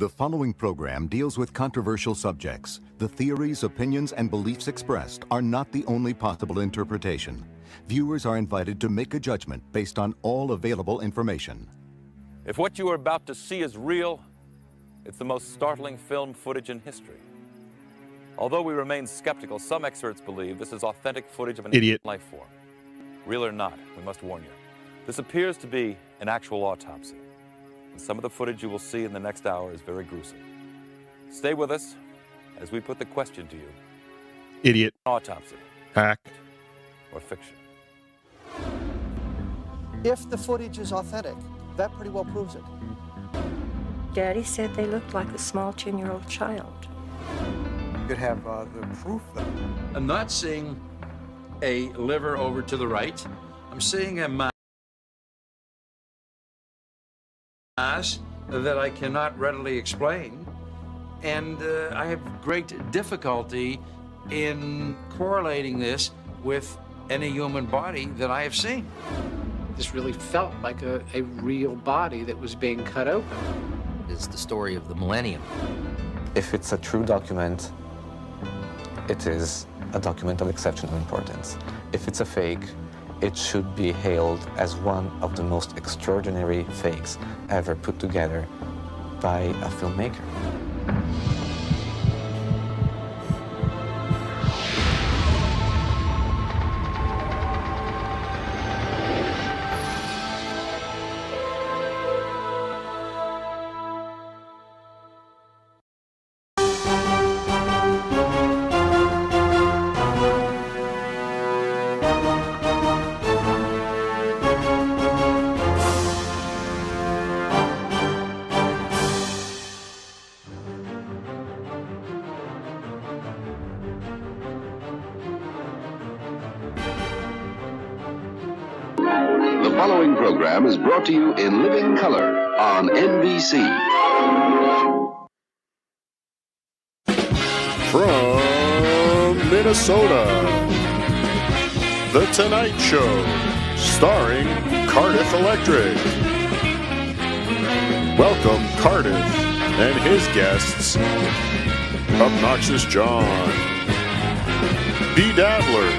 The following program deals with controversial subjects. The theories, opinions, and beliefs expressed are not the only possible interpretation. Viewers are invited to make a judgment based on all available information. If what you are about to see is real, it's the most startling film footage in history. Although we remain skeptical, some experts believe this is authentic footage of an Idiot. life form. Real or not, we must warn you. This appears to be an actual autopsy. And some of the footage you will see in the next hour is very gruesome. Stay with us as we put the question to you. Idiot. Autopsy, Hack. or fiction? If the footage is authentic, that pretty well proves it. Daddy said they looked like a small 10-year-old child. You could have the proof that I'm not seeing a liver over to the right. I'm seeing a mass that I cannot readily explain. And I have great difficulty in correlating this with any human body that I have seen. This really felt like a real body that was being cut open. Is the story of the millennium. If it's a true document, it is a document of exceptional importance. If it's a fake, it should be hailed as one of the most extraordinary fakes ever put together by a filmmaker. The following program is brought to you in living color on NBC. From Minnesota, The Tonight Show, starring Cardiff Electric. Welcome Cardiff and his guests, Obnoxious John, B. Dabbler,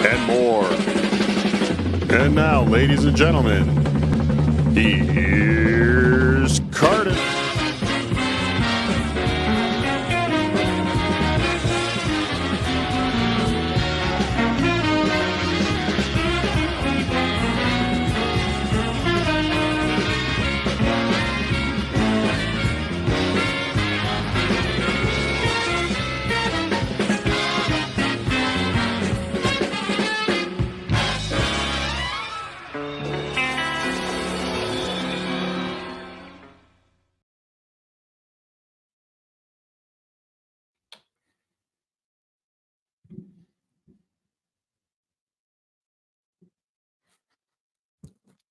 and more. And now, ladies and gentlemen, here's Cardiff.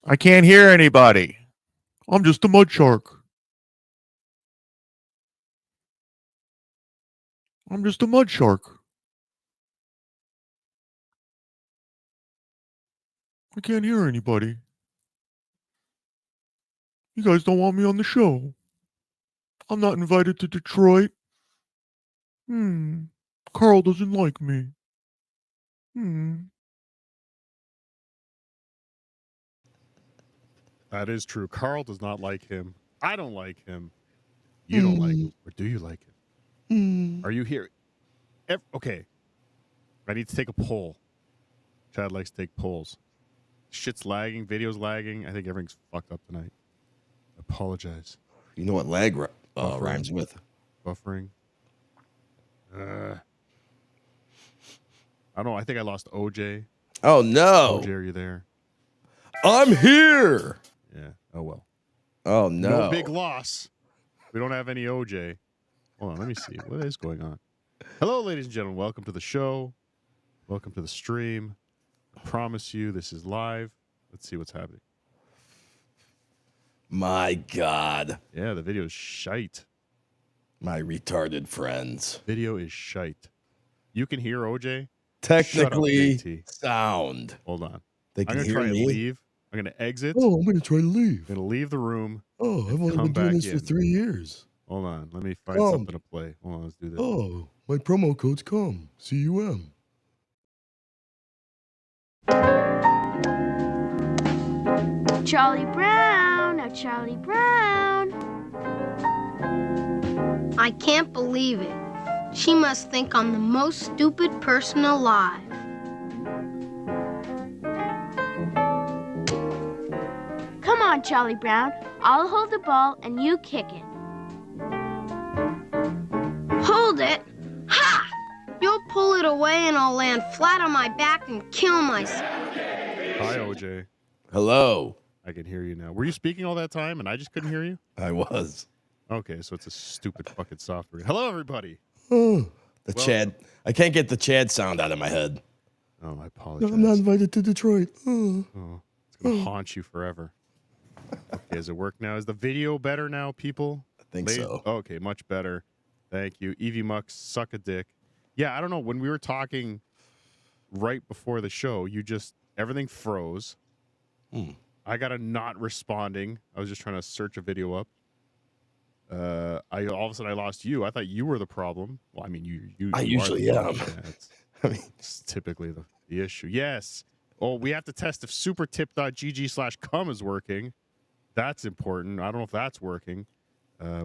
I can't hear anybody. I'm just a mud shark. I'm just a mud shark. I can't hear anybody. You guys don't want me on the show. I'm not invited to Detroit. Carl doesn't like me. That is true. Carl does not like him. I don't like him. You don't like him. Or do you like him? Are you here? Okay. I need to take a poll. Chad likes to take polls. Shit's lagging. Video's lagging. I think everything's fucked up tonight. I apologize. You know what lag rhymes with? Buffering. I don't know. I think I lost OJ. Oh, no. OJ, are you there? I'm here. Yeah. Oh, well. Oh, no. No big loss. We don't have any OJ. Hold on. Let me see. What is going on? Hello, ladies and gentlemen. Welcome to the show. Welcome to the stream. I promise you this is live. Let's see what's happening. My God. Yeah, the video is shite. My retarded friends. Video is shite. You can hear OJ? Technically Shut up, JT. sound. Hold on. They I'm can going to hear try and me. leave. I'm going to exit. Oh, I'm going to try to leave. I'm going to leave the room. Oh, I've only come been doing back this for in. 3 years. Hold on. Let me find something to play. Hold on. Let's do this. Oh, my promo code's CUM. CUM. Charlie Brown, oh Charlie Brown. I can't believe it. She must think I'm the most stupid person alive. Come on, Charlie Brown. I'll hold the ball and you kick it. Hold it? Ha! You'll pull it away and I'll land flat on my back and kill myself. Hi, OJ. Hello. I can hear you now. Were you speaking all that time and I just couldn't hear you? I was. Okay, so it's a stupid fucking software. Hello, everybody. Oh, Chad. I can't get the Chad sound out of my head. Oh, I apologize. No, I'm not invited to Detroit. Oh. It's going to haunt you forever. Okay, does it work now? Is the video better now, people? I think so. Okay, much better. Thank you. Evie Muck, suck a dick. Yeah, I don't know. When we were talking right before the show, everything froze. I got a not responding. I was just trying to search a video up. All of a sudden I lost you. I thought you were the problem. Well, I mean, you I are usually the am. problem. Yeah, it's typically the issue. Yes. Oh, we have to test if supertip.gg/cum is working. That's important. I don't know if that's working.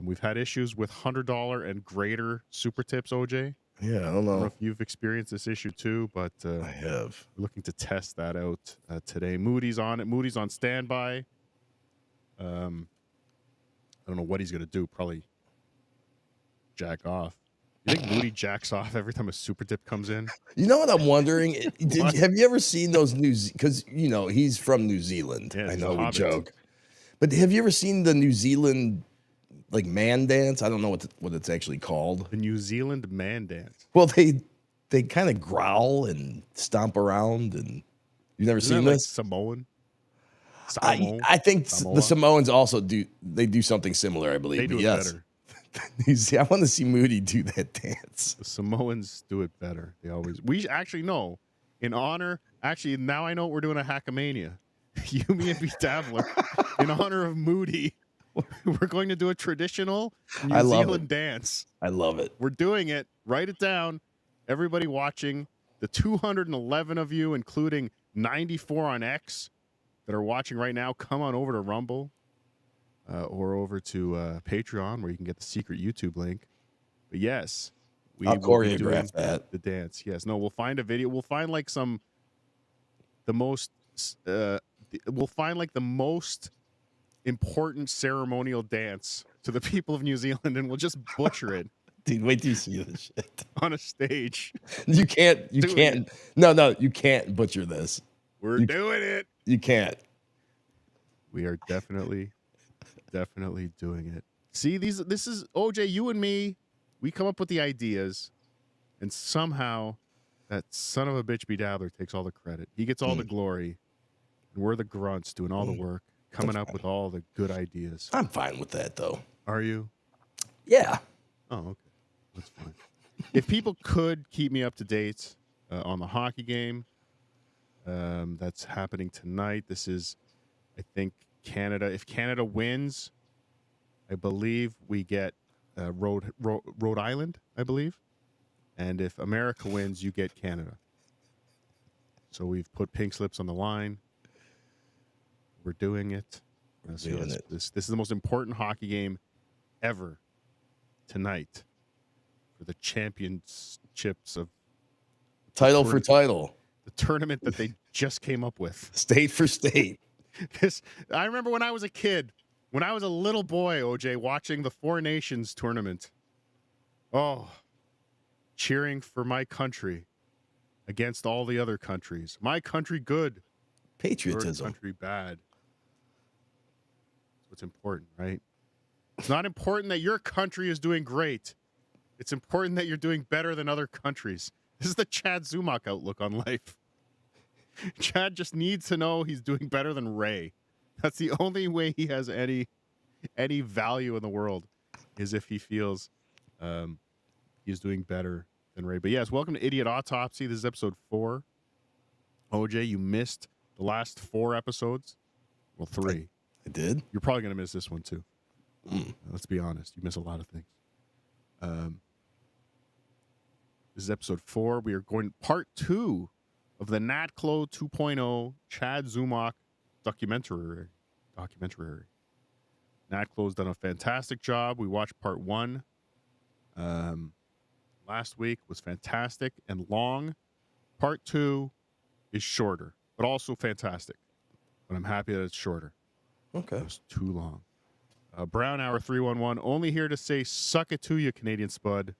We've had issues with $100 and greater super tips, OJ. Yeah, I don't know if you've experienced this issue too, but I have. We're looking to test that out today. Moody's on it. Moody's on standby. I don't know what he's going to do. Probably jack off. You think Moody jacks off every time a super tip comes in? You know what I'm wondering? Have you ever seen those because he's from New Zealand. Yeah, I he's know a we hobbit. joke, but have you ever seen the New Zealand like man dance? I don't know what it's actually called. The New Zealand man dance. Well, they kind of growl and stomp around, and you've never Isn't seen that like this? Samoan? I think Samoa? the Samoans also do something similar, I believe. They do but it yes. better. I want to see Moody do that dance. The Samoans do it better. They always. We actually know. In honor, actually, now I know what we're doing at Hackamania. You, me, and B Dabbler, in honor of Moody, we're going to do a traditional New Zealand dance. I love it. We're doing it. Write it down. Everybody watching, the 211 of you, including 94 on X that are watching right now, come on over to Rumble or over to Patreon where you can get the secret YouTube link. But yes, I'll will be doing choreograph that. the dance. Yes, no, we'll find a video. We'll find like the most important ceremonial dance to the people of New Zealand, and we'll just butcher it. Dude, wait till you see this shit on a stage. You can't. No, you can't butcher this. We're doing it. You can't. We are definitely doing it. See, this is OJ, you and me, we come up with the ideas, and somehow that son of a bitch B Dabbler takes all the credit. He gets all the glory, and we're the grunts doing all the work, coming up with all the good ideas. I'm fine with that, though. Are you? Yeah. Oh, okay. That's fine. If people could keep me up to date on the hockey game, that's happening tonight. This is, I think, Canada. If Canada wins, I believe we get Rhode Island, I believe. And if America wins, you get Canada. So we've put pink slips on the line. We're doing it. This is the most important hockey game ever tonight for the championships of title for title. The tournament that they just came up with. State for state. I remember when I was a kid, when I was a little boy, OJ, watching the Four Nations tournament. Oh, cheering for my country against all the other countries. My country good. Patriotism. Your country bad. That's what's important, right? It's not important that your country is doing great. It's important that you're doing better than other countries. This is the Chad Zumock outlook on life. Chad just needs to know he's doing better than Ray. That's the only way he has any value in the world, is if he feels he's doing better than Ray. But yes, welcome to Idiot Autopsy. This is episode 4. OJ, you missed the last 4 episodes. Well, 3. I did. You're probably gonna miss this one too. Let's be honest. You miss a lot of things. This is episode 4. We are going part 2 of the Nat Clo 2.0 Chad Zumock documentary. Nat Clo's done a fantastic job. We watched part 1 last week. Was fantastic and long. Part 2 is shorter, but also fantastic. But I'm happy that it's shorter. Okay. It was too long. Brown Hour 311, only here to say suck it to you, Canadian Spud.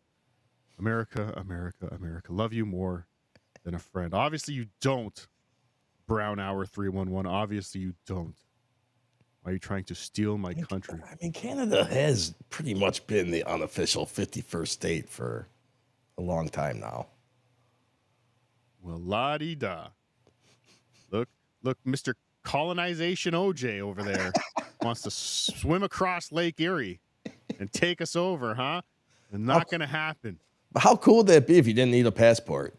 America, America, America. Love you more than a friend. Obviously you don't, Brown Hour 311. Obviously you don't. Why are you trying to steal my country? I mean, Canada has pretty much been the unofficial 51st state for a long time now. Well, la-di-da. Look, Mr. Colonization OJ over there wants to swim across Lake Erie and take us over, huh? And not going to happen. But how cool would that be if you didn't need a passport?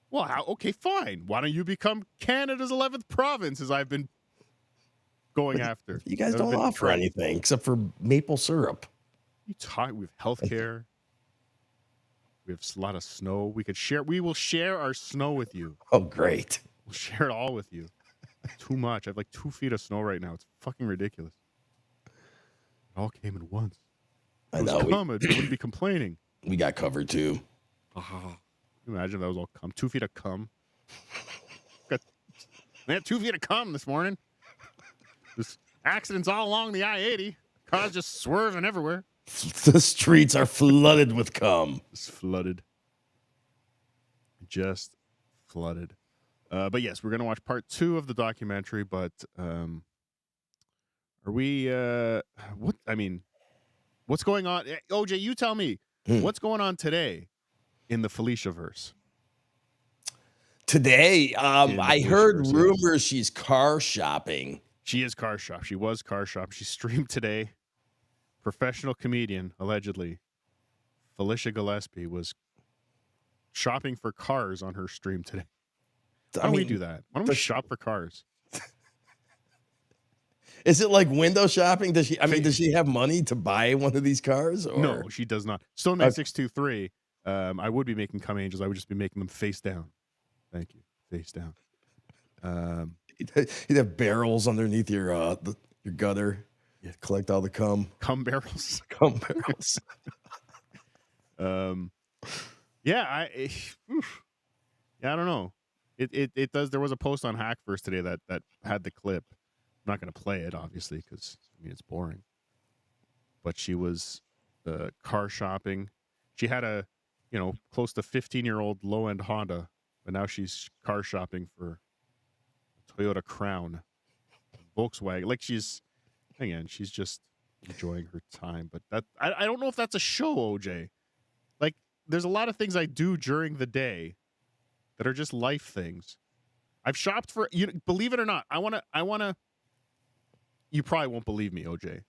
Well, okay, fine. Why don't you become Canada's 11th province, as I've been going after? You guys don't offer anything except for maple syrup. We have healthcare. We have a lot of snow. We will share our snow with you. Oh, great. We'll share it all with you. Too much. I have like 2 feet of snow right now. It's fucking ridiculous. It all came at once. I know. You wouldn't be complaining. We got covered too. Can you imagine if that was all cum? 2 feet of cum. I had 2 feet of cum this morning. There's accidents all along the I-80. Cars just swerving everywhere. The streets are flooded with cum. Just flooded. But yes, we're going to watch part 2 of the documentary, but are we, what's going on? OJ, you tell me, what's going on today in the Felicia-verse? Today, I heard rumors she's car shopping. She is car shop. She was car shop. She streamed today. Professional comedian, allegedly, Felicia Gillespie was shopping for cars on her stream today. Why don't we do that? Why don't we shop for cars? Is it like window shopping? Does she have money to buy one of these cars? Or? No, she does not. Stone 9623. I would be making cum angels. I would just be making them face down. Thank you. Face down. You'd have barrels underneath your gutter. Yeah, collect all the cum. Cum barrels. Cum barrels. Yeah, I don't know. It does. There was a post on Hackverse today that had the clip. I'm not going to play it, obviously, because it's boring. But she was car shopping. She had a close to 15-year-old low-end Honda, but now she's car shopping for a Toyota Crown, Volkswagen. Like she's just enjoying her time. But that I don't know if that's a show, OJ. Like there's a lot of things I do during the day that are just life things. I've shopped for, believe it or not, I want to, you probably won't believe me, OJ,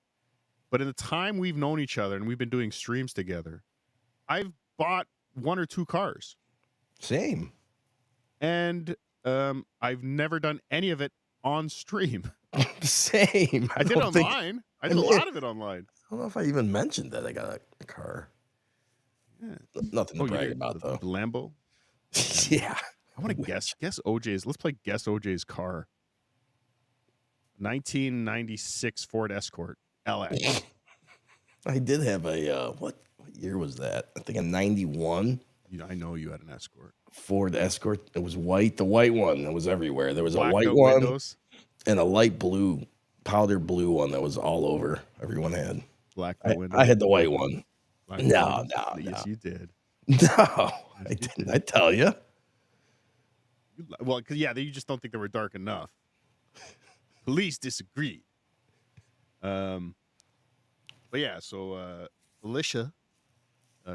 but in the time we've known each other and we've been doing streams together, I've bought 1 or 2 cars. Same. And I've never done any of it on stream. Same. I did online. I did a lot of it online. I don't know if I even mentioned that I got a car. Yeah. Nothing to brag about, though. The Lambo? Yeah. I want to guess OJ's. Let's play guess OJ's car. 1996 Ford Escort LX. I did have a what year was that? I think a 91. I know you had an Escort. Ford Escort. It was white. The white one that was everywhere. There was Blacked a white out one windows. And a light blue, powder blue one that was all over. Everyone had. Blacked out windows. I had the white one. No. Yes, you did. No, I didn't. I tell you. Well, because you just don't think they were dark enough. Police disagree. But yeah, so Felicia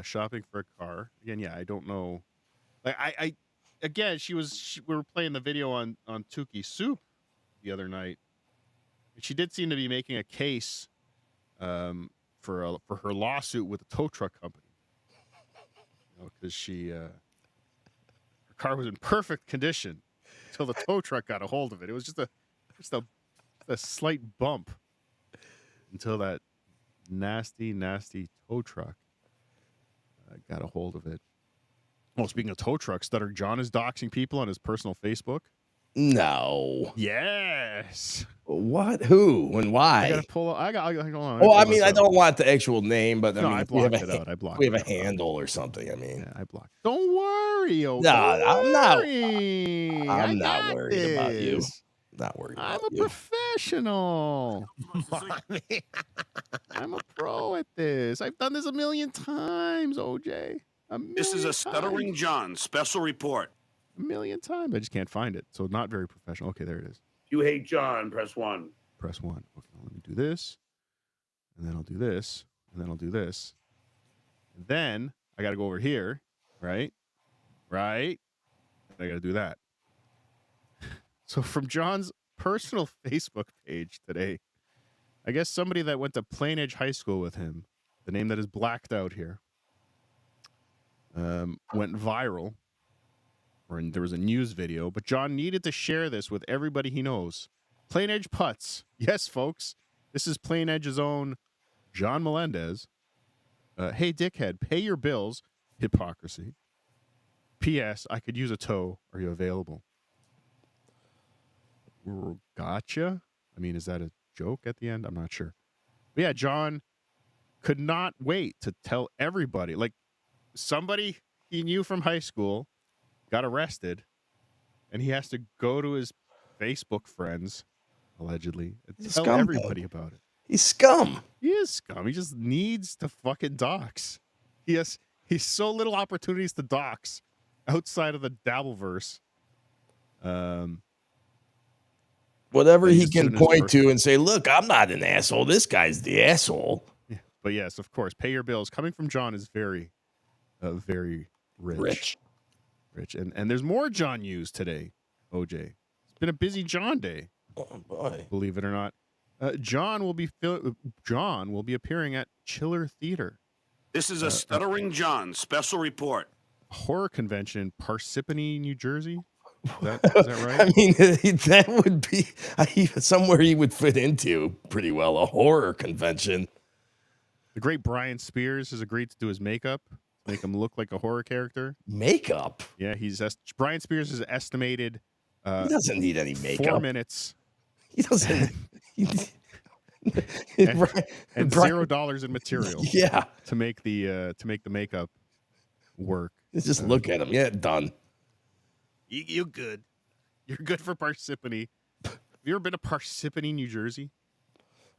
shopping for a car again. Yeah, I don't know. Like I again, we were playing the video on Tukey Soup the other night. She did seem to be making a case for her lawsuit with the tow truck company. Because her car was in perfect condition until the tow truck got a hold of it. It was just a slight bump until that nasty, nasty tow truck got a hold of it. Well, speaking of tow trucks, Stutter John is doxing people on his personal Facebook. No. Yes. What? Who? And why? I gotta pull. Hold on. Oh, I mean, I don't want the actual name, but I No, mean, I if we have blocked a it out. I blocked we have it a handle or something. I mean, Yeah, I blocked. Don't worry, no, don't I'm worry. not got worried about you. this. Not worried I'm about a you. professional. I'm a pro at this. I've done this a million times, OJ. This is a Stuttering John special report. A million times. I just can't find it. So not very professional. Okay, there it is. If you hate John, press 1. Press 1. Okay, let me do this. And then I'll do this. And then I'll do this. And then I got to go over here. Right? Right? I got to do that. So from John's personal Facebook page today, I guess somebody that went to Plain Edge High School with him, the name that is blacked out here, went viral. Or there was a news video, but John needed to share this with everybody he knows. Plain Edge Putts. Yes, folks. This is Plain Edge's own John Melendez. Hey, dickhead, pay your bills. Hypocrisy. P.S. I could use a tow. Are you available? Gotcha. I mean, is that a joke at the end? I'm not sure. But yeah, John could not wait to tell everybody. Like, somebody he knew from high school got arrested, and he has to go to his Facebook friends, allegedly, and tell everybody about it. He's scum. He is scum. He just needs to fucking dox. He's so little opportunities to dox outside of the Dabbleverse. Whatever he can point to and say, look, I'm not an asshole. This guy's the asshole. Yeah. But yes, of course, pay your bills. Coming from John is very, very rich. And there's more John news today, OJ. It's been a busy John day. Oh, boy. Believe it or not. John will be appearing at Chiller Theater. This is a Stuttering John special report. Horror convention in Parsippany, New Jersey. Is that right? I mean, that would be somewhere he would fit into pretty well, a horror convention. The great Brian Spears has agreed to do his makeup, make him look like a horror character. Makeup? Yeah, Brian Spears is estimated. He doesn't need any makeup. 4 minutes. He doesn't. and $0 in material. Yeah, to make the makeup work. Just look at him. Yeah, done. You good. You're good for Parsippany. Have you ever been to Parsippany, New Jersey?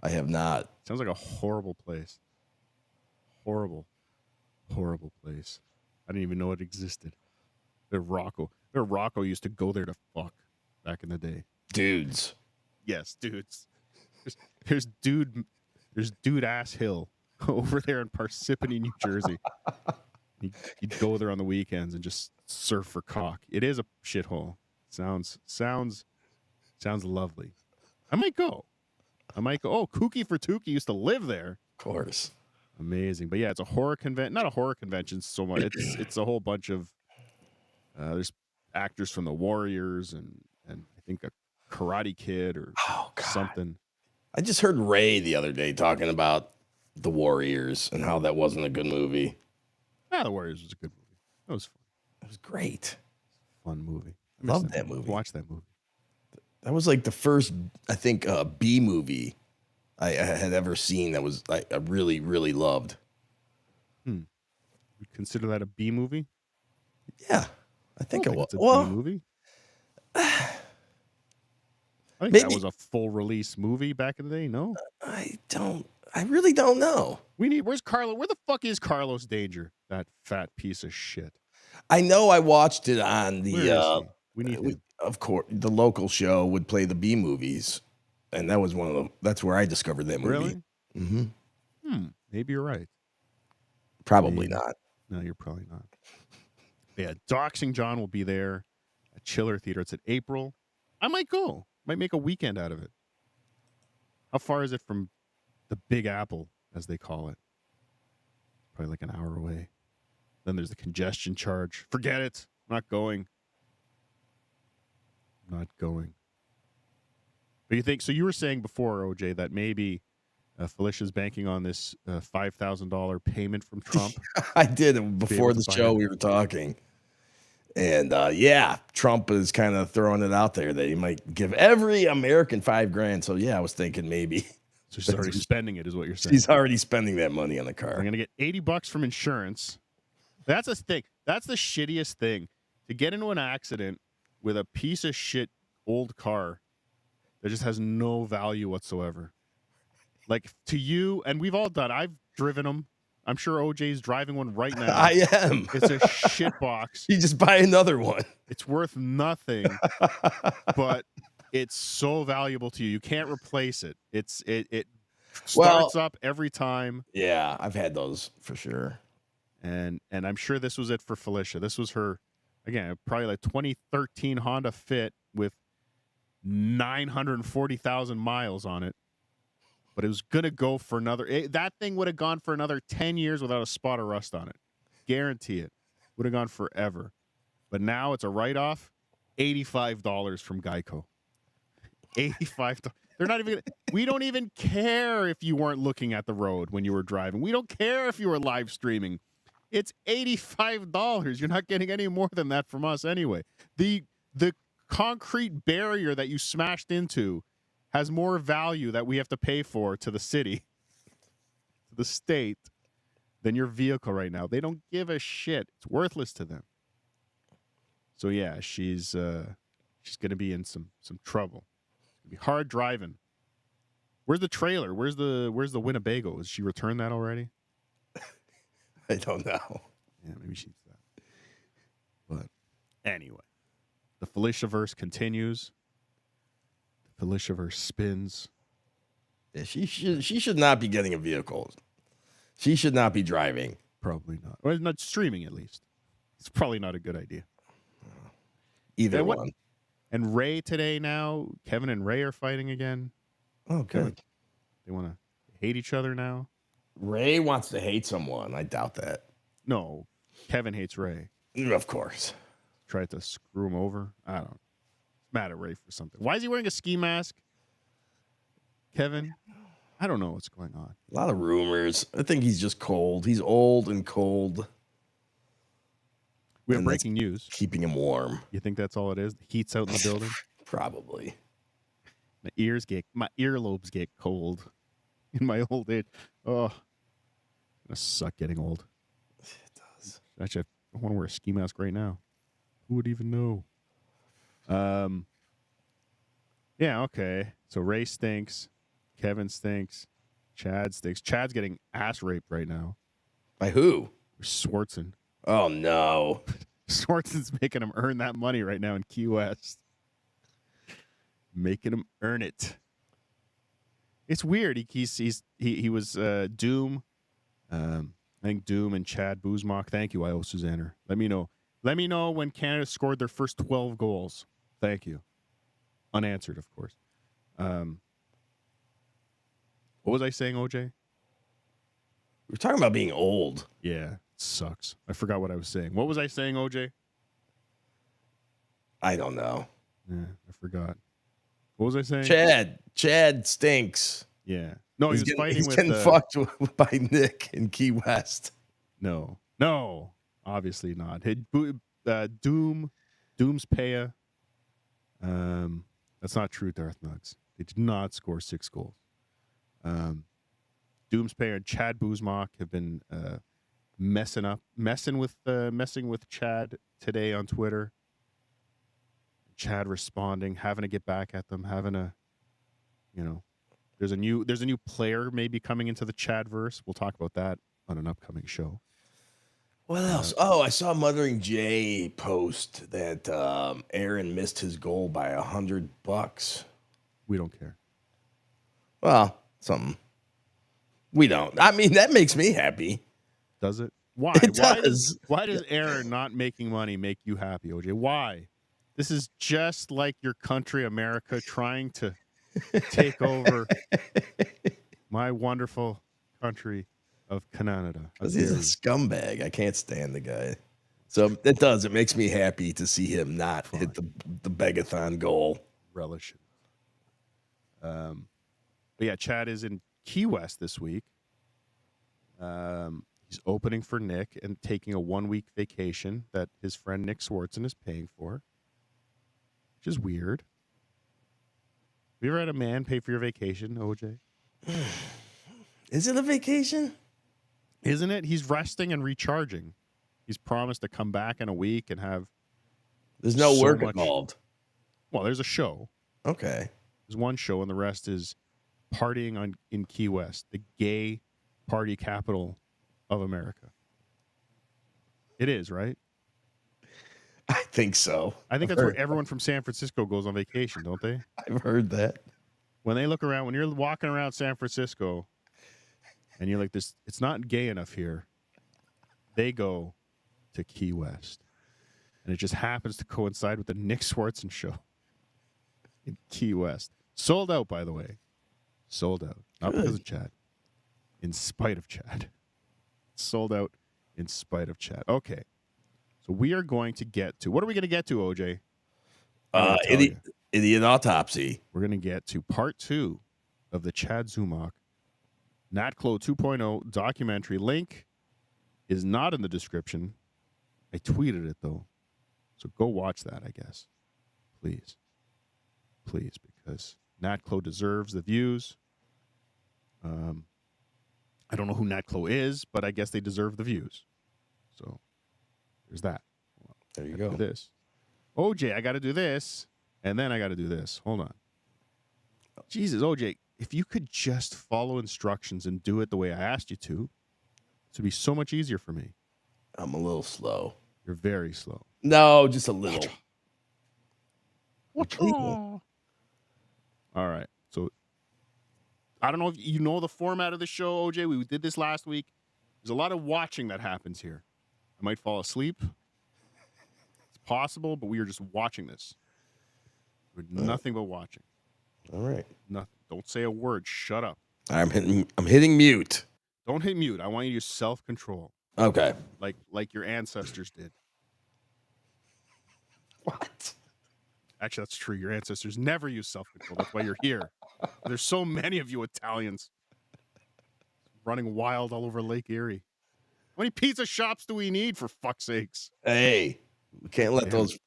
I have not. Sounds like a horrible place. Horrible place. I didn't even know it existed. Rocco used to go there to fuck back in the day. Dudes. Yes, dudes. There's dude ass hill over there in Parsippany, New Jersey. You'd go there on the weekends and just surf for cock. It is a shithole. Sounds lovely. I might go. Oh, Kooky for Tukey used to live there. Of course. Amazing. But yeah, it's a horror convention. Not a horror convention so much. It's a whole bunch of there's actors from the Warriors and I think a Karate Kid or something. I just heard Ray the other day talking about the Warriors and how that wasn't a good movie. Yeah, the Warriors was a good movie. That was fun. It was great. Fun movie. Loved that movie. Watch that movie. That was like the first, I think, B movie I had ever seen that was I really, really loved. You consider that a B movie? Yeah, I think it was. It's a B movie. I think that was a full release movie back in the day. No, I really don't know. Where's Carlo? Where the fuck is Carlos Danger? That fat piece of shit. I know I watched it on the. We need him. Of course, the local show would play the B movies, and that was one of them. That's where I discovered that movie. Really? Mm-hmm. Maybe you're right. Probably not. No, you're probably not. Yeah, Doxing John will be there at Chiller Theater. It's in April. I might go. Might make a weekend out of it. How far is it from the Big Apple, as they call it? Probably like an hour away. Then there's the congestion charge. Forget it. I'm not going. But you think so? You were saying before, OJ, that maybe Felicia's banking on this $5,000 payment from Trump. I did before the show. We were talking, and Trump is kind of throwing it out there that he might give every American $5,000. So I was thinking maybe. So she's already spending it, is what you're saying. She's already spending that money on the car. I'm gonna get $80 from insurance. That's a thing. That's the shittiest thing, to get into an accident with a piece of shit old car that just has no value whatsoever. Like, to you, and we've all done. I've driven them. I'm sure OJ's driving one right now. I am. It's a shit box. You just buy another one. It's worth nothing, but it's so valuable to you. You can't replace it. It starts up every time. Yeah, I've had those for sure. And I'm sure this was it for Felicia. This was her, again, probably like 2013 Honda Fit with 940,000 miles on it. But it was going to go for that thing would have gone for another 10 years without a spot of rust on it. Guarantee it. Would have gone forever. But now it's a write-off, $85 from Geico. $85. They're not even. We don't even care if you weren't looking at the road when you were driving. We don't care if you were live streaming. It's $85. You're not getting any more than that from us anyway. The concrete barrier that you smashed into has more value that we have to pay for to the city, to the state, than your vehicle right now. They don't give a shit. It's worthless to them. So yeah, she's going to be in some trouble. It's going to be hard driving. Where's the trailer? Where's the Winnebago? Has she returned that already? I don't know. Yeah, maybe she's that. But anyway, the Felicia-verse continues. The Felicia-verse spins. Yeah, she should not be getting a vehicle. She should not be driving. Probably not. Or not streaming, at least. It's probably not a good idea. Either one. And Ray today now, Kevin and Ray are fighting again. Oh, good. They want to hate each other now. Ray wants to hate someone. I doubt that. No, Kevin hates Ray. Of course. Tried to screw him over. I don't know. Mad at Ray for something. Why is he wearing a ski mask? Kevin? I don't know what's going on. A lot of rumors. I think he's just cold. He's old and cold. We have breaking news. Keeping him warm. You think that's all it is? The heat's out in the building? Probably. My earlobes get cold in my old age. Oh, it's gonna suck getting old. It does. Actually, I want to wear a ski mask right now. Who would even know? Yeah, okay. So Ray stinks. Kevin stinks. Chad stinks. Chad's getting ass raped right now. By who? Swartzen. Oh, no. Swartzen's making him earn that money right now in Key West. Making him earn it. It's weird. He was Doom. I think Doom and Chad Zumock. Thank you, I.O. Susanner. Let me know. Let me know when Canada scored their first 12 goals. Thank you. Unanswered, of course. What was I saying, OJ? We were talking about being old. Yeah, it sucks. I forgot what I was saying. What was I saying, OJ? I don't know. Yeah, I forgot. What was I saying? Chad stinks. Yeah. No, he's getting fucked by Nick in Key West. No, obviously not. Doom's Paya. That's not true, Darth Nugs. They did not score 6 goals. Doom's Paya and Chad Zumock have been messing with Chad today on Twitter. Chad responding, having to get back at them, there's a new player maybe coming into the Chadverse. We'll talk about that on an upcoming show. What else? I saw Mothering Jay post that Aaron missed his goal by $100. We don't care. Well, something. We don't. I mean, that makes me happy. Does it? Why? It does. Why does Aaron not making money make you happy, OJ? Why? This is just like your country, America, trying to take over my wonderful country of Canada. Because he's a scumbag. I can't stand the guy. So it makes me happy to see him not hit the Begathon goal. Relish it. But yeah, Chad is in Key West this week. He's opening for Nick and taking a 1-week vacation that his friend Nick Swartzen is paying for, which is weird. Have you ever had a man pay for your vacation, OJ? Is it a vacation? Isn't it? He's resting and recharging. He's promised to come back in a week and have. There's no work involved. Well, there's a show. Okay. There's one show, and the rest is partying in Key West, the gay party capital of America. It is, right? I think so. I think that's where everyone from San Francisco goes on vacation, don't they? I've heard that. When they look around, when you're walking around San Francisco, and you're like, "This, it's not gay enough here," they go to Key West, and it just happens to coincide with the Nick Swartzen show in Key West. Sold out, by the way. Sold out. Not because of Chad. In spite of Chad. Sold out in spite of Chad. Okay. So we are going to get to, what are we going to get to, OJ? Idiot Autopsy. We're going to get to part 2 of the Chad Zumock NatClo 2.0 documentary. Link is not in the description. I tweeted it, though. So go watch that, I guess. Please. Please, because NatClo deserves the views. I don't know who NatClo is, but I guess they deserve the views. So there's that. There you go. Do this. OJ, I got to do this, and then I got to do this. Hold on. Jesus, OJ, if you could just follow instructions and do it the way I asked you to, this would be so much easier for me. I'm a little slow. You're very slow. No, just a little. All right. So I don't know if you know the format of the show, OJ. We did this last week. There's a lot of watching that happens here. I might fall asleep. It's possible, but we are just watching this. We're nothing but watching. All right. Nothing. Don't say a word. Shut up. I'm hitting mute. Don't hit mute. I want you to use self-control. Okay. Like your ancestors did. What? Actually, that's true. Your ancestors never used self-control. That's why you're here. There's so many of you Italians running wild all over Lake Erie. How many pizza shops do we need, for fuck's sakes? Hey, we can't let those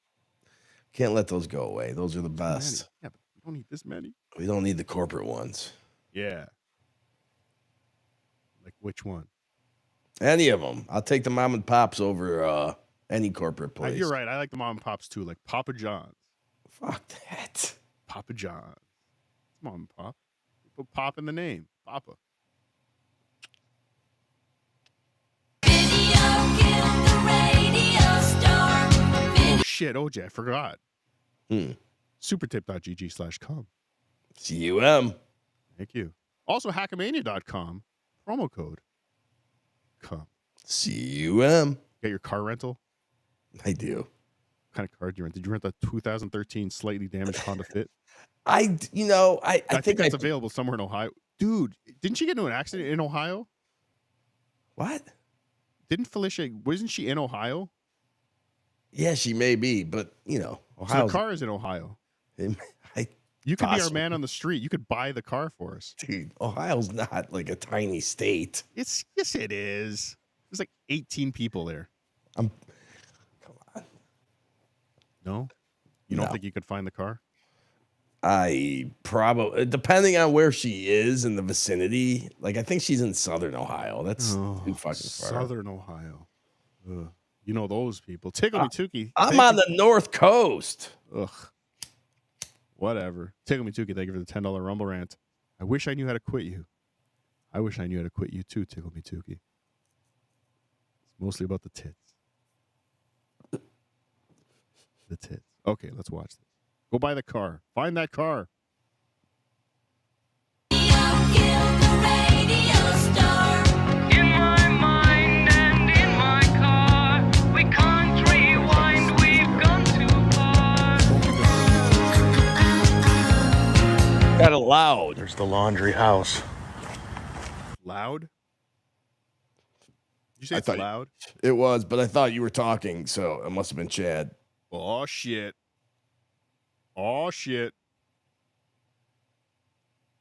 go away. Those are the best. Yeah, but we don't need this many. We don't need the corporate ones. Yeah. Like which one? Any of them. I'll take the mom and pops over any corporate place. You're right. I like the mom and pops too, like Papa John's. Fuck that. Papa John's. It's mom and pop. Put pop in the name. Papa. Oh shit, OJ, I forgot. Supertip.gg/com. CUM. Thank you. Also, Hackamania.com. Promo code. Come. CUM. Get your car rental? I do. What kind of car did you rent? Did you rent a 2013 slightly damaged Honda Fit? I think that's available somewhere in Ohio. Dude, didn't she get into an accident in Ohio? What? Didn't Felicia, wasn't she in Ohio? Yeah, she may be, but, Ohio. So the car is in Ohio. You could be our man on the street. You could buy the car for us. Dude, Ohio's not like a tiny state. Yes, it is. There's like 18 people there. Come on. No? You don't think you could find the car? I probably, depending on where she is in the vicinity, like I think she's in southern Ohio. That's too fucking far. Southern Ohio. Ugh. You know those people. Tickle Me Tukey. I'm on the North Coast. Ugh. Whatever. Tickle Me Tukey, thank you for the $10 Rumble rant. I wish I knew how to quit you. I wish I knew how to quit you too, Tickle Me Tukey. It's mostly about the tits. The tits. Okay, let's watch this. Go buy the car. Find that car. Got it loud. There's the laundry house. Loud? Did you say it's loud? It was, but I thought you were talking, so it must have been Chad. Oh, shit. Oh, shit.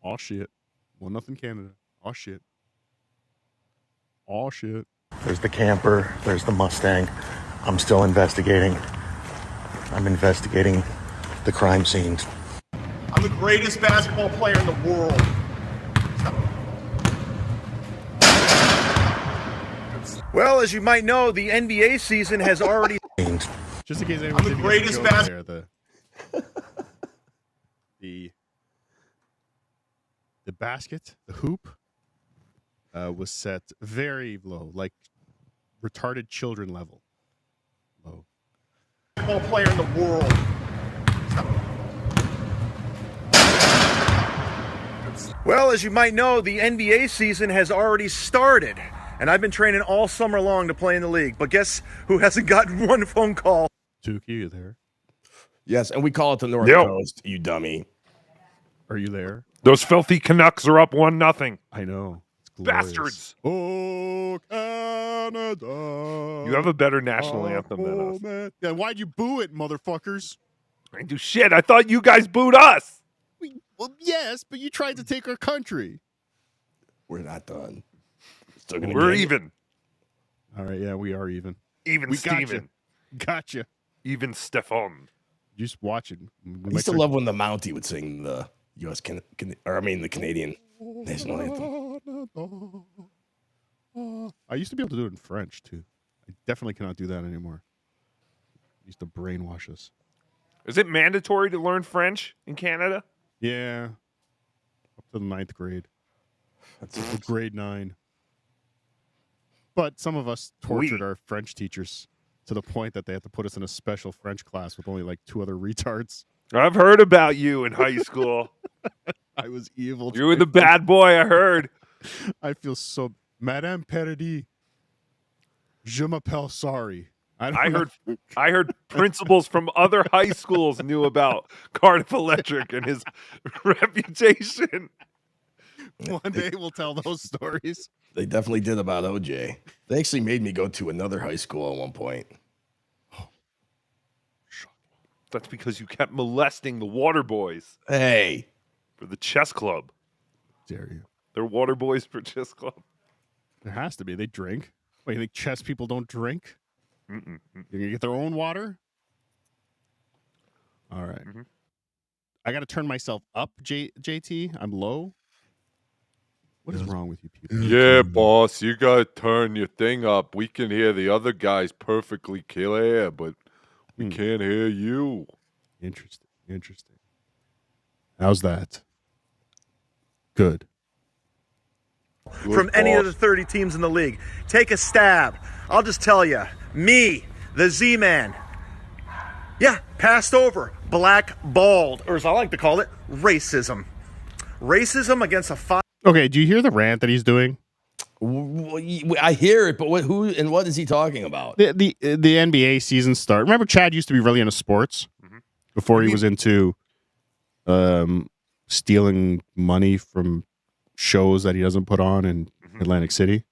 Oh, shit. 1-0 Canada. Oh, shit. Oh, shit. There's the camper. There's the Mustang. I'm still investigating. I'm investigating the crime scenes. I'm the greatest basketball player in the world. Well, as you might know, the NBA season has already. Just in case anyone didn't get the joke there, the basket, the hoop, was set very low, like retarded children level. Low. Basketball player in the world. Well, as you might know, the NBA season has already started, and I've been training all summer long to play in the league. But guess who hasn't gotten one phone call? Tukey, you there? Yes, and we call it the North Yep. Coast, you dummy. Are you there? Those filthy Canucks are up 1-0. I know. It's glorious. Bastards. Oh, Canada. You have a better national anthem than us. Man. Yeah, why'd you boo it, motherfuckers? I didn't do shit. I thought you guys booed us. Well, yes, but you tried to take our country. We're not done. Still gonna We're get it. even. All right, yeah, we are even. Even We Steven. Gotcha. Even Stefan. You just watch it. I used to love when the Mountie would sing the the Canadian national anthem. I used to be able to do it in French, too. I definitely cannot do that anymore. Used to brainwash us. Is it mandatory to learn French in Canada? Yeah. Up to the 9th grade. That's grade 9. But some of us tortured our French teachers to the point that they had to put us in a special French class with only like 2 other retards. I've heard about you in high school. I was evil. You were the bad boy, I heard. I feel so... Madame Paradis, je m'appelle sorry. I heard principals from other high schools knew about Cardiff Electric and his reputation. One day we'll tell those stories. They definitely did about OJ. They actually made me go to another high school at one point. That's because you kept molesting the water boys. Hey. For the chess club. Dare you. They're water boys for chess club. There has to be. They drink. Wait, you think chess people don't drink? Mm-mm. They're going to get their own water? All right. Mm-hmm. I got to turn myself up, JT. I'm low. What is wrong with you people? Yeah, boss, you gotta turn your thing up. We can hear the other guys perfectly clear, but we can't hear you. Interesting. How's that? Good. From any of the 30 teams in the league. Take a stab. I'll just tell you, me, the Z-Man, yeah, passed over, blackballed, or as I like to call it, racism. Racism against a Okay, do you hear the rant that he's doing? I hear it, but who and what is he talking about? The NBA season start. Remember, Chad used to be really into sports before he was into stealing money from shows that he doesn't put on in Atlantic City.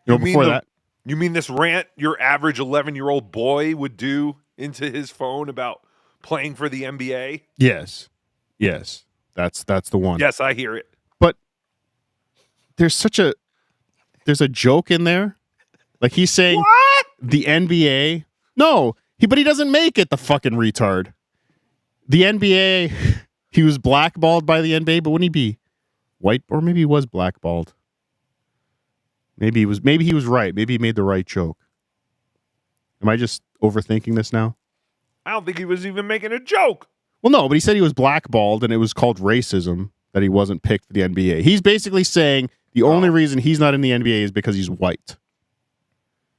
You know, before that. You mean this rant your average 11-year-old boy would do into his phone about playing for the NBA? Yes. That's the one. Yes, I hear it. But there's a joke in there. Like he's saying what? The NBA. No, but he doesn't make it, the fucking retard. The NBA, he was blackballed by the NBA, but wouldn't he be white? Or maybe he was blackballed. Maybe he was right. Maybe he made the right joke. Am I just overthinking this now? I don't think he was even making a joke. Well, no, but he said he was blackballed and it was called racism that he wasn't picked for the NBA. He's basically saying the only reason he's not in the NBA is because he's white.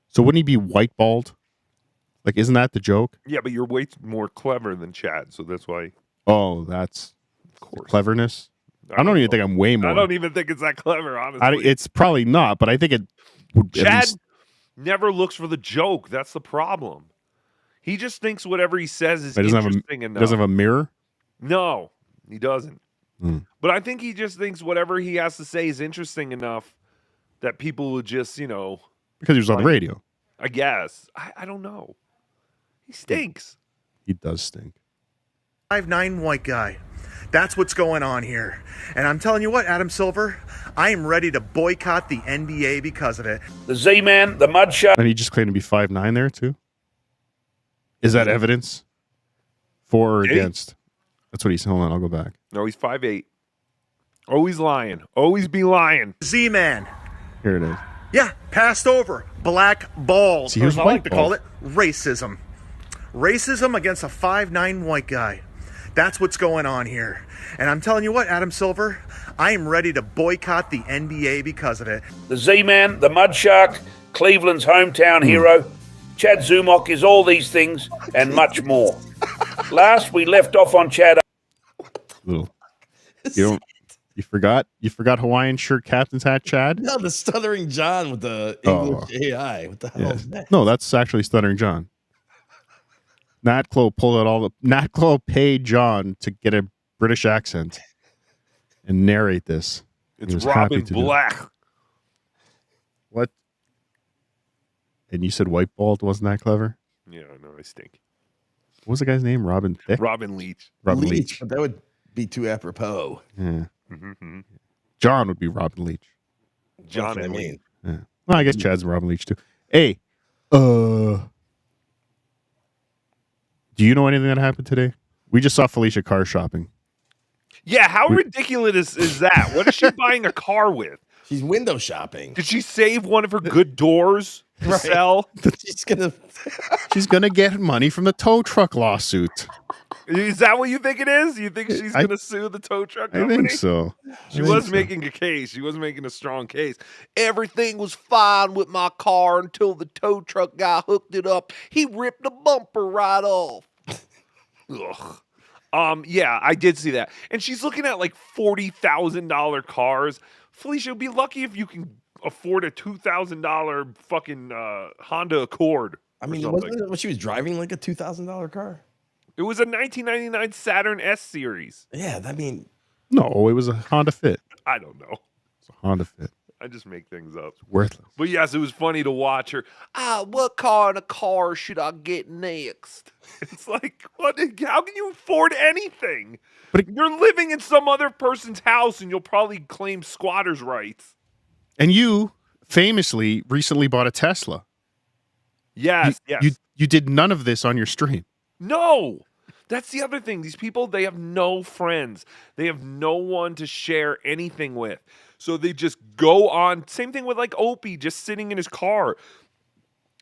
So wouldn't he be white-balled? Like, isn't that the joke? Yeah, but you're way more clever than Chad, so that's why. Oh, that's cleverness? I don't even think I'm way more. I don't even think it's that clever, honestly. It's probably not, but I think it would. Chad never looks for the joke. That's the problem. He just thinks whatever he says is interesting enough. Doesn't have a mirror? No, he doesn't. Mm. But I think he just thinks whatever he has to say is interesting enough that people would just, Because he was on the radio. I guess. I don't know. He stinks. He does stink. 5'9" white guy. That's what's going on here. And I'm telling you what, Adam Silver, I am ready to boycott the NBA because of it. The Z-Man, the mugshot. And he just claimed to be 5'9" there too. Is that evidence for or against? That's what he's. Hold on, I'll go back. No, he's 5'8". Always lying. Always be lying. Z-Man. Here it is. Yeah, passed over. Black balls. See, he was Or as I white like to call balls. it, racism. Racism against a 5'9" white guy. That's what's going on here. And I'm telling you what, Adam Silver, I am ready to boycott the NBA because of it. The Z-Man, the Mudshark, Cleveland's hometown hero. Chad Zumock is all these things and much more. Last, we left off on Chad. Little. You forgot Hawaiian shirt captain's hat, Chad? No, the Stuttering John with the English AI. What the hell is that? No, that's actually Stuttering John. Nat Clo pulled out all the. Nat Clo paid John to get a British accent and narrate this. It's He was happy Robin to do it. Black. What? And you said white bald wasn't that clever? Yeah, no, I stink. What was the guy's name? Robin Thicke? Robin Leach. Robin Leach, Leach. but that would be too apropos. Yeah. Mm-hmm. John would be Robin Leach. John That's what I and mean. Leach. Yeah. Well, I guess Chad's Robin Leach too. Hey, do you know anything that happened today? We just saw Felicia car shopping. Yeah, how ridiculous is that? What is she buying a car with? She's window shopping. Did she save one of her good doors to sell? She's gonna get money from the tow truck lawsuit. Is that what you think it is? You think she's going to sue the tow truck I company? think so. She was making a case. She was making a strong case. Everything was fine with my car until the tow truck guy hooked it up. He ripped the bumper right off. Ugh. Yeah, I did see that. And she's looking at like $40,000 cars. Felicia, be lucky if you can afford a $2,000 fucking Honda Accord. I mean, wasn't it when she was driving like a $2,000 car? It was a 1999 Saturn S Series. Yeah, I mean, No, it was a Honda Fit. I don't know. It's a Honda Fit. I just make things up. Worthless. But yes, it was funny to watch her. What kind of car should I get next? It's like, what? How can you afford anything? But you're living in some other person's house, and you'll probably claim squatters' rights. And you famously recently bought a Tesla. Yes, yes. You did none of this on your stream. No. That's the other thing. These people, they have no friends. They have no one to share anything with. So they just go on. Same thing with like Opie just sitting in his car.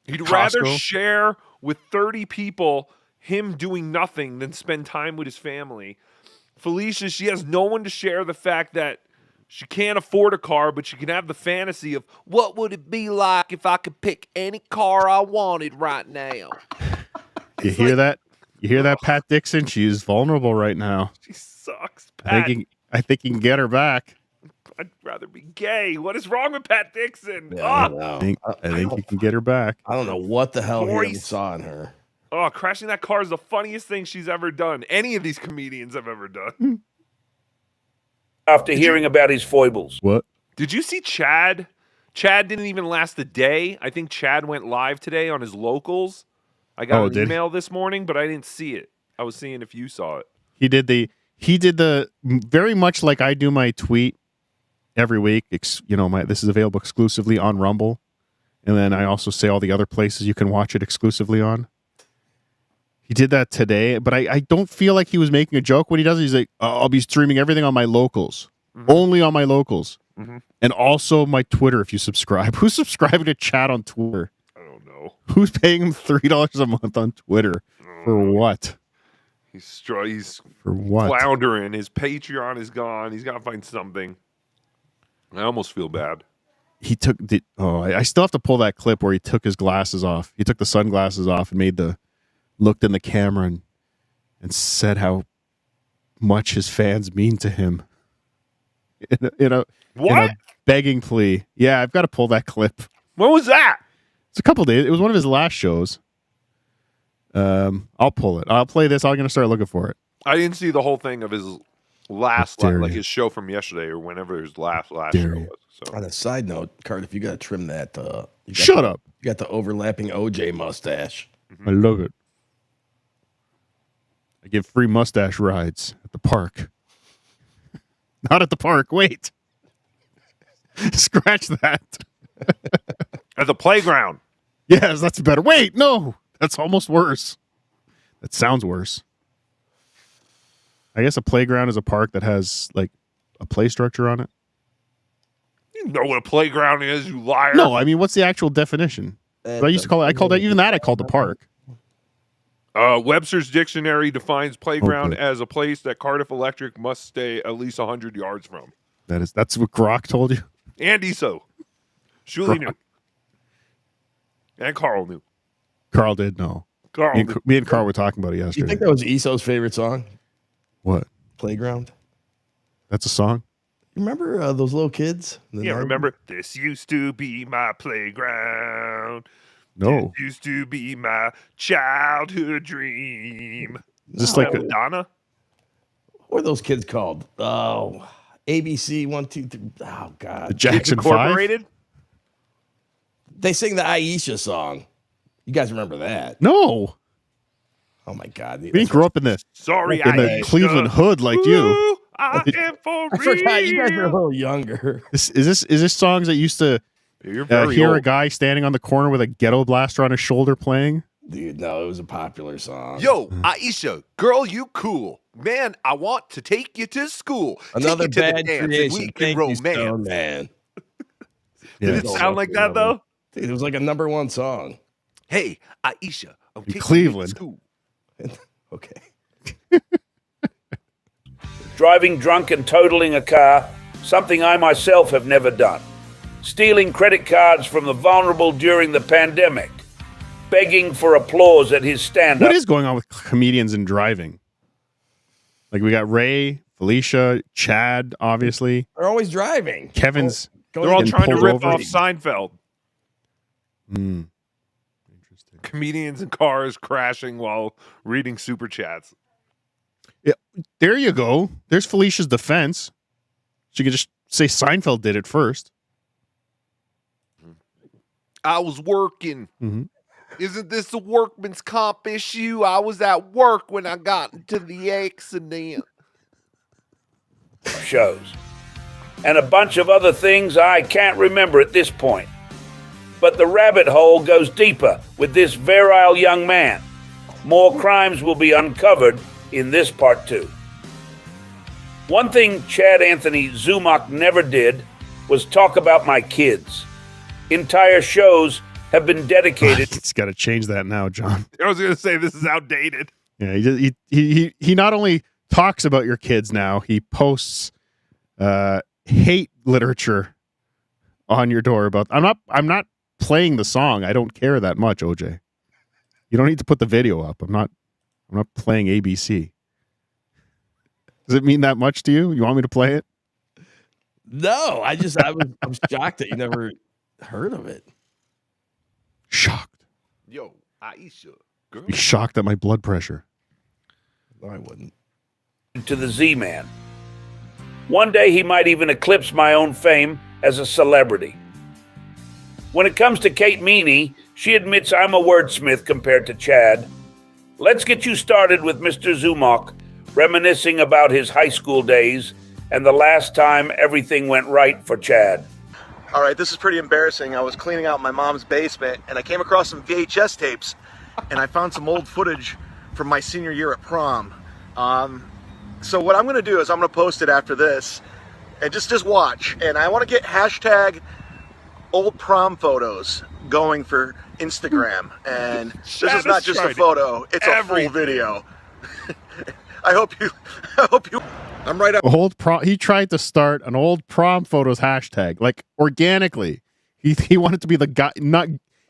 He'd rather share with 30 people him doing nothing than spend time with his family. Felicia, she has no one to share the fact that she can't afford a car, but she can have the fantasy of what would it be like if I could pick any car I wanted right now. You hear that? You hear that, Pat Dixon? She is vulnerable right now. She sucks, Pat. I think you can get her back. I'd rather be gay. What is wrong with Pat Dixon? Yeah, I think you can get her back. I don't know what the hell he Voice. saw in her. Oh, crashing that car is the funniest thing she's ever done. Any of these comedians have ever done. After hearing about his foibles. What? Did you see Chad? Chad didn't even last a day. I think Chad went live today on his locals. I got an email this morning, but I didn't see it. I was seeing if you saw it. He did the very much like I do my tweet every week. This is available exclusively on Rumble. And then I also say all the other places you can watch it exclusively on. He did that today, but I don't feel like he was making a joke when he does it. He's like, I'll be streaming everything on my locals. Mm-hmm. Only on my locals. Mm-hmm. And also my Twitter if you subscribe. Who's subscribing to Chat on Twitter? I don't know. Who's paying him $3 a month on Twitter? For what? He's for what? Floundering. His Patreon is gone. He's got to find something. I almost feel bad. He took I still have to pull that clip where he took his glasses off. He took the sunglasses off and looked in the camera and said how much his fans mean to him. In a begging plea. Yeah, I've got to pull that clip. When was that? It's a couple days. It was one of his last shows. I'll pull it. I'll play this. I'm going to start looking for it. I didn't see the whole thing of his last, like his show from yesterday or whenever his last show was. So. On a side note, Cart, if you got to trim that, shut up. You got the overlapping OJ mustache. I love it. I give free mustache rides at the park. Not at the park. Wait. Scratch that. At the playground. Yes, that's better. Wait, no. That's almost worse. That sounds worse. I guess a playground is a park that has like a play structure on it. You know what a playground is, you liar. No, I mean, what's the actual definition? I used to call it. I called it even that. I called the park. Webster's Dictionary defines playground as a place that Cardiff Electric must stay at least 100 yards from. That's what Grok told you. And ESO. Shuli knew. And Carl knew. Carl did know. Me and Carl were talking about it yesterday. You think that was ESO's favorite song? What? Playground. That's a song? You remember those little kids? Yeah, remember? This used to be my playground. No. This used to be my childhood dream. Just like Madonna? What are those kids called? Oh, ABC 1, 2, 3. Oh, God. The Jackson 5? Incorporated? They sing the Aisha song. You guys remember that? No. Oh, my God. We didn't grow up in the Aisha. Cleveland hood like you. I am for I forgot you guys are a little younger. Is this songs that used to hear a guy standing on the corner with a ghetto blaster on his shoulder playing? Dude, no, it was a popular song. Yo, Aisha, girl, you cool. Man, I want to take you to school. Another take you to bad the dance creation. and we can Thank you, romance. Stone Man. Did it sound like that, though? Dude, it was like a #1 song. Hey, Aisha, I'm taking Cleveland. you to school. Okay. Driving drunk and totaling a car, something I myself have never done. Stealing credit cards from the vulnerable during the pandemic. Begging for applause at his stand-up. What is going on with comedians and driving? Like we got Ray, Felicia, Chad, obviously. They're always driving. Kevin's. They're all trying to rip over. off Seinfeld. Interesting. Comedians in cars crashing while reading super chats. Yeah, there you go. There's Felicia's defense. She could just say Seinfeld did it first. I was working. Mm-hmm. Isn't this a workman's comp issue? I was at work when I got into the accident. Shows. And a bunch of other things I can't remember at this point. But the rabbit hole goes deeper with this virile young man. More crimes will be uncovered in this part 2. One thing Chad Anthony Zumock never did was talk about my kids. Entire shows have been dedicated. It's got to change that now, John. I was going to say this is outdated. Yeah, he not only talks about your kids now, he posts hate literature on your door about. I'm not playing the song. I don't care that much, OJ. You don't need to put the video up. I'm not playing ABC. Does it mean that much to you? You want me to play it? No, I'm shocked that you never heard of it. Shocked. Yo, Aisha, girl. Be shocked at my blood pressure. No, I wouldn't. To the Z-Man. One day he might even eclipse my own fame as a celebrity. When it comes to Kate Meany, she admits I'm a wordsmith compared to Chad. Let's get you started with Mr. Zumock, reminiscing about his high school days and the last time everything went right for Chad. All right, this is pretty embarrassing. I was cleaning out my mom's basement and I came across some VHS tapes and I found some old footage from my senior year at prom. So what I'm going to do is I'm going to post it after this and just watch. And I want to get hashtag old prom photos going for Instagram. And this is not just a photo, it's a full video. I hope you I'm right up. He tried to start an old prom photos hashtag, like organically. He wanted to be the guy,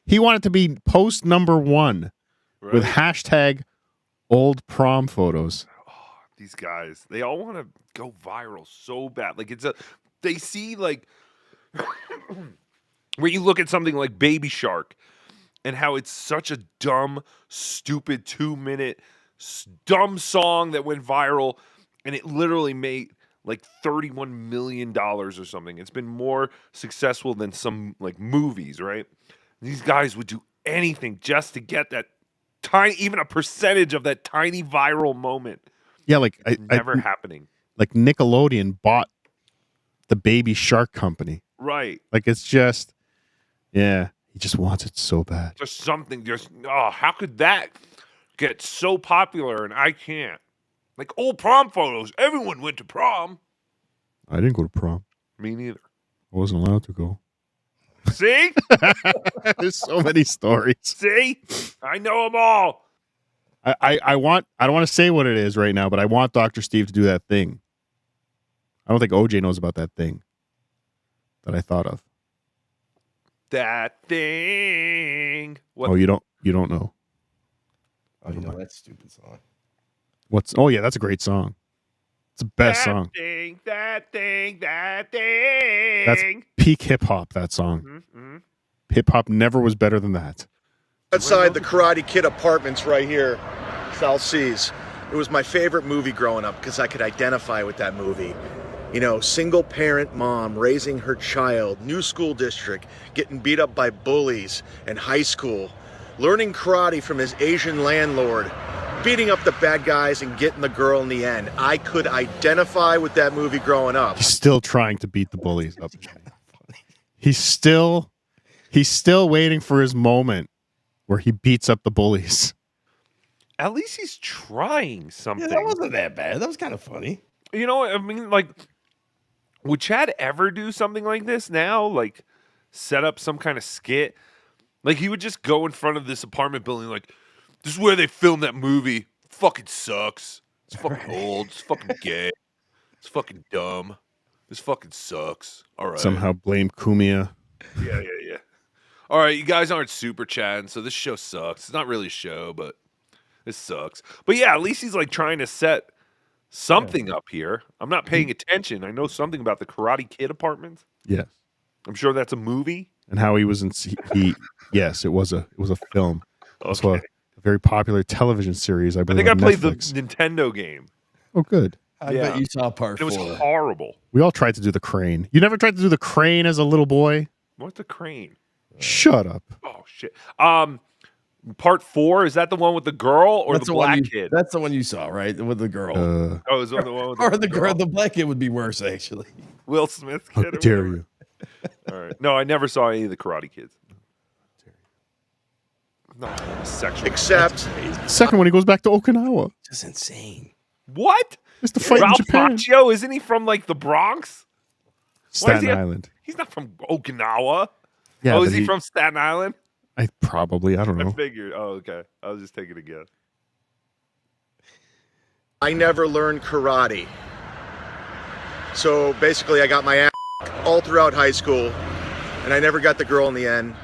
he wanted to be post #1 with hashtag old prom photos. Oh, these guys, they all want to go viral so bad. Like they see like where you look at something like Baby Shark and how it's such a dumb, stupid 2-minute dumb song that went viral. And it literally made like $31 million or something. It's been more successful than some like movies, right? These guys would do anything just to get that tiny, even a percentage of that tiny viral moment. Yeah, like never happening. Like Nickelodeon bought the Baby Shark Company. Right. Like it's just, yeah, he just wants it so bad. Just something. How could that get so popular and I can't? Like old prom photos. Everyone went to prom. I didn't go to prom. Me neither. I wasn't allowed to go. See? There's so many stories. See? I know them all. I don't want to say what it is right now, but I want Dr. Steve to do that thing. I don't think OJ knows about that thing that I thought of. That thing. What? Oh, you don't know. Oh, you know that stupid song. Oh yeah, that's a great song. It's the best song. That thing. That's peak hip hop, that song. Mm-hmm. Hip hop never was better than that. Outside the Karate Kid Apartments right here, South Seas. It was my favorite movie growing up because I could identify with that movie. You know, single parent mom raising her child, new school district, getting beat up by bullies in high school, learning karate from his Asian landlord, beating up the bad guys and getting the girl in the end. I could identify with that movie growing up. He's still trying to beat the bullies up. He's still waiting for his moment where he beats up the bullies. At least he's trying something. Yeah, that wasn't that bad. That was kind of funny. You know, I mean, like, would Chad ever do something like this now? Like, set up some kind of skit? Like, he would just go in front of this apartment building, like, this is where they filmed that movie. Fucking sucks. It's fucking old. It's fucking gay. It's fucking dumb. This fucking sucks. All right. Somehow blame Kumia. Yeah. All right, you guys aren't super chatting, so this show sucks. It's not really a show, but this sucks. But yeah, at least he's like trying to set something up here. I'm not paying attention. I know something about the Karate Kid Apartments. Yes. I'm sure that's a movie. And how he was in yes, it was a film. Also a very popular television series, I I believe. think I on played the Netflix. Nintendo game. Oh, good. I bet you saw part It was 4. horrible. We all tried to do the crane. You never tried to do the crane as a little boy? What's a crane? Shut up. Oh shit. Part 4, is that the one with the girl or That's the one black you- kid? That's the one you saw, right? With the girl. Oh, is that the one with or the girl. The black kid would be worse, actually. Will Smith How kid? or dare whatever? you? All right. No, I never saw any of the Karate Kids. Not sexual. Except Second one, he goes back to Okinawa. Just insane. What? It's the fight Ralph in Japan. Macchio, isn't he from like the Bronx? Why is Staten he Island. He's not from Okinawa. Yeah, oh, but is he from Staten Island? I don't I know. figured. Oh, okay. I was just taking a guess. I never learned karate. So basically, I got my ass all throughout high school, and I never got the girl in the end.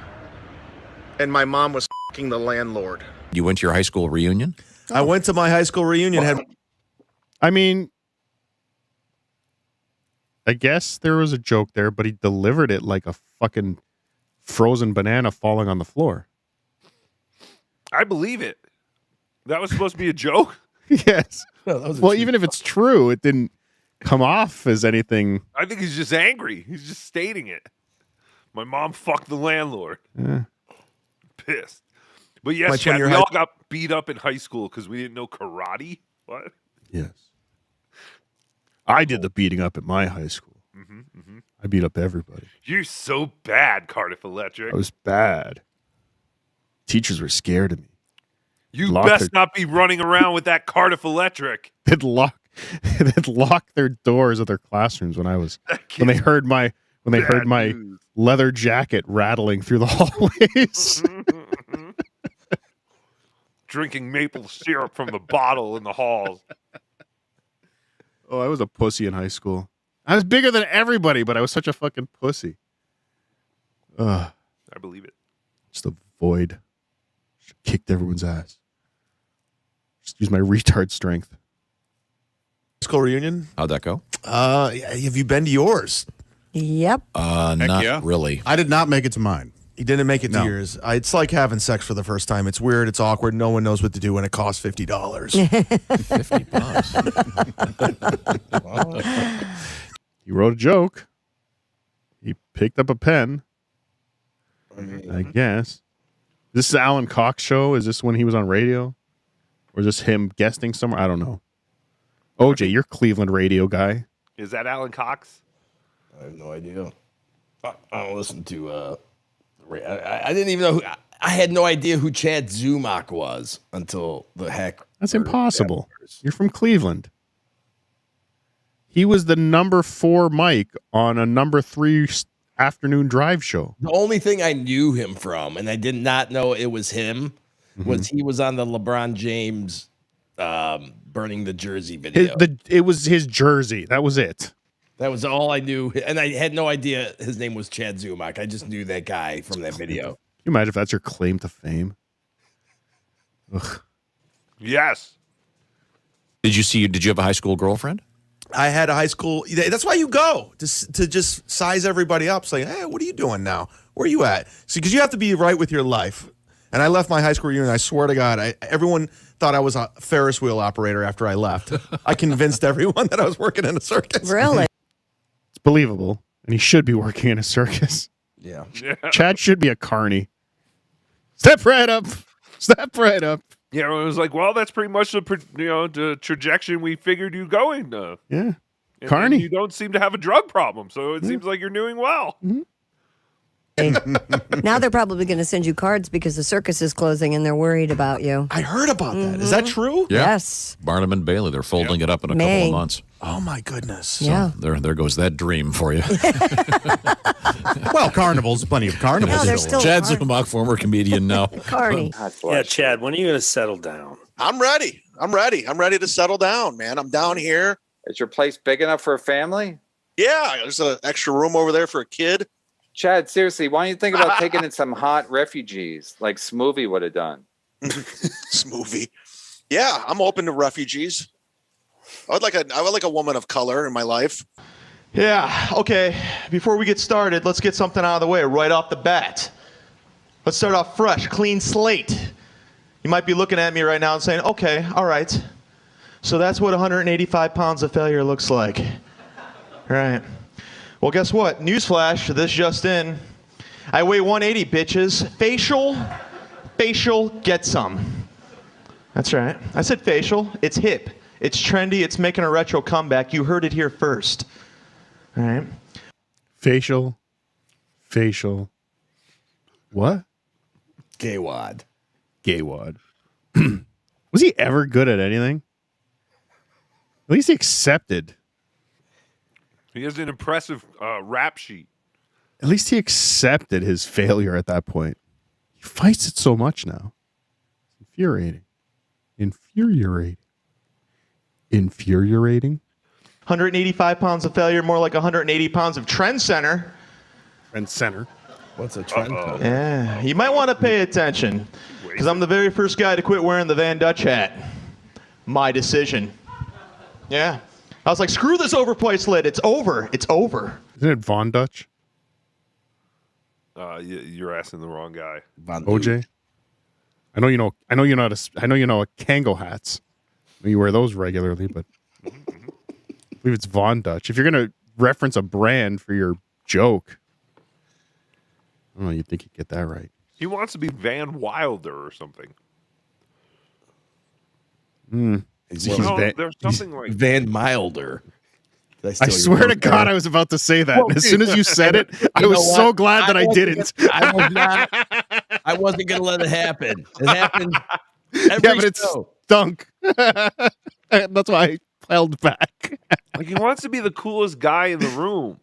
And my mom was f***ing the landlord. You went to your high school reunion? I went to my high school reunion. I mean, I guess there was a joke there, but he delivered it like a fucking frozen banana falling on the floor. I believe it. That was supposed to be a joke? Yes. No, that was a Well, cheap even if it's true, it didn't come off as anything. I think he's just angry. He's just stating it. My mom fucked the landlord. Eh. Pissed. But yes, My Chad, junior we high- all got beat up in high school because we didn't know karate. What? Yes. I did the beating up at my high school. I beat up everybody. You're so bad, Cardiff Electric. I was bad. Teachers were scared of me. You locked best not be running around with that Cardiff Electric. They'd lock their doors of their classrooms when they heard my leather jacket rattling through the hallways. Drinking maple syrup from the bottle in the halls. Oh, I was a pussy in high school. I was bigger than everybody, but I was such a fucking pussy. I believe it. Just a void. Just kicked everyone's ass. Just use my retard strength. School reunion? How'd that go? Have you been to yours? Yep. Not really. I did not make it to mine. You didn't make it to yours. It's like having sex for the first time. It's weird. It's awkward. No one knows what to do, and it costs $50. $50. He wrote a joke. He picked up a pen. I guess. This is Alan Cox show. Is this when he was on radio? Or is this him guesting somewhere? I don't know. OJ, you're Cleveland radio guy. Is that Alan Cox? I have no idea. I don't listen to. I didn't even know. I had no idea who Chad Zumock was until the heck. That's impossible. You're from Cleveland. He was the number 4 mic on a number 3 afternoon drive show. The only thing I knew him from, and I did not know it was him, was he was on the LeBron James burning the jersey video. It was his jersey. That was it. That was all I knew. And I had no idea his name was Chad Zumock. I just knew that guy from that video. Can you imagine if that's your claim to fame? Ugh. Yes. Did you have a high school girlfriend? I had a high school. That's why you go to just size everybody up. Say, hey, what are you doing now? Where are you at? See, because you have to be right with your life. And I left my high school reunion. I swear to God, everyone thought I was a Ferris wheel operator after I left. I convinced everyone that I was working in a circus. Really? It's believable, and he should be working in a circus. Yeah. Chad should be a carny. Step right up. Step right up. Yeah, it was like, well, that's pretty much the trajectory we figured you going to. Yeah. And you don't seem to have a drug problem, so it seems like you're doing well. Now they're probably going to send you cards because the circus is closing and they're worried about you. I heard about that. Is that true? Yeah. Yes. Barnum and Bailey, they're folding it up in a couple of months. Oh my goodness. Yeah. There goes that dream for you. Well, carnivals, plenty of carnivals. No, they're still Chad Zumock, former comedian now. Carney. Yeah, Chad, when are you going to settle down? I'm ready. I'm ready to settle down, man. I'm down here. Is your place big enough for a family? Yeah, there's an extra room over there for a kid. Chad, seriously, why don't you think about taking in some hot refugees like Smoothie would have done? Smoothie. Yeah, I'm open to refugees. I would like a woman of color in my life. Yeah, okay. Before we get started, let's get something out of the way right off the bat. Let's start off fresh, clean slate. You might be looking at me right now and saying, okay, all right. So that's what 185 pounds of failure looks like. Right. Well, guess what? Newsflash, this just in. I weigh 180, bitches. Facial, get some. That's right. I said facial. It's hip. It's trendy. It's making a retro comeback. You heard it here first. All right. Facial. What? Gaywad. Was he ever good at anything? At least he accepted. He has an impressive rap sheet. At least he accepted his failure at that point. He fights it so much now. Infuriating. 185 pounds of failure, more like 180 pounds of trend center. What's a trend center? Yeah, you might want to pay attention because I'm the very first guy to quit wearing the Van Dutch hat. My decision. Yeah. I was like, screw this overpriced lid. It's over. Isn't it Von Dutch? You're asking the wrong guy. OJ? I know you know a Kango hats. You wear those regularly, but I believe it's Von Dutch. If you're going to reference a brand for your joke, I don't know, you'd think you'd get that right. He wants to be Van Wilder or something. There's something like Van Milder. I swear to God, I was about to say that. And as soon as you said it, I was so glad that I didn't. I wasn't going to let it happen. It happened every but it show. stunk. That's why I held back. Like he wants to be the coolest guy in the room,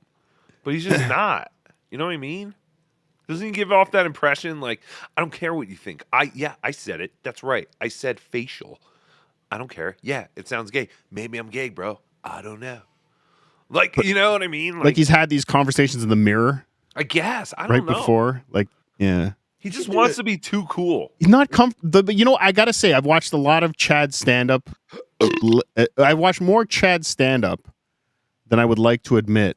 but he's just not. You know what I mean? Doesn't he give off that impression? Like, I don't care what you think. I said it. That's right. I said facial. I don't care. Yeah, it sounds gay. Maybe I'm gay, bro. I don't know. Like, you know what I mean? Like he's had these conversations in the mirror. I guess. I don't know. Right before. Like, yeah. He just wants to be too cool. He's not comfortable. But, I got to say, I've watched a lot of Chad stand-up. I've watched more Chad stand-up than I would like to admit.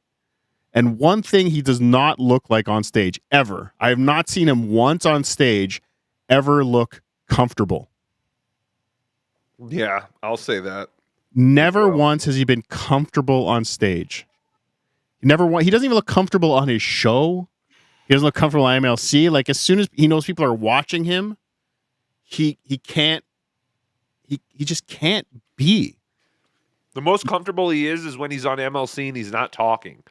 And one thing he does not look like on stage, ever. I have not seen him once on stage ever look comfortable. Yeah, I'll say that. Never once has he been comfortable on stage. He doesn't even look comfortable on his show. He doesn't look comfortable on MLC. Like, as soon as he knows people are watching him, he just can't be. The most comfortable he is when he's on MLC and he's not talking.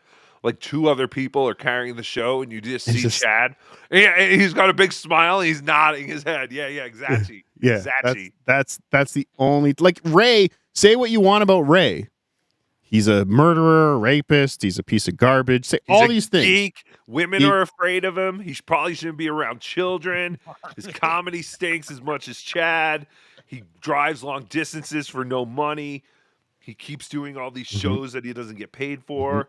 like 2 other people are carrying the show, and you just see Chad. Yeah, and he's got a big smile. And he's nodding his head. Yeah, exactly. Yeah, exactly. that's the only like Ray. Say what you want about Ray. He's a murderer, a rapist. He's a piece of garbage. Say He's all a these things. Geek. Women are afraid of him. He probably shouldn't be around children. His comedy stinks as much as Chad. He drives long distances for no money. He keeps doing all these shows that he doesn't get paid for.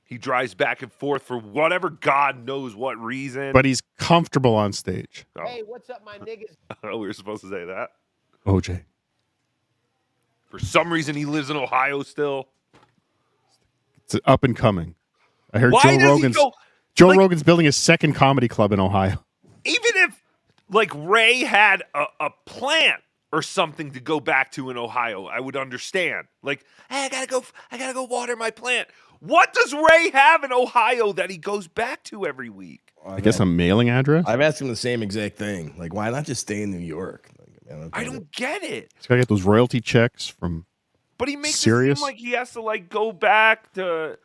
He drives back and forth for whatever God knows what reason. But he's comfortable on stage. Oh. Hey, what's up, my niggas? Oh, we were supposed to say that. OJ. For some reason, he lives in Ohio still. It's up and coming. I heard Why does Joe Rogan's building a second comedy club in Ohio. Even if like Ray had a plant or something to go back to in Ohio, I would understand. Like, hey, I gotta go water my plant. What does Ray have in Ohio that he goes back to every week? I guess a mailing address. I've asked him the same exact thing. Like, why not just stay in New York? Like, I don't get it. He's gotta get those royalty checks from. But he makes Sirius? it seem like he has to like go back to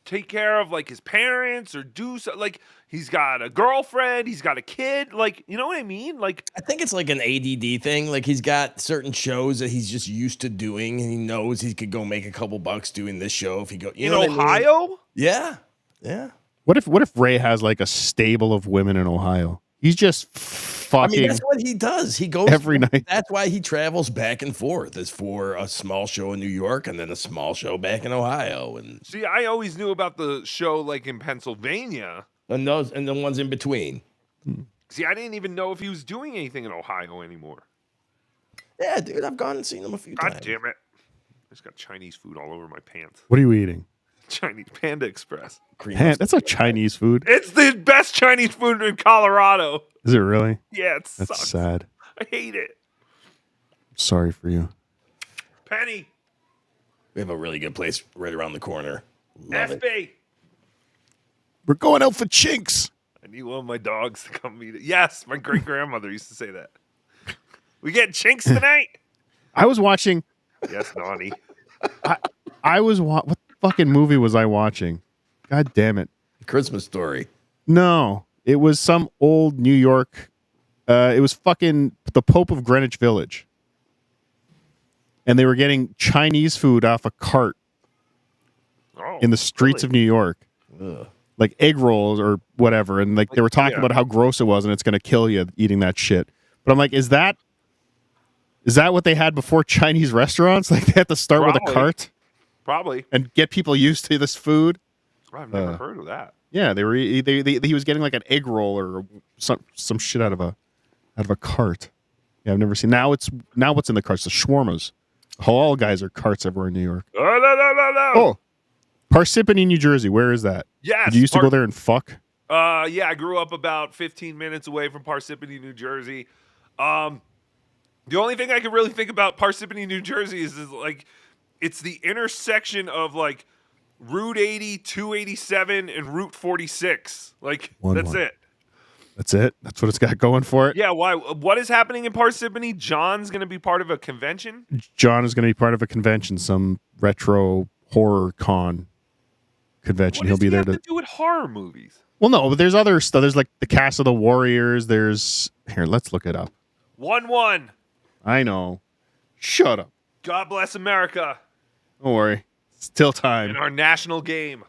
take care of like his parents or do so. Like he's got a girlfriend, he's got a kid. Like, you know what I mean? Like, I think it's like an ADD thing. Like he's got certain shows that he's just used to doing, and he knows he could go make a couple bucks doing this show if he go. You in know what I mean? Ohio? Yeah, yeah. What if Ray has like a stable of women in Ohio? He's just fucking. I mean, that's what he does. He goes every night. That's why he travels back and forth. Is for a small show in New York and then a small show back in Ohio, and See, I always knew about the show like in Pennsylvania. and the ones in between. See, I didn't even know if he was doing anything in Ohio anymore. Yeah, dude, I've gone and seen him a few God times. damn it. I just got Chinese food all over my pants. What are you eating? Chinese Panda Express. That's not Chinese food. It's the best Chinese food in Colorado. Is it really? Yeah, it That's sucks. sad. I hate it. Sorry for you. Penny. We have a really good place right around the corner. Love it. SB. We're going out for chinks. I need one of my dogs to come meet it. Yes, my great grandmother used to say that. We get chinks tonight? I was watching. Yes, Nani. I was what fucking movie was I watching? God damn it! Christmas Story. No, it was some old New York. It was fucking the Pope of Greenwich Village, and they were getting Chinese food off a cart in the streets of New York, like egg rolls or whatever, and like they were talking about how gross it was and it's going to kill you eating that shit. But I'm like, is that what they had before Chinese restaurants? Like they had to start with a cart. Probably. And get people used to this food. I've never heard of that. Yeah, he was getting like an egg roll or some shit out of a cart. Yeah, I've never seen. Now what's in the carts? The shawarmas. All guys are carts everywhere in New York. No. Oh, Parsippany, New Jersey. Where is that? Yes. Did you used to go there and fuck? Yeah, I grew up about 15 minutes away from Parsippany, New Jersey. The only thing I can really think about Parsippany, New Jersey is like it's the intersection of like Route 80, 287, and Route 46. Like that's it. That's it. That's what it's got going for it. Yeah. Why? What is happening in Parsippany? John's going to be part of a convention. John is going to be part of a convention, some retro horror con convention. He'll be there to do with horror movies. Well, no, but there's other stuff. There's like the Cast of the Warriors. There's here. Let's look it up. 1-1. I know. Shut up. God bless America. Don't worry. Still time. In our national game.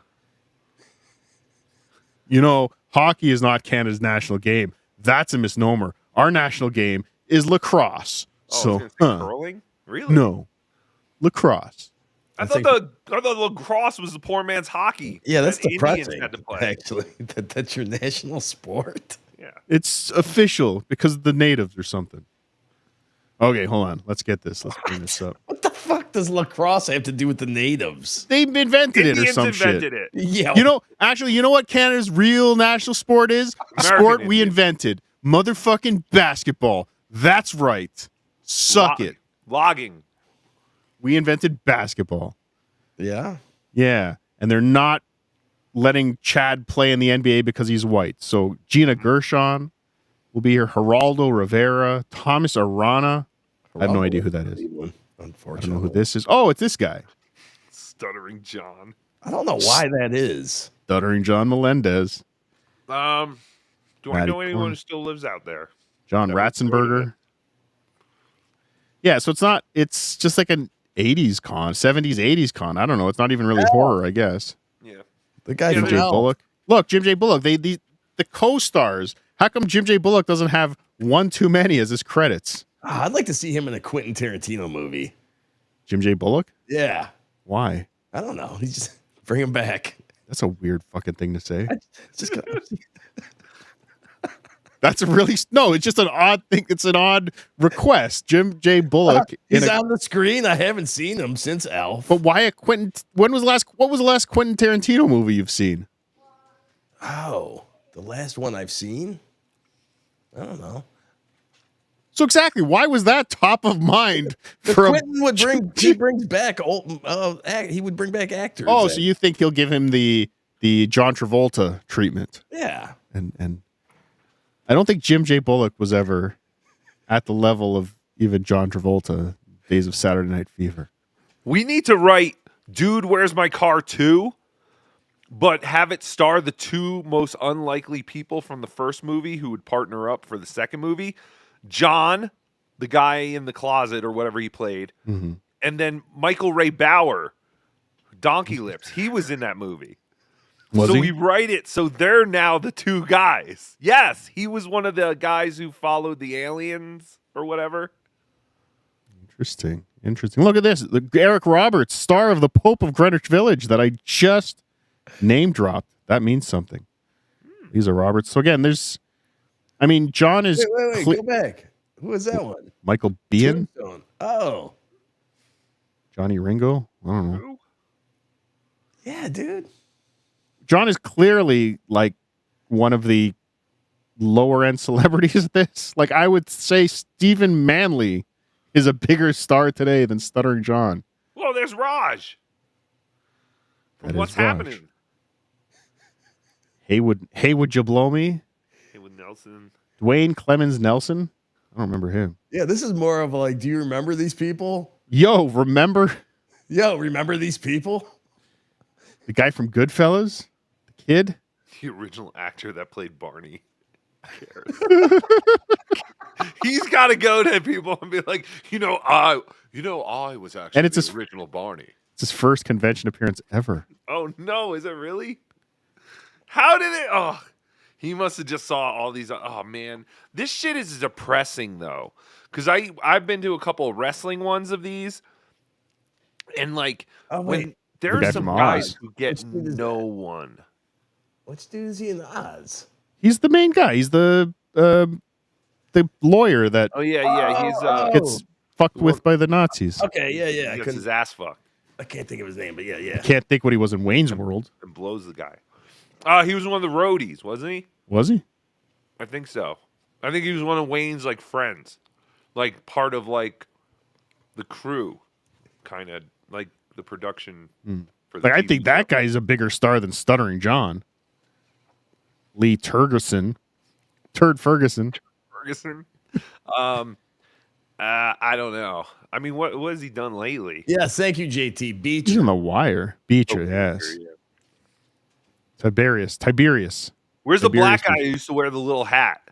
You know, hockey is not Canada's national game. That's a misnomer. Our national game is lacrosse. Oh, curling? Really? No. Lacrosse. I thought lacrosse was the poor man's hockey. Yeah, that's that Indians depressing. had to play. Actually, that's your national sport. Yeah. It's official because of the natives or something. Okay, hold on. Let's get this. Let's bring this up. What the fuck does lacrosse have to do with the natives? They invented it or Indians some invented shit. it. Yeah. You know what Canada's real national sport is? A sport we invented. Motherfucking basketball. That's right. Suck it. Logging. We invented basketball. Yeah. Yeah. And they're not letting Chad play in the NBA because he's white. So Gina Gershon will be here. Geraldo Rivera. Thomas Arana. I have no idea who that is. Unfortunately. I don't know who this is. Oh, it's this guy. Stuttering John. I don't know why that is. Stuttering John Melendez. Do I Matty know anyone Corn. who still lives out there? John That would Ratzenberger. Yeah, so it's just like an 80s con, 70s, 80s con. I don't know. It's not even really horror, I guess. Yeah. The guy Jim from J. Elf. Bullock. Look, Jim J. Bullock. The co-stars. How come Jim J. Bullock doesn't have one too many as his credits? I'd like to see him in a Quentin Tarantino movie. Jim J. Bullock? Yeah. Why? I don't know. He's just bring him back. That's a weird fucking thing to say. Just That's it's just an odd thing. It's an odd request. Jim J. Bullock. He's on the screen. I haven't seen him since Elf. But why a Quentin? What was the last Quentin Tarantino movie you've seen? Oh, the last one I've seen? I don't know. So exactly, why was that top of mind Quentin would bring he brings back he would bring back actors. Oh, so you think he'll give him the John Travolta treatment? Yeah. And I don't think Jim J. Bullock was ever at the level of even John Travolta, Days of Saturday Night Fever. We need to write Dude, Where's My Car 2, but have it star the two most unlikely people from the first movie who would partner up for the second movie. John, the guy in the closet or whatever he played, and then Michael Ray Bauer, Donkey Lips. He was in that movie. Was he? We write it so they're now the two guys. Yes, he was one of the guys who followed the aliens or whatever. Interesting. Look at this. Eric Roberts, star of The Pope of Greenwich Village that I just name dropped. That means something. These are Roberts. So again, John is... Wait, go back. Who is that one? Michael Biehn? Tombstone. Oh. Johnny Ringo? I don't know. Yeah, dude. John is clearly like one of the lower end celebrities at this. Like I would say Stephen Manley is a bigger star today than Stuttering John. Well, there's Raj. That What's is Raj. happening? Haywood you blow me? Haywood Nelson. Dwayne Clemens Nelson? I don't remember him. Yeah, this is more of like, do you remember these people? Remember these people? The guy from Goodfellas? The kid? The original actor that played Barney. He's got to go to people and be like, I was actually the original Barney. It's his first convention appearance ever. Oh no, is it really? How did it? Oh, he must have just saw all these. Oh man, this shit is depressing though, because I've been to a couple of wrestling ones of these, and like when there The guy are some from guys Oz. who get no one. Which dude is he in Oz? He's the main guy. He's the lawyer that Oh yeah, he's gets fucked with by the Nazis. Okay, yeah. he I gets couldn't. his ass fucked I can't think of his name, but yeah. Can't think what he was in Wayne's World. and blows the guy. He was one of the roadies, wasn't he? Was he? I think so. I think he was one of Wayne's like friends, like part of like the crew, kind of like the production. For the Like I TV think show. that guy's a bigger star than Stuttering John. Lee Turd Ferguson. Ferguson. I don't know. I mean, what has he done lately? Yes, thank you, JT. He's on The Wire. Beecher, yes. Yeah. Tiberius. Where's the Tiberius black guy who used to wear the little hat?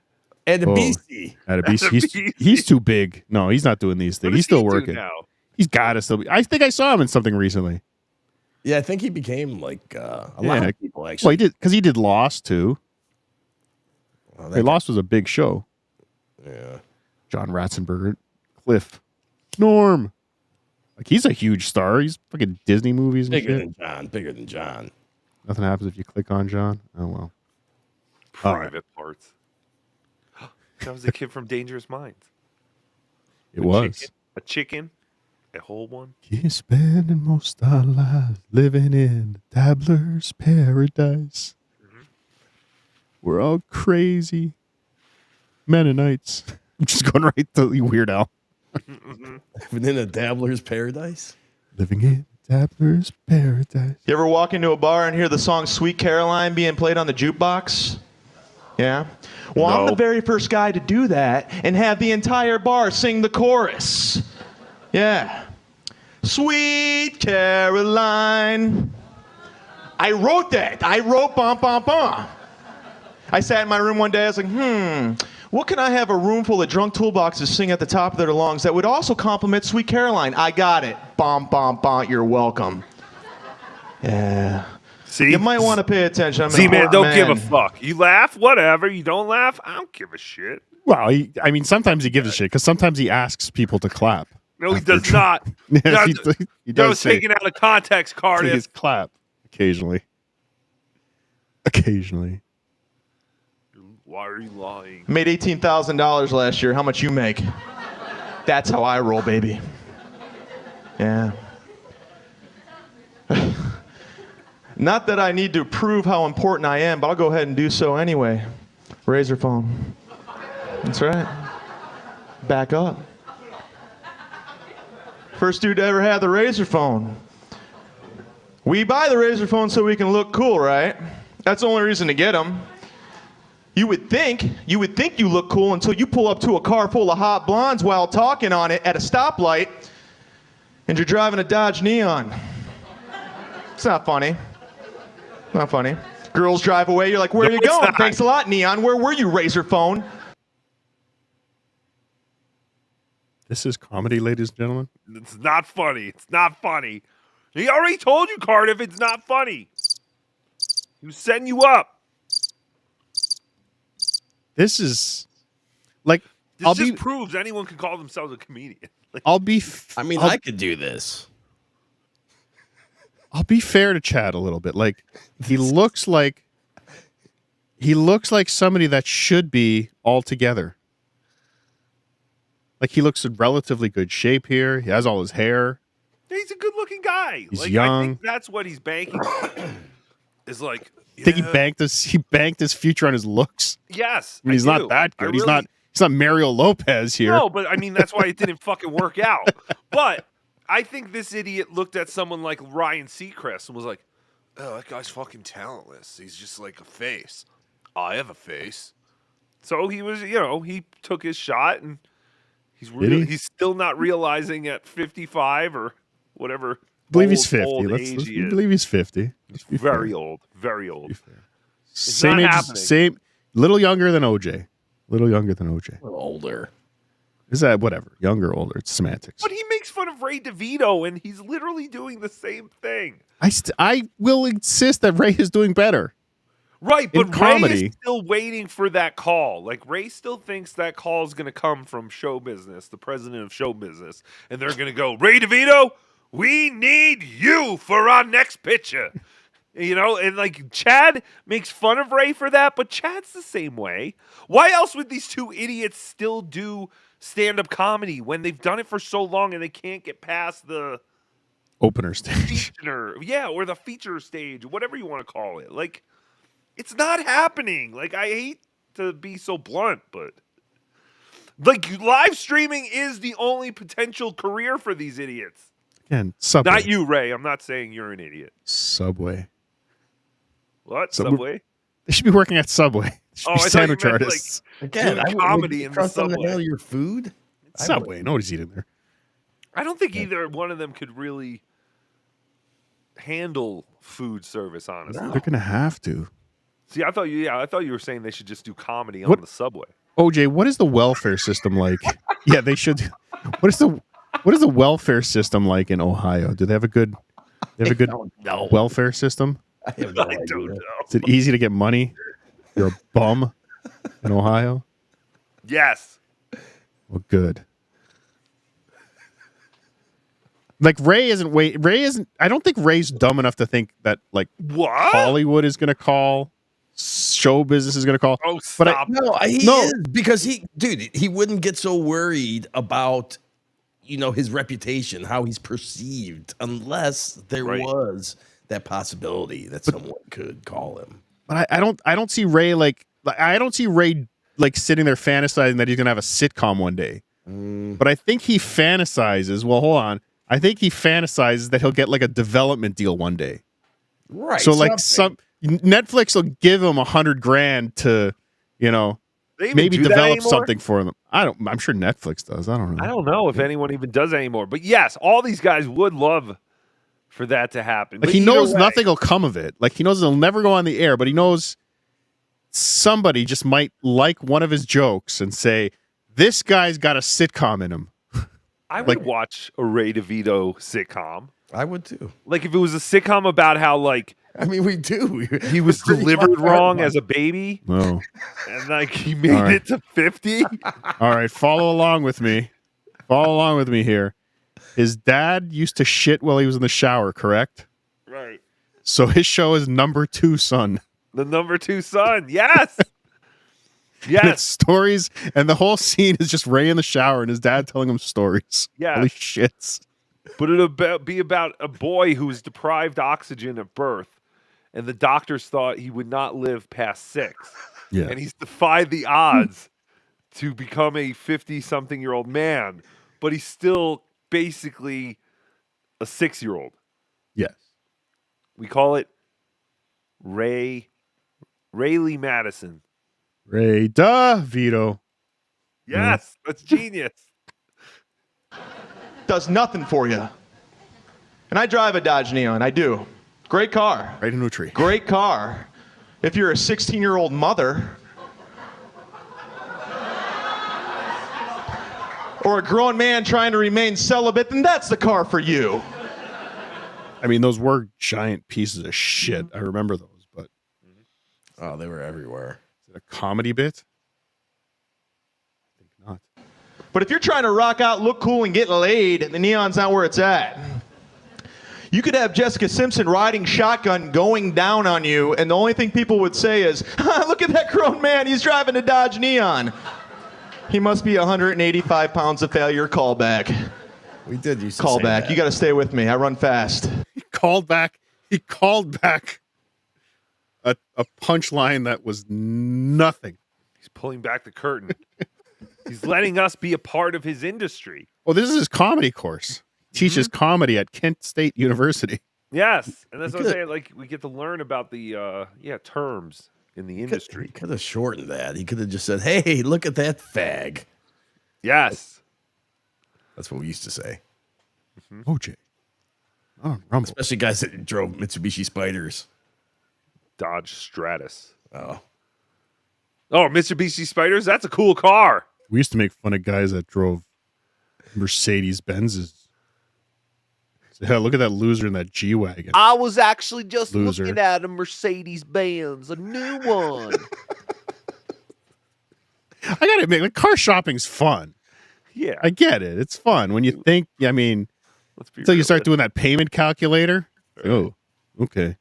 And the Oh, BC. At a BC. He's too big. No, he's not doing these things. What He's does still he do working. now? He's got to still be. I think I saw him in something recently. Yeah, I think he became like a lot of people actually. Well, he did because he did Lost too. Well, Hey, Lost was a big show. Yeah. John Ratzenberger, Cliff, Norm. Like he's a huge star. He's fucking Disney movies and Bigger shit. than John. Nothing happens if you click on John. Oh well. Private parts. That was the kid from Dangerous Minds. It was. A chicken, a whole one. Keep spending most our lives living in dabbler's paradise. We're all crazy Mennonites. I'm just going right to the Weird Al. Living in a dabbler's paradise. Living in dabbler's paradise. You ever walk into a bar and hear the song Sweet Caroline being played on the jukebox? Yeah? Well, I'm No. the very first guy to do that and have the entire bar sing the chorus. Yeah. Sweet Caroline, I wrote that. I wrote bum, bum, bum. I sat in my room one day. I was like, what can I have a room full of drunk toolboxes sing at the top of their lungs that would also compliment Sweet Caroline? I got it. Bum, bum, bum. You're welcome. Yeah. See? You might want to pay attention. I'm Z-Man, don't give a fuck. You laugh, whatever. You don't laugh, I don't give a shit. Well, I mean, sometimes he gives a shit because sometimes he asks people to clap. No, he does not. Yes, he That does was say, taken out of context, say Cardiff. his clap occasionally. Occasionally. Why are you lying? Made $18,000 last year. How much you make? That's how I roll, baby. Yeah. Not that I need to prove how important I am, but I'll go ahead and do so anyway. Razor phone. That's right. Back up. First dude to ever have the Razor phone. We buy the Razor phone so we can look cool, right? That's the only reason to get them. You would think you look cool until you pull up to a car full of hot blondes while talking on it at a stoplight, and you're driving a Dodge Neon. It's not funny. Not funny. Girls drive away. You're like, where are you going? Thanks a lot, Neon. Where were you, Razor phone? This is comedy, ladies and gentlemen. It's not funny. It's not funny. He already told you, Cardiff, it's not funny. He was setting you up. This is like This proves anyone can call themselves a comedian. Like, I could do this. I'll be fair to Chad a little bit. Like he looks like somebody that should be all together. Like he looks in relatively good shape here. He has all his hair. he's a good-looking guy. He's like, I young. think that's what he's banking on. Is like, I think he banked his future on his looks. yes. I mean, he's not that good. He's not Mario Lopez here. No, but I mean that's why it didn't fucking work out. But I think this idiot looked at someone like Ryan Seacrest and was like, "Oh, that guy's fucking talentless. He's just like a face. I have a face." So he was, he took his shot, and he's still not realizing at 55 or whatever. I believe he's 50. Old Let's age he is. believe he's 50. Very old. Very old. Same not age, happening. little younger than OJ. Little younger than OJ. A little older. Is that whatever? Younger, older. It's semantics. But he makes fun of Ray DeVito, and he's literally doing the same thing. I will insist that Ray is doing better. Right, In but comedy. Ray is still waiting for that call. Like, Ray still thinks that call is going to come from show business, the president of show business. And they're going to go, Ray DeVito, we need you for our next picture. And like Chad makes fun of Ray for that, but Chad's the same way. Why else would these two idiots still do stand-up comedy when they've done it for so long and they can't get past the Opener stage. or the feature stage, whatever you want to call it. Like, it's not happening. Like, I hate to be so blunt, but like live streaming is the only potential career for these idiots. Again, Subway. Not you, Ray. I'm not saying you're an idiot. Subway. What? Subway? They should be working at Subway. They should be I thought you sandwich meant, artists. Again, doing comedy in the trust them to Subway. nail your food. Subway. Nobody's eating there. I don't think either one of them could really handle food service, honestly. They're gonna have to. See, I thought you were saying they should just do comedy What- on the Subway. OJ, what is the welfare system like? Yeah, they should. What is the welfare system like in Ohio? Do they have a good welfare system? I have no I idea. don't know. Is it easy to get money? You're a bum in Ohio? Yes. Well, good. Like Ray isn't I don't think Ray's dumb enough to think that like What? Hollywood is gonna call, show business is gonna call. Oh, But stop. He is because he wouldn't get so worried about his reputation, how he's perceived, unless there was that possibility that someone could call him. But I don't see Ray I don't see Ray like sitting there fantasizing that he's gonna have a sitcom one day. But I think he fantasizes. Well, hold on. I think he fantasizes that he'll get like a development deal one day. Right. So like Netflix will give him $100,000 to, They even maybe do that develop anymore? something for them. I'm sure Netflix does. I don't know. I don't know if anyone even does anymore. But yes, all these guys would love for that to happen. Like But he either knows way- nothing will come of it. Like he knows it'll never go on the air, but he knows somebody just might like one of his jokes and say, "This guy's got a sitcom in him." I would watch a Ray DeVito sitcom. I would too. Like if it was a sitcom about how like I mean, we do. he was delivered wrong as a baby, No. and like he made All right. it to 50. All right, follow along with me. Follow along with me here. His dad used to shit while he was in the shower, correct? Right. So his show is Number 2 Son. The number 2 son. Yes. And it's Yes. stories, and the whole scene is just Ray in the shower and his dad telling him stories. Yeah. Holy shits. But it'll be about a boy who was deprived oxygen at birth, and the doctors thought he would not live past 6. Yeah. And he's defied the odds to become a 50-something-year-old man, but he's still basically a 6-year-old. Yes. We call it Rayleigh Madison. Ray DeVito. Yes, that's genius. Does nothing for you. And I drive a Dodge Neon. I do. Great car. Right into a tree. Great car. If you're a 16-year-old mother or a grown man trying to remain celibate, then that's the car for you. I mean, those were giant pieces of shit. I remember those, but Oh, they were everywhere. is it a comedy bit? I think not. But if you're trying to rock out, look cool, and get laid, the Neon's not where it's at. You could have Jessica Simpson riding shotgun going down on you, and the only thing people would say is, look at that grown man, he's driving a Dodge Neon. He must be 185 pounds of failure. Callback. We did used to Call say back. that. You got to stay with me. I run fast. He called back a punchline that was nothing. He's pulling back the curtain. He's letting us be a part of his industry. Well, this is his comedy course. He teaches comedy at Kent State University. Yes, and that's what I'm saying. Like we get to learn about the terms in the industry. He could have shortened that. He could have just said, "Hey, look at that fag." Yes, that's what we used to say. OJ. Oh, Rumble. Especially guys that drove Mitsubishi Spiders. Dodge Stratus. Oh, Mitsubishi Spiders. That's a cool car. We used to make fun of guys that drove Mercedes Benzes. Yeah, look at that loser in that G-Wagon. I was actually just Loser. looking at a Mercedes Benz, a new one. I gotta admit, like, car shopping's fun. Yeah. I get it. It's fun when you think. I mean, until you start doing that payment calculator. Oh, okay.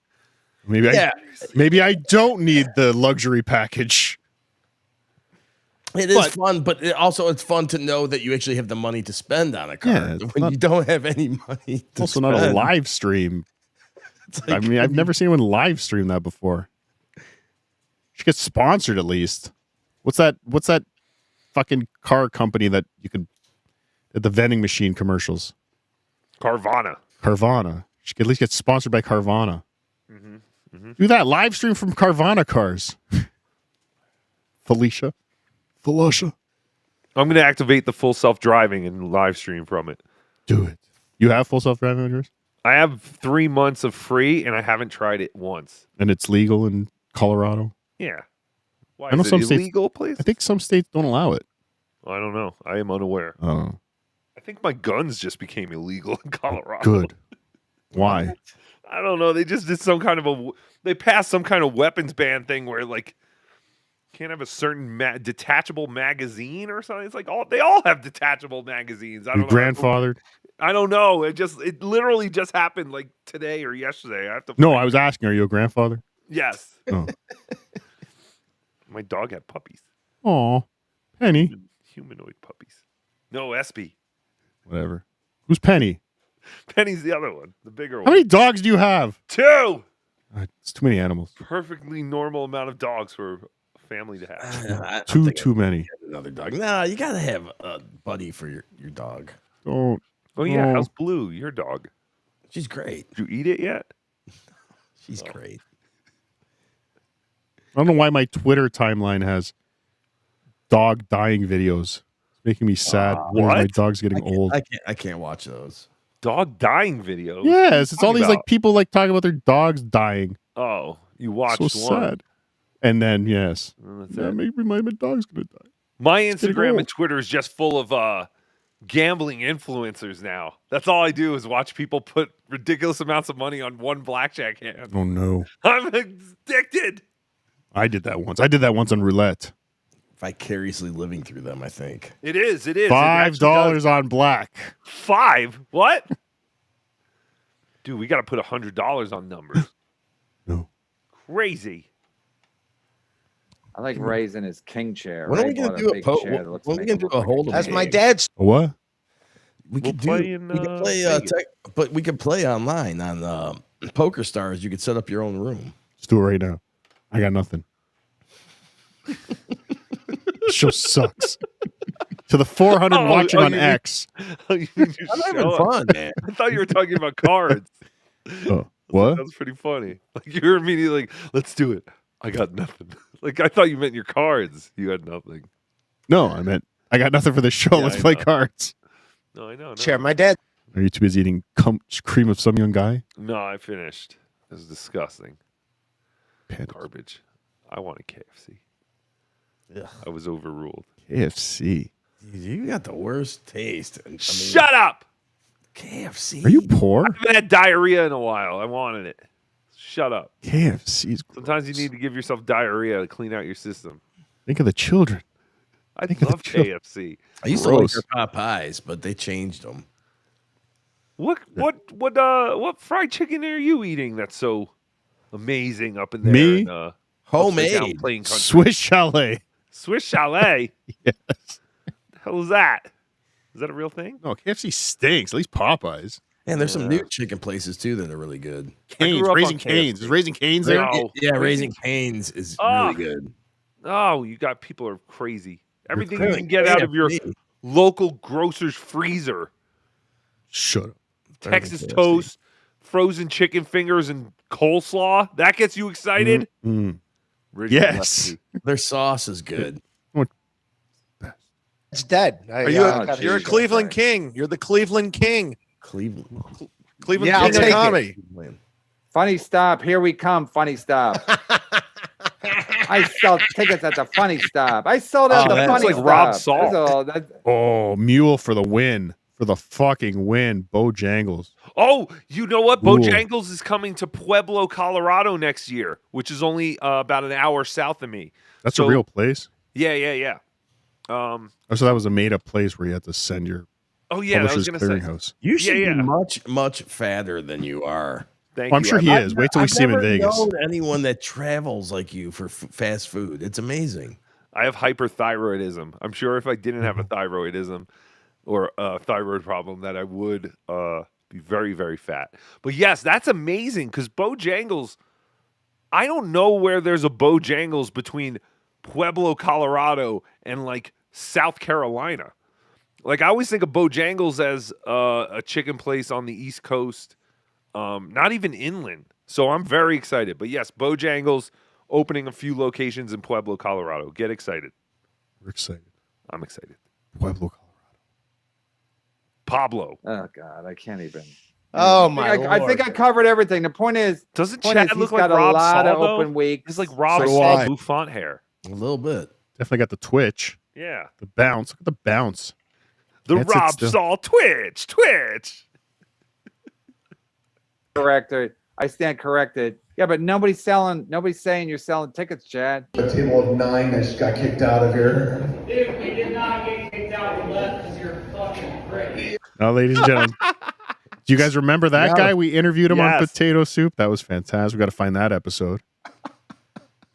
Maybe I don't need the luxury package. it is fun, but it's fun to know that you actually have the money to spend on a car when you don't have any money. To Also, spend. not a live stream. I mean, I've never seen anyone live stream that before. Should get sponsored at least. What's that fucking car company that you can at the vending machine commercials? Carvana. Should at least get sponsored by Carvana. Do that live stream from Carvana cars. Felicia. I'm going to activate the full self-driving and live stream from it. Do it. You have full self-driving on yours? I have 3 months of free, and I haven't tried it once. And it's legal in Colorado? Yeah. Why I know is some it states, illegal, please? I think some states don't allow it. I don't know. I am unaware. Oh. I think my guns just became illegal in Colorado. Good. Why? I don't know. They just did they passed some kind of weapons ban thing where like can't have a certain detachable magazine or something. It's like they all have detachable magazines. I don't know. Grandfathered? I don't know. It literally just happened like today or yesterday. I have to. No, I was asking, are you a grandfather? Yes. Oh. My dog had puppies. Aw. Penny. Humanoid puppies. No, Espy. Whatever. Who's Penny? Penny's the other one, the bigger one. How many dogs do you have? 2. It's too many animals. Perfectly normal amount of dogs for a family to have. Too many. Another dog. Nah, you gotta have a buddy for your dog. Don't. Oh yeah, how's Blue, your dog? She's great. Did you eat it yet? She's great. I don't know why my Twitter timeline has dog dying videos. It's making me sad. My dog's getting old. I can't watch those. Dog dying videos? Yes, it's all these About? like people like talking about their dogs dying. Oh, you watched So one. sad. And then yes, That's yeah, it. maybe my dog's gonna die. My It's getting Instagram old. and Twitter is just full of gambling influencers now. That's all I do is watch people put ridiculous amounts of money on one blackjack hand. Oh no, I'm addicted. I did that once. I did that once on roulette. Vicariously living through them, I think. It is. It is. $5 on black. 5? What? Dude, we got to put $100 on numbers. No. Crazy. I like Ray's in his king chair. When are we Ray gonna bought do a big po- chair that looks when are we gonna amazing. do a hold 'em That's my game? dad's. What? We could We'll do. play in, we could play. Vegas. But we could play online on Poker Stars. You could set up your own room. Let's do it right now. I got nothing. Show sucks. To the 400 watching on you X. mean your I'm having show? fun, man. I thought you were talking about cards. What? That's pretty funny. Like you were immediately like, "Let's do it." I got nothing. Like I thought you meant your cards. You had nothing. No, I meant I got nothing for this show. Yeah, Let's I play know. cards. No, I know. No. Chair, my dad. Are you too busy eating cream of some young guy? No, I finished. It was disgusting. Garbage. I wanted KFC. Yeah. I was overruled. KFC. You got the worst taste. I mean, Shut up! KFC. Are you poor? I haven't had diarrhea in a while. I wanted it. Shut up. KFC's. Sometimes you need to give yourself diarrhea to clean out your system. Think of the children. I Think of the love children. KFC. I used to like Gross. their Popeyes, but they changed them. What fried chicken are you eating that's so amazing up in there? Me? In, upside down Homemade. plain country? Swiss Chalet. Swiss Chalet. Yes. The hell is that? Is that a real thing? No, KFC stinks. At least Popeyes. And there's some new chicken places too that are really good. Canes. grew up Raising on Canes. KFC. Is Raising Canes there? No. Yeah, Raising Cane's is Oh. really good. Oh, you got people are crazy. Everything you clearly can get out of your KFC. local grocer's freezer. Shut up. Texas KFC. toast, frozen chicken fingers, and coleslaw. That gets you excited? Mm. Original Yes. recipe. Their sauce is good. It's dead. Are You're Jesus a Cleveland Christ. King. You're the Cleveland King. Cleveland. Cleveland Yeah, I'll King of take it. comedy. Funny stop. Here we come. Funny stop. I sell tickets at the funny stop. I sold at the that's funny like stop. Rob Salt. That's all- that- Oh, Mule for the win. For the fucking win. Bojangles. Oh, you know what? Ooh. Bojangles is coming to Pueblo, Colorado next year, which is only about an hour south of me. That's So- a real place. Yeah. Oh, so that was a made up place where you had to send your Oh, yeah. I was Publishers going to say. Clearinghouse. You should Yeah. be much, much fatter than you are. Thank Well, I'm you. sure he I've- is. Wait till we I've see him in never Vegas. known anyone that travels like you for fast food. It's amazing. I have hyperthyroidism. I'm sure if I didn't have a thyroidism or a thyroid problem, that I would be very, very fat. But yes, that's amazing because Bojangles, I don't know where there's a Bojangles between Pueblo, Colorado, and like South Carolina. Like I always think of Bojangles as a chicken place on the East Coast, not even inland. So I'm very excited. But yes, Bojangles opening a few locations in Pueblo, Colorado. Get excited. We're excited. I'm excited. Pueblo, Colorado. Pablo. Oh God, I can't even. Oh I think I covered everything. The point is, Doesn't point Chad is look he's like got Rob a lot of Saul, though? open weeks. He's like Rob So do Saul I. bouffant hair. A little bit. Definitely got the twitch. Yeah. The bounce. Look at the bounce. The Can't sit Rob still. Saul Twitch. Corrected. I stand corrected. Yeah, but nobody's saying you're selling tickets, Chad. A table of 9 that just got kicked out of here. Dude, we did not get kicked out. We left because you're fucking great. Now, ladies and gentlemen, do you guys remember that Yeah. guy? We interviewed him on Yes. Potato Soup. That was fantastic. We got to find that episode.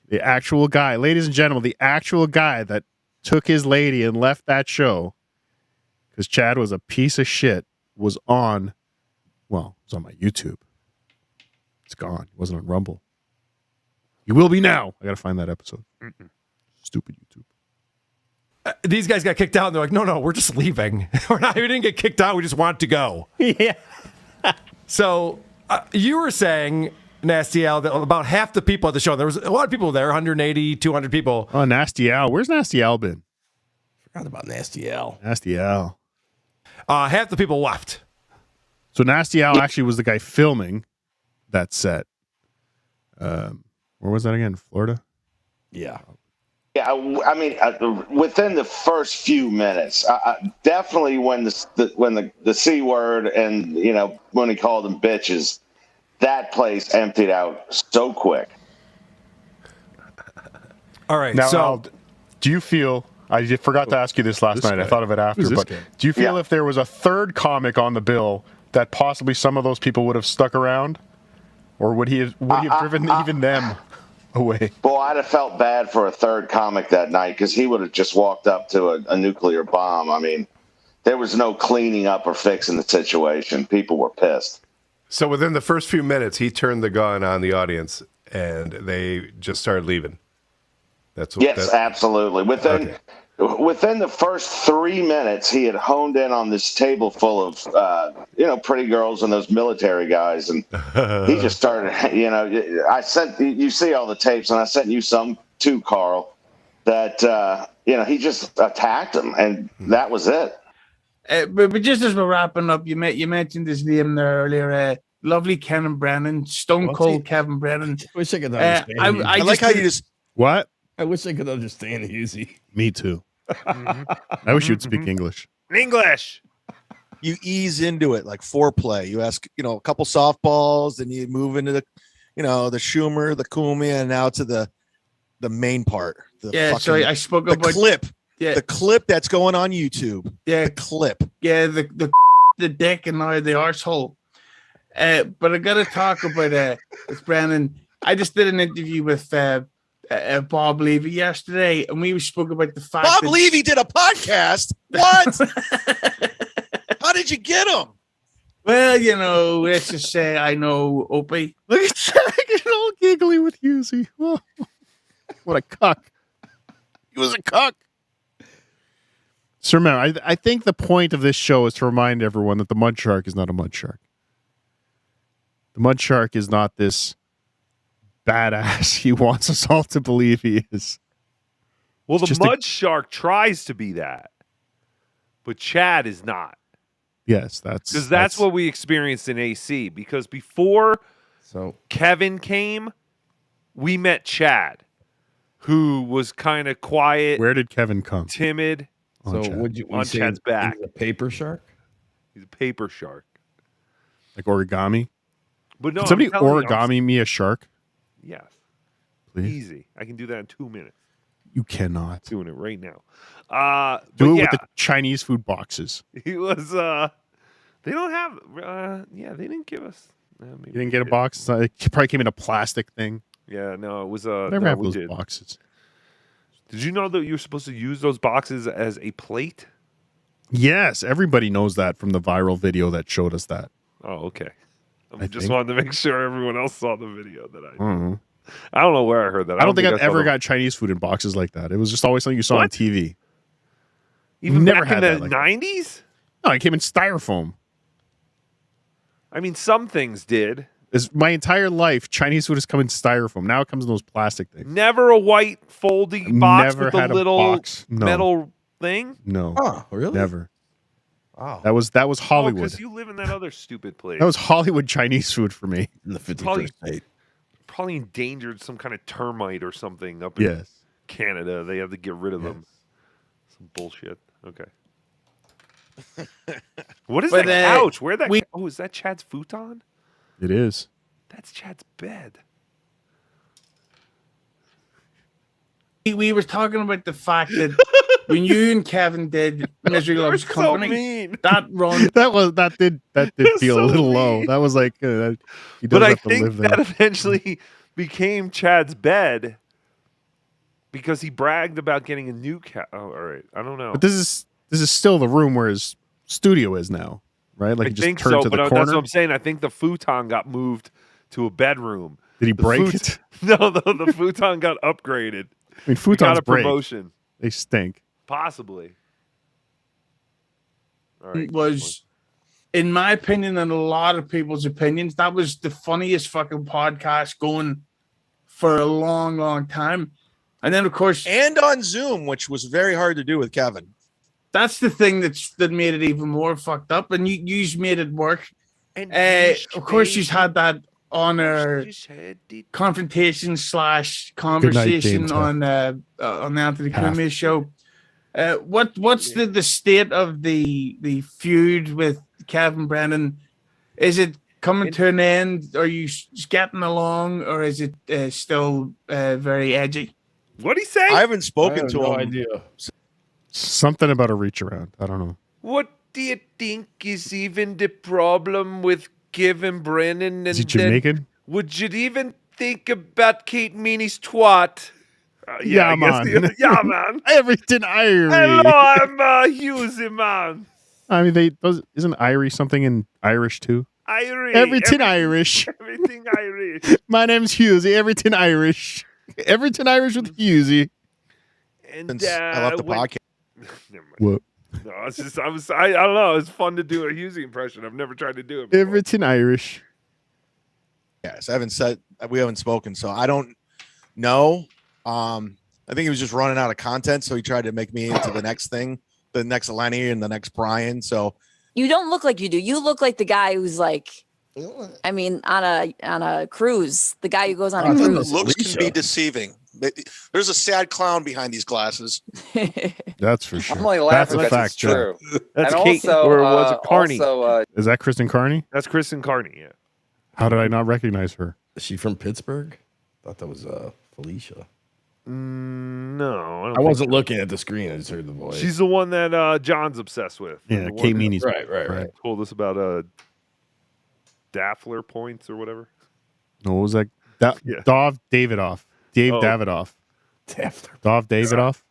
The actual guy, ladies and gentlemen, the actual guy that took his lady and left that show because Chad was a piece of shit was on, well, it was on my YouTube. It's gone. It wasn't on Rumble. You will be now. I got to find that episode. Stupid YouTube. These guys got kicked out, and they're like, no, we're just leaving. We didn't get kicked out. We just want to go. Yeah. So you were saying, Nasty Al, that about half the people at the show, there was a lot of people there, 180, 200 people. Oh, Nasty Al. Where's Nasty Al been? Forgot about Nasty Al. Nasty Al. Half the people left. So Nasty Al actually was the guy filming that set. Where was that again? Florida? Yeah. Yeah, I mean, within the first few minutes, definitely when the C word and when he called them bitches, that place emptied out so quick. All right. Now, so, Al, do you feel? I forgot to ask you this last night. I thought of it after, but do you feel if there was a third comic on the bill that possibly some of those people would have stuck around, or would he have driven even them away? Boy, I'd have felt bad for a third comic that night because he would have just walked up to a nuclear bomb. I mean, there was no cleaning up or fixing the situation. People were pissed. So within the first few minutes, he turned the gun on the audience, and they just started leaving. Yes, absolutely. Within the first 3 minutes, he had honed in on this table full of, pretty girls and those military guys, and he just started. I sent you see all the tapes, and I sent you some too, Carl. That he just attacked him, and that was it. But just as we're wrapping up, you mentioned his name there earlier. Lovely Kevin Brennan, Stone Cold Kevin Brennan. I wish I could understand. I like how you just what? I wish I could understand Husey. Me too. I wish you'd speak English. English. You ease into it like foreplay. You ask, a couple softballs, then you move into the, the Schumer, the Kumi, and now to the main part. So I spoke the about clip. Yeah. The clip that's going on YouTube. Yeah, the clip. Yeah, the dick and now the arsehole. But I got to talk about with Brennan. I just did an interview with Bob Levy yesterday, and we spoke about the fact Bob Levy did a podcast. What? How did you get him? Well, let's just say I know Opie. Look at Jack getting all giggly with Husey. Oh, what a cuck. He was a cuck. So remember, I think the point of this show is to remind everyone that the mud shark is not a mud shark. The mud shark is not this badass he wants us all to believe he is. Well, It's the just mud shark tries to be that, but Chad is not. Yes, that's what we experienced in AC. Because before Kevin came, we met Chad, who was kind of quiet. Where did Kevin come? Timid. So Chad. would you on say Chad's back? he's a paper shark? He's a paper shark. Like origami? But no, Can somebody I'm telling you, origami me a shark? Yes. Please? Easy. I can do that in 2 minutes. You cannot. Doing it right now. Do it yeah, with the Chinese food boxes. he was. They don't have. They didn't give us. Maybe You didn't get a box? It probably came in a plastic thing. Yeah, no, it was. Never no, have we those did. boxes. Did you know that you're supposed to use those boxes as a plate? Yes, everybody knows that from the viral video that showed us that. Oh, okay. I just think. wanted to make sure everyone else saw the video that I did. Mhm. I don't know where I heard that. I don't think I've I saw ever the- got Chinese food in boxes like that. It was just always something you saw on What? TV. Even never back had in that the like- 90s? No, it came in styrofoam. I mean, some things did. My entire life, Chinese food has come in styrofoam. Now it comes in those plastic things. Never a white folding box Never with had a a little box. No. metal thing? No. Oh, really? Never. Wow. That was Hollywood. Because you live in that other stupid place. That was Hollywood Chinese food for me. In the Probably- 51st state. Probably endangered some kind of termite or something up in Yes. Canada. They have to get rid of them. Some bullshit. Okay. What is But, that couch? Where that? Oh, is that Chad's futon? It is. That's Chad's bed. We were talking about the fact that when you and Kevin did Misery Loves so Company, mean. that run. That did feel so a little mean. low. That was like he does But I have to think live that there. eventually became Chad's bed because he bragged about getting a new couch. Oh, all right. I don't know. But this is still the room where his studio is now, right? Like I he just think turned so, to but the that's corner. what I'm saying. I think the futon got moved to a bedroom. Did he The break it? No, the futon got upgraded. I mean, He got futons a break. promotion. They stink. Possibly. All right. Was, in my opinion, and a lot of people's opinions, that was the funniest fucking podcast going for a long, long time. And then, of course, And on Zoom, which was very hard to do with Kevin. that's the thing that made it even more fucked up. And you made it work Of course, she's had that on her confrontation / conversation James. on the Anthony Cumia show. What's the state of the feud with Kevin Brennan? Is it coming to an end? Are you getting along, or is it still very edgy? What'd he say? I haven't spoken to him. Idea. Something about a reach around. I don't know. What do you think is even the problem with Kevin Brennan? And Is he Jamaican? then would you even think about Kate Meany's twat? Yeah, I guess man. yeah, man. Everything Irish. Hello, I'm Husey, man. I mean, isn't Irish something in Irish too? Irish. Everything Irish. Everything Irish. My name's Husey. Everything Irish. Everything Irish with Husey. And I love the podcast. Never mind. What? No, it's just I don't know. It's fun to do a Husey impression. I've never tried to do it before. Everything Irish. Yes, we haven't spoken, so I don't know. I think he was just running out of content, so he tried to make me into the next thing, the next Lenny and the next Brian. So You don't look like you do. You look like the guy who's like, I mean, on a cruise. The guy who goes on a cruise. looks can be deceiving. There's a sad clown behind these glasses. That's for sure. I'm only laughing That's a because fact, it's true. That's And Kate, also, or was it Carney? Is that Kristen Carney? That's Kristen Carney, yeah. How did I not recognize her? Is she from Pittsburgh? Thought that was Felicia. No, I wasn't looking at the screen. I just heard the voice. She's the one that John's obsessed with. Yeah, The one Kate that Meany's right. told us about Daffler points or whatever. No, what was that? Yeah. Dov Davidoff. Dave Oh. Davidoff. Daffler. Dov Davidoff.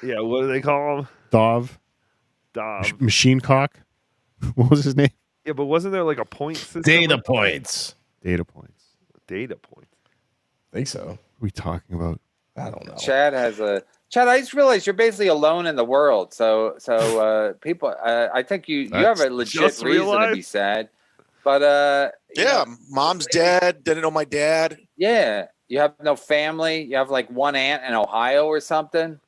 Yeah, what do they call him? Dov. Dov. Machine Cock. What was his name? Yeah, but wasn't there like a point system? Data points. Data points. Data points. I think so. What are we talking about? I don't know. Chad, I just realized you're basically alone in the world. So people, I think you have a legit just reason to realized? be sad. But Yeah, mom's dead. Didn't know my dad. yeah, you have no family. You have like one aunt in Ohio or something.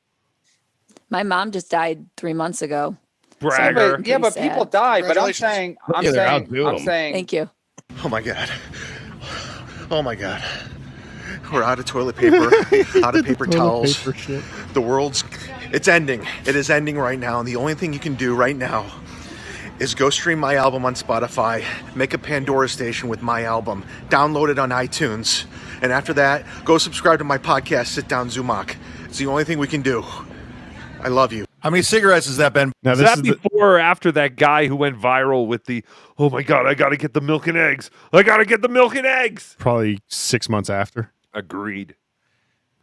My mom just died 3 months ago. Bragger. Yeah, but people die. But I'm Congratulations. saying, Thank you. Oh my god. Oh my god. We're out of toilet paper, out of paper towels. The world's it's ending. It is ending right now. And the only thing you can do right now is go stream my album on Spotify, make a Pandora station with my album, download it on iTunes, and after that, go subscribe to my podcast, Sit Down Zumock. It's the only thing we can do. I love you. How many cigarettes has that been? Now, Is that before or after that guy who went viral with the, oh my God, I got to get the milk and eggs. I got to get the milk and eggs. Probably 6 months after. Agreed.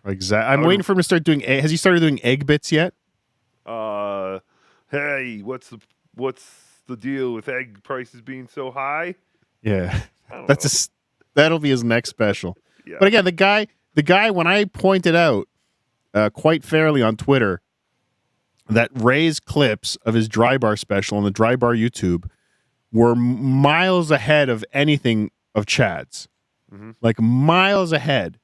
Exactly. I'm waiting for him to start doing. Has he started doing egg bits yet? Hey, what's the deal with egg prices being so high? Yeah, that'll be his next special. Yeah. But again, the guy, when I pointed out quite fairly on Twitter that Ray's clips of his Dry Bar special on the Dry Bar YouTube were miles ahead of anything of Chad's, like miles ahead.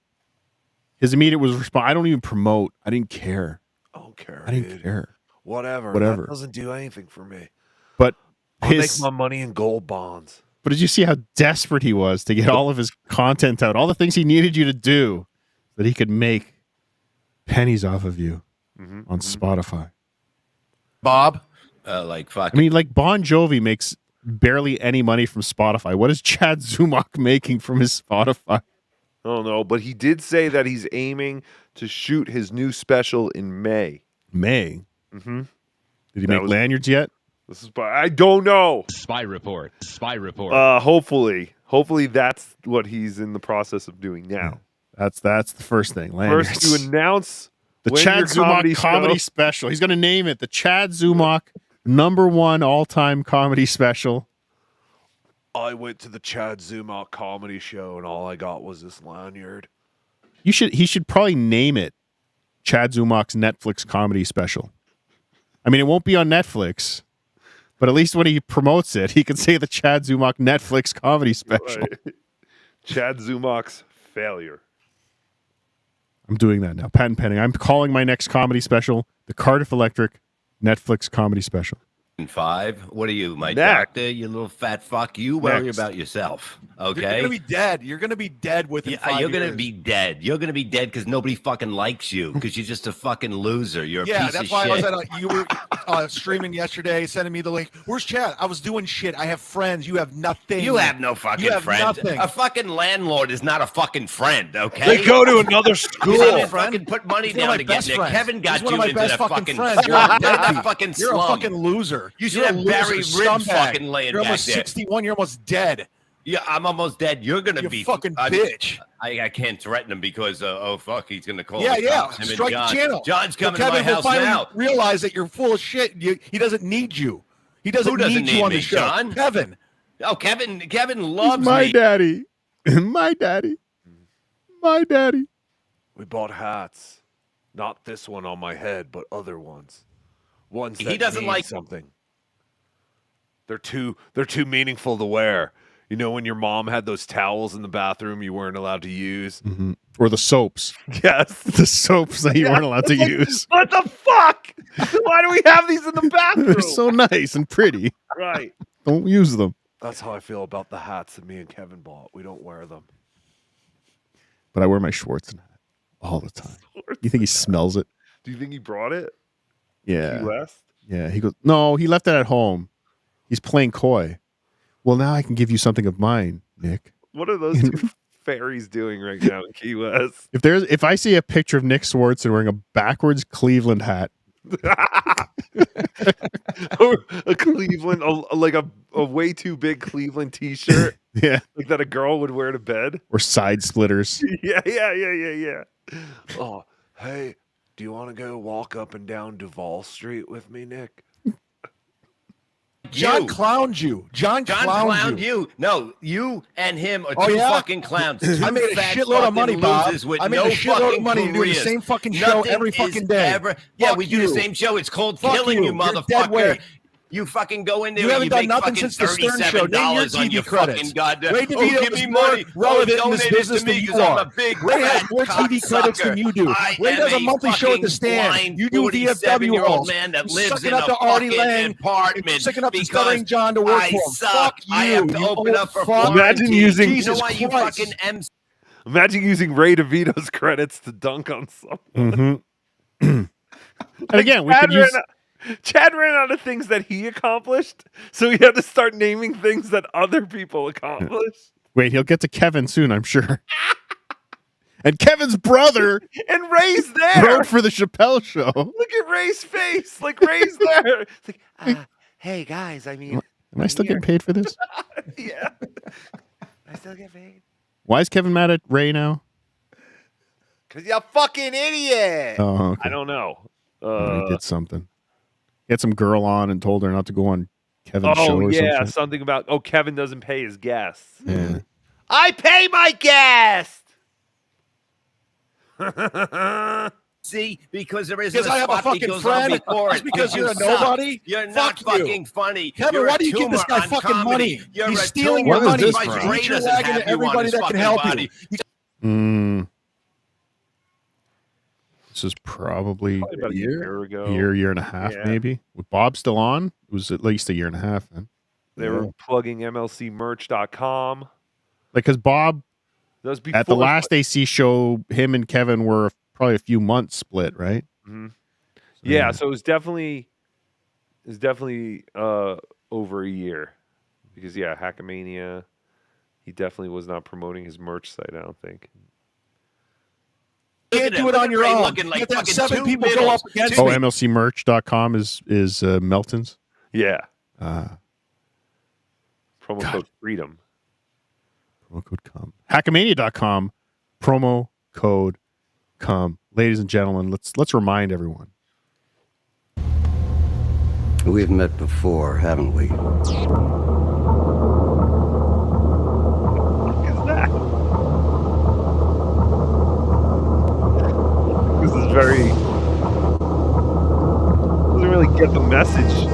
His immediate was response. I don't even promote. I didn't care. I don't care. I didn't care. Whatever. Whatever. That doesn't do anything for me. But I'll make my money in gold bonds. But did you see how desperate he was to get all of his content out, all the things he needed you to do, that he could make pennies off of you on Spotify? Bob? I mean, like Bon Jovi makes barely any money from Spotify. What is Chad Zumock making from his Spotify? I don't know, but he did say that he's aiming to shoot his new special in May. May? Mm-hmm. Did he make lanyards yet? This is I don't know. Spy report. Hopefully that's what he's in the process of doing now. That's the first thing. Lanyards. First to announce the when Chad your Zumock comedy special. He's going to name it the Chad Zumock #1 all-time comedy special. I went to the Chad Zumock comedy show and all I got was this lanyard. He should probably name it Chad Zumock's Netflix comedy special. I mean, it won't be on Netflix, but at least when he promotes it, he can say the Chad Zumock Netflix comedy special. Right. Chad Zumock's failure. I'm doing that now. Patent pending. I'm calling my next comedy special the Cardiff Electric Netflix comedy special. 5. What are you, my Next. doctor? You little fat fuck. You worry Next. about yourself, You're okay? gonna be dead. You're gonna be dead within 5 You're gonna years. be dead. You're gonna be dead because nobody fucking likes you because you're just a fucking loser. You're a Yeah, piece that's of why shit. I was at you were streaming yesterday, sending me the link. Where's Chad? I was doing shit. I have friends. You have nothing. You have no fucking You have friend. nothing. A fucking landlord is not a fucking friend, okay? They go to another school. You didn't Friend. fucking put money He's one of down my to get best Nick. friends. Kevin got He's one you of my into best the fucking fucking friends. slum. You're a That deadbeat. fucking You're slum. a fucking loser. You should You're a have loser, Barry Ribs scumbag. fucking laying You're back almost there. 61. You're almost dead. Yeah, I'm almost dead. You're gonna You be fucking bitch. I can't threaten him because oh fuck, he's gonna call. Yeah, the yeah. cops. Him and Strike the John. channel. John's Well, coming to my Kevin will house finally now. realize that you're full of shit. He doesn't need you. He doesn't, Who doesn't need you on me, the show. John? Kevin. Oh, Kevin loves my me. daddy. My daddy. My daddy. We bought hats. Not this one on my head, but other ones. Ones that He doesn't mean like something. They're too meaningful to wear. You know when your mom had those towels in the bathroom you weren't allowed to use? Mm-hmm. Or the soaps. Yes. The soaps that you weren't allowed to Like, use. What the fuck? Why do we have these in the bathroom? They're so nice and pretty. Right. Don't use them. That's how I feel about the hats that me and Kevin bought. We don't wear them. But I wear my Schwartzen hat all the time. You think he smells it? Do you think he brought it? Yeah. Key West? Yeah. He goes, no, he left it at home. He's playing coy. Well, now I can give you something of mine, Nick. What are those two fairies doing right now in Key West? If I see a picture of Nick Swartzen wearing a backwards Cleveland hat, Or a Cleveland, like a way too big Cleveland T-shirt, yeah, like that a girl would wear to bed. or side splitters, Yeah. Oh, hey, do you want to go walk up and down Duval Street with me, Nick? John clowned you. John clowned you. No, you and him are Oh, two yeah? fucking clowns. Two I made a fat shitload of money, fucking Bob. losers with I made no a shitload of fucking money doing the careers. same fucking show Nothing every is fucking day. Yeah, Fuck we do the you. same show. It's called Fuck Killing You, you. You're dead motherfucker. weight. You fucking go in there You and haven't you done make nothing fucking since the Stern Show. Name your $37 on TV your credits. fucking goddamn. Ray DeVito give is me more money. relevant in this donate it business to than me you 'cause I'm are. a big Ray has fat more TV credits than you do. I Ray am does a monthly show at the fucking Stand. blind You do 47-year-old VFW man that You're lives sucking in up a to Artie fucking Lang. apartment You're sucking up to because Stuttering John to work I for him. suck. Fuck you. I have to you open old up for fuck. Imagine using- You know why you Christ. fucking MC? Imagine using Ray DeVito's credits to dunk on someone. and again, we could use. Chad ran out of things that he accomplished, so he had to start naming things that other people accomplished. Wait, he'll get to Kevin soon, I'm sure. And Kevin's brother And Ray's there. wrote for the Chappelle Show. Look at Ray's face. Like Ray's there. It's like, hey guys, I mean, Am I still getting paid for this? yeah. I still get paid. Why is Kevin mad at Ray now? Cause you're a fucking idiot. Oh, okay. I don't know. He did something. He had some girl on and told her not to go on Kevin's show Oh or yeah, something. something about Kevin doesn't pay his guests. Yeah. I pay my guest. See, because there isn't Because I a have a spot that fucking goes friend. on before That's it. because You you're a suck. nobody. You're Fuck not you. fucking funny. Kevin, You're why a do you give this tumor guy on fucking comedy. money? You're He's a stealing tumor. your money. this My from? Ray He's doesn't lagging have to you on everybody his that can fucking help body. you. This is probably About a year ago. year and a half, Yeah. maybe. With Bob still on, it was at least a year and a half then. They were plugging MLCmerch.com. Like, because Bob, That was at the before- last AC show, him and Kevin were probably a few months split, right? Mhm. Yeah, so it was definitely over a year. Because Hackamania, he definitely was not promoting his merch site, I don't think. You can't do it on your Ray own. looking You like have to have fucking 7 two people go middles. up against Oh, me. MLCmerch.com is Melton's. Yeah. Promo code FREEDOM. Promo code COME. Hackamania.com. Promo code COME. Ladies and gentlemen, let's remind everyone. We've met before, haven't we? This is very... doesn't really get the message.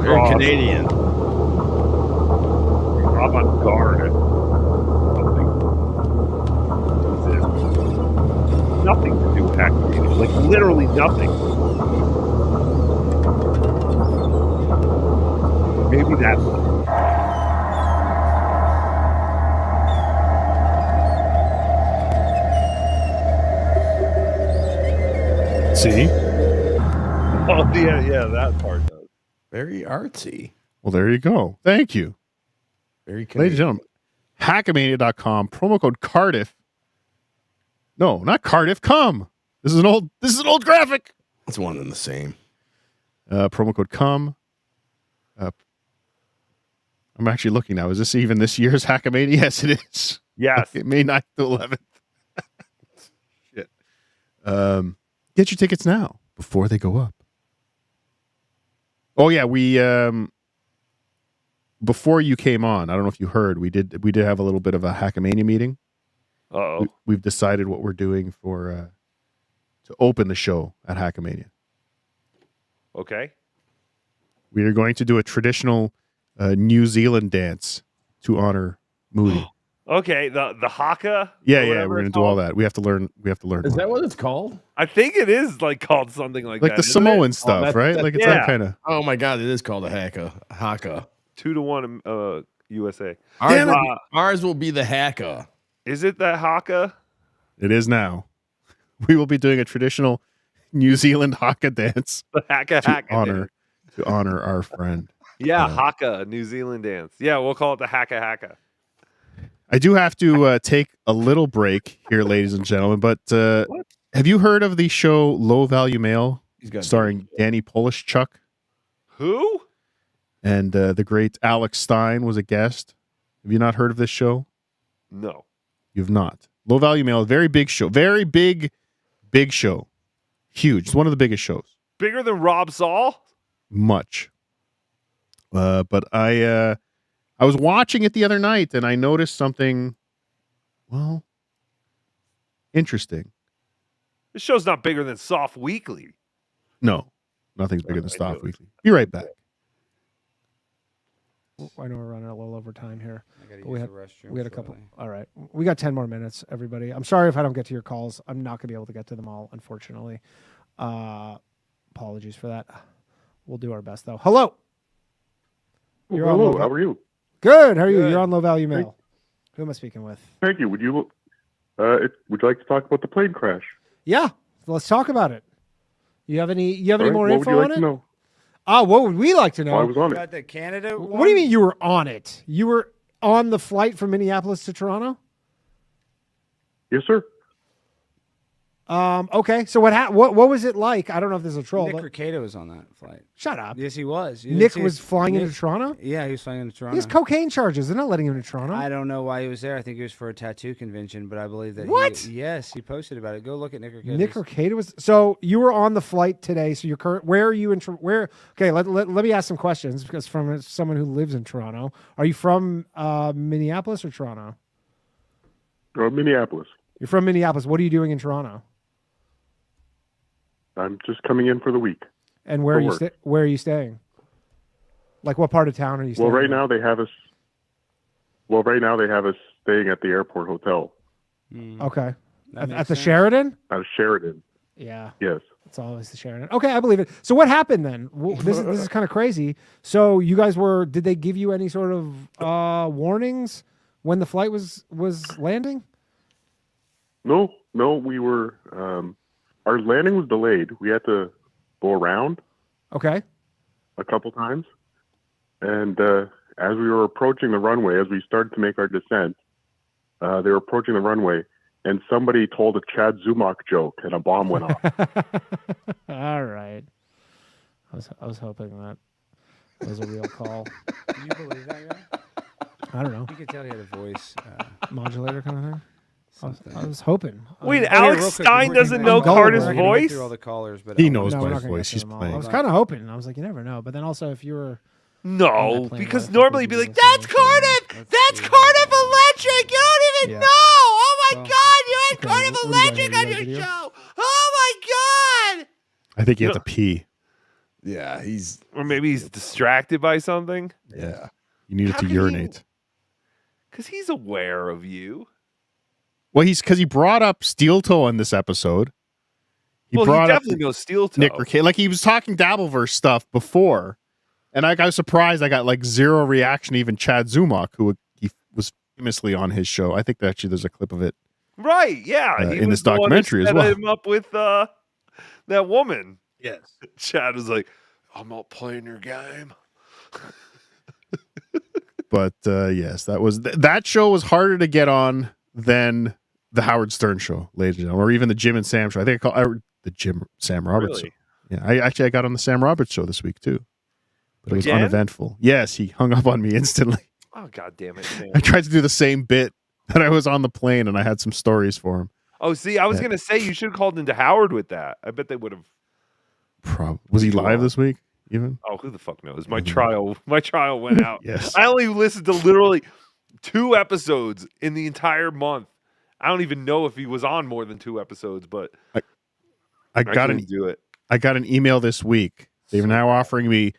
Very Canadian. I'm on guard. Nothing to do with Hackamania. Like, literally nothing. maybe that's what. See? Oh yeah, that part does. Very artsy. Well, there you go. Thank you. Very Ladies and gentlemen, Hackmania.com, promo code Cardiff. No, not Cardiff, come. This is an old graphic. It's one and the same. Promo code come. I'm actually looking now. Is this even this year's Hackmania? Yes, it is. Yes. Okay, May 9th to 11th. Shit. Get your tickets now before they go up. Oh yeah, we before you came on, I don't know if you heard, we did have a little bit of a Hackmania meeting. Uh-oh. We've decided what we're doing for to open the show at Hackmania. Okay. We are going to do a traditional New Zealand dance to honor Moody. Okay, the haka. Yeah, we're gonna do all that. We have to learn. Is that what it's called? I think it is like called something like Like that. the isn't Samoan it? stuff, right? Like it's that kind of. Oh my god, it is called a haka. 2-1 USA. Ours will be the haka. Is it that haka? It is now. We will be doing a traditional New Zealand haka dance The haka to dance. honor our friend. Yeah, haka, New Zealand dance. Yeah, we'll call it the haka. I do have to take a little break here, ladies and gentlemen. But have you heard of the show Low Value Mail, starring Danny Polishchuk? Who? And the great Alex Stein was a guest. Have you not heard of this show? No. You've not. Low Value Mail, very big show. Very big show. Huge. It's one of the biggest shows. Bigger than Rob Saul? Much. But I was watching it the other night and I noticed something, well, interesting. This show's not bigger than Soft Weekly. No, nothing's bigger than Soft Weekly. Be right back. I know we're running a little over time here. gotta But we use had, the restroom we had a couple. shortly. All right. We got 10 more minutes, everybody. I'm sorry if I don't get to your calls. I'm not going to be able to get to them all, unfortunately. Apologies for that. We'll do our best, though. Hello. You're on Hello, low- how are you? Good. How are you? Good. You're on Low Value Thank- Mail. Who am I speaking with? Thank you. Would you would you like to talk about the plane crash? Yeah. Let's talk about it. You have any All right, more what info would you on like it? to know? What would we like to know? I was on it. About the Canada one? What do you mean you were on it? You were on the flight from Minneapolis to Toronto? Yes, sir. Okay. So what was it like? I don't know if there's a troll. Nick but Ricciardo was on that flight. Shut up. Yes, he was. You didn't Nick see was his- flying Nick- into Toronto? Yeah, he was flying into Toronto. He has cocaine charges. They're not letting him into Toronto. I don't know why he was there. I think he was for a tattoo convention, but I believe that What? Yes, he posted about it. Go look at Nick Ricciardo. Nick Ricciardo was. So you were on the flight today. So you're current. Where are you in? Where? Okay. Let me ask some questions because from someone who lives in Toronto, are you from Minneapolis or Toronto? Minneapolis. You're from Minneapolis. What are you doing in Toronto? I'm just coming in for the week. And where For are you? work. Where are you staying? Like what part of town are you staying? Well, right now they have us. Well, right now they have us staying at the airport hotel. Okay. That At makes the sense. Sheraton? At Sheridan. Yeah. Yes. It's always the Sheraton. Okay, I believe it. So what happened then? This is kind of crazy. So you guys did they give you any sort of warnings when the flight was landing? No, we were. Our landing was delayed. We had to go around Okay. a couple times, and as we were approaching the runway, as we started to make our descent, they were approaching the runway, and somebody told a Chad Zumock joke, and a bomb went off. All right. I was hoping that was a real call. Can you believe that guy? I don't know. You could tell he had a voice. Modulator kind of thing. I was hoping. Wait, Okay, Alex real quick, Stein we're doesn't gonna- know I'm gullible. Carter's We're gonna get voice? through all the callers, but He knows No, by we're his not gonna voice. get to She's them all. playing. I was kind of hoping. I was like, you never know. But then also, if you were on No, that plane, because I think normally we'd you'd be like, listening "That's to Cardiff! That's Cardiff Electric! You don't even Yeah. know! Oh my Well, God! You had okay, Cardiff what do you got Electric here? on You got your video? show! Oh my God!" I think you have to pee. Yeah, he's Or maybe he's distracted by something. yeah. You needed How to can urinate. Because he's aware of you. Well, because he brought up Steel Toe on this episode. Well, he brought up definitely knows Steel Toe. Nick Ricciardo. Like he was talking Dabbleverse stuff before, And I was surprised I got like zero reaction. Even Chad Zumock, who he was famously on his show. I think that actually there's a clip of it. Right? Yeah, In this documentary as well. Set him up with that woman. Yes. Chad was like, "I'm not playing your game." But yes, that show was harder to get on than the Howard Stern show, ladies and gentlemen, or even the Jim and Sam show. I think I call the Sam Roberts Really? show. Yeah, I got on the Sam Roberts show this week too, but it was Again? uneventful. Yes, he hung up on me instantly. Oh, God damn it, Sam. I tried to do the same bit that I was on the plane, and I had some stories for him. Oh, see, I was going to say you should have called into Howard with that. I bet they would have. Was he live this week? Even? Oh, who the fuck knows? My trial went out. Yes. I only listened to literally 2 episodes in the entire month. I don't even know if he was on more than 2 episodes, but I got couldn't do it. I got an email this week. They're now offering me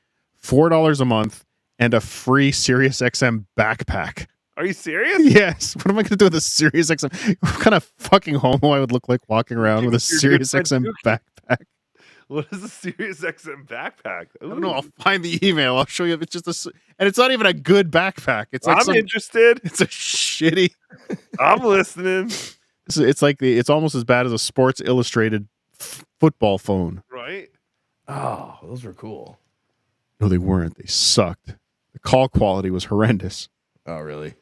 $4 a month and a free SiriusXM backpack. Are you serious? Yes. What am I going to do with a SiriusXM? What kind of fucking homo I would look like walking around with a SiriusXM backpack? What is a SiriusXM backpack? I don't know. I'll find the email. I'll show you. It's just and it's not even a good backpack. It's like I'm interested. It's a shitty. I'm listening. It's almost as bad as a Sports Illustrated football phone. Right? Oh, those were cool. No, they weren't. They sucked. The call quality was horrendous. Oh, really?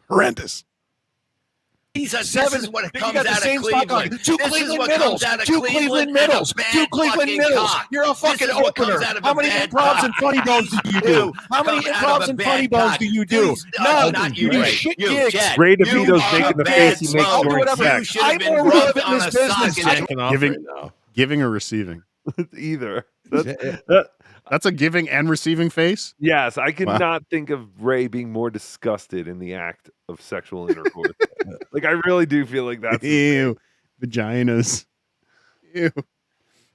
Horrendous. This Seven, is what you comes got the out same of stock Cleveland. on. Two This is Cleveland what middles. comes out of Two Cleveland Cleveland and a middles. bad Two Cleveland fucking middles. cock. You're a This fucking is what comes opener. out of a How many bad improvs cock. and funny bones do you do? You How many come out of improvs a and bad funny bones cock. do you do? Please, None. not you, You Ray. shit You, gigs. Chad. Ray You DeVito's are making a the face he bad makes I'll do during whatever. sex. should have I'm been more rubbed relevant in on this a business. sock and Giving or receiving? Either. That's a giving and receiving face? Yes, I could Wow. not think of Ray being more disgusted in the act of sexual intercourse. Like, I really do feel like that's Ew. Vaginas. Ew.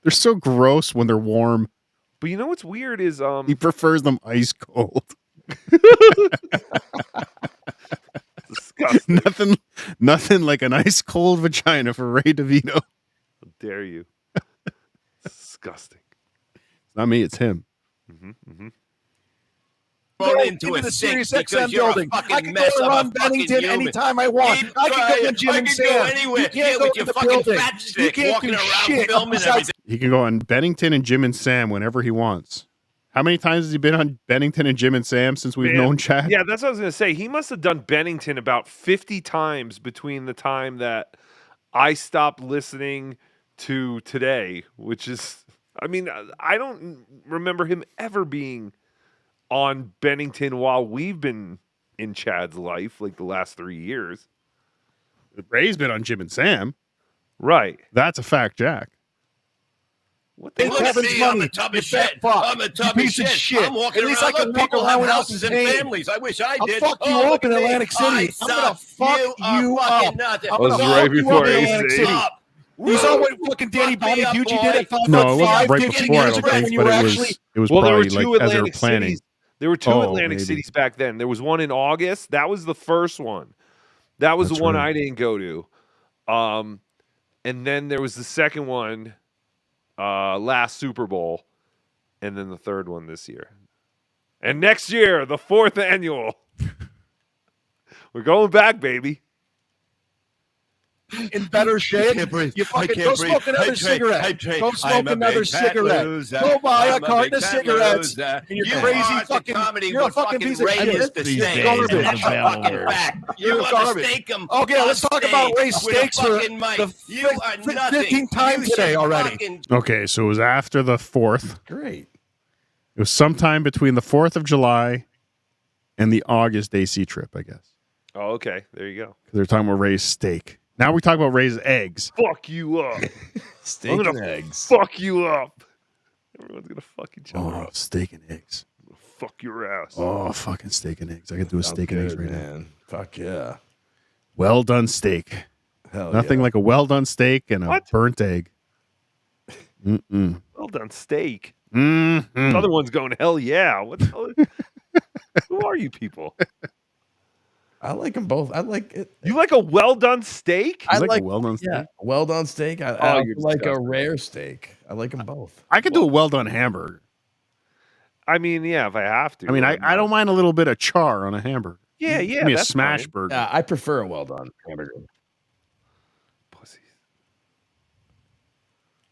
They're so gross when they're warm. But you know what's weird is He prefers them ice cold. disgusting. Nothing like an ice cold vagina for Ray DeVito. How dare you? Disgusting. It's not me, it's him. thrown into a the sink Sirius because XM you're building. a fucking I can mess go of a around fucking Bennington human. anytime I want. Keep I can trying. go to Jim I and can Sam. go anywhere. You can't Yeah, go with to your the fucking building. fat You stick can't walking do around shit filming besides everything. He can go on Bennington and Jim and Sam whenever he wants. How many times has he been on Bennington and Jim and Sam since we've Man, known Chad? Yeah, that's what I was going to say. He must have done Bennington about 50 times between the time that I stopped listening to today, which is, I mean, I don't remember him ever being on Bennington while we've been in Chad's life, like the last 3 years. Ray's been on Jim and Sam. Right. That's a fact, Jack. What Take Kevin's money. I'm a tub You of shit. fat fuck. I'm a tub You of piece of shit. shit. I'm walking At least around. I can Look, walk people around have without houses and pain. families. I wish I I'll did. fuck you Oh, up in look at me. Atlantic City. I I'm gonna suck. fuck You are you fucking up. nothing. I'm That was gonna right fuck you before up in AC. Atlantic City. You saw what fucking Danny Fuck me up, Bonaducci did at boy. 5'5"? No, it wasn't right Did before, I years don't ago think, when you but were it was, actually- it was Well, there were probably two like as they were Atlantic planning. cities. There were two Oh, Atlantic maybe. cities back then. There was one in August. That was the first one. That was That's the one right. I didn't go to. And then there was the second one last Super Bowl, and then the third one this year. And next year, the 4th annual. We're going back, baby. In better shape. You fucking go smoke another cigarette. Go smoke another cigarette. Go buy a carton of cigarettes. And you're crazy fucking. You're a fucking piece of shit. You're garbage. You're garbage. Okay, let's talk about Ray's steaks for the 15th time today already. Okay, so it was after the 4th. Great. It was sometime between the 4th of July and the August AC trip, I guess. Oh, okay. There you go. Because they're talking about Ray's steak. Now we talk about Ray's eggs. Fuck you up. Steak I'm and gonna eggs. fuck you up. Everyone's going to fuck each other Oh, up. steak and eggs. Fuck your ass. Oh, fucking steak and eggs. I could do a Sounds steak and eggs good, right now. man. Fuck yeah. Well done steak. Hell Nothing yeah. like a well done steak and a What? burnt egg. Mm-mm. Well done, steak. Mm-mm. The other one's going, hell yeah. What the hell? Who are you people? I like them both. I like it. You like a well done steak? You I like like a well done steak? Yeah, well done steak. I you're like a disgusting. rare steak. I like them both. I could do a well done hamburger. I mean, yeah, if I have to. I mean, I don't mind a little bit of char on a hamburger. Yeah, yeah. Give me a that's smash fine. burger. Yeah, I prefer a well done hamburger.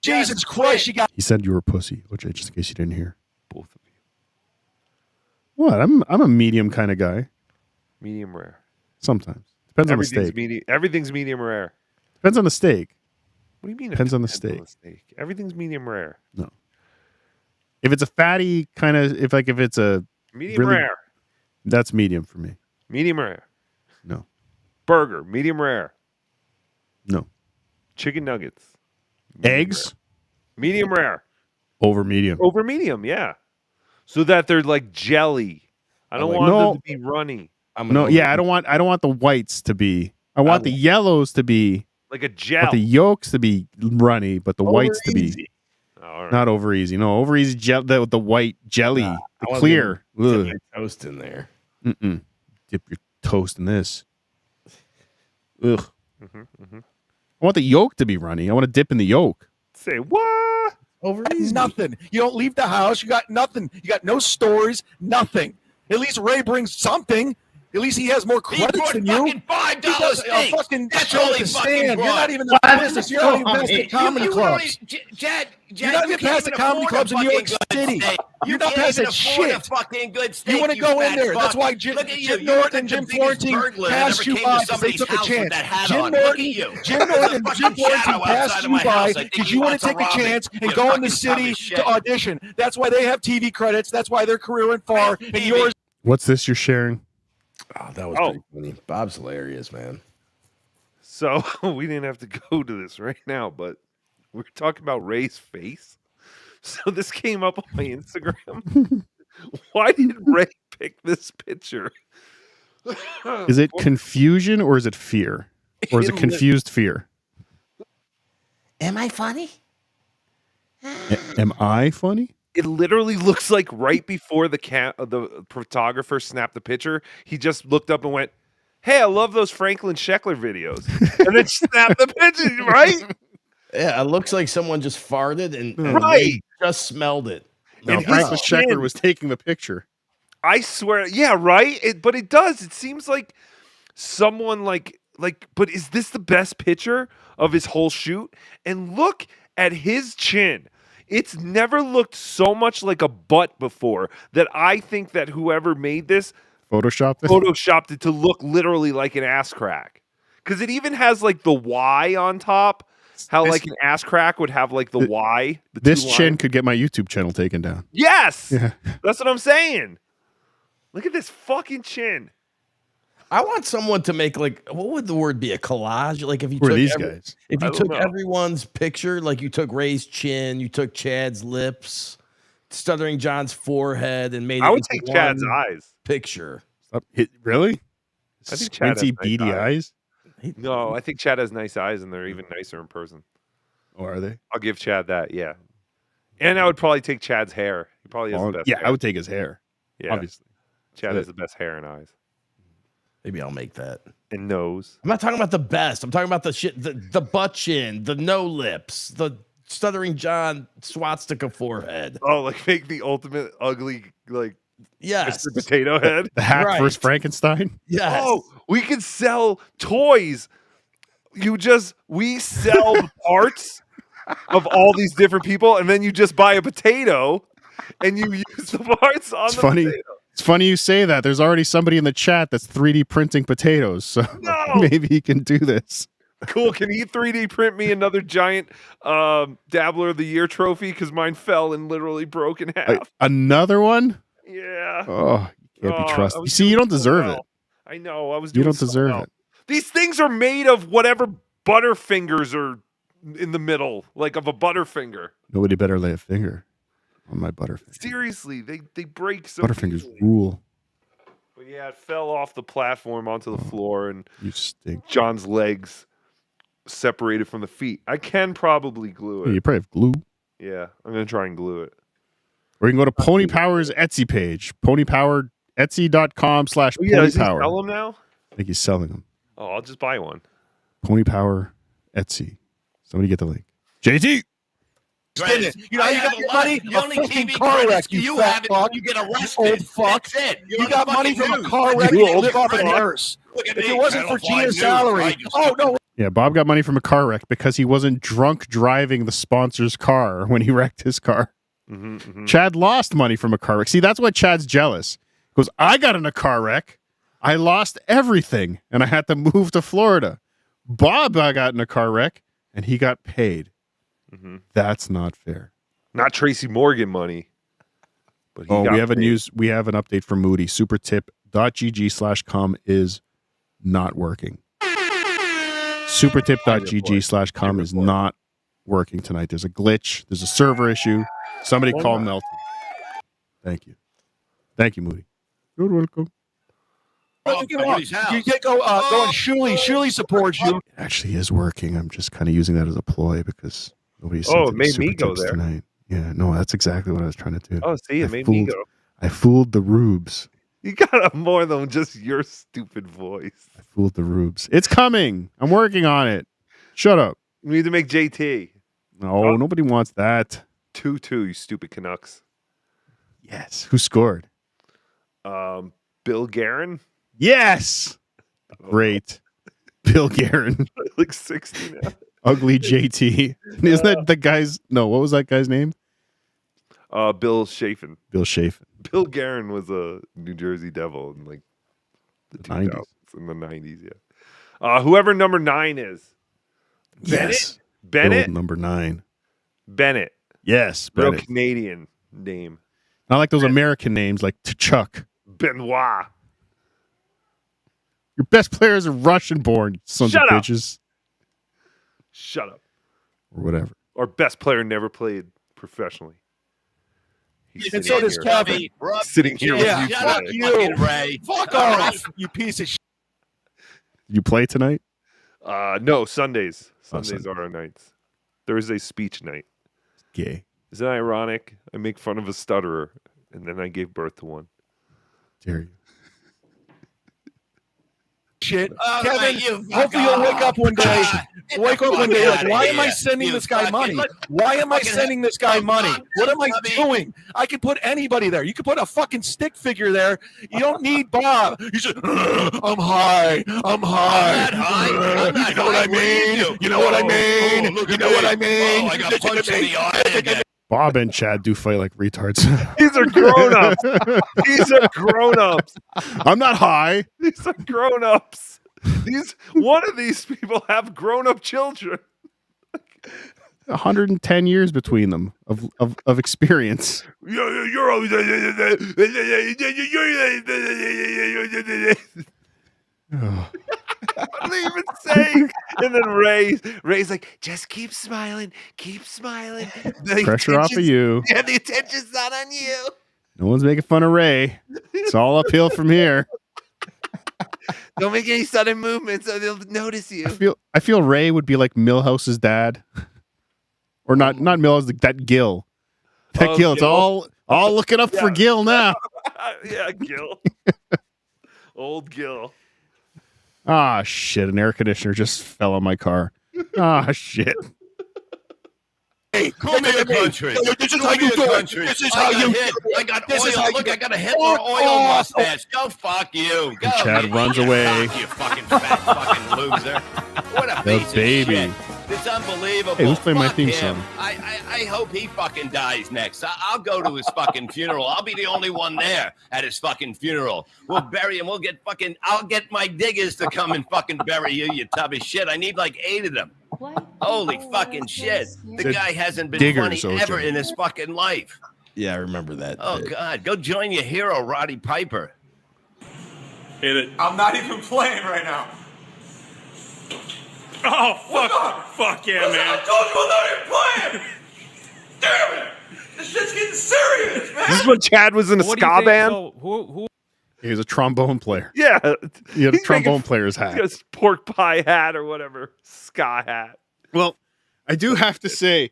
Jesus Christ, you got. He said you were a pussy, which just in case you didn't hear. Both of you. What? I'm a medium kind of guy. Medium rare. Sometimes depends on the Everything's steak. Everything's medium rare. Depends on the steak. What do you mean? Depends on the steak. Everything's medium rare. No. If it's a fatty kind of, if it's a Medium rare. that's medium for me. Medium rare. No. Burger. Medium rare. No. Chicken nuggets. Eggs. Medium rare. Over medium. Over medium, yeah. So that they're like jelly. I don't want them to be runny. I don't want the whites to be. I want the yellows to be like a gel. But the yolks to be runny, but the whites to be not over easy. No, over easy gel. The white jelly, the clear. Dip my toast in there. Mm-mm. Dip your toast in this. Ugh. I want the yolk to be runny. I want to dip in the yolk. Say what? Over easy. Nothing. You don't leave the house. You got nothing. You got no stories. Nothing. At least Ray brings something. At least he has more credits than you. $5 steak. Fucking That's show all at he the fucking stand. You're brought. not even in the business. You're not even past the comedy You clubs. Chad, You're not even past the comedy clubs in New York City. You're not past that shit. Fucking good steak, You want to go in there. fuck. That's why Jim Look at you. Norton and Jim Florentine passed you by because they took a chance. Jim Norton and Jim Florentine passed you by because you want to take a chance and go in the city to audition. That's why they have TV credits. That's why their career went far. And yours. What's this you're sharing? Oh, that was pretty funny. Bob's hilarious, man. So we didn't have to go to this right now, but we're talking about Ray's face. So this came up on my Instagram. Why did Ray pick this picture? Is it confusion or is it fear? Or is it confused fear? Am I funny? Am I funny? It literally looks like right before the photographer snapped the picture, he just looked up and went, "Hey, I love those Franklin Sheckler videos," and then snapped the picture. Right? Yeah, it looks like someone just farted and Right. just smelled it. No, Franklin Sheckler was taking the picture. I swear, yeah, right. But it does. It seems like someone like. But is this the best picture of his whole shoot? And look at his chin. It's never looked so much like a butt before that I think that whoever made this photoshopped it to look literally like an ass crack. Because it even has like the Y on top. How like an ass crack would have like the Y. This chin could get my YouTube channel taken down. Yes, Yeah. that's what I'm saying. Look at this fucking chin. I want someone to make like, what would the word be? A collage? Like if you Who are took these guys? If I you don't took know. everyone's picture, like you took Ray's chin, you took Chad's lips, Stuttering John's forehead, and made it I would into take Chad's one eyes. picture. Really? I think Chad has Squinty, nice beady eyes? No, I think Chad has nice eyes, and they're even nicer in person. Oh, are they? I'll give Chad that. Yeah, and I would probably take Chad's hair. He probably has the best. Yeah, hair. I would take his hair. Yeah, Obviously. Chad has the best hair and eyes Maybe I'll make that. and nose. I'm not talking about the best. I'm talking about the shit, the butt chin, the no lips, the Stuttering John swastika forehead. Oh, like make the ultimate ugly, like Yes. Mr. Potato Head. The hack Right. versus Frankenstein? Yes. Oh, we could sell toys. We sell the parts of all these different people, and then you just buy a potato and you use the parts on It's the funny. potato. It's funny you say that. There's already somebody in the chat that's 3D printing potatoes, so No! maybe he can do this. Cool. Can he 3D print me another giant Dabbler of the Year trophy? Because mine fell and literally broke in half. Another one? Yeah. Oh, you can't Oh, be I trusted. You was see, you doing don't so deserve well. it. I know. I was. You Doing don't deserve well. it. These things are made of whatever Butterfingers are in the middle, like of a Butterfinger. Nobody better lay a finger on my Butterfinger. Seriously, they break so. Butterfingers easily. rule. But yeah, it fell off the platform onto the floor, and You stink. John's legs separated from the feet. I can probably glue Yeah, it. you probably have glue. Yeah, I'm gonna try and glue it. Or you can go to Pony Power's Etsy page. Ponypower, Etsy.com/ponypower. Oh, yeah, does he sell them now? I think he's selling them. Oh, I'll just buy one. Pony Power Etsy. Somebody get the link. JT. Chris, You know, you got your money. The only fucking TV car credits wreck. you fat have it fuck. when you get arrested. Old fuck. That's it. You got money from a car wreck. You You live off a fuck. nurse. Look at If me, it wasn't for Channel 5 Gina's News, salary, I just- oh no. Yeah, Bob got money from a car wreck because he wasn't drunk driving the sponsor's car when he wrecked his car. Chad lost money from a car wreck. See, that's why Chad's jealous. He goes, I got in a car wreck. I lost everything, and I had to move to Florida. Bob got in a car wreck, and he got paid. That's not fair. Not Tracy Morgan money. But he Oh, got we have paid. we have an update from Moody. Supertip.gg/com is not working. Supertip.gg/com is not working tonight. There's a glitch. There's a server issue. Somebody call Melton. Thank you. Thank you, Moody. You're welcome. You get go on Shuli. Shuli supports you. It actually is working. I'm just kind of using that as a ploy because nobody sent Oh, any it made super me go tips there. tonight. Yeah, no, that's exactly what I was trying to do. Oh, see, it I made fooled, me go. I fooled the rubes. You got more than just your stupid voice. I fooled the rubes. It's coming. I'm working on it. Shut up. We need to make JT. No, nobody wants that. 2-2, you stupid Canucks. Yes. Who scored? Bill Guerin. Yes. Great. Bill Guerin. Like 60 now. Ugly JT. Isn't that the guy's? No, what was that guy's name? Bill Chafin. Bill Chafin. Bill Guerin was a New Jersey Devil in like the 90s. 2000s, in the 90s, yeah. Whoever number 9 is. Yes. Bennett? Bill number 9. Bennett. Yes. Real Bennett. Canadian name. Not like those American names like Chuck. Benoit. Your best players are Russian born, you sons Shut of up. bitches. Shut up. Or whatever. Our best player never played professionally. He's And sitting so does here. Kevin. Sitting here Yeah, with you. fuck today. you. Ray. Fuck off, you piece of shit. You play tonight? No, Sundays. Oh, Sundays are our nights. Thursday's speech night. Gay. Isn't that ironic? I make fun of a stutterer, and then I gave birth to one. Dare you. Shit. All Kevin, right, you fuck hopefully you'll wake off. up one day. Get Wake the up one fuck day like, outta why am I here, sending you this guy fucking- money? look, Why am I fucking- sending this guy money? What am I Bobby. doing? I could put anybody there. You could put a fucking stick figure there. You don't need Bob. You said, I'm high. I'm high. I'm not high. I'm not You know what I high. What do you mean? do? You know what I Oh, mean? look You at know me. what I mean? Oh, I got punched in the eye again. Bob and Chad do fight like retards. These are grown-ups. These are grown-ups. I'm not high. These are grown-ups. One of these people have grown-up children. 110 years between them of experience. You're always. What are they even saying? And then Ray's like, just keep smiling, keep smiling. The Pressure off of attention's- you. Yeah, the attention's not on you. No one's making fun of Ray. It's all uphill from here. Don't make any sudden movements, or they'll notice you. I feel Ray would be like Millhouse's dad, or not Millhouse, that Gil. That Oh, Gil. It's Gil. all looking up for Yeah. Gil now. Yeah, Gil. Old Gil. Ah, shit! An air conditioner just fell on my car. Ah, shit. Hey, Call me a country. This is Call how me you a do it. country. This is I how got you hit. do it. I got This is oil. how Look, you I got a do it. Hitler oil Oh, mustache. Go fuck you. Go. Chad you runs eat your away. cock, you fucking fat fucking loser. What a The piece baby. of shit. It's unbelievable. Hey, who's playing my Fuck theme him. song? I hope he fucking dies next. I'll go to his fucking funeral. I'll be the only one there at his fucking funeral. We'll bury him. I'll get my diggers to come and fucking bury you, you tub of shit. I need like 8 of them. Holy fucking shit. The The guy hasn't been diggers, funny OJ. ever in his fucking life. Yeah, I remember that. Oh, God. Go join your hero, Roddy Piper. Hit it. I'm not even playing right now. Oh, fuck yeah, Listen, man. I told you I'm not even playing. Damn it! This shit's getting serious, man. This is when Chad was in a ska band. He was a trombone player. Yeah. He had a He's trombone making- player's hat. He has pork pie hat or whatever. Ska hat. Well, I do have to say,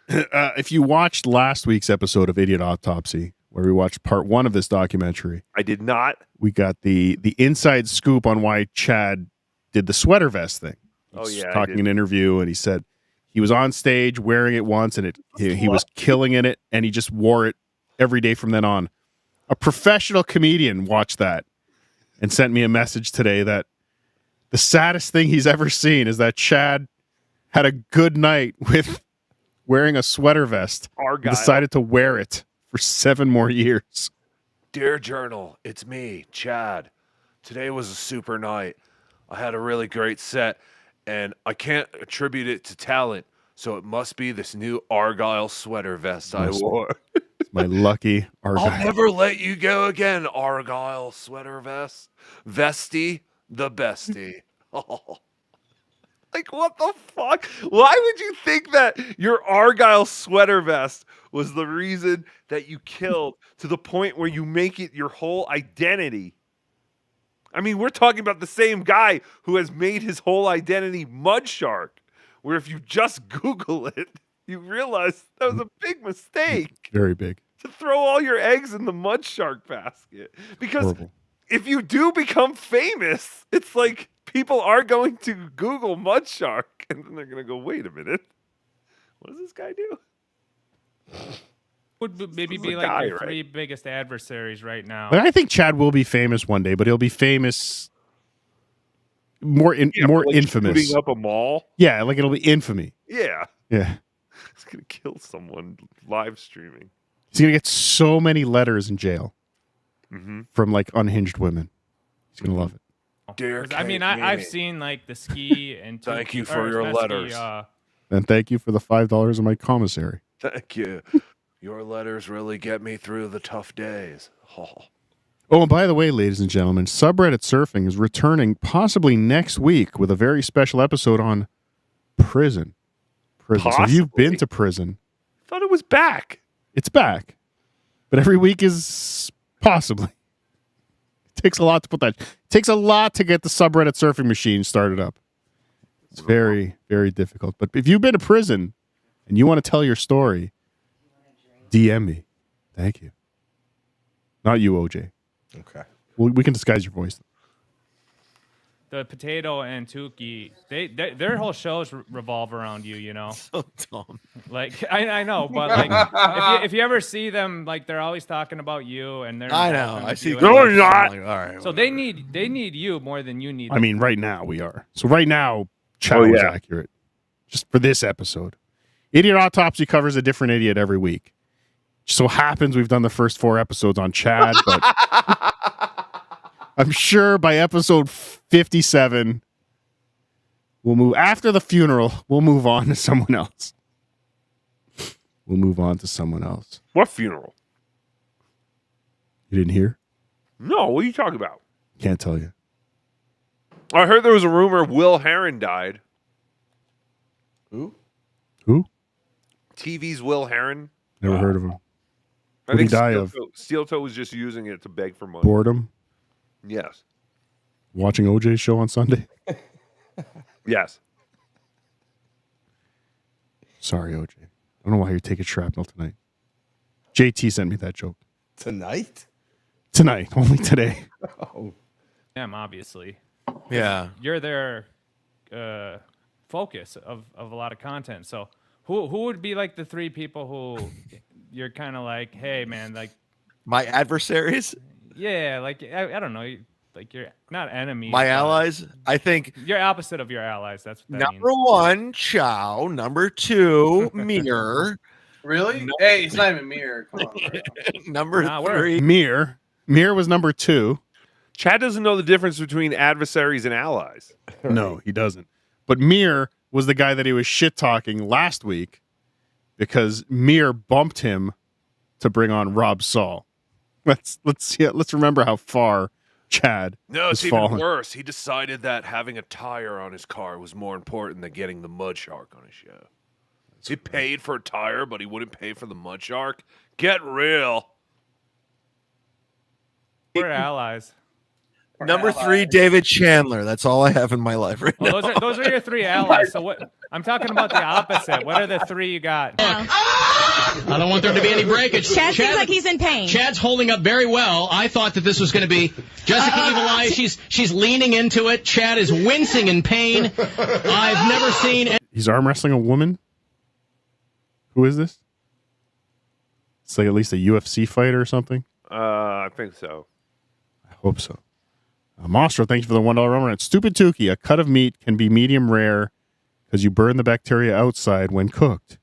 if you watched last week's episode of Idiot Autopsy, where we watched part 1 of this documentary, I did not. we got the inside scoop on why Chad did the sweater vest thing. He Oh, was yeah, I talking did. in an interview, and he said He was on stage wearing it once, and he was killing in it, and he just wore it every day from then on. A professional comedian watched that and sent me a message today that the saddest thing he's ever seen is that Chad had a good night with wearing a sweater vest. Argyle. Decided to wear it for 7 more years. Dear Journal, it's me, Chad. Today was a super night. I had a really great set, and I can't attribute it to talent, so it must be this new Argyle sweater vest I wore. It's my lucky Argyle. I'll never let you go again, Argyle sweater vest. Vesty the bestie. Oh. Like, what the fuck? Why would you think that your Argyle sweater vest was the reason that you killed to the point where you make it your whole identity? I mean, we're talking about the same guy who has made his whole identity Mud Shark, where if you just Google it, you realize that was a big mistake. Very big. To throw all your eggs in the Mud Shark basket. Because if you do become famous, it's like people are going to Google Mud Shark, and then they're going to go, wait a minute. What does this guy do? Would maybe be like your 3 biggest adversaries right now. But I think Chad will be famous one day, but he'll be famous more infamous. Shooting up a mall? Yeah, like it'll be infamy. Yeah. Yeah. He's going to kill someone live streaming. He's going to get so many letters in jail from like unhinged women. He's going to love it. I mean, I've seen like the ski and thank you for your letters. And thank you for the $5 in my commissary. Thank you. Your letters really get me through the tough days. Oh, and by the way, ladies and gentlemen, Subreddit Surfing is returning possibly next week with a very special episode on prison. So if you've been to prison, I thought it was back. It's back. But every week is possibly. It takes a lot to put that. It takes a lot to get the Subreddit Surfing machine started up. It's very, very difficult. But if you've been to prison and you want to tell your story, DM me. Thank you. Not you, OJ. Okay. We can disguise your voice. The Potato and Tukey, their whole shows revolve around you, you know. So dumb. Like I know, but like if you ever see them, like they're always talking about you, and they're. I know. I see. No, you're not. Like, all right. So they need you more than you need. I mean, right now we are. So right now, Chow is accurate. Just for this episode, Idiot Autopsy covers a different idiot every week. Just so happens we've done the first 4 episodes on Chad, but I'm sure by episode 57, we'll move after the funeral. We'll move on to someone else. What funeral? You didn't hear? No, what are you talking about? Can't tell you. I heard there was a rumor Will Heron died. Who? TV's Will Heron. Never heard of him. I What did think he die of? Steel Toe was just using it to beg for money. Boredom? Yes. Watching OJ's show on Sunday? Yes. Sorry, OJ. I don't know why you're taking shrapnel tonight. JT sent me that joke. Tonight? Tonight. Only today. Oh. Them, obviously. Yeah. You're their focus of a lot of content. So who would be like the 3 people who you're kind of like, hey, man, like. My adversaries? Yeah, like, I don't know. Like, you're not enemies. My allies? I think. You're opposite of your allies. That's what that Number 1, Chow. Number 2, Mir. Really? Hey, it's not even Mir. Come on, bro. Number 3. Mir was number 2. Chad doesn't know the difference between adversaries and allies. No, he doesn't. But Mir was the guy that he was shit-talking last week because Mir bumped him to bring on Rob Saul. Let's remember how far Chad No, it's has even fallen. worse. He decided that having a tire on his car was more important than getting the Mud Shark on his show. He paid for a tire, but he wouldn't pay for the Mud Shark. Get real. We're allies. Number 3, David Chandler. That's all I have in my life right now. Those are your 3 allies. So what? I'm talking about the opposite. What are the 3 you got? I don't want there to be any breakage. Chad seems like he's in pain. Chad's holding up very well. I thought that this was going to be Jessica Evil Eye. She's leaning into it. Chad is wincing in pain. I've never seen. He's arm wrestling a woman. Who is this? It's like at least a UFC fighter or something. I think so. I hope so. Monstro, thank you for the $1 run. Stupid Tukey, a cut of meat can be medium rare because you burn the bacteria outside when cooked.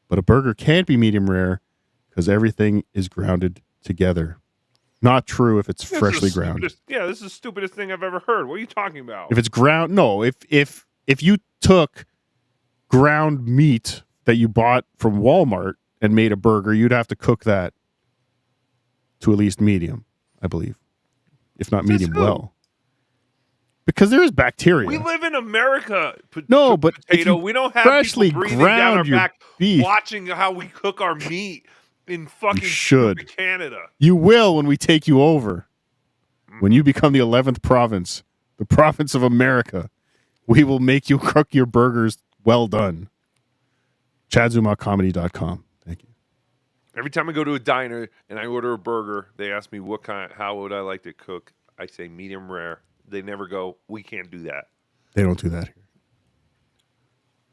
But a burger can't be medium rare because everything is grounded together. Not true if it's freshly ground. Yeah, this is the stupidest thing I've ever heard. What are you talking about? If it's ground, no. If you took ground meat that you bought from Walmart and made a burger, you'd have to cook that to at least medium, I believe, if not medium well. Because there is bacteria. We live in America. No, but Potato. We don't have freshly people breathing down our ground your back beef. watching how we cook our meat in fucking should. stupid Canada. You will when we take you over. When you become the 11th province, the province of America, we will make you cook your burgers well done. ChadZumockComedy.com. Thank you. Every time I go to a diner and I order a burger, they ask me how would I like to cook. I say medium rare. They never go, we can't do that. They don't do that here.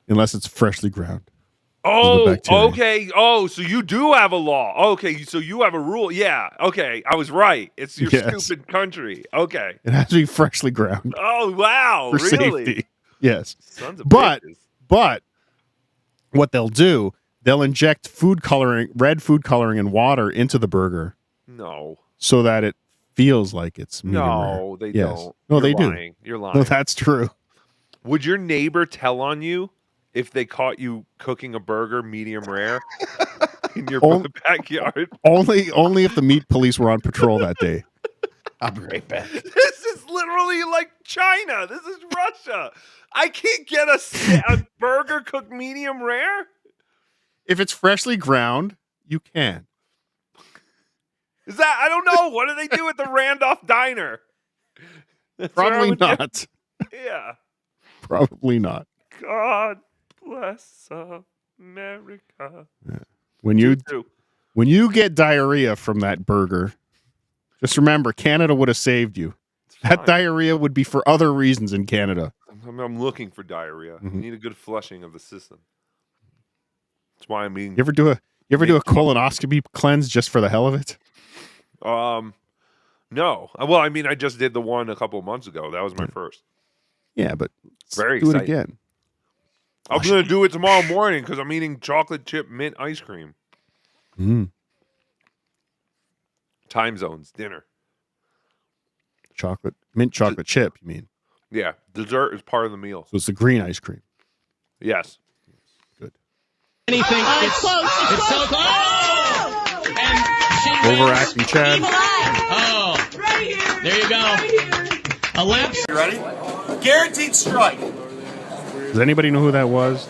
Unless it's freshly ground. Oh, okay. Oh, so you do have a law. Okay, so you have a rule. Yeah, okay. I was right. It's your stupid country. Okay. It has to be freshly ground. Oh, wow. For really? safety. Yes. Sons of but bitches. what they'll do, they'll inject red food coloring and water into the burger. No. So that it feels like it's medium No, rare. they don't. No, You're they lying. do. You're lying. No, that's true. Would your neighbor tell on you if they caught you cooking a burger medium rare in your backyard? Only if the meat police were on patrol that day. I'll be right back. This is literally like China. This is Russia. I can't get a burger cooked medium rare. If it's freshly ground, you can. Is that, I don't know. What do they do at the Randolph Diner? That's where I Probably would get- not. Yeah. Probably not. God bless America. When you get diarrhea from that burger, just remember Canada would have saved you. That diarrhea would be for other reasons in Canada. I'm looking for diarrhea. Mhm. You need a good flushing of the system. That's why I'm being. You ever do a colonoscopy cleanse just for the hell of it? No. Well, I mean, I just did the one a couple of months ago. That was my first. Yeah, but Very do it exciting. again. I'm going to do it tomorrow morning because I'm eating chocolate chip mint ice cream. Time zones, dinner. Mint chocolate chip, you mean? Yeah, dessert is part of the meal. So it's the green ice cream. Yes. Good. Anything. It's so close. Oh! And she Overacting Chad. Oh, there you go. A lapse. You ready? Guaranteed strike. Does anybody know who that was?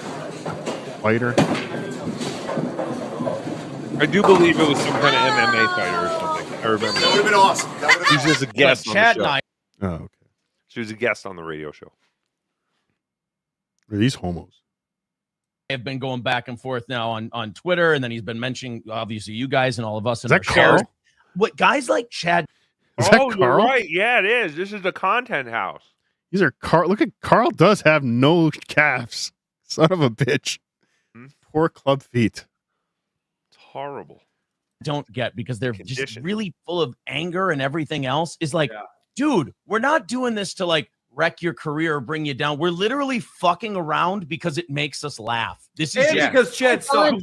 Fighter? I do believe it was some kind of MMA fighter or something. I remember. That would have been awesome. She's just a guest on the show. Oh, okay. She was a guest on the radio show. Are these homos? Have been going back and forth now on Twitter, and then he's been mentioning obviously you guys and all of us. Is that Carl? What guys like Chad? Is that You're Carl? right. Yeah, it is. This is the content house. These are Carl. Look at Carl does have no calves. Son of a bitch. Poor club feet. It's horrible. Don't get because they're just really full of anger and everything else. Is like, dude, we're not doing this to like wreck your career or bring you down. We're literally fucking around because it makes us laugh. This is because Chad sucks.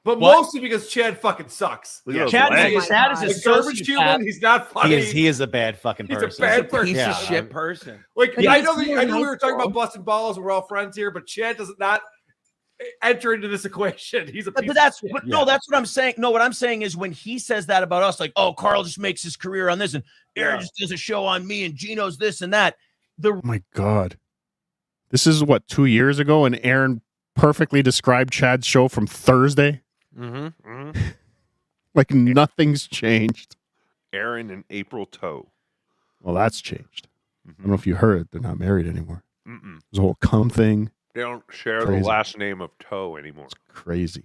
But What? mostly because Chad fucking sucks. Look at those Chad legs. is a Like garbage sociopath. human. He's not funny. He is a bad fucking He's person. a bad person. Piece Yeah. of shit person. Like Yeah, I know he's I knew we nice were talking girl. about busting balls and we're all friends here, but Chad does not enter into this equation. He's a piece But that's of shit. no, that's what I'm saying. No, what I'm saying is when he says that about us, like, oh, Carl just makes his career on this, and Aaron just does a show on me, and Gino's this and that. Oh my God. This is what, 2 years ago, and Aaron perfectly described Chad's show from Thursday. Like nothing's changed. Aaron and April Toe. Well, that's changed. I don't know if you heard, they're not married anymore. Mm-mm. There's a whole cum thing. They don't share Crazy. the last name of Toe anymore. Crazy.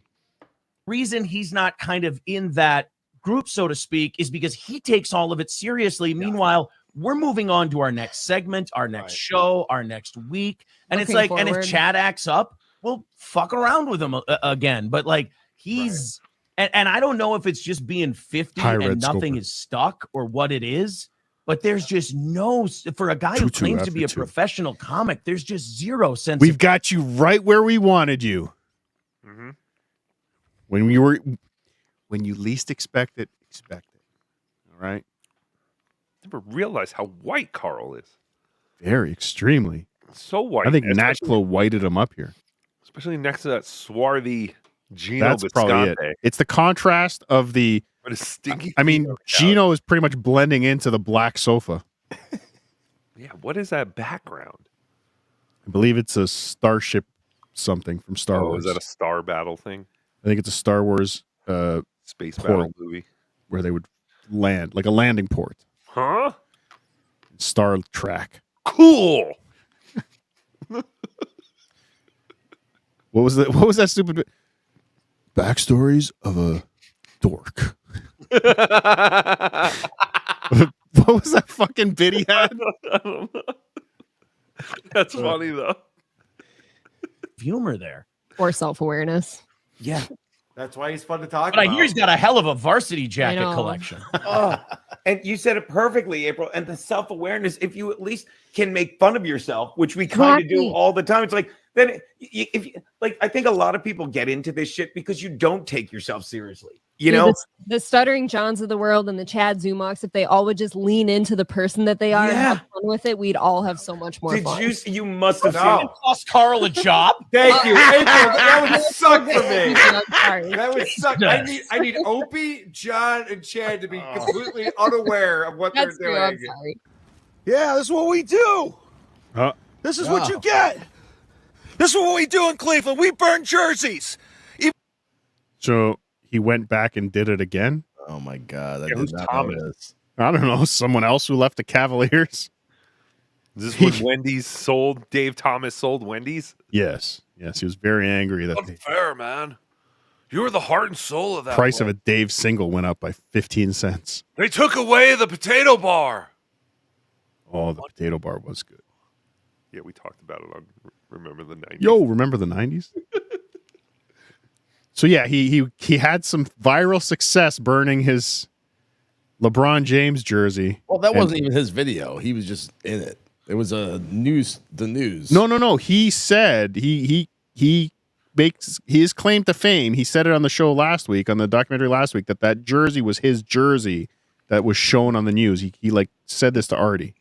Reason he's not kind of in that group, so to speak, is because he takes all of it seriously. Meanwhile, we're moving on to our next segment, our next show, our next week. And it's Looking like, and if forward. Chad acts up, we'll fuck around with him again. But like, He's and I don't know if it's just being 50 High and red nothing scoper. is stuck or what it is, but there's just no for a guy who Two, claims to be a after two. professional comic. There's just zero sense. We've got you right where we wanted you. Mm-hmm. When you least expect it. All right. Never realized how white Carl is. Very extremely. So white. I think especially- Natchflow whited him up here. Especially next to that swarthy Gino That's probably Bisconte. it. It's the contrast of the. What a stinky. I mean, Gino Gino is pretty much blending into the black sofa. Yeah, what is that background? I believe it's a starship something from Star Wars. Is that a Star Battle thing? I think it's a Star Wars Space port Battle movie. where they would land, like a landing port. Huh? Star Trek. Cool. What was that stupid bit? Backstories of a dork. What was that fucking bit he had? I don't know. That's funny though. humor there. Or self-awareness. Yeah. That's why he's fun to talk But I about. hear he's got a hell of a varsity jacket know. collection. Oh, and you said it perfectly, April. And the self-awareness, if you at least can make fun of yourself, which we kind of do Exactly. all the time, it's like then if you, like I think a lot of people get into this shit because you don't take yourself seriously. You Dude, know, the stuttering Johns of the world and the Chad Zumocks, if they all would just lean into the person that they are and have fun with it, we'd all have so much more fun. you must have No. seen it. Cost Carl a job. Thank you, April. That would suck for me. I'm sorry. That would suck. I need Opie, John, and Chad to be completely unaware of what That's they're true. I'm doing. sorry. Yeah, this is what we do. This is what you get. This is what we do in Cleveland. We burn jerseys. So he went back and did it again. Oh my god! I Yeah, did who's not know Thomas? this. I don't know. Someone else who left the Cavaliers. Is this when Wendy's sold? Dave Thomas sold Wendy's. Yes. He was very angry that the Unfair, man. You were the heart and soul of that. price of a Dave single went up by 15 cents. They took away the potato bar. Oh, the potato bar was good. Yeah, we talked about it on Remember the 90s. Yo, remember the 90s? So yeah, he had some viral success burning his LeBron James jersey. Well, that And- wasn't even his video. He was just in it. It was the news. No. He said he makes his claim to fame. He said it on the show last week, on the documentary last week, that jersey was his jersey that was shown on the news. He like said this to Artie.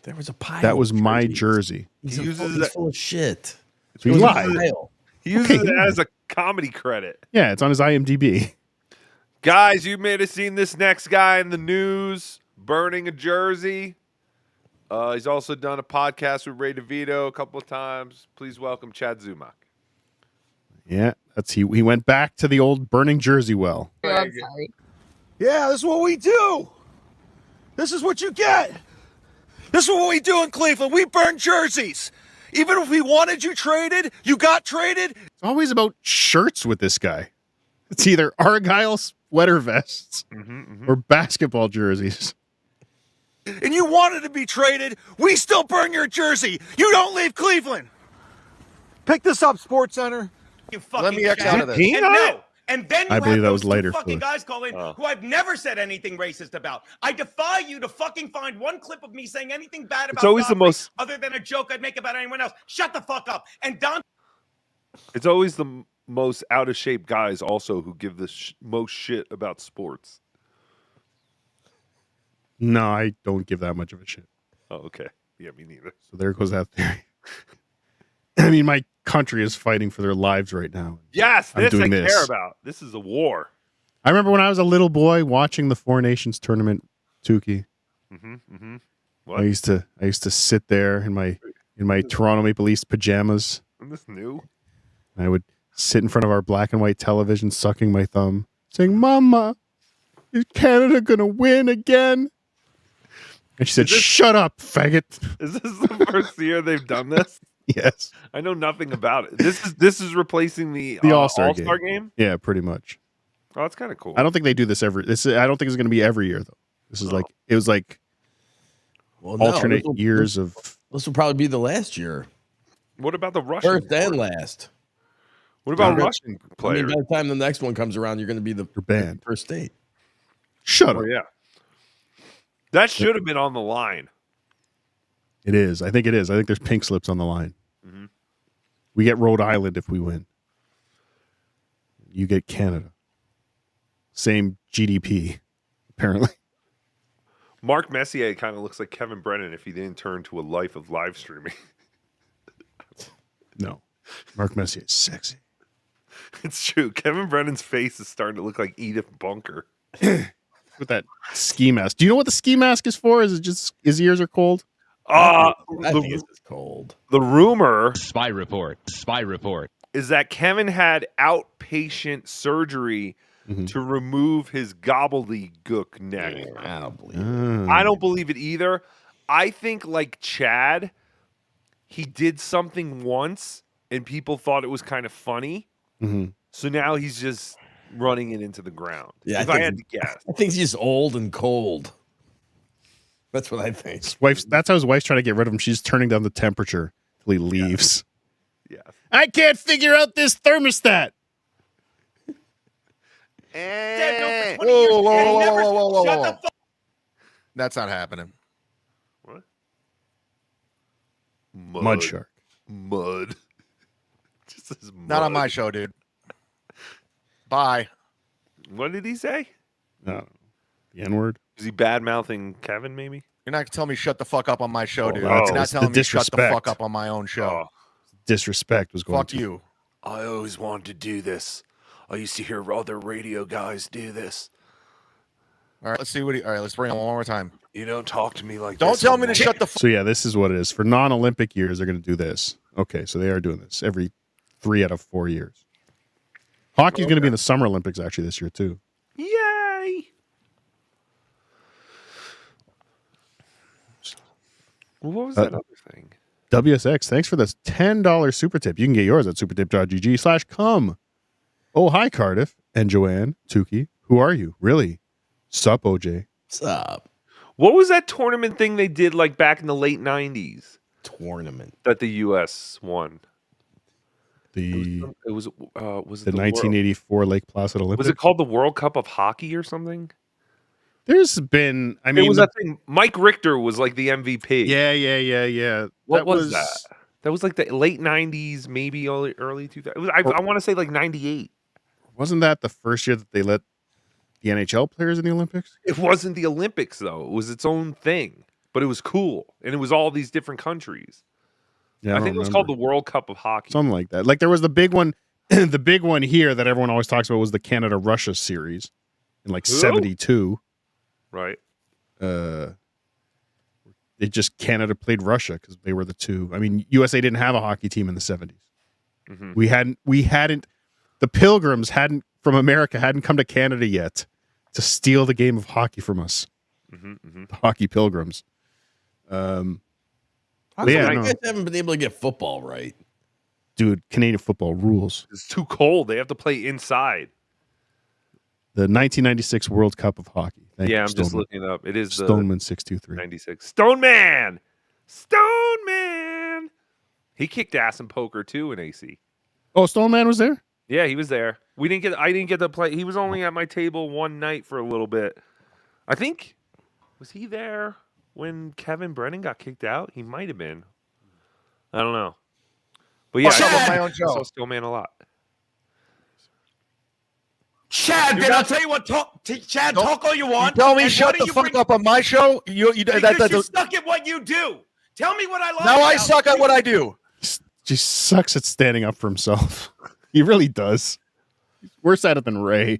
There was a pile. That was of my jerseys. jersey. He's, He a uses full, that- he's full of shit. So he It was a lied. pile. He uses Okay, it yeah. as a comedy credit. Yeah, it's on his IMDb. Guys, you may have seen this next guy in the news burning a jersey. He's also done a podcast with Ray DeVito a couple of times. Please welcome Chad Zumock. Yeah, he went back to the old burning jersey well. Oh, I'm sorry. Yeah, this is what we do. This is what you get. This is what we do in Cleveland. We burn jerseys. Even if we wanted you traded, you got traded. It's always about shirts with this guy. It's either Argyle sweater vests or basketball jerseys. And you wanted to be traded, we still burn your jersey. You don't leave Cleveland. Pick this up, Sports Center. You fucking Let me X out of this. And no. And then you I believe have that was those two later, fucking Flush. guys call in who I've never said anything racist about. I defy you to fucking find one clip of me saying anything bad about always the Godfrey most- other than a joke I'd make about anyone else. Shut the fuck up. And Don It's always the most out of shape guys also who give the most shit about sports. No, I don't give that much of a shit. Oh, okay. Yeah, me neither. So there goes that theory. I mean, my country is fighting for their lives right now. Yes, I'm this doing I this. care about. This is a war. I remember when I was a little boy watching the Four Nations tournament, Tukey. What? I used to sit there in my Toronto Maple Leafs pajamas. Isn't this new? And I would sit in front of our black and white television, sucking my thumb, saying, "Mama, is Canada gonna win again?" And she said, "Shut up, faggot." Is this the first year they've done this? Yes. I know nothing about it. This is replacing the All-Star game. Yeah, pretty much. Oh, that's kind of cool. I don't think they do this every. I don't think it's going to be every year though. This is it was like alternate years of. This will probably be the last year. What about the Russian? First and last. What about Yeah. Russian I mean, players? by the time the next one comes around, you're going to be the banned. first state. Shut up. Oh, yeah. That should have been on the line. It is. I think it is. I think there's pink slips on the line. Mm-hmm. We get Rhode Island if we win. You get Canada. Same GDP, apparently. Mark Messier kind of looks like Kevin Brennan if he didn't turn to a life of live streaming. No. Mark Messier is sexy. It's true. Kevin Brennan's face is starting to look like Edith Bunker. With that ski mask. Do you know what the ski mask is for? Is it just his ears are cold? I think it's just cold. The rumor Spy report. Spy report. is that Kevin had outpatient surgery to remove his gobbledygook neck. I don't believe it. I don't believe it either. I think, like Chad, he did something once and people thought it was kind of funny. So now he's just running it into the ground. Yeah, if I had to guess. I think he's just old and cold. That's what I think. That's how his wife's trying to get rid of him. She's turning down the temperature till he leaves. Yeah. I can't figure out this thermostat. Whoa. That's not happening. What? Mud shark. Mud. Just as mud. Not on my show, dude. Bye. What did he say? No. The N-word? Is he bad-mouthing Kevin, maybe? You're not going to tell me shut the fuck up on my show, dude. Oh, You're not it's telling the me shut the disrespect. fuck up on my own show. Disrespect was going Fuck to. you. I always wanted to do this. I used to hear other radio guys do this. All right, let's see what all right, let's bring it one more time. You don't talk to me like Don't this. tell me to shut the So yeah, this is what it is. For non-Olympic years, they're going to do this. Okay, so they are doing this every 3 out of 4 years. Hockey's going to be in the Summer Olympics actually this year too. Yay! Well, what was that other thing? WSX, thanks for this $10 super tip. You can get yours at supertip.gg/come. Oh, hi, Cardiff and Joanne, Tukey. Who are you? Really? Sup, OJ? Sup? What was that tournament thing they did like back in the late 90s? Tournament that the U.S. won. The was it the 1984 Lake Placid Olympics. Was it called the World Cup of Hockey or something? There's been, I mean, it was that thing. Mike Richter was like the MVP. Yeah. What was that? That was like the late 90s, maybe early 2000s. I want to say like 98. Wasn't that the first year that they let the NHL players in the Olympics? It wasn't the Olympics though. It was its own thing, but it was cool, and it was all these different countries. Yeah, I think it was called the World Cup of Hockey. Something like that. Like there was the big one, the big one here that everyone always talks about was the Canada-Russia series in like 72. Right. It just Canada played Russia because they were the two. I mean, USA didn't have a hockey team in the 70s. Mm-hmm. We hadn't. The Pilgrims from America hadn't come to Canada yet to steal the game of hockey from us. The Hockey Pilgrims. You guys haven't been able to get football right. Dude, Canadian football rules. It's too cold. They have to play inside. The 1996 World Cup of Hockey. Thank you, I'm just Stoneman. looking it up. It is Stoneman 623. 96. Stoneman! Stoneman! He kicked ass in poker too in AC. Oh, Stoneman was there? Yeah, he was there. I didn't get to play. He was only at my table one night for a little bit. I think, was he there when Kevin Brennan got kicked out? He might have been. I don't know. But yeah, I saw Stoneman a lot. Chad, I'll tell you what. Chad, talk all you want. You tell me and shut the fuck up on my show. You suck at what you do. Tell me what I like. Now I suck at what I do. Just sucks at standing up for himself. He really does. He's worse at it than Ray.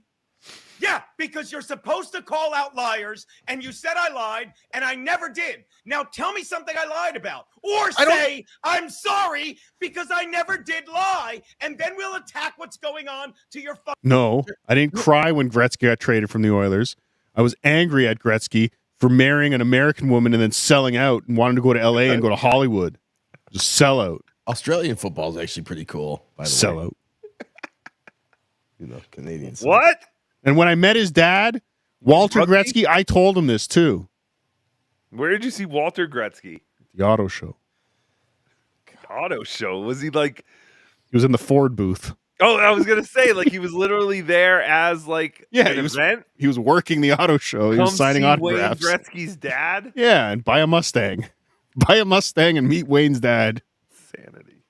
Yeah, because you're supposed to call out liars, and you said I lied, and I never did. Now tell me something I lied about. Or say, I'm sorry, because I never did lie, and then we'll attack what's going on to your No, I didn't cry when Gretzky got traded from the Oilers. I was angry at Gretzky for marrying an American woman and then selling out and wanting to go to LA and go to Hollywood. Just sell out. Australian football is actually pretty cool, by the way. Sell out. You know, Canadians. What? And when I met his dad, Walter Gretzky, I told him this too. Where did you see Walter Gretzky? The auto show. Auto show? Was he like? He was in the Ford booth. Oh, I was gonna say, like, he was literally there as like an event. He was working the auto show. He was signing autographs. Wayne Gretzky's dad. Yeah, and buy a Mustang. Buy a Mustang and meet Wayne's dad. Sanity.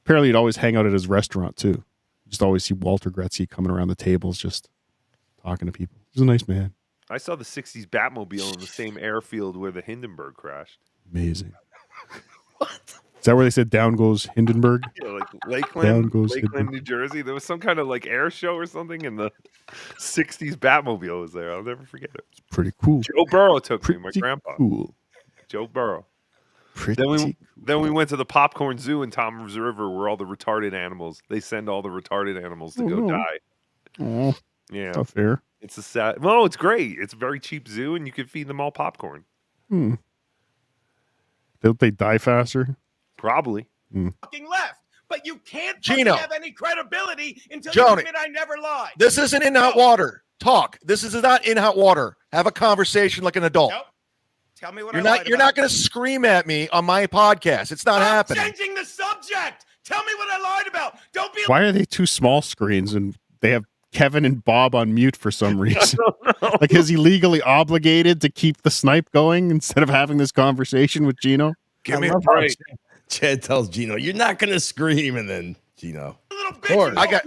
Apparently, he'd always hang out at his restaurant too. Just always see Walter Gretzky coming around the tables, just talking to people. He's a nice man. I saw the '60s Batmobile in the same airfield where the Hindenburg crashed. Amazing. Is that where they said down goes Hindenburg? Yeah, like Down goes Lakeland, Hindenburg. New Jersey. There was some kind of like air show or something, and the '60s Batmobile was there. I'll never forget it. Pretty cool. Joe Burrow took me, my grandpa. Cool. Joe Burrow. Pretty Then we went to the Popcorn Zoo in Tom's River, where all the retarded animals. They send all the retarded animals to go die. Oh, Yeah, not fair. it's a sad. Well, it's great. It's a very cheap zoo, and you can feed them all popcorn. Don't they die faster? Probably. Fucking left, but you can't Gino. have any credibility until Joni. you admit I never lied. This isn't in hot water. Talk. This is not in hot water. Have a conversation like an adult. Nope. Tell me what You're I lied not. You're about. not going to scream at me on my podcast. It's not happening. Changing the subject. Tell me what I lied about. Don't be. Why are they two small screens and they have Kevin and Bob on mute for some reason? Like, is he legally obligated to keep the snipe going instead of having this conversation with Gino? Give me I a love how break. Chad tells Gino, "You're not gonna scream," and then Gino, of course, I got.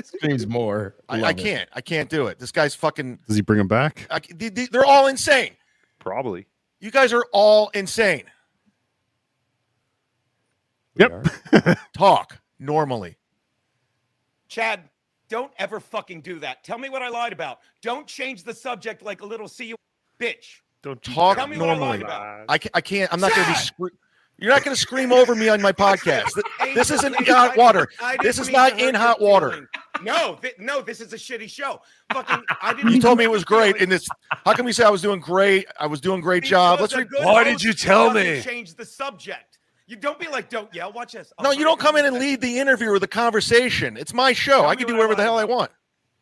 screams more. I Love it. can't. I can't do it. This guy's fucking. Does he bring him back? They're all insane. Probably. You guys are all insane. Yep. Talk normally. Chad, don't ever fucking do that. Tell me what I lied about. Don't change the subject like a little see you bitch. Don't Talk Tell me what I lied normally. about. I can't. I'm not going to be. You're not going to scream over me on my podcast. This isn't in hot water. This is not in hot water. No, this is a shitty show. Fucking, I didn't. You told me it was great, and this. How come you say I was doing great? I was doing a great job. Let's. Why did you tell me? Change the subject. You don't be like, don't yell. Watch this. No, you don't come in and lead the interview or the conversation. It's my show. I can do whatever the hell I want.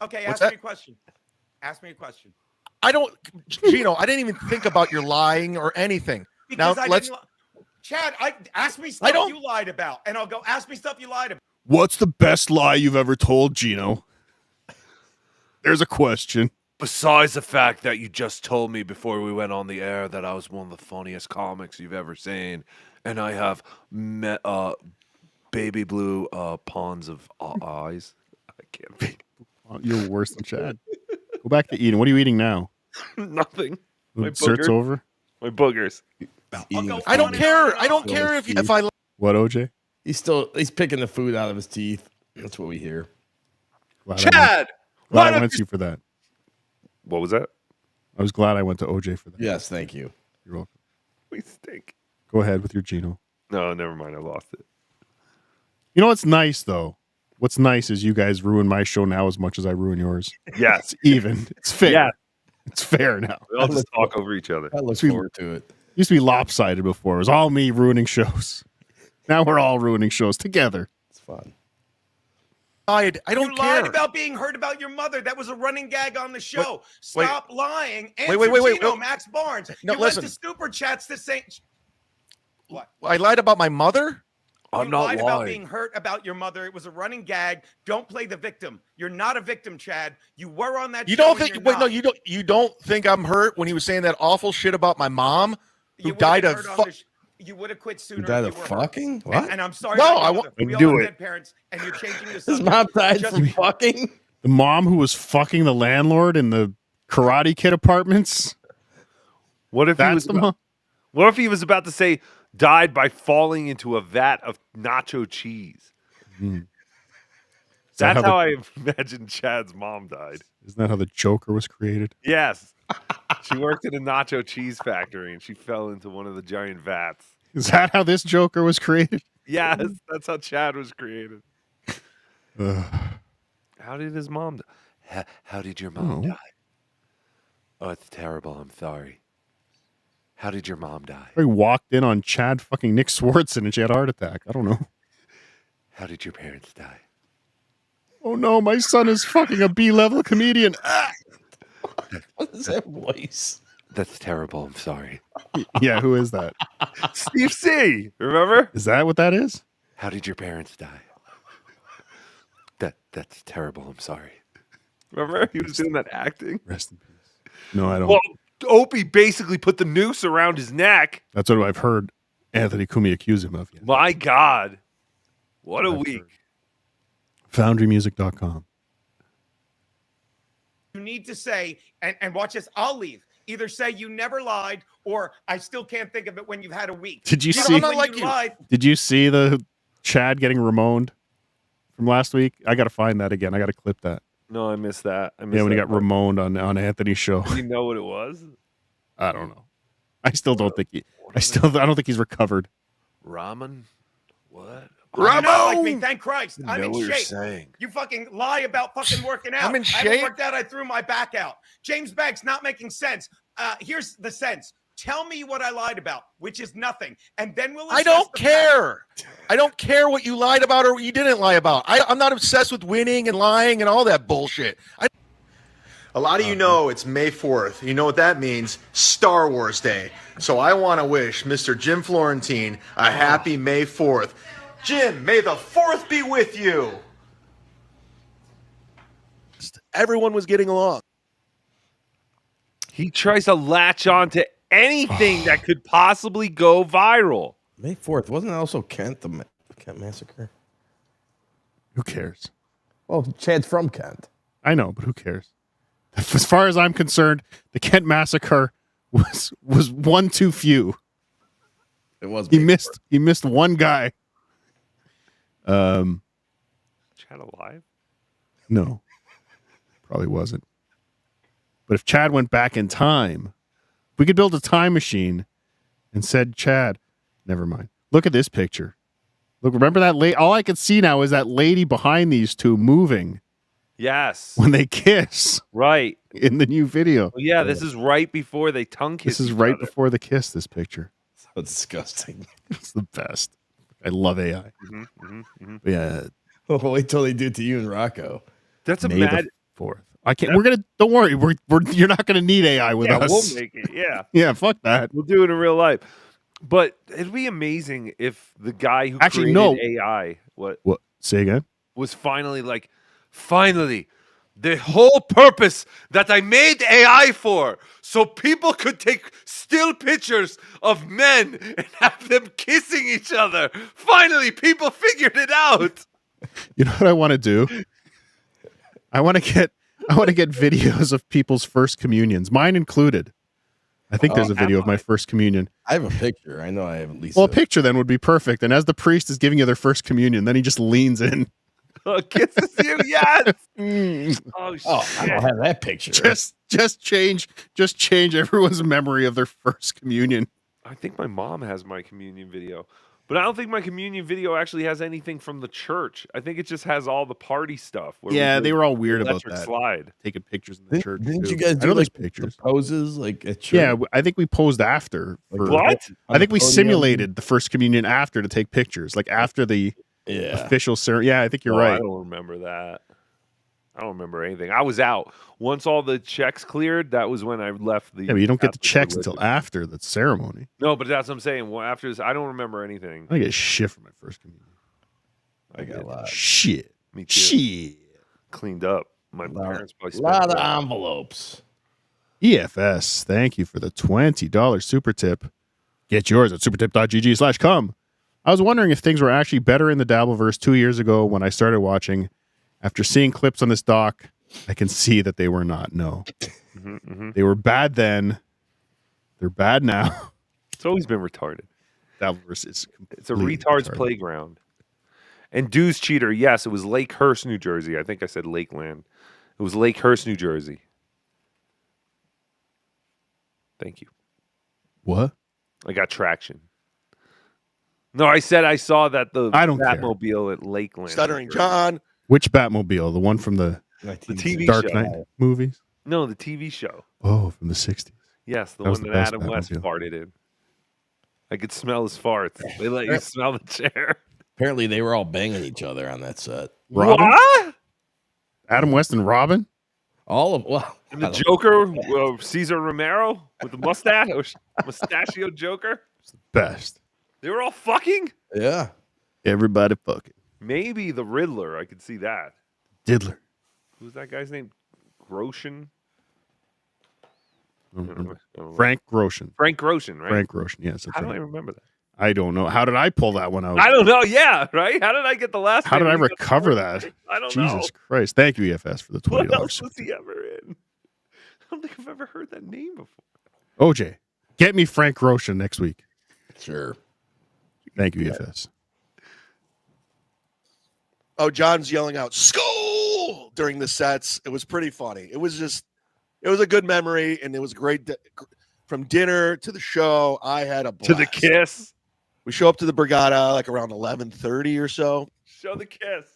Okay, What's ask that? me a question. Ask me a question. I don't, Gino. I didn't even think about your lying or anything. Because Now I let's. didn't Chad, ask me stuff don't- you lied about, and I'll go ask me stuff you lied about. What's the best lie you've ever told, Gino? There's a question. Besides the fact that you just told me before we went on the air that I was one of the funniest comics you've ever seen, and I have baby blue pawns of eyes. I can't be. You're worse than Chad. Go back to eating. What are you eating now? Nothing. My Dessert's boogers. over? My boogers. I don't care. I don't care if I. What, OJ? He's picking the food out of his teeth. That's what we hear. Glad I went to you for that. What was that? I was glad I went to OJ for that. Yes, thank you. You're welcome. We stink. Go ahead with your Gino. No, never mind. I lost it. You know what's nice, though? What's nice is you guys ruin my show now as much as I ruin yours. Yes. It's even. It's fair. Yeah. It's fair now. We all just talk over each other. I look forward to it. Used to be lopsided before. It was all me ruining shows. Now we're all ruining shows together. It's fun. I don't You care. lied about being hurt about your mother. That was a running gag on the show. Wait. Stop lying. Answer Wait. Gino, Max Barnes. No, you listen. went to super chats to say what? I lied about my mother. You lied about being hurt about your mother. It was a running gag. Don't play the victim. You're not a victim, Chad. You were on that. You show don't and think? you're Wait, no, not. you don't. You don't think I'm hurt when he was saying that awful shit about my mom, who You would've died been of. hurt on the you would have quit sooner. died if of you were hurt. fucking? What? And I'm sorry. No, about I your won't mother. We all do have it. dead parents, and you're changing the His subject. mom died Just from fucking. The mom who was fucking the landlord in the Karate Kid apartments. What if he That's was the mom. What if he was about to say died by falling into a vat of nacho cheese? Mm. Is that That's how how I imagine Chad's mom died. Isn't that how the Joker was created? Yes. She worked at a nacho cheese factory and she fell into one of the giant vats. Is that how this Joker was created? Yes, that's how Chad was created. Ugh. How did his mom die? How did your mom die? Oh, it's terrible. I'm sorry. How did your mom die? He walked in on Chad fucking Nick Swartzen and she had a heart attack. I don't know. How did your parents die? Oh no, my son is fucking a B-level comedian. Ah! What is that voice? That's terrible. I'm sorry. Yeah, who is that? Steve C. Remember? Is that what that is? How did your parents die? That's terrible. I'm sorry. Remember, he was doing that acting. Rest in peace. No, I don't. Well, Opie basically put the noose around his neck. That's what I've heard Anthony Cumia accuse him of. Yeah. My God, what a week! FoundryMusic.com. You need to say, and watch this, I'll leave. Either say you never lied, or I still can't think of it when you've had a week. Did you know, see? I'm not like you. Did you see the Chad getting Ramoned from last week? I got to find that again. I got to clip that. No, I missed that. When he got Ramoned on Anthony's show. Do you know what it was? I don't know. I still don't think I don't think he's recovered. Ramen? What? You're not like me, thank Christ. I I'm know in what you're shape. saying. You fucking lie about fucking working out. I'm in I haven't shape? worked out. I threw my back out. James Banks not making sense. Here's the sense. Tell me what I lied about, which is nothing, and then we'll. I don't care. I don't care what you lied about or what you didn't lie about. I'm not obsessed with winning and lying and all that bullshit. A lot of you know it's May 4th. You know what that means? Star Wars Day. So I want to wish Mr. Jim Florentine a happy May 4th. Jim, may the 4th be with you. Everyone was getting along. He tries to latch on to anything that could possibly go viral. May 4th. Wasn't it also Kent, the Kent massacre? Who cares? Well, Chad's from Kent. I know, but who cares? As far as I'm concerned, the Kent massacre was one too few. It was. He missed one guy. Chad alive? No, probably wasn't. But if Chad went back in time, we could build a time machine and said, Chad, never mind. Look at this picture. Look, remember that lady? All I can see now is that lady behind these two moving. Yes. When they kiss. Right. In the new video. Well, yeah, this is right before they tongue kiss. This is right before the kiss, this picture. So disgusting. It's the best. I love AI. Yeah. Oh, wait till they do it to you and Rocco. That's a May mad. the 4th. I can't. We're gonna. Don't worry. You're not gonna need AI with us. We'll make it. Yeah. Yeah. Fuck that. We'll do it in real life. But it'd be amazing if the guy who Actually, created no. AI, what Say again. was finally, the whole purpose that I made AI for, so people could take still pictures of men and have them kissing each other. Finally, people figured it out. You know what I want to do? I want to get videos of people's first communions, mine included. I think there's a video of my first communion. I have a picture. I know I have at least. Well, a picture then would be perfect. And as the priest is giving you their first communion, then he just leans in. Oh, kisses you, yes. Oh shit! I don't have that picture. Just change everyone's memory of their first communion. I think my mom has my communion video, but I don't think my communion video actually has anything from the church. I think it just has all the party stuff. Yeah, they were all weird about electric that. slide. Taking pictures in the church. Didn't too. you guys I do know there's like pictures? the poses like at church? Yeah, I think we posed after. What? I think we simulated the first communion after to take pictures, like after the official ceremony. Yeah, I think you're right. I don't remember that. I don't remember anything. I was out. Once all the checks cleared, that was when I left the. Yeah, but you don't get the Catholic checks religion. until after the ceremony. No, but that's what I'm saying. Well, after this, I don't remember anything. I get shit from my first communion. I got a lot. Shit. Me too. Shit. Cleaned up. My parents probably A spent lot of that. envelopes. EFS, thank you for the $20 super tip. Get yours at supertip.gg/come. I was wondering if things were actually better in the Dabbleverse 2 years ago when I started watching. After seeing clips on this doc, I can see that they were not. No. They were bad then. They're bad now. It's always been retarded. Dabbleverse is It's a retard's playground. And Dude's Cheater, yes, it was Lakehurst, New Jersey. I think I said Lakeland. It was Lakehurst, New Jersey. Thank you. What? I got traction. No, I said I saw that the I don't care. Batmobile at Lakeland. Stuttering John. Which Batmobile? The one from the TV Dark show. Knight movies? No, the TV show. Oh, from the 60s. Yes, the That was one the that best Adam West Batmobile. farted in. I could smell his farts. They let you smell the chair. Apparently, they were all banging each other on that set. Robin? What? Adam West and Robin? All of well, And the Joker, Cesar Romero with the mustache, mustachio Joker. Best. They were all fucking. Yeah. Everybody fucking. Maybe the Riddler. I could see that. Diddler. Who's that guy's name? Grosjean? Frank Grosjean. Frank Grosjean, right? Frank Grosjean, yes. That's How do right. I remember that? I don't know. How did I pull that one out? I don't know. Yeah, right? How did I get the last How did name? I recover that? I don't know. Jesus Christ. Thank you, EFS, for the $20. What else was he ever in? I don't think I've ever heard that name before. OJ, get me Frank Grosjean next week. Sure. Thank you, EFS. Oh, John's yelling out "Skull" during the sets. It was pretty funny. It was a good memory, and it was great. From dinner to the show, I had a blast. To the kiss. We show up to the Brigada like around 11:30 or so. Show the kiss.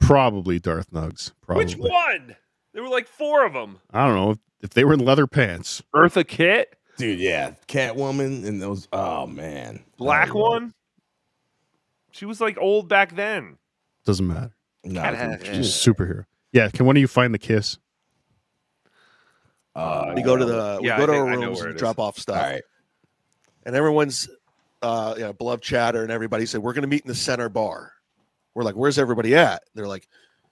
Probably Darth Nugs. Probably. Which one? There were like 4 of them. I don't know if they were in leather pants. Eartha Kitt, dude. Yeah, Catwoman and those. Oh man, black one. She was like old back then. Doesn't matter. No, She's a superhero. Yeah. Can one of you find the kiss? We go to our rooms and drop off stuff. All right. And everyone's beloved chatter and everybody said, we're going to meet in the center bar. We're like, where's everybody at? They're like,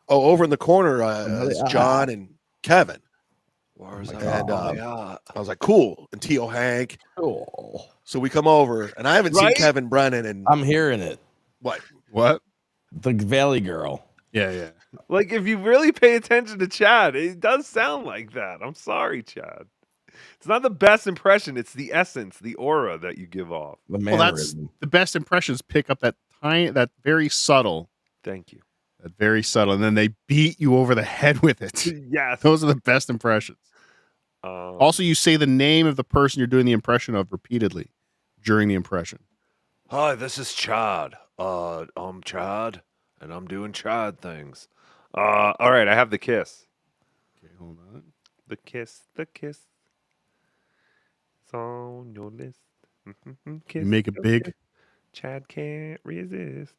oh, over in the corner is John and Kevin. And I was like, cool. And T.O. Hank. Oh. So we come over, and I haven't seen Kevin Brennan. And I'm hearing it. What? The Valley Girl. Yeah. Like, if you really pay attention to Chad, it does sound like that. I'm sorry, Chad. It's not the best impression. It's the essence, the aura that you give off. Well, that's the best impressions. Pick up that very subtle. Thank you. That very subtle, and then they beat you over the head with it. Yes. Those are the best impressions. Also, you say the name of the person you're doing the impression of repeatedly during the impression. Hi, this is Chad. I'm Chad, and I'm doing Chad things. All right, I have the kiss. Okay, hold on. The kiss. It's on your list. Kiss, You make it big. Chad can't resist.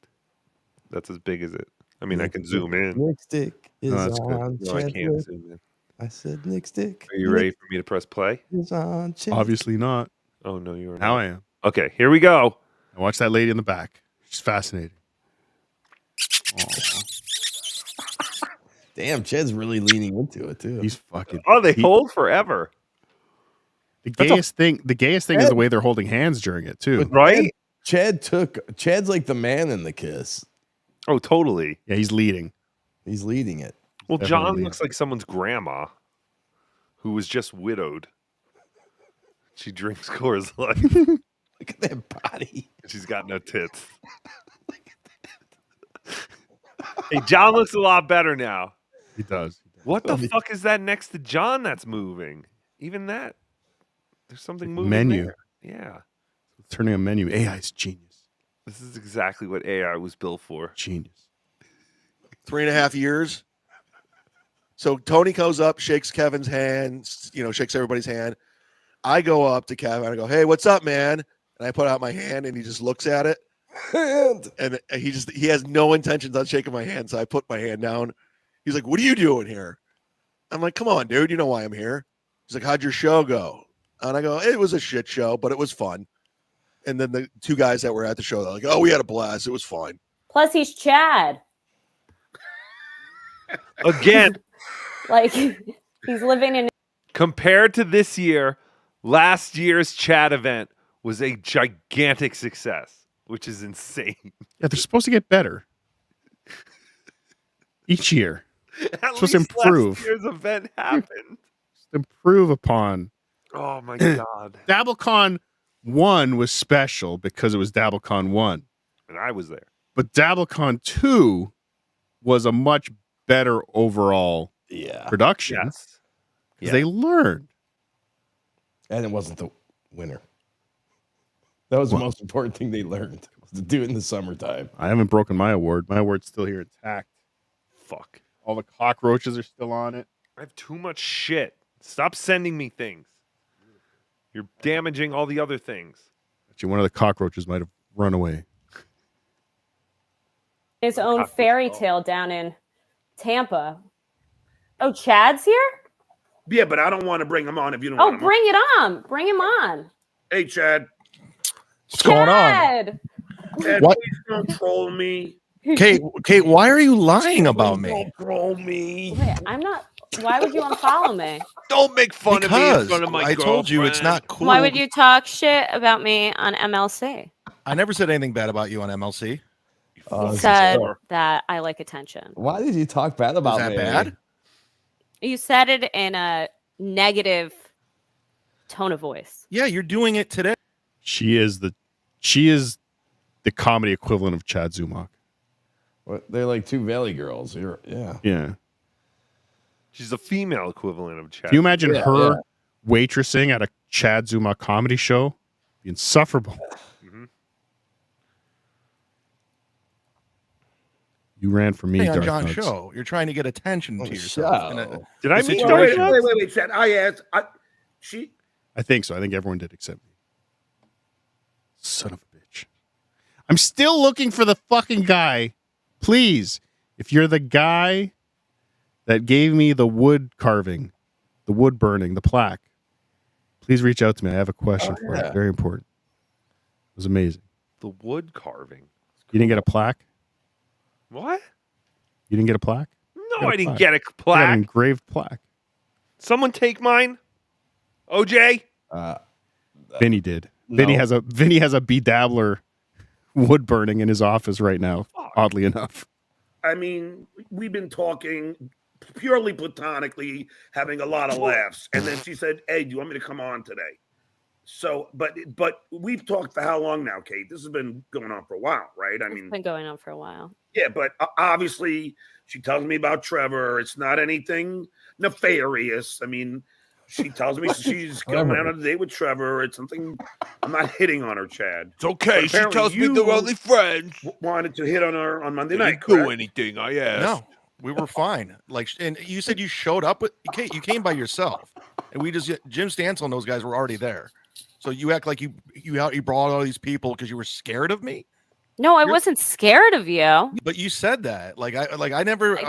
That's as big as it. I mean, I can zoom in. Nick Stick is that's good. on. No, I can't zoom in. I said Nick Stick. Are you ready for me to press play? Is on. Obviously not. Oh, no, you are Now not. I am. Okay, here we go. I watch that lady in the back. She's fascinating. Damn, Chad's really leaning into it too. He's fucking. Oh, they hold forever. The gayest thing is the way they're holding hands during it too. Right? Chad's like the man in the kiss. Oh, totally. Yeah, he's leading. He's leading it. Well, Definitely John leading. looks like someone's grandma who was just widowed. She drinks Coors Light. Look at that body. She's got no tits. Hey, John looks a lot better now. He does. What the fuck is that next to John that's moving? Even that. There's something moving Menu. there. Yeah. Turning a menu. AI is genius. This is exactly what AI was built for. Genius. 3.5 years. So Tony goes up, shakes Kevin's hand, shakes everybody's hand. I go up to Kevin. I go, hey, what's up, man? And I put out my hand, and he just looks at it. And he has no intentions on shaking my hand. So I put my hand down. He's like, what are you doing here? I'm like, come on, dude. You know why I'm here. He's like, how'd your show go? And I go, it was a shit show, but it was fun. And then the 2 guys that were at the show, they're like, oh, we had a blast. It was fine. Plus, he's Chad. Again. Like, he's living in. Compared to this year, last year's Chad event was a gigantic success, which is insane. Yeah, they're supposed to get better each year. At supposed to least improve. last year's event happened. Improve upon. Oh my God. DabbleCon 1 was special because it was DabbleCon 1. And I was there. But DabbleCon 2 was a much better overall production. Yes. Because they learned. And it wasn't the winner. That was the most important thing they learned, was to do it in the summertime. I haven't broken my award. My award's still here intact. Fuck. All the cockroaches are still on it. I have too much shit. Stop sending me things. You're damaging all the other things. Actually, one of the cockroaches might have run away. His own fairy tale down in Tampa. Oh, Chad's here? Yeah, but I don't want to bring him on if you don't Oh, want him bring it on. Bring him on. on. Hey, Chad. What's going on? Chad, What? please don't troll me. Kate, why are you lying about me? Don't troll me. Wait, I'm not. Why would you unfollow me? Don't make fun of me in Because front of my I told you it's not cool. Why would you talk shit about me on MLC? I never said anything bad about you on MLC. You said that I like attention. Why did you talk bad about that me? bad? You said it in a negative tone of voice. Yeah, you're doing it today. She is the comedy equivalent of Chad Zumock. What? They're like two Valley girls. Yeah. Yeah. She's the female equivalent of Chad. Can you imagine Yeah, her yeah. waitressing at a Chad Zumock comedy show? Be insufferable. Mhm. You ran for me, Hey, on Darth John's Nugs. show, you're trying to get attention to yourself. Did I meet situation- Darth Nugs? Wait, Chad. I asked. She. I think so. I think everyone did except me. Son of a bitch. I'm still looking for the fucking guy. Please, if you're the guy that gave me the wood carving, the wood burning, the plaque, please reach out to me. I have a question for you. Very important. It was amazing. The wood carving. You didn't get a plaque? What? You didn't get a plaque? No, I didn't get a I got an plaque. engraved plaque. Someone take mine. OJ. Vinny did. No. Vinny has a bedabbler wood burning in his office right now. Oddly enough. I mean, we've been talking purely platonically, having a lot of laughs, and then she said, "Hey, do you want me to come on today?" So, but we've talked for how long now, Kate? This has been going on for a while, right? I mean, It's been going on for a while. yeah, but obviously she tells me about Trevor. It's not anything nefarious. I mean, she tells me she's going out on a date with Trevor. It's something. I'm not hitting on her, Chad. It's okay. But She apparently tells me you they're only friends. Wanted to hit on her on Monday night. Didn't do correct? anything. I asked. No, we were fine. Like, and you said you showed up with Kate. You came by yourself, and we just Jim Stansel and those guys were already there. So you act like you brought all these people because you were scared of me. No, I wasn't scared of you. But you said that. I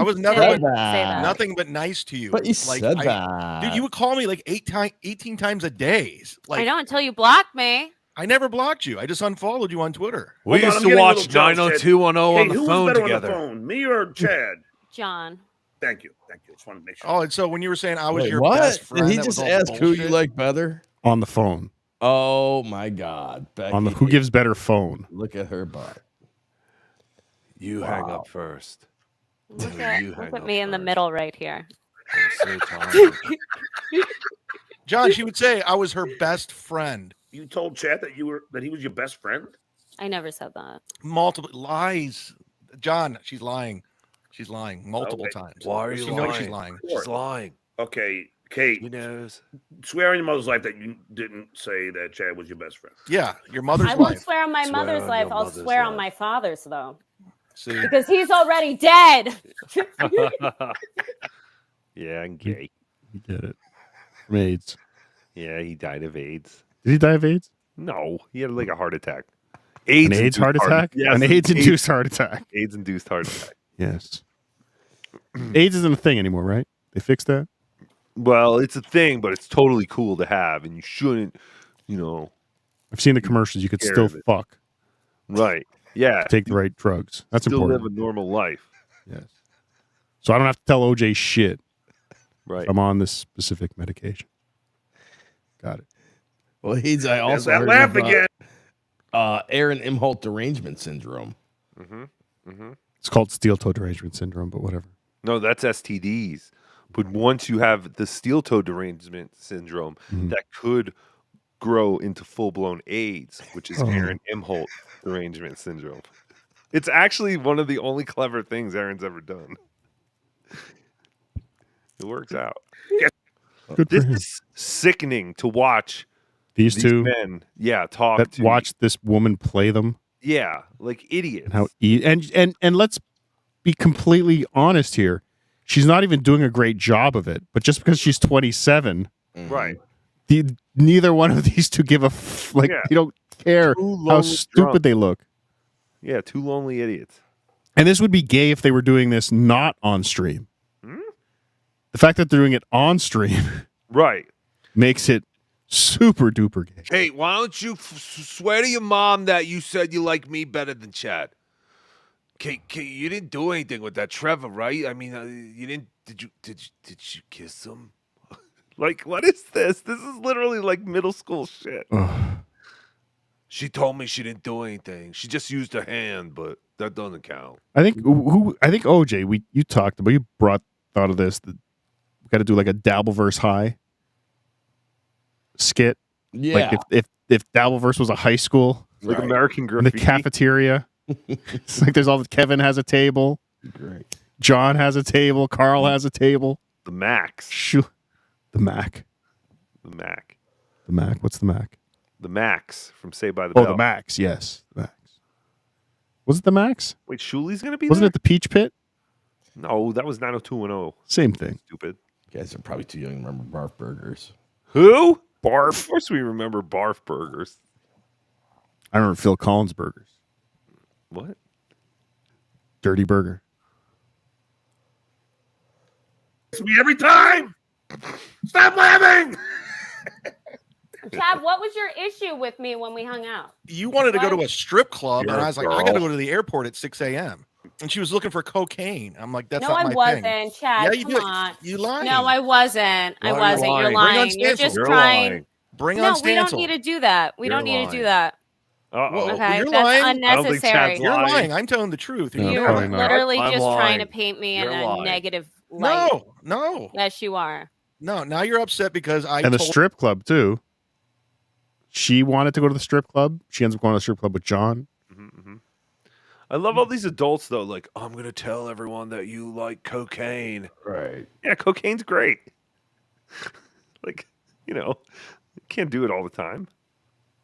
was did never say that. nothing but nice to you. But you said that. Dude, you would call me like 18 times a day. I know until you blocked me. I never blocked you. I just unfollowed you on Twitter. We Hold on, used I'm to getting a watch little jealous, Chad. 90210 on Hey, the who phone was better together. on the phone, me or Chad? John. Thank you. Just wanted to make sure. Oh, and so when you were saying I was Wait, your what? best friend, Did he that was just all ask who you bullshit? like better? On the phone. Oh my God, Becky. On the who gives better phone. Look at her butt. You hang up first. Look at me in the middle right here. I'm so tired. John, she would say I was her best friend. You told Chad that he was your best friend. I never said that. Multiple lies. John, she's lying. She's lying multiple Okay. times. Why are you She lying? knows she's lying. She's lying. Okay, Kate. He knows. Swear on your mother's life that you didn't say that Chad was your best friend. Yeah, your mother's I won't life. swear on my Swear mother's on life. your I'll mother's swear on life. my father's though, See, because he's already dead. Yeah, I'm gay. You get it. From AIDS. Yeah, he died of AIDS. Did he die of AIDS? No, he had like a heart attack. An AIDS heart attack? Yes, An AIDS-induced heart attack. AIDS-induced heart attack. Yes. AIDS isn't a thing anymore, right? They fixed that? Well, it's a thing, but it's totally cool to have, and you shouldn't, I've seen the commercials. You could Care still of it. fuck. Right. Yeah. Take the right drugs. That's Still important. live a normal life. Yes. So I don't have to tell OJ shit. Right. I'm on this specific medication. Got it. Well, I also that heard laugh of, again. Aaron Imholt derangement syndrome. Mm-hmm. Mm-hmm. It's called steel-toe derangement syndrome, but whatever. No, that's STDs. But once you have the steel-toe derangement syndrome, that could grow into full-blown AIDS, which is Aaron Imholt derangement syndrome. It's actually one of the only clever things Aaron's ever done. It works out. Good for This him. is sickening to watch These two men, talk that to watch this woman play them. Yeah, like idiots. And how and let's be completely honest here. She's not even doing a great job of it, but just because she's 27, Right. Neither one of these two give a you don't care Two how lonely stupid drunks. they look. Yeah, two lonely idiots. And this would be gay if they were doing this not on stream. The fact that they're doing it on stream, right, makes it super duper gay. Hey, why don't you swear to your mom that you said you like me better than Chad? Kate, you didn't do anything with that Trevor, right? I mean, you didn't. Did you kiss him? Like, what is this? This is literally like middle school shit. She told me she didn't do anything. She just used her hand, but that doesn't count. I think OJ, you talked about, you thought of this, that we got to do like a Dabbleverse High skit. Yeah. Like if Dabbleverse was a high school, like American in Graffiti. the cafeteria. It's like there's Kevin has a table. Great. John has a table. Carl has a table. The Max. The Mac. The Mac. The Mac. What's the Mac? The Max from Saved by the Bell. Oh, the Max. Yes, the Max. Was it the Max? Wait, Shuli's gonna be Wasn't there? it the Peach Pit? No, that was 90210. Same thing. Stupid. You guys are probably too young to remember Barf Burgers. Who? Barf. Of course we remember Barf Burgers. I remember Phil Collins Burgers. What? Dirty Burger. It's me every time. Stop laughing. Chad, what was your issue with me when we hung out? You wanted to go to a strip club, You're and a I was like, I girl. got to go to the airport at 6 a.m. And she was looking for cocaine. I'm like, that's No, not I my wasn't, thing. Chad. Yeah, you come did. on. You lying. No, I wasn't. I Why are you wasn't. You're lying? Bring on lying. You're Stancil. just You're trying. lying. Bring no, on we don't Stancil. need to do that. We You're don't need to lying. do that. Well, Okay, you're that's lying. unnecessary. You're lying. I'm telling the truth. No, You're probably not. literally I'm just trying to lying. paint me You're in a lying. negative light. No. Yes, you are. No, now you're upset because I And the told strip club too. She wanted to go to the strip club. She ends up going to the strip club with John. I love all these adults though. Like, I'm gonna tell everyone that you like cocaine. Right. Yeah, cocaine's great. Like, you can't do it all the time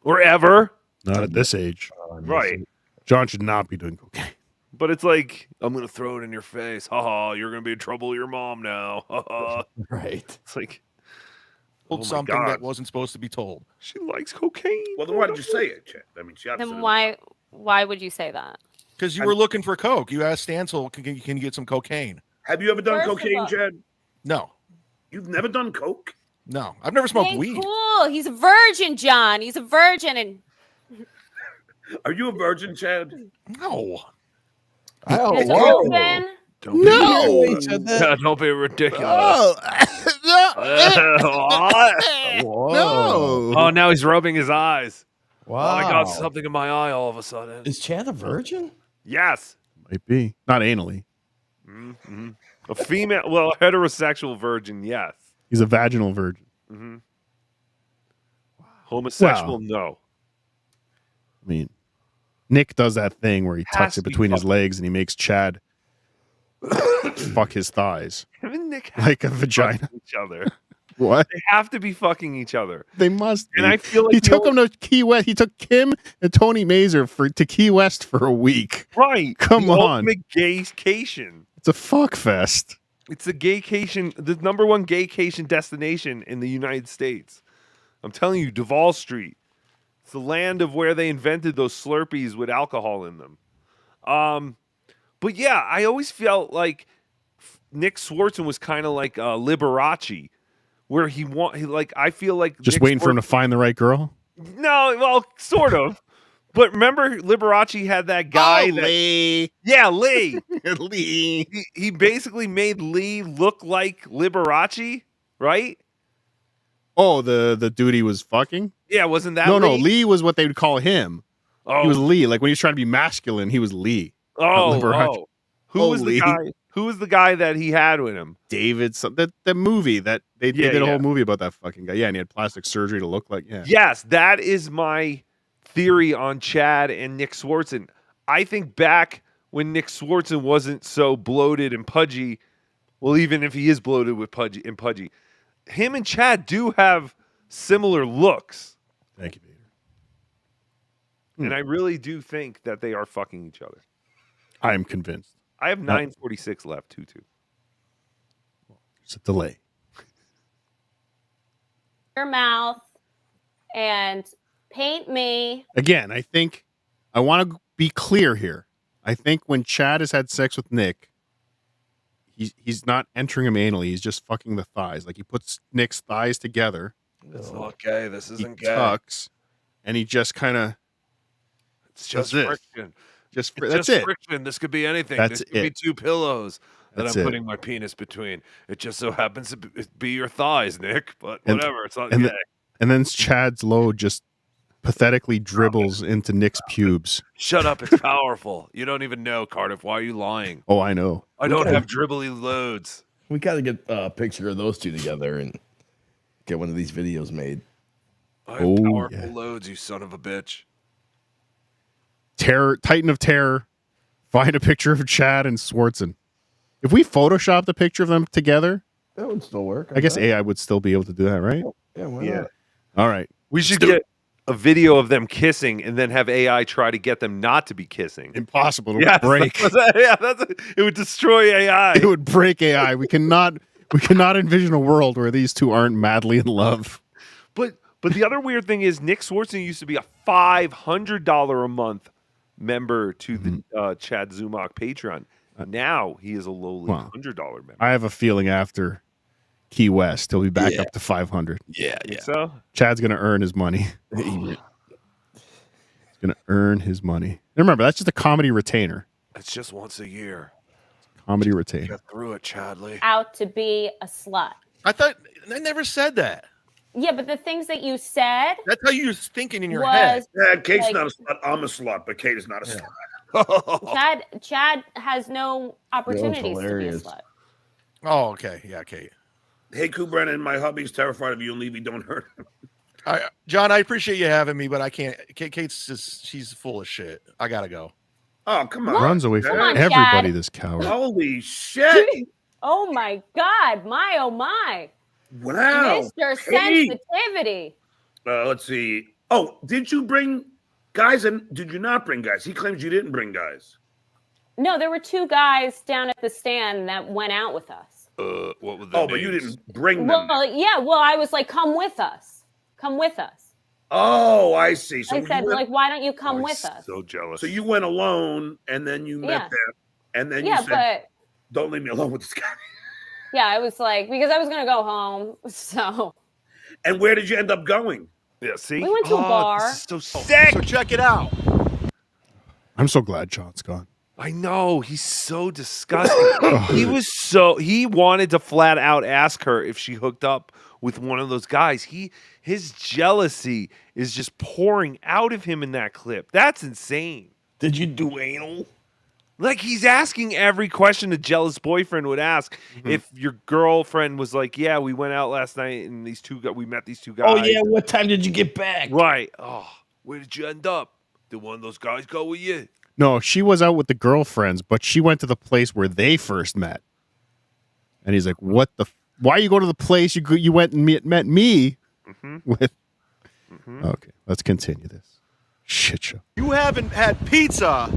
or ever. Not at this age. Right. John should not be doing cocaine. But it's like, I'm gonna throw it in your face. Ha, you're gonna be in trouble with your mom now. Ha. Right. It's like, told oh my something God. that wasn't supposed to be told. She likes cocaine. Well, then why did you say it, Chad? I mean, she obviously Then why would you say that? Because you were looking for coke. You asked Stancil, can you get some cocaine? Have you ever done First of cocaine, all- Chad? No. You've never done coke? No. I've never smoked Hey, weed. cool. He's a virgin, John. He's a virgin, and Are you a virgin, Chad? No. it's open. No. Yeah, don't be ridiculous. Oh. What? No. Oh, now he's rubbing his eyes. Wow. Oh, I got something in my eye all of a sudden. Is Chad a virgin? Yes. Might be. Not anally. Mm-hmm. A female, well, a heterosexual virgin, yes. He's a vaginal virgin. Mm-hmm. Homosexual, Wow. no. I mean, Nick does that thing where he Has tucks to it be between his fucking- legs and he makes Chad fuck his thighs Him and Nick have like a to be vagina. fucking each other. What? They have to be fucking each other. They must. And be. I feel like he the took only- him to Key West. He took Kim and Tony Mazer to Key West for a week. Right. Come the on. ultimate gaycation. It's a fuck fest. It's the gaycation, the number one gaycation destination in the United States. I'm telling you, Duval Street. It's the land of where they invented those Slurpees with alcohol in them. But yeah, I always felt like Nick Swartzen was kind of like Liberace, where I feel like Just Nick waiting for him to find the right girl. No, well, sort of. But remember, Liberace had that guy. Lee. Yeah, Lee. Lee. He basically made Lee look like Liberace, right? Oh, the dude he was fucking? Yeah, wasn't that No, Lee? no. Lee was what they would call him. Oh. He was Lee. Like when he was trying to be masculine, he was Lee. not Liberace. Oh. Who was the Lee. guy? Who was the guy that he had with him? David, that movie that they did a yeah. whole movie about that fucking guy. Yeah, and he had plastic surgery to look like. Yeah. Yes, that is my theory on Chad and Nick Swartzen. I think back when Nick Swartzen wasn't so bloated and pudgy, well, even if he is bloated with pudgy, him and Chad do have similar looks. Thank you, Peter. And I really do think that they are fucking each other. I am convinced. I have 946 left, 2-2. It's a delay. Your mouth and paint me. Again, I think I want to be clear here. I think when Chad has had sex with Nick, he's not entering him anally. He's just fucking the thighs. Like he puts Nick's thighs together. It's not gay. This He isn't gay. tucks, and he just kind of. It's just this. friction. Just It's that's just it. friction. This could be anything. That's This could be it. 2 pillows that That's I'm it. putting my penis between. It just so happens to be your thighs, Nick. But And- whatever. It's not and, gay. and then Chad's load just pathetically dribbles into Nick's pubes. Shut up. It's powerful. You don't even know, Cardiff. Why are you lying? Oh, I know. I don't have dribbly loads. We got to get a picture of those two together and get one of these videos made. I have powerful loads, you son of a bitch. Terror, Titan of Terror. Find a picture of Chad and Swartzen. If we photoshopped a picture of them together, that would still work. I guess AI would still be able to do that, right? Yeah, why not? All right. We should get a video of them kissing and then have AI try to get them not to be kissing. Impossible to break. It would destroy AI. It would break AI. We cannot envision a world where these two aren't madly in love. But the other weird thing is Nick Swartzen used to be a $500 a month member to the Chad Zumock Patreon. Now he is a lowly $100 member. I have a feeling after Key West, he'll be back up to 500. Yeah. So Chad's going to earn his money. He's going to earn his money. And remember, that's just a comedy retainer. It's just once a year. Comedy retainer. Get through it, Chadley. Out to be a slut. I never said that. Yeah, but the things that you said. That's how you're thinking in your was, head. Yeah, Kate's like- not a slut. I'm a slut, but Kate is not a slut. Chad has no opportunities to be a hilarious. slut. Oh, okay. Yeah, Kate. Hey, Brennan, my hubby's terrified of you and Levy. Don't hurt him. John, I appreciate you having me, but I can't. Kate's just, she's full of shit. I got to go. Oh, come on. Runs away from Come on, everybody, Chad. this coward. Holy shit. Oh my God. My, oh my. Wow. Mr. Hey. Sensitivity. Let's see. Oh, did you bring guys and did you not bring guys? He claims you didn't bring guys. No, there were 2 guys down at the stand that went out with us. What were Oh, but you didn't bring them. Well, yeah. Well, I was like, come with us. Come with us. Oh, I see. So I said, you went, like, why don't you come with us? So jealous. so you went alone and then you met Yeah. them. And then Yeah, you said, but don't leave me alone with this guy. yeah, I was like, because I was going to go home. So And where did you end up going? Yeah, see? we went to a bar. This is so sick. So check it out. I'm so glad John's gone. I know. He's so disgusting. He wanted to flat out ask her if she hooked up with one of those guys. His jealousy is just pouring out of him in that clip. That's insane. Did you do anal? Like, he's asking every question a jealous boyfriend would ask. If your girlfriend was like, yeah, we went out last night and we met these 2 guys. Oh, yeah. What time did you get back? Right. Oh, where did you end up? Did one of those guys go with you? No, she was out with the girlfriends, but she went to the place where they first met. And he's like, "What the? Why you go to the place you went and met me with?" Okay, let's continue this shit show. You haven't had pizza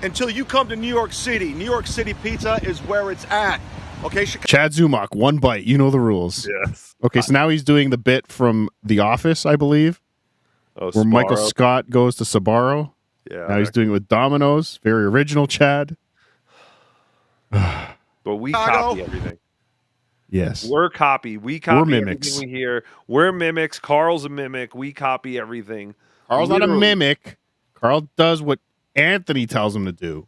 until you come to New York City. New York City pizza is where it's at. Okay, Chad Zumock, 1 bite. You know the rules. Yes. Okay, so now he's doing the bit from The Office, I believe, where Michael Sbarro. Scott goes to Sbarro. Yeah. Now he's doing it with Domino's. Very original, Chad. But we copy everything. Yes. We're copy. We copy mimics. everything we hear. We're mimics. Carl's a mimic. We copy everything. Carl's not a Literally. mimic. Carl does what Anthony tells him to do.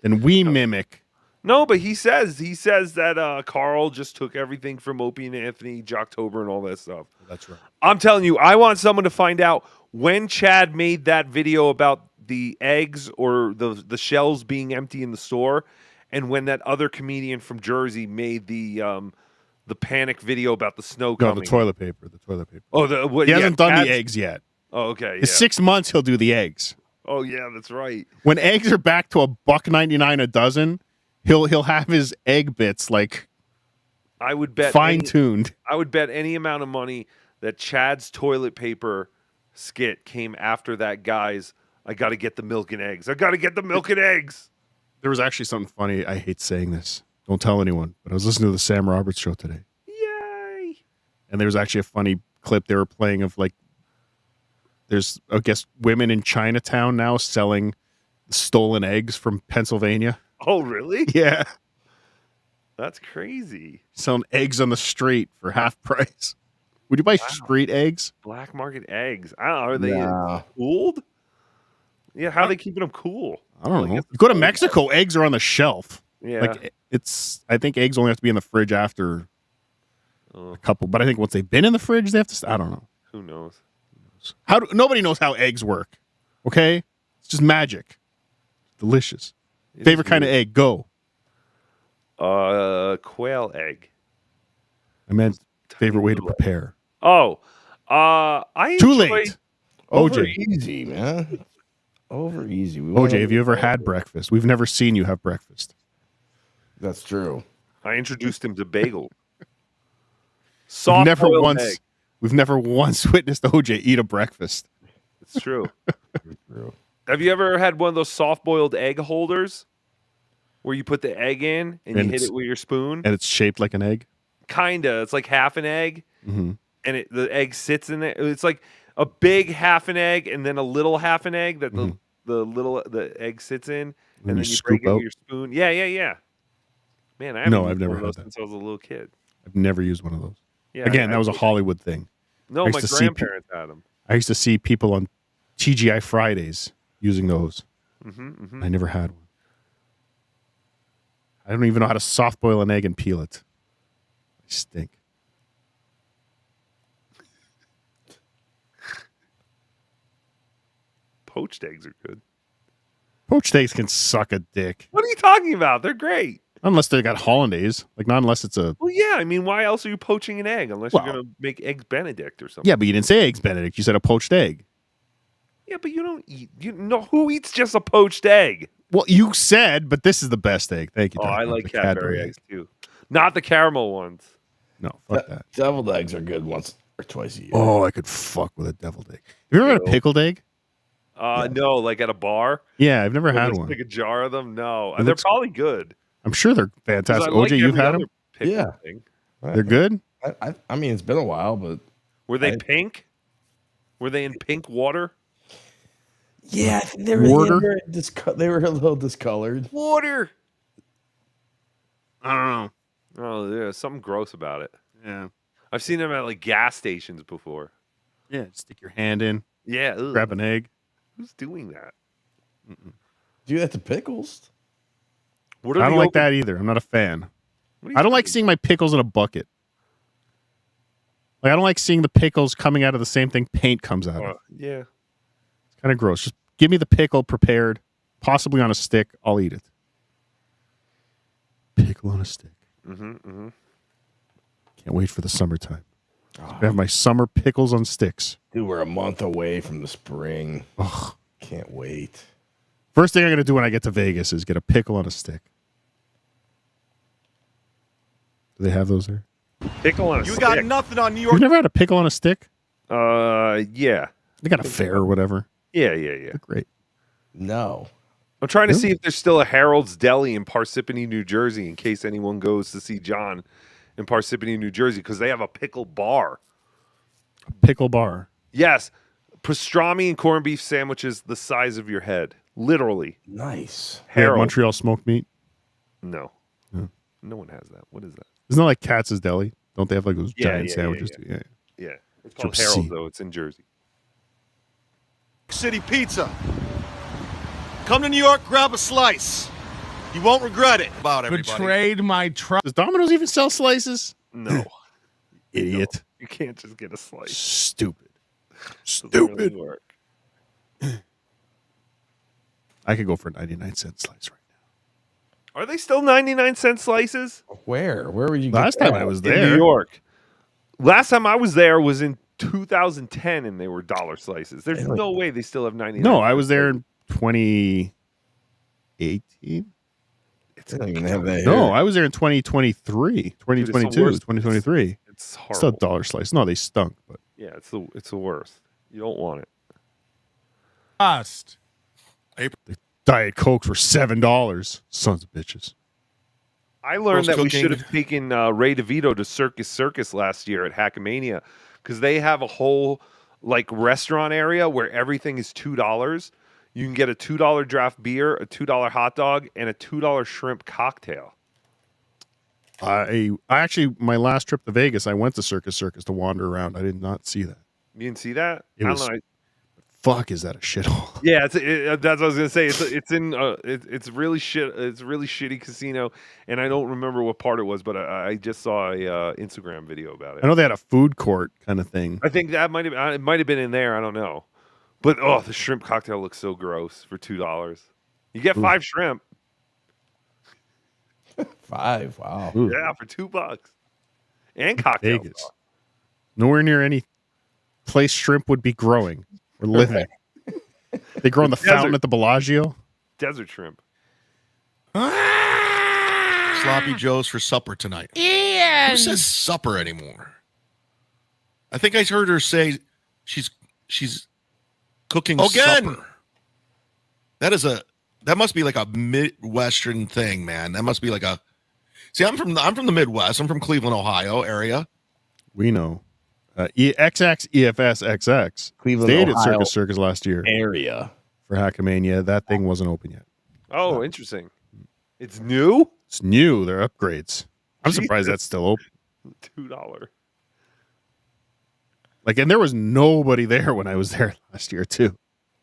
And we mimic. No, but he says that Carl just took everything from Opie and Anthony, Jocktober, and all that stuff. That's right. I'm telling you, I want someone to find out when Chad made that video about the eggs or the shells being empty in the store, and when that other comedian from Jersey made the panic video about the snow No, coming. the toilet paper. Oh, he hasn't done the eggs yet. Oh, okay. In Yeah. 6 months, he'll do the eggs. Oh, yeah, that's right. When eggs are back to $1.99 a dozen, he'll have his egg bits like I would bet fine tuned. I would bet any amount of money that Chad's toilet paper skit came after that guy's I got to get the milk and eggs. I got to get the milk and eggs. There was actually something funny. I hate saying this. Don't tell anyone. But I was listening to the Sam Roberts show today. Yay. And there was actually a funny clip they were playing of like, there's, I guess, women in Chinatown now selling stolen eggs from Pennsylvania. Oh, really? Yeah. That's crazy. Selling eggs on the street for half price. Would you buy street eggs? Black market eggs. I don't know. Are they Nah. cooled? Yeah, how are they keeping them cool? I don't know. You go to Mexico, eggs are on the shelf. Yeah. Like I think eggs only have to be in the fridge after a couple, but I think once they've been in the fridge, they have to. I don't know. Who knows? Nobody knows how eggs work. Okay, it's just magic. Delicious. Favorite kind of egg? Go. Quail egg. I meant favorite way to prepare. Oh, I Too enjoy... late. Over OJ. easy, man. Over easy. OJ, have you ever had breakfast? We've never seen you have breakfast. That's true. I introduced him to bagel. We've never once witnessed OJ eat a breakfast. It's true. Have you ever had one of those soft-boiled egg holders where you put the egg in and you hit it with your spoon? And it's shaped like an egg? Kinda. It's like half an egg, Mm-hmm. and the egg sits in there. It's like a big half an egg and then a little half an egg that the egg sits in, and then you break it with your spoon. Yeah. Man, I haven't I've never had those that. since I was a little kid. I've never used one of those. Yeah, Again, I that was a Hollywood thing. No, I used my to see grandparents had them. I used to see people on TGI Fridays using those. Mm-hmm. I never had one. I don't even know how to soft boil an egg and peel it. I stink. Poached eggs are good. Poached eggs can suck a dick. What are you talking about? They're great. Unless they got hollandaise. Like, not unless it's a... Well, yeah. I mean, why else are you poaching an egg unless you're going to make eggs Benedict or something? Yeah, but you didn't say eggs Benedict. You said a poached egg. Yeah, but you don't eat... You know, who eats just a poached egg? Well, you said, but this is the best egg. Thank you. Oh, Doc. I like The Cadbury eggs, too. Not the caramel ones. No, fuck that. Deviled eggs are good once or twice a year. Oh, I could fuck with a deviled egg. Have you ever had a pickled egg? No, like at a bar? Yeah, I've never Where had there's one. Like a jar of them? No. It They're looks- probably good. I'm sure they're 'Cause fantastic. I like OJ, you've every had other them? pickle Yeah. thing. They're good? I mean, it's been a while, but Were they pink? Were they in pink water? yeah, I think they were, Water? they were a little discolored. Water. I don't know. Oh, there's something gross about it. Yeah. I've seen them at like gas stations before. Yeah, stick your hand in, Yeah. Ugh. grab an egg. Who's doing that? Do that to pickles? What I are don't the like open- that either. I'm not a fan. What are you I don't like talking- seeing my pickles in a bucket. Like, I don't like seeing the pickles coming out of the same thing paint comes out of. Yeah. It's kind of gross. Just give me the pickle prepared, possibly on a stick. I'll eat it. Pickle on a stick. Mm-hmm. Can't wait for the summertime. I have my summer pickles on sticks. Dude, we're a month away from the spring. Ugh. Can't wait. First thing I'm going to do when I get to Vegas is get a pickle on a stick. Do they have those there? Pickle on a You stick. got nothing on New York. You've never had a pickle on a stick? Yeah. They got a fair or whatever. Yeah. They're great. No. I'm trying to Really? see if there's still a Harold's Deli in Parsippany, New Jersey, in case anyone goes to see John in Parsippany, New Jersey, because they have a pickle bar. A pickle bar. Yes. Pastrami and corned beef sandwiches the size of your head. Literally. Nice. They have Harold. Montreal smoked meat. No. Yeah. No one has that. What is that? Isn't that like Katz's Deli? Don't they have like those giant yeah, sandwiches? yeah. Too? Yeah. It's called Some Harold, seed. though. It's in Jersey. City Pizza. Come to New York, grab a slice. You won't regret it. About everybody. Betrayed my trust. Does Domino's even sell slices? No. Idiot. You can't just get a slice. Stupid. Doesn't really Stupid. work. I could go for a 99-cent slice right Are they still 99-cent slices? Where? Where would you now. get Last time that? I was In there. New York. Last time I was there was in 2010, and they were dollar slices. There's Really? no way they still have 99. No, I was there in 2018. They don't even have that No, here. I was there in 2023, 2022, worst. 2023. It's Still horrible. a dollar slice. No, they stunk, but Yeah, it's the worst. You don't want it. Trust. Diet Cokes were $7. Sons of bitches. I learned Gross that we cooking. should have taken Ray DeVito to Circus last year at Hackamania because they have a whole like restaurant area where everything is $2. You can get a $2 draft beer, a $2 hot dog, and a $2 shrimp cocktail. I actually, my last trip to Vegas, I went to Circus to wander around. I did not see that. You didn't see that? It I was don't know. fuck is that a shithole? Yeah, that's what I was gonna say. It's really shit. It's a really shitty casino, and I don't remember what part it was, but I just saw a Instagram video about it. I know they had a food court kind of thing. I think that it might have been in there. I don't know, but the shrimp cocktail looks so gross for $2. You get 5 shrimp. 5, wow. Yeah, for $2. And cocktails. Vegas. Nowhere near any place shrimp would be growing or living. They grow in the fountain at the Bellagio. Desert shrimp. Sloppy Joe's for supper tonight. Ian! Who says supper anymore? I think I heard her say she's cooking supper. That must be like a Midwestern thing, man. That must be like a. See, I'm from the Midwest. I'm from Cleveland, Ohio area. We know. XX EFS XX Cleveland, stayed Ohio at Circus Circus last year area for Hackamania. That thing wasn't open yet. Oh, interesting. It's new. It's new. They're upgrades. I'm surprised that's still open. $2. Like, and there was nobody there when I was there last year too.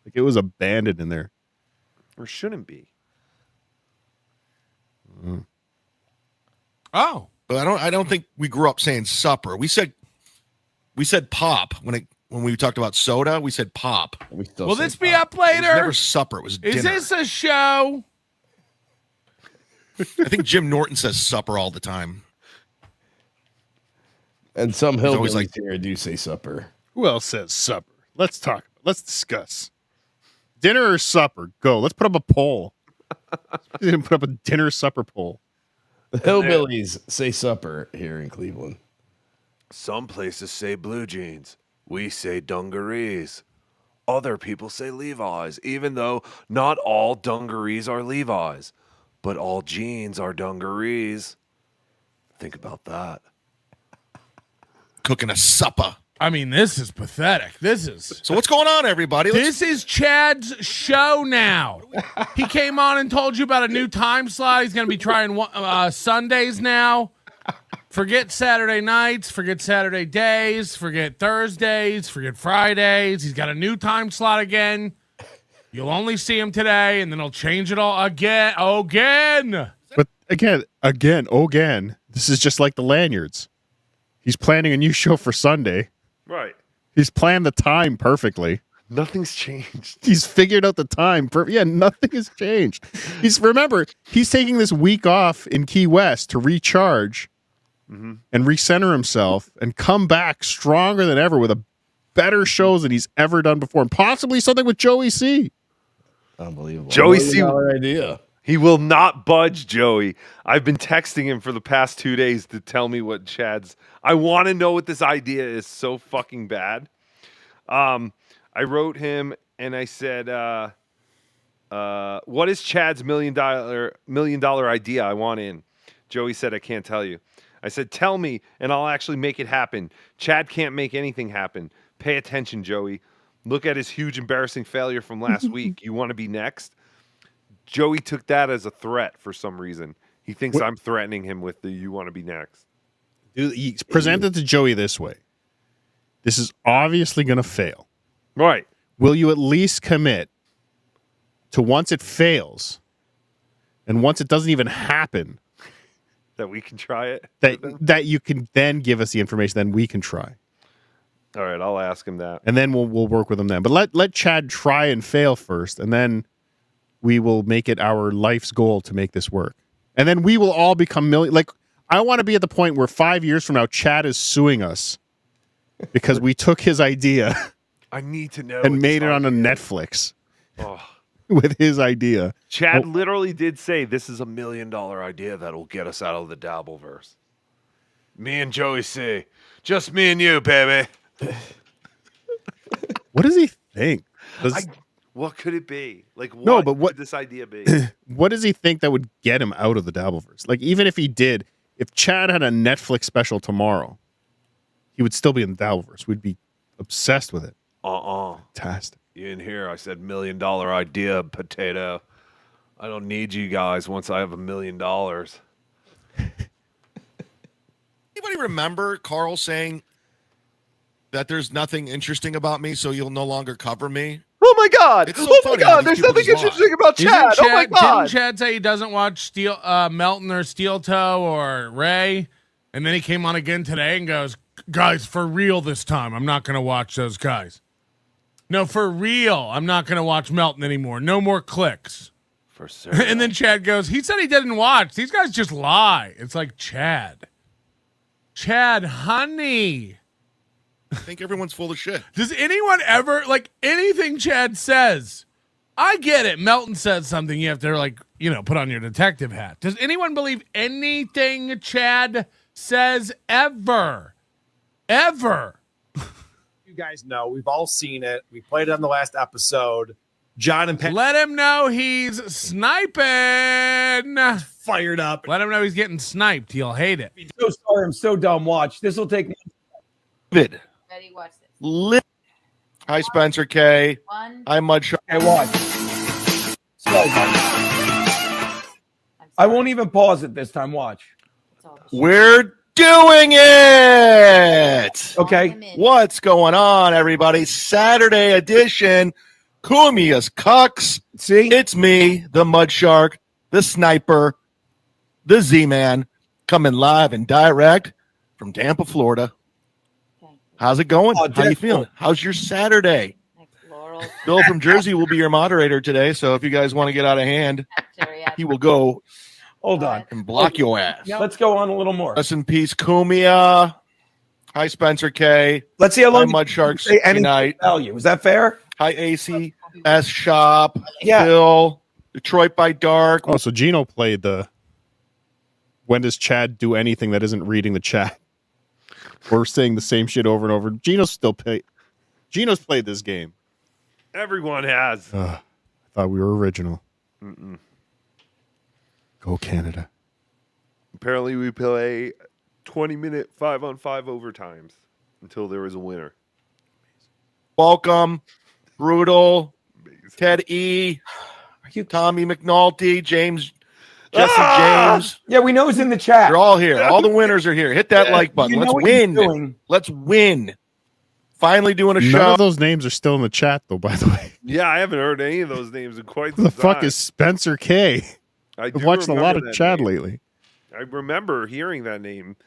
Like, it was abandoned in there. Or shouldn't be. Oh, but I don't think we grew up saying supper. We said pop when we talked about soda. We said pop. Will this be up later? It was never supper. It was dinner. Is this a show? I think Jim Norton says supper all the time. And some He's always hillbillies like, here do say supper. Who else says supper? Let's talk. Let's discuss. Dinner or supper? Go. Let's put up a poll. Put up a dinner supper poll. The hillbillies say supper here in Cleveland. Some places say blue jeans. We say dungarees. Other people say Levi's, even though not all dungarees are Levi's, but all jeans are dungarees. Think about that. Cooking a supper. I mean, this is pathetic. So what's going on, everybody? This is Chad's show now. He came on and told you about a new time slot. He's going to be trying Sundays now. Forget Saturday nights. Forget Saturday days. Forget Thursdays. Forget Fridays. He's got a new time slot again. You'll only see him today, and then he'll change it all again. But again, this is just like the lanyards. He's planning a new show for Sunday. Right. He's planned the time perfectly. Nothing's changed. He's figured out the time. Nothing has changed. He's taking this week off in Key West to recharge and recenter himself and come back stronger than ever with a better shows than he's ever done before, and possibly something with Joey C. Unbelievable. Joey C. Idea. He will not budge, Joey. I've been texting him for the past 2 days to tell me what Chad's. I want to know what this idea is so fucking bad. I wrote him and I said, "What is Chad's $1 million idea? I want in." Joey said, "I can't tell you." I said, "Tell me, and I'll actually make it happen." Chad can't make anything happen. Pay attention, Joey. Look at his huge, embarrassing failure from last week. You want to be next? Joey took that as a threat for some reason. He thinks I'm threatening him with the "you want to be next." Dude, he presented to Joey this way. This is obviously going to fail. Right. Will you at least commit to once it fails and once it doesn't even happen, that we can try it? That you can then give us the information, then we can try. All right, I'll ask him that. And then we'll work with him then. But let Chad try and fail first, and then we will make it our life's goal to make this work. And then we will all become like, I want to be at the point where 5 years from now, Chad is suing us because we took his idea I need to know and made it on a Netflix with his idea. Chad literally did say this is $1 million idea that'll get us out of the Dabbleverse. Me and Joey C. Just me and you, baby. What does he think? What could it be? Like, what could this idea be? What does he think that would get him out of the Dabbleverse? Like, even if he did, if Chad had a Netflix special tomorrow, he would still be in the Dabbleverse. We'd be obsessed with it. Fantastic. You didn't hear I said $1 million idea, potato. I don't need you guys once I have $1 million. Anybody remember Carl saying that there's nothing interesting about me, so you'll no longer cover me? Oh my God! It's so Oh my funny how God! these There's people nothing just lie. interesting about Isn't Chad. Oh my Didn't God! Chad say he doesn't watch Melton or Steel Toe or Ray? And then he came on again today and goes, guys, for real this time, I'm not going to watch those guys. No, for real, I'm not going to watch Melton anymore. No more clicks. For sure. And then Chad goes, he said he didn't watch. These guys just lie. It's like, Chad, honey. I think everyone's full of shit. Does anyone ever, like, anything Chad says? I get it. Melton says something, you have to, like, put on your detective hat. Does anyone believe anything Chad says ever? Ever? You guys know. We've all seen it. We played it on the last episode. John and Penn. Let him know he's sniping. Fired up. Let him know he's getting sniped. He'll hate it. I'm so sorry. I'm so dumb. Watch. This will take me. Ready, watch this. Hi, Spencer K. Hi, Mudshark. Hey, watch. I won't even pause it this time. Watch. We're doing it. Okay. What's going on, everybody? Saturday edition. Kumia's Cucks. See? It's me, the Mudshark, the Sniper, the Z-Man, coming live and direct from Tampa, Florida. How's it going? How you feeling? How's your Saturday? Bill from Jersey will be your moderator today, so if you guys want to get out of hand, he will go. Hold on. And block your ass. Let's go on a little more. Rest in peace, Kumia. Hi, Spencer K. Let's see how long Hi, Mudsharks. say any Night. value. Is that fair? Hi, AC S Shop. Yeah. Bill. Detroit by Dark. Oh, so Gino played the. When does Chad do anything that isn't reading the chat? We're saying the same shit over and over. Gino's played this game. Everyone has. I thought we were original. Mm-mm. Go Canada. Apparently, we play 20-minute 5-on-5 overtimes until there is a winner. Welcome. Brutal. Ted E. Tommy McNulty. James. Jesse James. Yeah, we know it's in the chat. You're all here. All the winners are here. Hit that like button. You know Let's what he's win. doing. Let's win. Finally doing a None show. of those names are still in the chat, though, by the way. Yeah, I haven't heard any of those names in quite Who some the fuck time. is Spencer K? I I've do watched a lot remember of that Chad name. lately. I remember hearing that name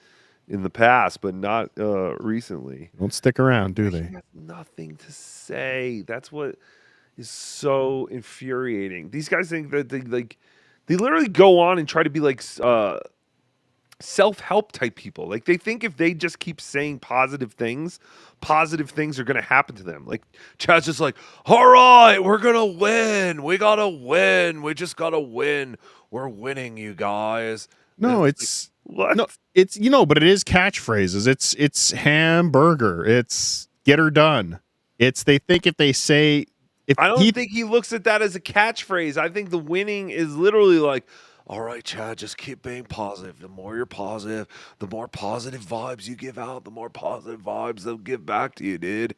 in the past, but not recently. Don't stick around, do they? Nothing to say. That's what is so infuriating. These guys think that they literally go on and try to be like self-help type people. Like they think if they just keep saying positive things are going to happen to them. Like Chad's just like, all right, we're going to win. We got to win. We just got to win. We're winning, you guys. No, it's like, no, it's but it is catchphrases. It's hamburger. It's get her done. It's they think if they say I don't think he looks at that as a catchphrase. I think the winning is literally like, all right, Chad, just keep being positive. The more you're positive, the more positive vibes you give out, the more positive vibes they'll give back to you, dude.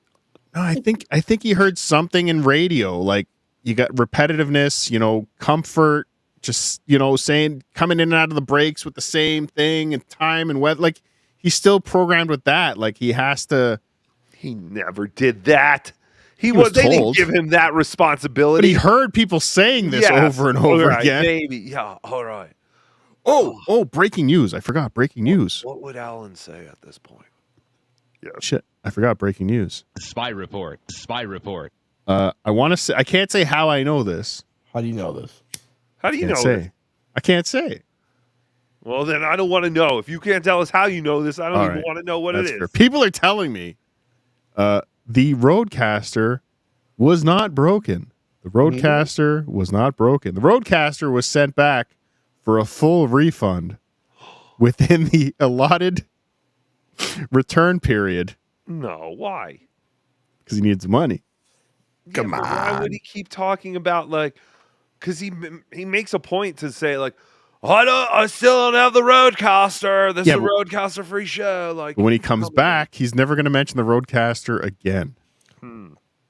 No, I think he heard something in radio, like you got repetitiveness, comfort, just saying coming in and out of the breaks with the same thing and time and weather. Like he's still programmed with that. Like he has to. He never did that. They was didn't told. give him that responsibility. But he heard people saying this Yes. over and over All right, again. Maybe, yeah. All right. Oh, breaking news. I forgot breaking news. What would Alan say at this point? Yes. Shit, I forgot breaking news. Spy report. Spy report. I want to say, I can't say how I know this. How do you know this? How do you Can't know say. this? I can't say. Well, then I don't want to know. If you can't tell us how you know this, I don't All even right. want to know what That's it is. fair. People are telling me the Roadcaster was not broken. The Roadcaster was not broken. The Roadcaster was sent back for a full refund within the allotted return period No, why? because he needs money. Come on. Why would he keep talking about because he makes a point to say I still don't have the Roadcaster. This Yeah, is a but- Roadcaster free show. But when he comes back, he's never going to mention the Roadcaster again.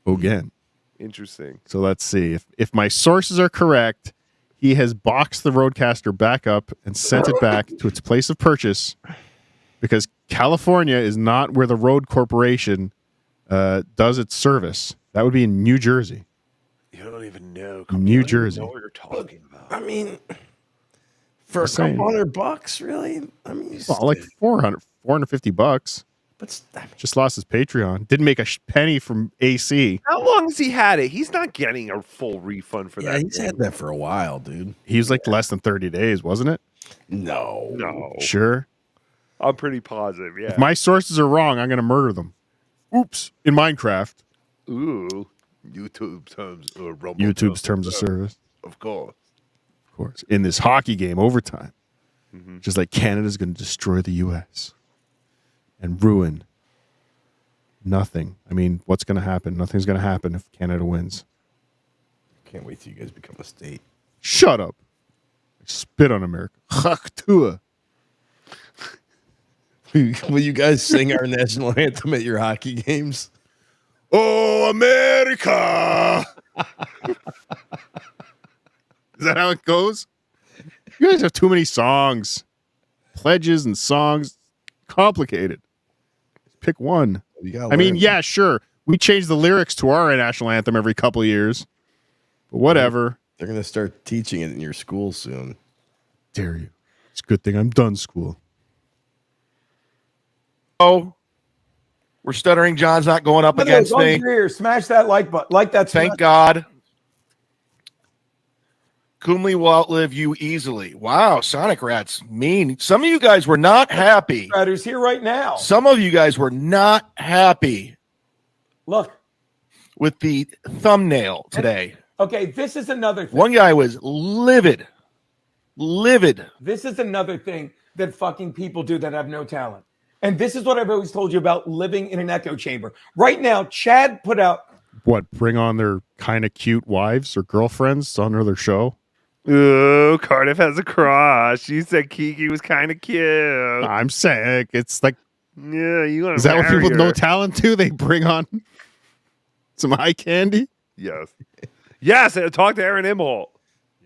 Again. Interesting. So let's see. If my sources are correct, he has boxed the Roadcaster back up and sent it back to its place of purchase because California is not where the Road Corporation does its service. That would be in New Jersey. You don't even know. New Jersey. Know what you're talking about. I mean, for a Just saying. couple $100, really? I mean, Well, like $450. But just lost his Patreon. Didn't make a penny from AC. How long has he had it? He's not getting a full refund for yeah, that. he's had that for a while, dude. He was like less than 30 days, wasn't it? No. Sure. I'm pretty positive. Yeah. If my sources are wrong, I'm going to murder them. Oops. In Minecraft. Ooh. YouTube's terms of service. Of course. Of course. In this hockey game, overtime. Mm-hmm. Just like Canada's going to destroy the U.S. and ruin nothing. I mean, what's going to happen? Nothing's going to happen if Canada wins. Can't wait till you guys become a state. Shut up. I spit on America. Haktua. Will you guys sing our national anthem at your hockey games? Oh, America. Is that how it goes? You guys have too many songs. Pledges and songs. Complicated. Pick one. I mean, yeah, sure. We change the lyrics to our national anthem every couple of years. But whatever. They're going to start teaching it in your school soon. Dare you. It's a good thing I'm done school. Oh, we're stuttering. John's not going up against me. Here, smash that like button. Like that. Thank God. Kumley will outlive you easily. Wow, Sonic Rat's mean. Some of you guys were not happy. Ratter's here right now. Some of you guys were not happy. Look. With the thumbnail today. Okay, this is another thing. One guy was livid. Livid. This is another thing that fucking people do that have no talent. And this is what I've always told you about living in an echo chamber. Right now, Chad put out. What, bring on their kind of cute wives or girlfriends on their show? Ooh, Cardiff has a crush. You said Kiki was kind of cute. I'm saying it's like, yeah, you want to. Is that what people with no talent do? They bring on some eye candy? Yes. Yes, and talk to Aaron Imholt.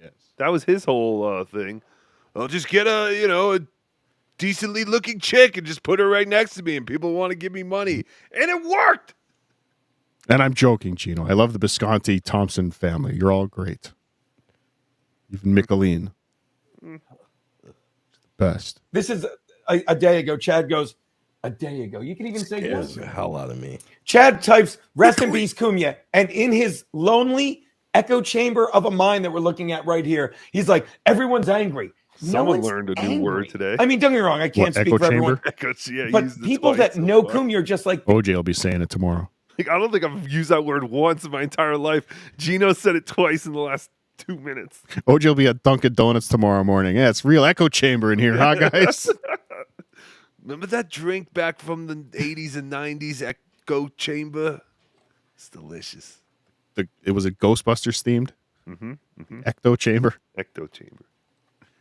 Yes. That was his whole thing. I'll just get a decently looking chick and just put her right next to me and people want to give me money. And it worked. And I'm joking, Gino. I love the Visconti Thompson family. You're all great. Even Michelin. Best. This is a day ago. Chad goes, a day ago. You can even say Scares the hell out of me. Chad types, rest in peace, Cunha. And in his lonely echo chamber of a mind that we're looking at right here, he's like, everyone's angry. Someone learned a new word today. I mean, don't get me wrong. I can't speak for everyone. Yeah, but people that know Cunha are just like, OJ will be saying it tomorrow. Like, I don't think I've used that word once in my entire life. Gino said it twice in the last 2 minutes. OJ will be at Dunkin' Donuts tomorrow morning. Yeah, it's real echo chamber in here, huh, guys? Remember that drink back from the 80s and 90s, Echo Chamber? It's delicious. It was a Ghostbusters themed? Ecto chamber? Ecto chamber.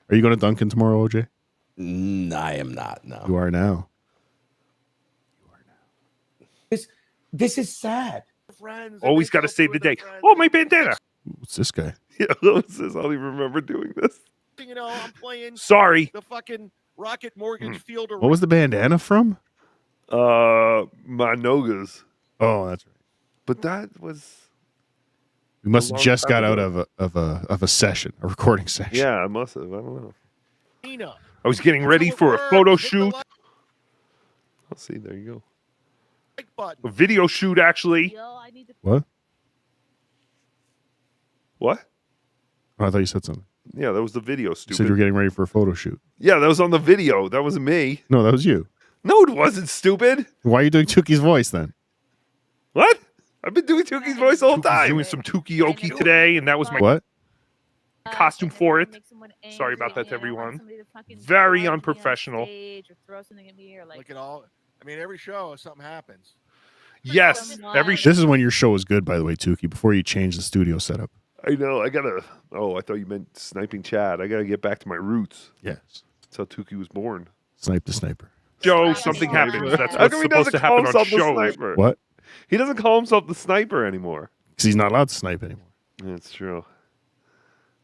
Are you going to Dunkin' tomorrow, OJ? I am not, no. You are now. This is sad. Always got to save the day. Oh, my bandana. What's this guy? Yeah, what's this? I don't even remember doing this. You know, I'm playing. Sorry. The fucking Rocket Mortgage Field. What was the bandana from? My Nogas. Oh, that's right. But that was. We must a have long just time got out ago. of a session, a recording session. Yeah, I must have. I don't know. I was getting ready for a photo shoot. I'll see. There you go. A video shoot, actually. What? What? Oh, I thought you said something. Yeah, that was the video, You stupid. said you were getting ready for a photo shoot. Yeah, that was on the video. That wasn't me. No, that was you. No, it wasn't, stupid. Why are you doing Chuki's voice then? What? I've been doing Tuki's voice the whole time. Doing some Tukioki today, and that was my What? costume for it. Sorry about that, to everyone. Very unprofessional. Look at all. I mean, every show something happens. Yes, every This is when your show is good, by the way, Tuki, before you change the studio setup. I know. I gotta. Oh, I thought you meant sniping Chad. I gotta get back to my roots. Yes. That's how Tuki was born. Snipe the sniper. Joe, something happens. That's How what's come he supposed to doesn't call happen on himself the shows. sniper? What? He doesn't call himself the sniper anymore. Because he's not allowed to snipe anymore. That's true.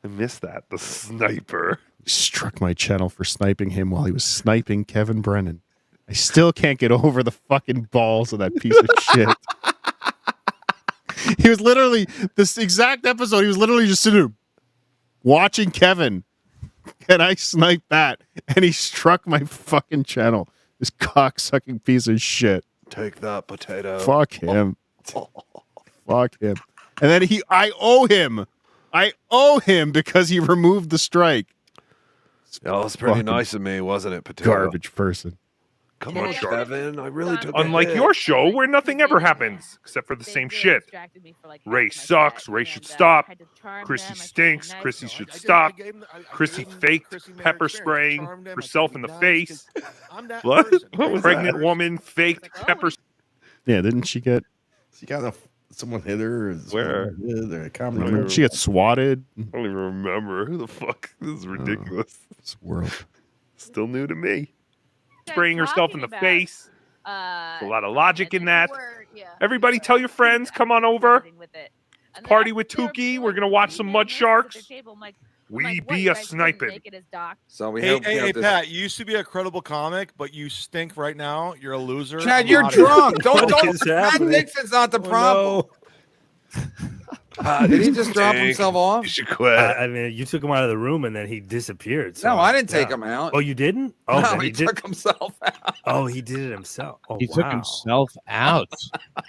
I miss that. The sniper. He struck my channel for sniping him while he was sniping Kevin Brennan. I still can't get over the fucking balls of that piece of shit. He was literally this exact episode. He was literally just sitting there watching Kevin, and I sniped that, and he struck my fucking channel. This cocksucking piece of shit. Take that, potato. Fuck him. Fuck him. And then I owe him. I owe him because he removed the strike. That was pretty nice of me, wasn't it, potato? Garbage person. Come on, Kevin. I really took Unlike your show, where nothing ever happens except for the same shit. Ray sucks. Ray should stop. Chrissy stinks. Chrissy should stop. Chrissy faked pepper spraying herself in the face. What? Pregnant woman faked pepper. Yeah, didn't she get? She got someone hit her. Where? Didn't she get swatted? I don't even remember. Who the fuck? This is ridiculous. This world. Still new to me. Spraying herself in the face. There's a lot of logic in that. Everybody tell your friends, come on over. Party with Tukey. We're going to watch some Mud Sharks. We be a sniping. So we Hey, Pat, you used to be a credible comic, but you stink right now. You're a loser. Chad, I'm you're outta here. drunk. Don't. Matt Nixon's not the problem. Did he just drop himself off? You should quit. I mean, you took him out of the room and then he disappeared. So, No, I didn't take him out. Oh, you didn't? Oh, No, then he took himself out. Oh, he did it himself. Oh, He took wow. himself out.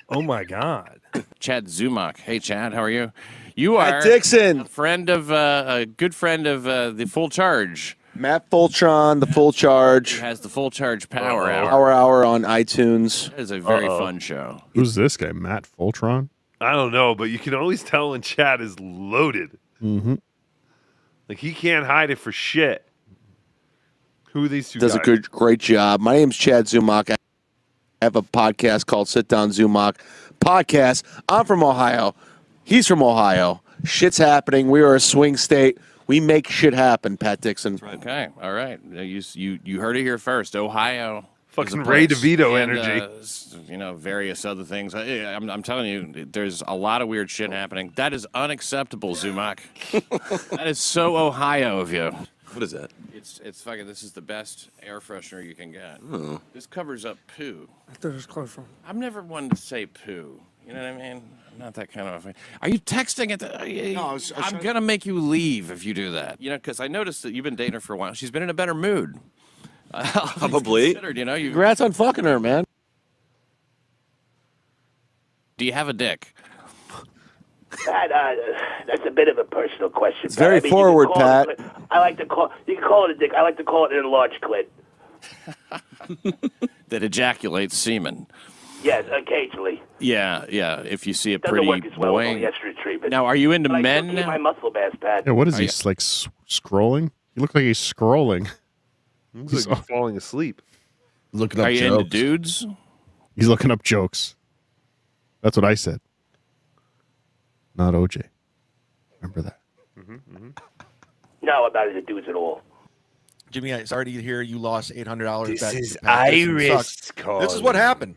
Oh my God. Chad Zumock. Hey, Chad, how are you? You Matt are Dixon. a friend of a good friend of the Full Charge. Matt Fultron, the Full Charge. Who has the Full Charge Power Hour. Power Hour on iTunes. That is a very fun show. Who's this guy? Matt Fultron? I don't know, but you can always tell when Chad is loaded. Mm-hmm. Like, he can't hide it for shit. Who are these two Does guys? a great job. My name's Chad Zumock. I have a podcast called Sit Down Zumock Podcast. I'm from Ohio. He's from Ohio. Shit's happening. We are a swing state. We make shit happen, Pat Dixon. Okay, all right. You heard it here first. Ohio. Fucking Ray DeVito and, energy. Various other things. I'm telling you, there's a lot of weird shit happening. That is unacceptable, Zumock. That is so Ohio of you. What is that? It's fucking. This is the best air freshener you can get. Oh. This covers up poo. I thought it was close from. I'm never one to say poo. You know what I mean? I'm not that kind of. Are you texting it? No, I'm gonna make you leave if you do that. You know, because I noticed that you've been dating her for a while. She's been in a better mood. Probably. You know, Congrats on fucking her, man. Do you have a dick? Pat, that's a bit of a personal question. It's very forward, Pat. I like to call. You can call it a dick. I like to call it an enlarged clit. That ejaculates semen. Yes, occasionally. Yeah. If you see a Doesn't pretty work as well as boy. all the estrogen treatment. Now, are you into But I men still keep now? my muscle mass, Pat. Yeah, what is Are he you- like scrolling? You look like he's scrolling. Looks like he's falling asleep. Looking Are up you into jokes. dudes? He's looking up jokes. That's what I said. Not OJ. Remember that. No, I'm not into dudes at all. Jimmy, I'm sorry to hear you lost $800. This bet is to Pat Dixon. Iris Sucks. This is what happened.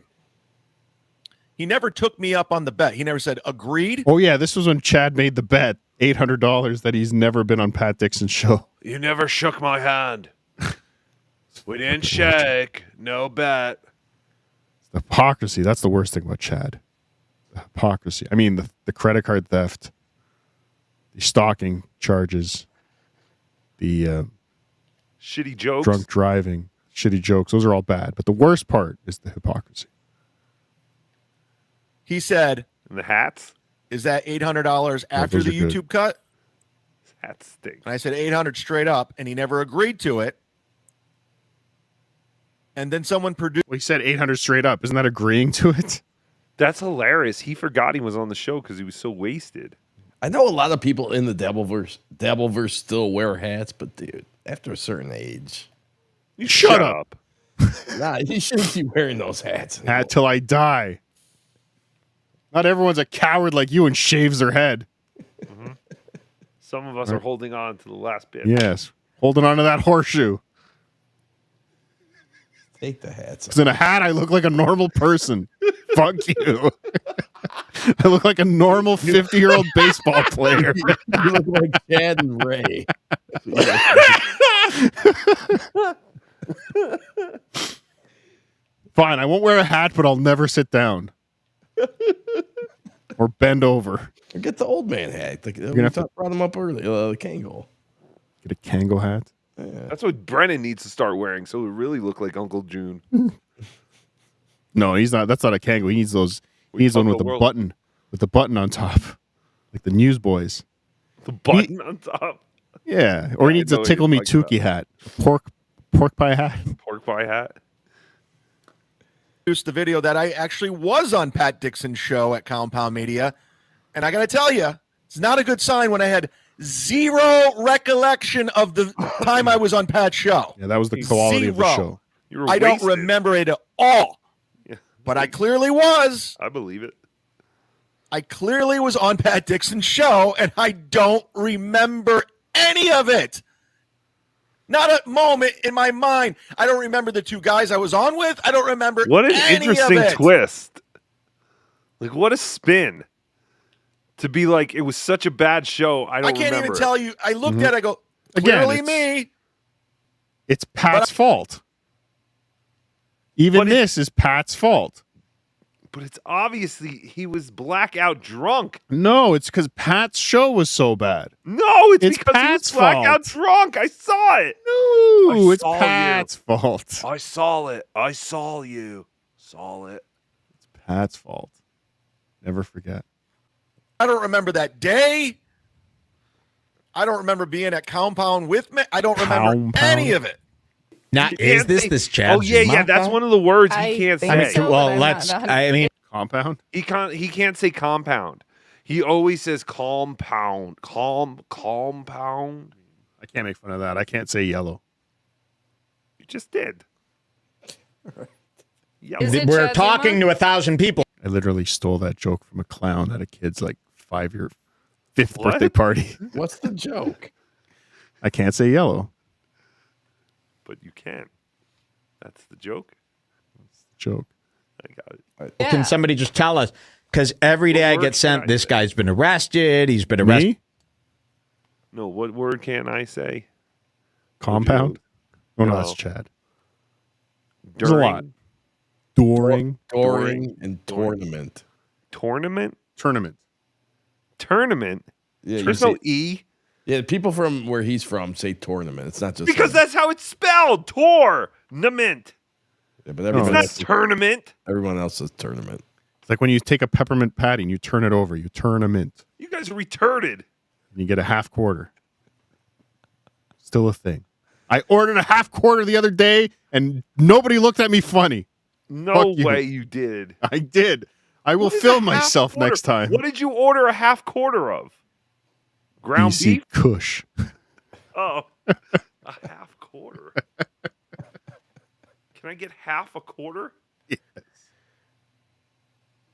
He never took me up on the bet. He never said agreed. Oh yeah, this was when Chad made the bet, $800, that he's never been on Pat Dixon's show. You never shook my hand. We didn't shake. No bet. The hypocrisy. That's the worst thing about Chad. The hypocrisy. I mean, the credit card theft, the stalking charges, the Shitty jokes. drunk driving, shitty jokes. Those are all bad. But the worst part is the hypocrisy. He said, And the hats. "Is that $800 after those the are good. YouTube cut?" Hats stink. And I said 800 straight up, and he never agreed to it. And then someone produced. Well, he said 800 straight up. Isn't that agreeing to it? That's hilarious. He forgot he was on the show because he was so wasted. I know a lot of people in the Dabbleverse still wear hats, but dude, after a certain age, You shut up. nah, you shouldn't be wearing those hats. Hat till I die. Not everyone's a coward like you and shaves their head. Some of us are holding on to the last bit. Yes. Holding on to that horseshoe. Take the hats. Because in a hat, I look like a normal person. Fuck you. I look like a normal 50-year-old baseball player. You look like Chad and Ray. Fine, I won't wear a hat, but I'll never sit down. or bend over. Or get the old man hat. Like, we brought him up early. The Kangol. Get a Kangol hat. Yeah. That's what Brennan needs to start wearing, so it really look like Uncle June. No, he's not. That's not a Kangol. He needs those. He needs one with the button on top, like the Newsboys. The button on top. Yeah, or he needs a Tickle Me Tukey hat, pork pie hat. Pork pie hat. The video that I actually was on Pat Dixon's show at Compound Media, and I got to tell you, it's not a good sign when I had zero recollection of the time I was on Pat's show. Yeah, that was the quality of the show. I don't remember it at all. Yeah. But I clearly was. I believe it. I clearly was on Pat Dixon's show, and I don't remember any of it. Not a moment in my mind. I don't remember the two guys I was on with. I don't remember What an any interesting of it. twist. Like, what a spin. To be like, it was such a bad show, I don't I can't remember even it. tell you. I looked at it, I go, Again, clearly it's- me. It's Pat's fault. Even this is Pat's fault. But it's obviously he was blackout drunk. No, it's because Pat's show was so bad. No, it's because Pat's he was blackout fault. drunk. I saw it. No, I it's saw Pat's fault. I saw it. I saw you. Saw it. Pat's fault. Never forget. I don't remember that day. I don't remember being at Compound with me. I don't remember any of it. Now, You is can't this say- this Chad? Oh yeah, Zumock that's guy? one of the words he I can't think I mean, say. so, well, but I'm let's. not I mean, Compound. He can't say compound. He always says compound. Compound. I can't make fun of that. I can't say yellow. You just did. Yellow. Is it we're Chad talking Zumock? to 1,000 people. I literally stole that joke from a clown at a kid's like 5th What? birthday party. What's the joke? I can't say yellow. But you can. That's the joke. Joke. I got it. Well, can somebody just tell us? Because every day I What get word sent, should I this say? guy's been arrested. He's been arrested. Me? No, what word can I say? Compound? Oh, no, No. that's Chad. There's a lot. During. During. And tournament. Tournament? Tournament. Tournament? Yeah, you There's no say- E. Yeah, people from where he's from say tournament. It's not just Because like- that's how it's spelled. Tournament. Yeah, but It's everyone not else, tournament. everyone else says tournament. It's like when you take a peppermint patty and you turn it over. You turn a mint. You guys are retarded. And you get a half quarter. Still a thing. I ordered a half quarter the other day and nobody looked at me funny. No Fuck you. way you did. I did. I will What is film a half myself quarter? next time. What did you order a half quarter of? Ground BC beef? Kush. Oh, a half quarter. Can I get half a quarter? Yes.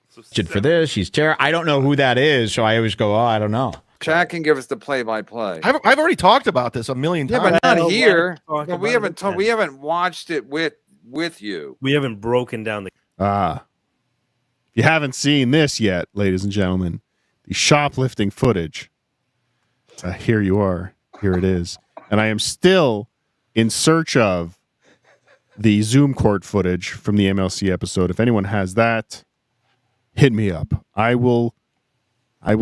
So For this, she's Tara. I don't know who that is, so I always go, I don't know. Chad can give us the play-by-play. I've already talked about this a million Yeah, times. but not here. talk But we about haven't. it We haven't watched it with you. We haven't broken down the. If you haven't seen this yet, ladies and gentlemen, the shoplifting footage. Here you are. Here it is. And I am still in search of the Zoom court footage from the MLC episode. If anyone has that, hit me up. I will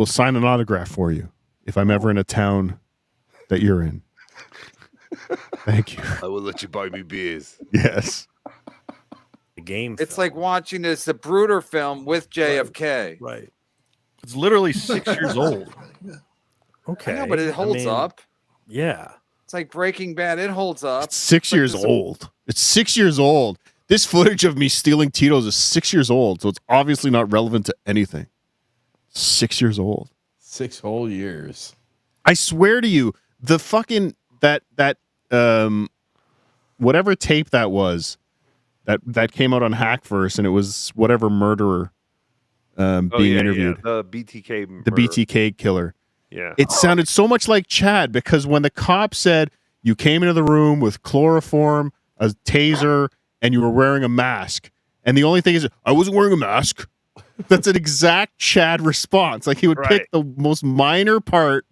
sign an autograph for you if I'm ever in a town that you're in. Thank you. I will let you buy me beers. Yes. The game. It's like watching this Zapruder film with JFK. Right. It's literally 6 years old. Okay. I know, but it holds up. Yeah. It's like Breaking Bad. It holds up. It's 6 years old. It's 6 years old. This footage of me stealing Tito's is 6 years old, so it's obviously not relevant to anything. 6 years old. 6 whole years. I swear to you, the fucking that whatever tape that was that came out on Hackverse, and it was whatever murderer being interviewed. The BTK. The murder. BTK killer. Yeah. It sounded so much like Chad because when the cop said you came into the room with chloroform, a taser, and you were wearing a mask, and the only thing is, I wasn't wearing a mask. That's an exact Chad response. Like he would pick the most minor part,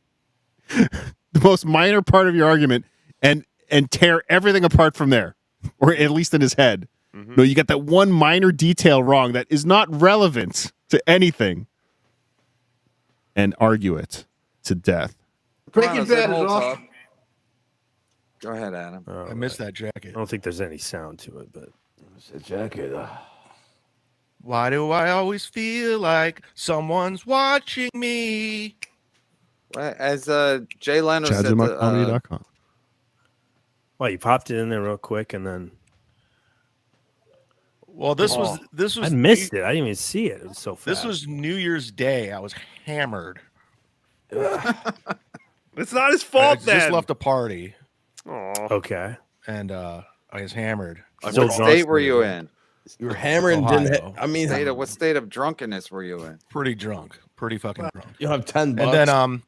the most minor part of your argument, and tear everything apart from there, or at least in his head. No, you got that one minor detail wrong that is not relevant to anything. and argue it to death. Breaking Bad is off. Go ahead, Adam. I missed that jacket. I don't think there's any sound to it, but It's a jacket. Why do I always feel like someone's watching me? As Jay Leno said, ChadZumockComedy.com. well, you popped it in there real quick, and then Well, this was I missed it. I didn't even see it. It was so fast. This was New Year's Day. I was hammered. It's not his fault. I just left a party. Okay. And I was hammered. What state were you in? You were hammering. Ohio. What state of drunkenness were you in? Pretty drunk. Pretty fucking drunk. You'll have $10. And then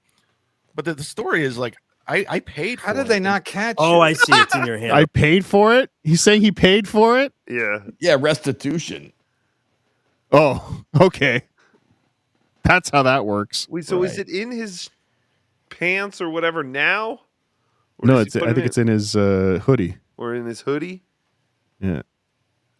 but the story is like I paid for How did they not catch you? Oh, I see. It's in your hand. I paid for it? He's saying he paid for it? Yeah. Yeah, restitution. Oh, okay. That's how that works. Wait, so is it in his pants or whatever now? Or No, does he I put think it's in his hoodie. Or in his hoodie? Yeah.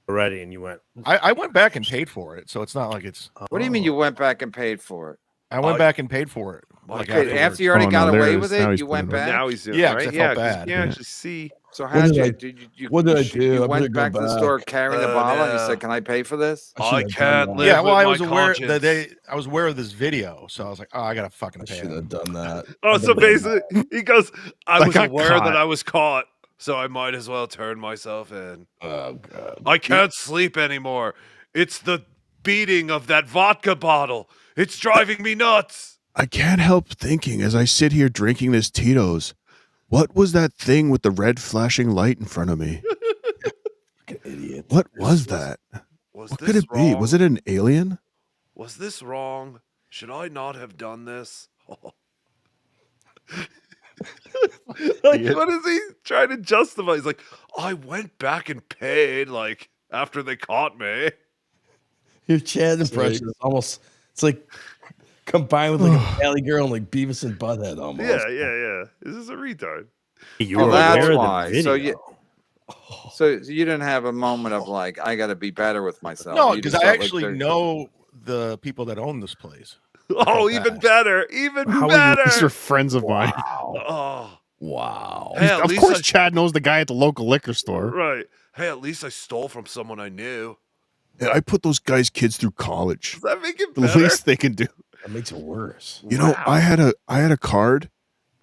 Already, and you went. I went back and paid for it, so it's not like it's. What do you mean you went back and paid for it? I went back and paid for it. Like After you already got away with it, you went back. Now he's doing Yeah, it, 'cause right? I Yeah, felt 'cause bad. you can Yeah. actually see. So how did you? What did I do? You I went better back go to the back. store carrying the bottle, and you said, "Can I pay for this?" I can't live Yeah, well, with I my was aware conscience. that I was aware of this video, so I was like, "Oh, I gotta fucking pay." Should have done that. Oh, so basically, he goes, I was got aware caught. that I was caught, so I might as well turn myself in. Oh god. I can't sleep anymore. It's the beating of that vodka bottle. It's driving me nuts. I can't help thinking as I sit here drinking this Tito's, what was that thing with the red flashing light in front of me? Idiot. What was that? Was What this could it be? wrong? Was it an alien? Was this wrong? Should I not have done this? Like, what is he trying to justify? He's like, I went back and paid, like, after they caught me. Your Chad impression is almost, it's like combined with like a Valley Girl and like Beavis and Butthead almost. Yeah. This is a retard. You were that's aware of the why. video. So you didn't have a moment of like, I got to be better with myself. No, You because just I felt like actually they're- know the people that own this place. Oh, even better. Even better. These are friends of mine. Oh, Wow. hey, at Of least course, I- Chad knows the guy at the local liquor store. right. Hey, at least I stole from someone I knew. Yeah, I put those guys' kids through college. Does that make it The better? least they can do. That makes it worse. You know, I had a card.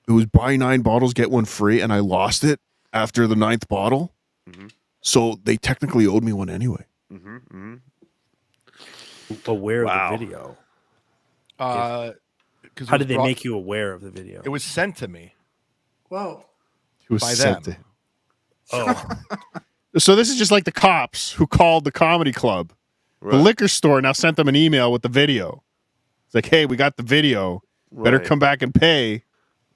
It was buy 9 bottles, get 1 free, and I lost it after the 9th bottle. Mhm. So they technically owed me one anyway. Aware Wow. of the video. Because How did they make you aware of the video? It was sent to me. Whoa. It was By sent them. to- Oh, So this is just like the cops who called the comedy club. The Right. liquor store now sent them an email with the video. It's like, hey, we got the video. Better Right. come back and pay,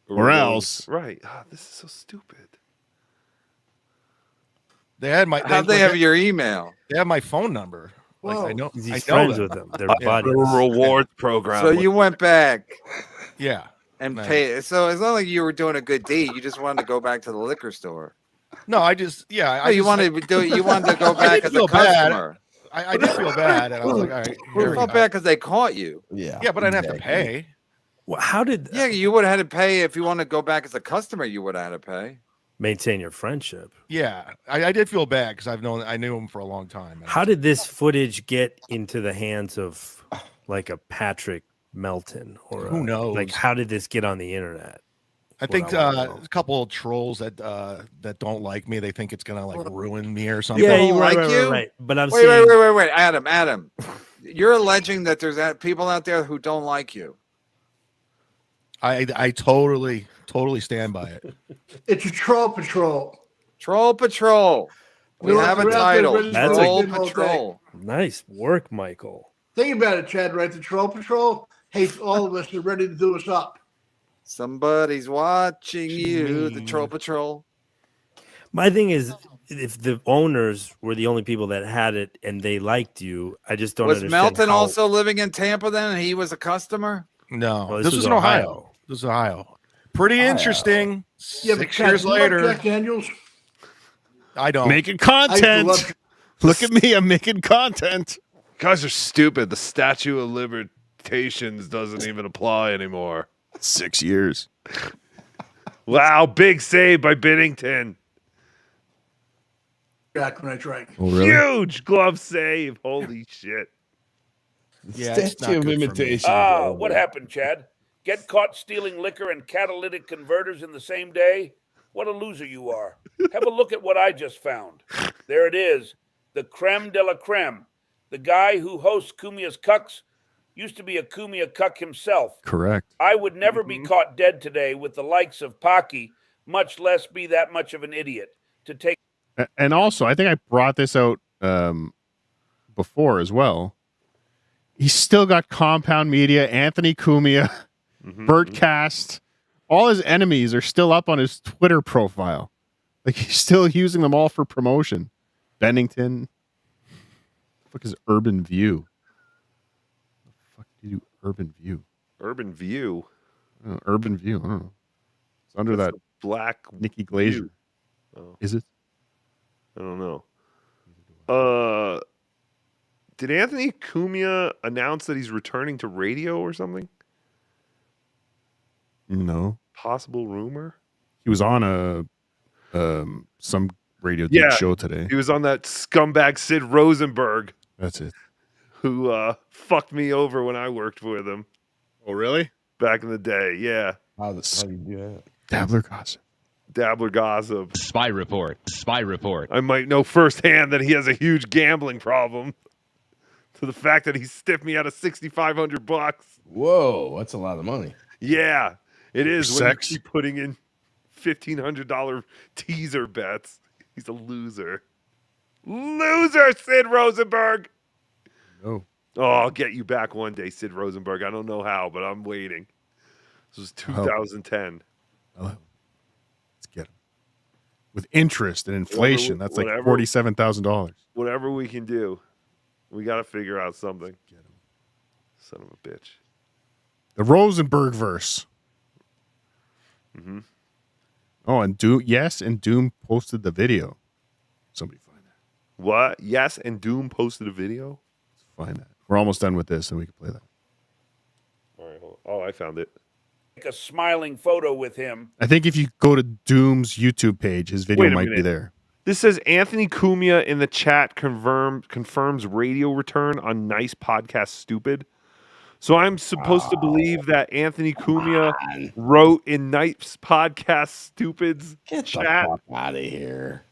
or else. Right. Ah, this is so stupid. They had my. How'd they have your email? They have my phone number. Like Whoa. I know. he's I know friends them. with them. They're Yeah. buddies. The rewards program. So you went back Yeah. and Nice. paid. So it's not like you were doing a good deed. You just wanted to go back to the liquor store. No, I just yeah. Oh, you wanted to do. You wanted to go I back did as a feel bad. customer. I did feel bad, and I was like, all right. You here we felt go. bad because they caught you. Yeah. Yeah, but I didn't have to pay. Well, how did Yeah, you would have had to pay if you wanted to go back as a customer. You would have had to pay. maintain your friendship? Yeah, I did feel bad because I knew him for a long time. How did this footage get into the hands of like a Patrick Melton or Who knows? Like, how did this get on the internet? I think a couple of trolls that don't like me. They think it's gonna like ruin me or something. Yeah, People right, like right, you? right, right. But I'm Wait, saying, wait, Adam. You're alleging that there's people out there who don't like you. I totally stand by it. It's a troll patrol. Troll Patrol. We We're have a out there title. ready to That's go a- Troll in all day. Patrol. nice work, Michael. Think about it, Chad, right? The troll patrol hates all of us. They're ready to do us up. Somebody's watching you. The Troll Patrol. My thing is, if the owners were the only people that had it and they liked you, I just don't Was understand. Melton how- also living in Tampa then, and he was a customer? No, Well, this was in Ohio. This is Ohio. Pretty interesting. Yeah, but 6 Chad, years you love later, Jack Daniels. I don't. Making I used to content. love- Look at me. I'm making content. Guys are stupid. The Statue of Liberty limitations doesn't even apply anymore. 6 years. Wow, big save by Binnington. Back when I drank. Oh, really? Huge glove save. Holy shit. Yeah, it's not Statue of good for me. imitation. What happened, Chad? Get caught stealing liquor and catalytic converters in the same day? What a loser you are. Have a look at what I just found. There it is, the creme de la creme. The guy who hosts Kumia's Cucks used to be a Kumia Cuck himself. Correct. I would never be caught dead today with the likes of Pocky, much less be that much of an idiot to take. And also, I think I brought this out before as well. He's still got Compound Media, Anthony Cumia, Bert Cast. All his enemies are still up on his Twitter profile. Like, he's still using them all for promotion. Bennington. The fuck is Urban View? The fuck do you do Urban View? Urban View. Urban View. I don't know. It's under That's that a black Nikki Glazer. View. Oh. Is it? I don't know. Did Anthony Cumia announce that he's returning to radio or something? No. Possible rumor? He was on some radio show today. He was on that scumbag Sid Rosenberg. That's it. Who fucked me over when I worked with him. Oh, really? Back in the day, yeah. How do you do that? Dabbler gossip. Dabbler gossip. Spy report. Spy report. I might know firsthand that he has a huge gambling problem. To the fact that he stiffed me out of $6,500. Whoa, that's a lot of money. Yeah, it is. When you Sex? keep putting in $1,500 teaser bets. He's a loser. Loser, Sid Rosenberg. No. Oh, I'll get you back one day, Sid Rosenberg. I don't know how, but I'm waiting. This was 2010. Let's get him. With interest and inflation, that's like $47,000. Whatever we can do. We got to figure out something. Get him. Son of a bitch. The Rosenberg verse. Mm-hmm. Oh, and Doom posted the video. Somebody find that. What? Yes, and Doom posted a video? Let's find that. We're almost done with this, and we can play that. All right. Oh, I found it. Take a smiling photo with him. I think if you go to Doom's YouTube page, his video might be there. This says Anthony Cumia in the chat confirms radio return on Nice Podcast Stupid. So I'm supposed to believe that Anthony Cumia wrote in Nice Podcast Stupid's Get chat. the fuck out of here.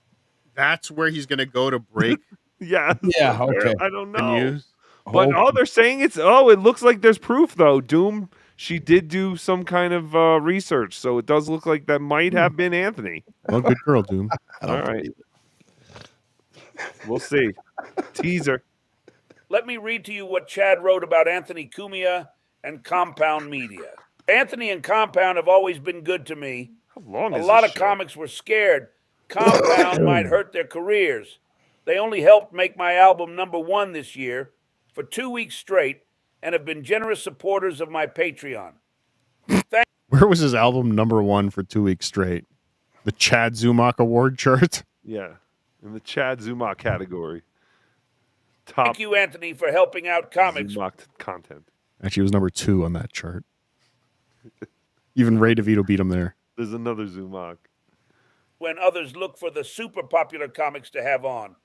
That's where he's going to go to break. Yeah. Yeah, okay. I don't the know. news. But they're saying it looks like there's proof though. Doom, she did do some kind of research, so it does look like that might have been Anthony. Well, good girl, Doom. All right. We'll see. Teaser. Let me read to you what Chad wrote about Anthony Cumia and Compound Media. Anthony and Compound have always been good to me. How long A is lot this of show? comics were scared Compound might hurt their careers. They only helped make my album #1 this year for 2 weeks straight and have been generous supporters of my Patreon. Where was his album #1 for 2 weeks straight? The Chad Zumock Award chart? Yeah. In the Chad Zumock category. Thank you, Anthony, for helping out comics. Zumock content. Actually, it was #2 on that chart. Even Ray DeVito beat him there. There's another Zumock. When others look for the super popular comics to have on.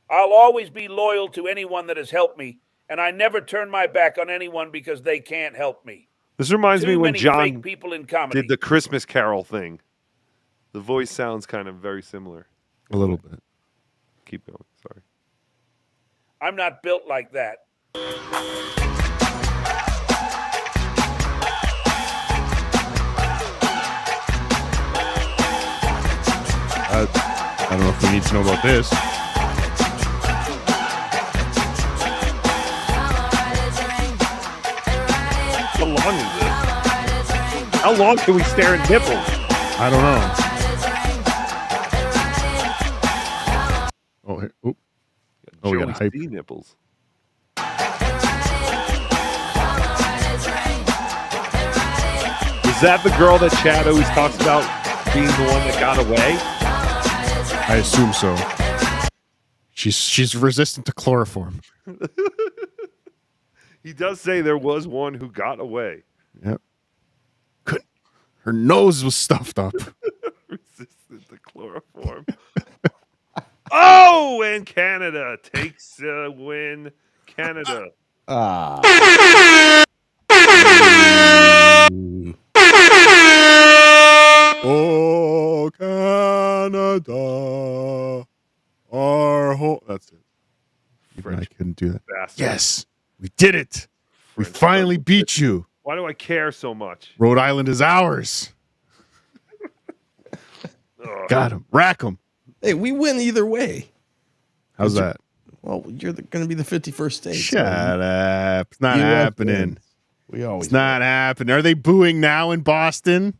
I'll always be loyal to anyone that has helped me, and I never turn my back on anyone because they can't help me. This reminds me Too when many John fake people in comedy. did the Christmas Carol thing. The voice sounds kind of very similar. A little bit. Keep going. Sorry. I'm not built like that. I don't know if we need to know about this. How long is this? How long can we stare at nipples? I don't know. Oh, we got a hype. Joey C nipples. Is that the girl that Chad always talks about being the one that got away? I assume so. She's resistant to chloroform. He does say there was one who got away. Yep. Her nose was stuffed up. Resistant to chloroform. Oh, and Canada takes a win. Canada. Oh, Canada. Our home. That's it. Even I couldn't do that. Bastard. Yes, we did it. We finally beat you. Why do I care so much? Rhode Island is ours. Got him. Rack him. Hey, we win either way. How's that? Well, you're going to be the 51st state. Shut up. It's not happening. We always It's not happening. Are they booing now in Boston?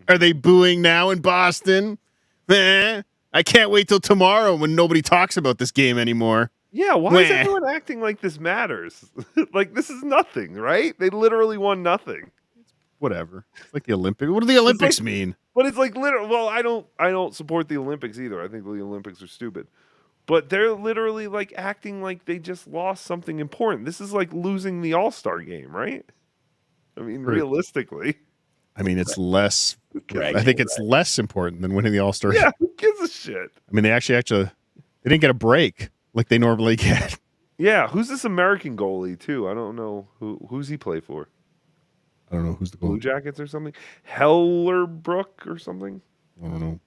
Are they booing now in Boston? I can't wait till tomorrow when nobody talks about this game anymore. Yeah, why is everyone acting like this matters? Like this is nothing, right? They literally won nothing. Whatever. It's like the Olympics. What do the Olympics mean? But it's like literally. Well, I don't support the Olympics either. I think the Olympics are stupid. But they're literally like acting like they just lost something important. This is like losing the All-Star game, right? I mean, realistically. I mean, it's less. I think it's less important than winning the All-Star game. Yeah, who gives a shit? I mean, they didn't get a break like they normally get. Yeah, who's this American goalie too? I don't know who's he play for. I don't know who's the Blue Jackets or something. Hellerbrook or something. I don't know.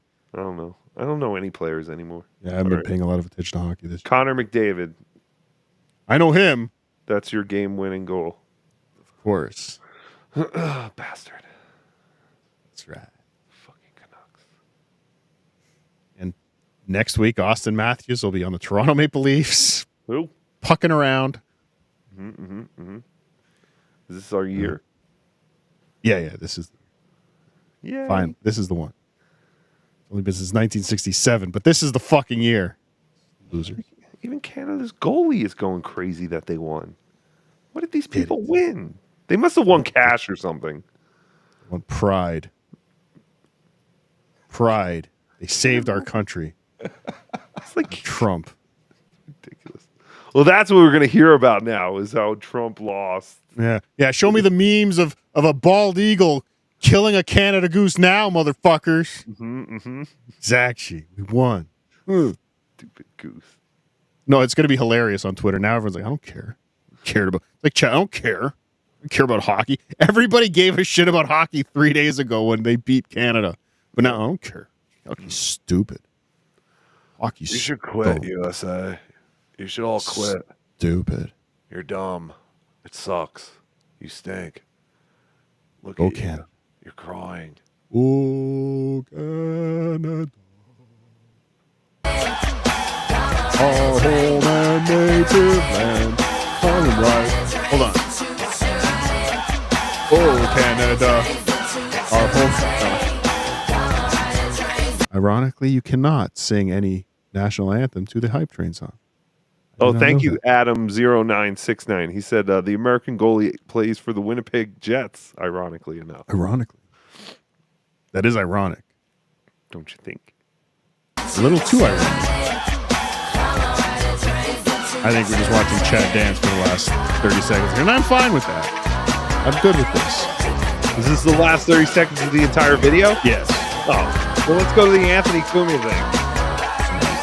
I don't know any players anymore. Yeah, I haven't been paying a lot of attention to hockey this year. Connor McDavid. I know him. That's your game-winning goal. Of course. Bastard. That's right. Fucking Canucks. And next week, Austin Matthews will be on the Toronto Maple Leafs. Who? Pucking around. Is this our year? Yeah. This is. Yeah. Fine. This is the one. It's only been since 1967, but this is the fucking year. Losers. Even Canada's goalie is going crazy that they won. What did these people win? They must have won cash or something. They won pride. Pride. They saved our country. It's like Trump. Ridiculous. Well, that's what we're going to hear about now is how Trump lost. Yeah. Show me the memes of a bald eagle killing a Canada goose now, motherfuckers. Exactly. We won. Stupid goose. No, it's going to be hilarious on Twitter. Now everyone's like, I don't care. Cared about I don't care. I care about hockey. Everybody gave a shit about hockey 3 days ago when they beat Canada. But now I don't care. Hockey's stupid. Hockey's You should quit, USA. You should all quit. Stupid. You're dumb. It sucks. You stink. Look Go at Canada. you. You're crying. Oh, Canada. Our home and native land. Calling right. Hold on. Oh, Canada. Our home. Ironically, you cannot sing any national anthem to the Hype Train song. Oh, thank you, Adam0969. He said the American goalie plays for the Winnipeg Jets, ironically enough. Ironically. That is ironic. Don't you think? A little too ironic. I think we're just watching Chad dance for the last 30 seconds. And I'm fine with that. I'm good with this. Is this the last 30 seconds of the entire video? Yes. Oh, well, let's go to the Anthony Cumia thing.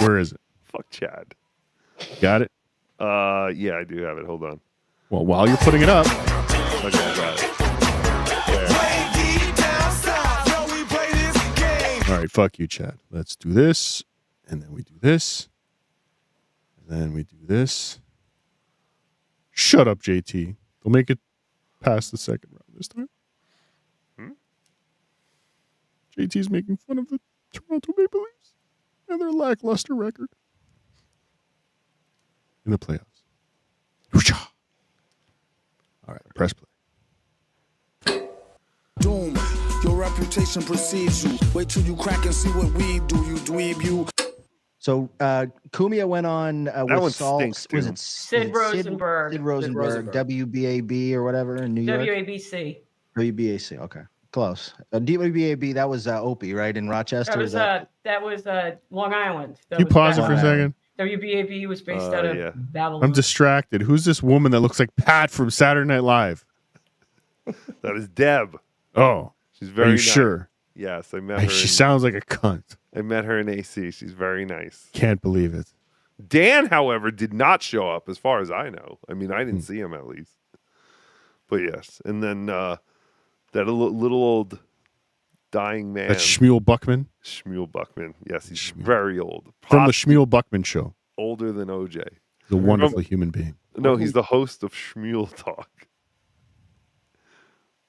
Where is it? Fuck Chad. Got it? Yeah, I do have it. Hold on. Well, while you're putting it up. Okay, I got it. All right, fuck you, Chad. Let's do this. And then we do this. And then we do this. Shut up, JT. They'll make it past the second round this time. JT's making fun of the Toronto Maple Leafs and their lackluster record in the playoffs. All right, press play. Doom, your reputation precedes you. Wait till you crack and see what we do, you dweeb, you. So Cumia went on with Saul. Was it Sid Rosenberg? Sid Rosenberg, WBAB or whatever in New York. WABC. WBAC. Okay, close. WBAB. That was Opie, right in Rochester. That was Long Island. Can you pause it for a second? WBAB was based out of Babylon. I'm distracted. Who's this woman that looks like Pat from Saturday Night Live? That is Deb. Oh, she's very Are you nice. sure? Yes, I met her. She sounds like a cunt. I met her in AC. She's very nice. Can't believe it. Dan, however, did not show up, as far as I know. I mean, I didn't see him at least. But yes, and then that little old dying man. That's Shmuel Buckman. Shmuel Buckman. Yes, he's very old. From the Shmuel Buckman Show. Older than OJ. He's a wonderful human being. No, he's the host of Shmuel Talk.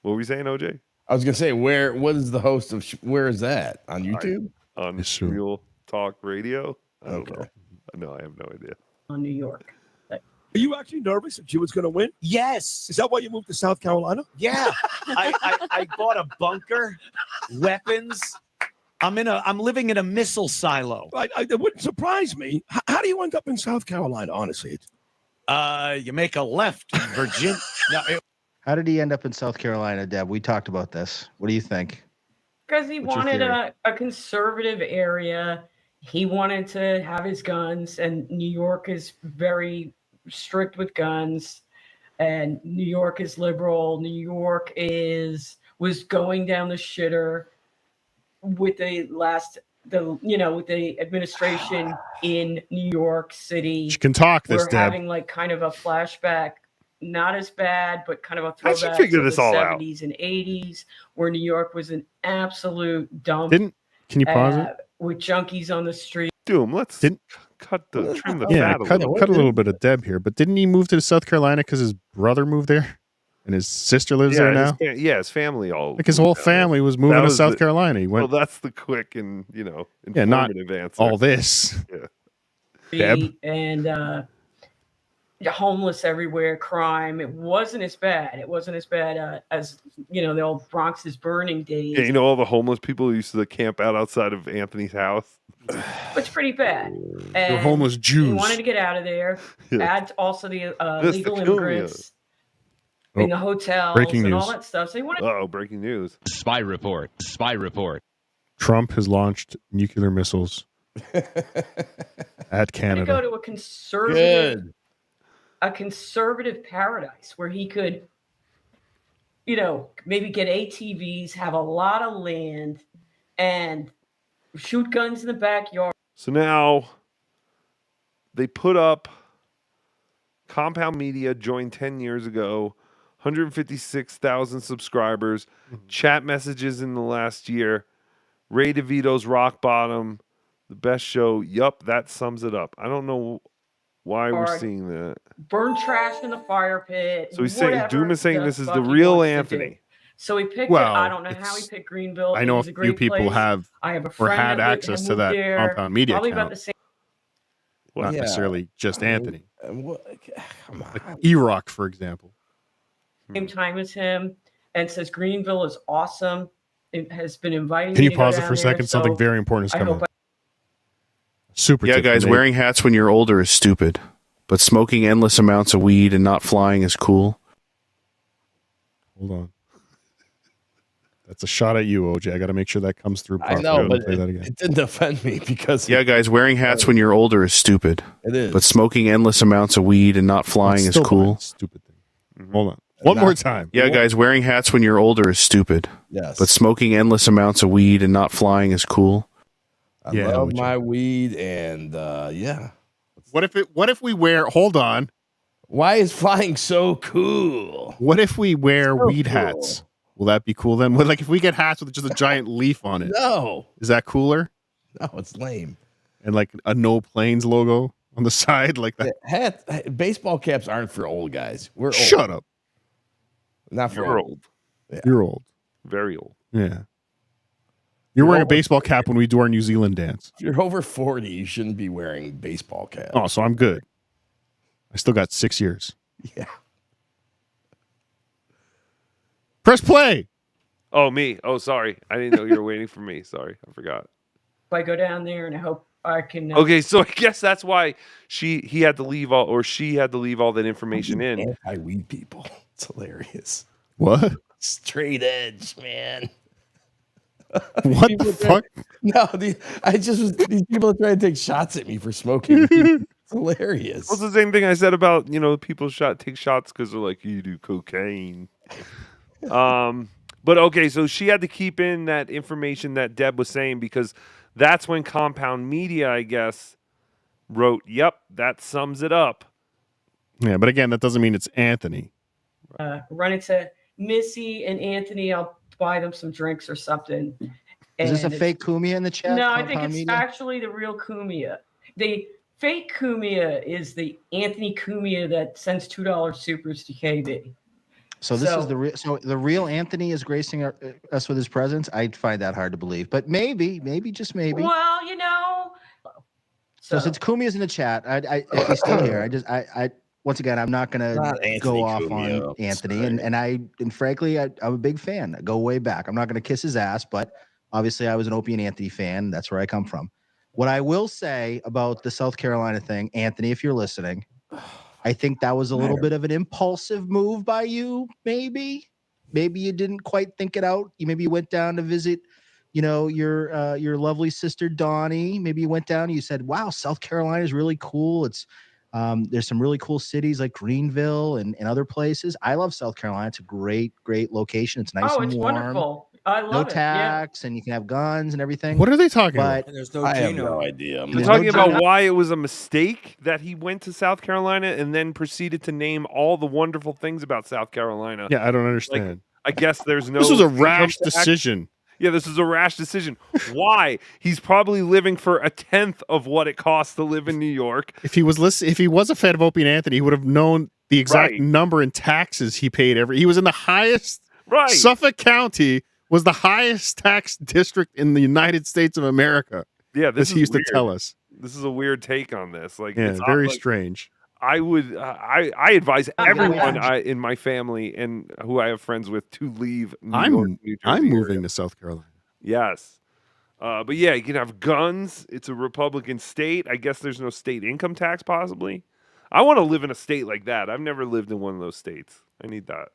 What were we saying, OJ? I was gonna say, what is the host of? Where is that on YouTube? On Shmuel Talk Radio. I don't know. No, I have no idea. On New York. Are you actually nervous that she was going to win? Yes. Is that why you moved to South Carolina? Yeah. I bought a bunker, weapons. I'm living in a missile silo. It wouldn't surprise me. How do you end up in South Carolina, honestly? You make a left in Virginia. How did he end up in South Carolina, Deb? We talked about this. What do you think? Because he What's your wanted theory? a conservative area. He wanted to have his guns, and New York is very strict with guns, and New York is liberal. New York was going down the shitter with with the administration in New York City. She can talk, this We're Deb. having like kind of a flashback, not as bad, but kind of a How'd she throwback figure to this the all out? 70s and 80s, where New York was an absolute dump. Can you pause it? With junkies on the street. Doom, let's trim the fat cut a little bit of Deb here. But didn't he move to South Carolina because his brother moved there, and his sister lives there now? His family all. Like his whole family was moving to South Carolina. He went. Well, that's the quick and not informative answer. all this. Yeah. Deb? And homeless everywhere, crime. It wasn't as bad. It wasn't as bad as the old Bronx is burning days. Yeah, all the homeless people who used to camp out outside of Anthony's house. It's pretty bad. They're And homeless Jews. He wanted to get out of there. Yeah. Add also the This legal to kill me. immigrants in the hotels breaking and all news. that stuff. So he wanted. Oh, breaking news! Spy report. Spy report. Trump has launched nuclear missiles at to Canada. go to a conservative paradise where he could maybe get ATVs, have a lot of land, and shoot guns in the backyard. So now they put up Compound Media joined 10 years ago, 156,000 subscribers, chat messages in the last year, Ray DeVito's Rock Bottom, the best show. Yup, that sums it up. I don't know why we're Or seeing that. burn trash in the fire pit. So he's saying, whatever Doom is saying the this is the fuck he real wants to do. Anthony. So he picked Well, it. I don't know how he picked Greenville. I It know was a a few great people place. have I have a or friend had that access to moved that there, Compound Media probably account. about the same. Not Yeah. necessarily just Anthony. Come on. Like E-Rock, for example. Same time as him, and says Greenville is awesome. It has been inviting. Can me you to go pause it down for a there, second? Something so very important is I coming. hope Super Yeah, tip guys, from wearing hats when you're older is stupid, but smoking endless amounts of weed and not flying is cool. Hold on. That's a shot at you, OJ. I got to make sure that comes through I properly. know, Let me but play that again. it didn't offend me because Yeah, guys, wearing hats when you're older is stupid. It is. But smoking endless amounts of weed and not flying It's is still cool. fine. Stupid thing. Hold on. One more time. Yeah, guys, wearing hats when you're older is stupid. Yes. But smoking endless amounts of weed and not flying is cool. I Yeah, love OJ. my weed, and yeah. What if we wear? Hold on. Why is flying so cool? What if we wear So weed cool. hats? Will that be cool then? Like if we get hats with just a giant leaf on it, No, is that cooler? no, it's lame. And like a No Planes logo on the side, like that. Baseball caps aren't for old guys. We're old. Shut up. Not for You're old. old. Yeah. You're old. Very old. Yeah. You're wearing a baseball cap when we do our New Zealand dance. If you're over 40, you shouldn't be wearing baseball caps. Oh, so I'm good. I still got 6 years. Yeah. Press play. Oh, me. Oh, sorry. I didn't know you were waiting for me. Sorry. I forgot. I go down there and I hope I can. Okay, so I guess that's why he had to leave all, or she had to leave all that information in. Anti-weed people. It's hilarious. What? Straight edge, man. What People the are trying- fuck? No, these people are trying to take shots at me for smoking. It's hilarious. Well, it's the same thing I said about people take shots because they're like, you do cocaine. But okay, so she had to keep in that information that Deb was saying because that's when Compound Media, I guess, wrote, "Yep, that sums it up." Yeah, but again, that doesn't mean it's Anthony. Run into Missy and Anthony. I'll buy them some drinks or something. Is this a And fake Kumia in the chat? No, I think Compound it's Media? actually the real Kumia. The fake Kumia is the Anthony Kumia that sends $2 supers to KB. So this is the real. So the real Anthony is gracing us with his presence. I find that hard to believe, but maybe, just maybe. Well, So since Kumi is in the chat, he's still here. I once again, I'm not gonna go off Cumia, on Anthony, and frankly, I'm a big fan. I go way back. I'm not gonna kiss his ass, but obviously, I was an Opie and Anthony fan. That's where I come from. What I will say about the South Carolina thing, Anthony, if you're listening, I think that was a little bit of an impulsive move by you. Maybe you didn't quite think it out. You went down to visit, your lovely sister Donnie. Maybe you went down and you said, "Wow, South Carolina is really cool. It's there's some really cool cities like Greenville and other places. I love South Carolina. It's a great location. It's nice and it's warm. wonderful. I love No it. tax, and you can have guns and everything." What are they talking about? And there's no I have Gino. no idea. They're talking about why it was a mistake that he went to South Carolina and then proceeded to name all the wonderful things about South Carolina. Yeah, I don't understand. I guess there's no. This was a income rash tax. decision. Yeah, this is a rash decision. Why? He's probably living for a tenth of what it costs to live in New York. If he was a fan of Opie and Anthony, he would have known the exact Right. number in taxes he paid He was in the highest. Right. Suffolk County was the highest tax district in the United States of America. Yeah, this as is he used weird. to tell us. This is a weird take on this. Like, Yeah, it's not very like- strange. I would. I advise everyone yeah. in my family and who I have friends with to leave New York, I'm New Jersey moving area. to South Carolina. Yes. But yeah, you can have guns. It's a Republican state. I guess there's no state income tax, possibly. I want to live in a state like that. I've never lived in one of those states. I need that.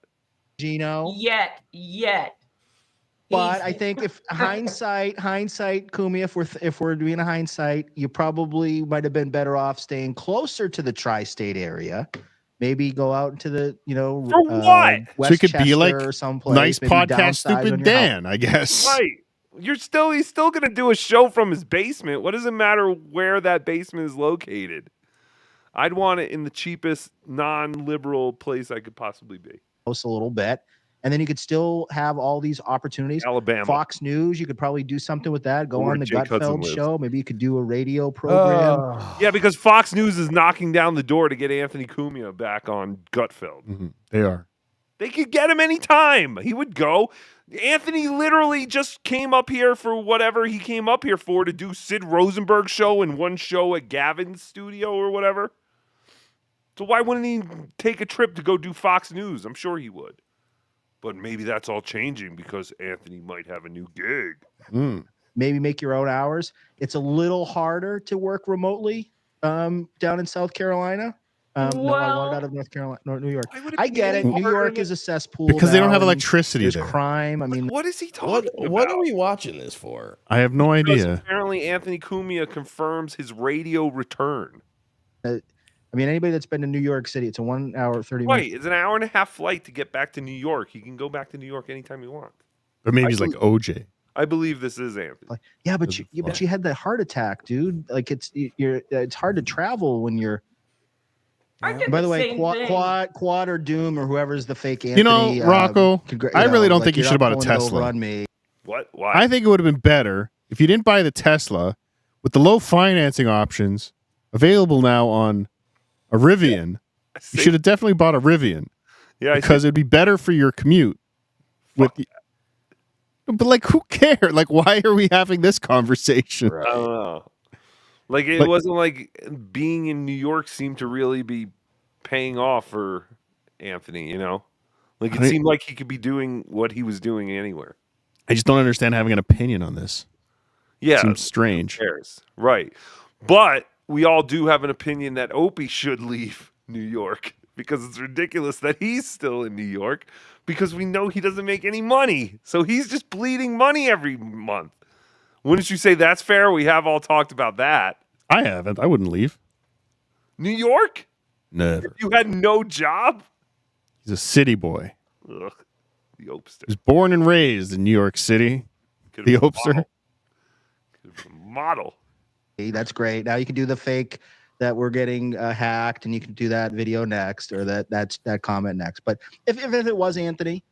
Gino. Yet. But I think if hindsight, Kumi, if we're doing a hindsight, you probably might have been better off staying closer to the tri-state area. Maybe go out into the, For what? So it could be like Westchester or someplace. nice maybe podcast, downsize on stupid your Dan, I guess. Right. He's still gonna do a show from his basement. What does it matter where that basement is located? I'd want it in the cheapest non-liberal place I could possibly be. house a little bit, and then you could still have all these opportunities. Alabama. Fox News, you could probably do something with that. Go Where on the Jake Hudson Gutfeld lives. show. Maybe you could do a radio program. Yeah, because Fox News is knocking down the door to get Anthony Cumia back on Gutfeld. Mhm, they are. They could get him anytime. He would go. Anthony literally just came up here for whatever he came up here for, to do Sid Rosenberg's show and one show at Gavin's studio or whatever. So why wouldn't he take a trip to go do Fox News? I'm sure he would. But maybe that's all changing because Anthony might have a new gig. Maybe make your own hours. It's a little harder to work remotely down in South Carolina. No, I want it out of North Carolina, New York. I get it. New York is a cesspool Because they don't now, have and electricity There's there. crime. I mean, What is he talking about? What are we watching this for? I have no Because idea. apparently Anthony Cumia confirms his radio return. anybody that's been to New York City, it's a 1 hour 30 Right, minutes. it's an hour and a half flight to get back to New York. He can go back to New York anytime he wants. Or maybe he's like OJ. I believe this is Anthony. Yeah, but you had that heart attack, dude. Like it's hard to travel when you're. By the way, Quad or Doom or whoever's the fake Anthony. Rocco, I really don't think you should have bought a pulling it over Tesla. on me. What? Why? I think it would have been better if you didn't buy the Tesla with the low financing options available now on a Rivian. You should have definitely bought a Rivian. Yeah, because it'd be better for your commute. But like, who cares? Like, why are we having this conversation? I don't know. Like it wasn't like being in New York seemed to really be paying off for Anthony, Like it seemed like he could be doing what he was doing anywhere. I just don't understand having an opinion on this. Yeah. Seems strange. Who cares? Right. But we all do have an opinion that Opie should leave New York because it's ridiculous that he's still in New York because we know he doesn't make any money. So he's just bleeding money every month. Wouldn't you say that's fair? We have all talked about that. I haven't. I wouldn't leave. New York? Never. If you had no job? He's a city boy. Ugh, the Opster. He was born and raised in New York City. The Opster. Model. Hey, that's great. Now you can do the fake that we're getting hacked, and you can do that video next, or that comment next. But if it was Anthony,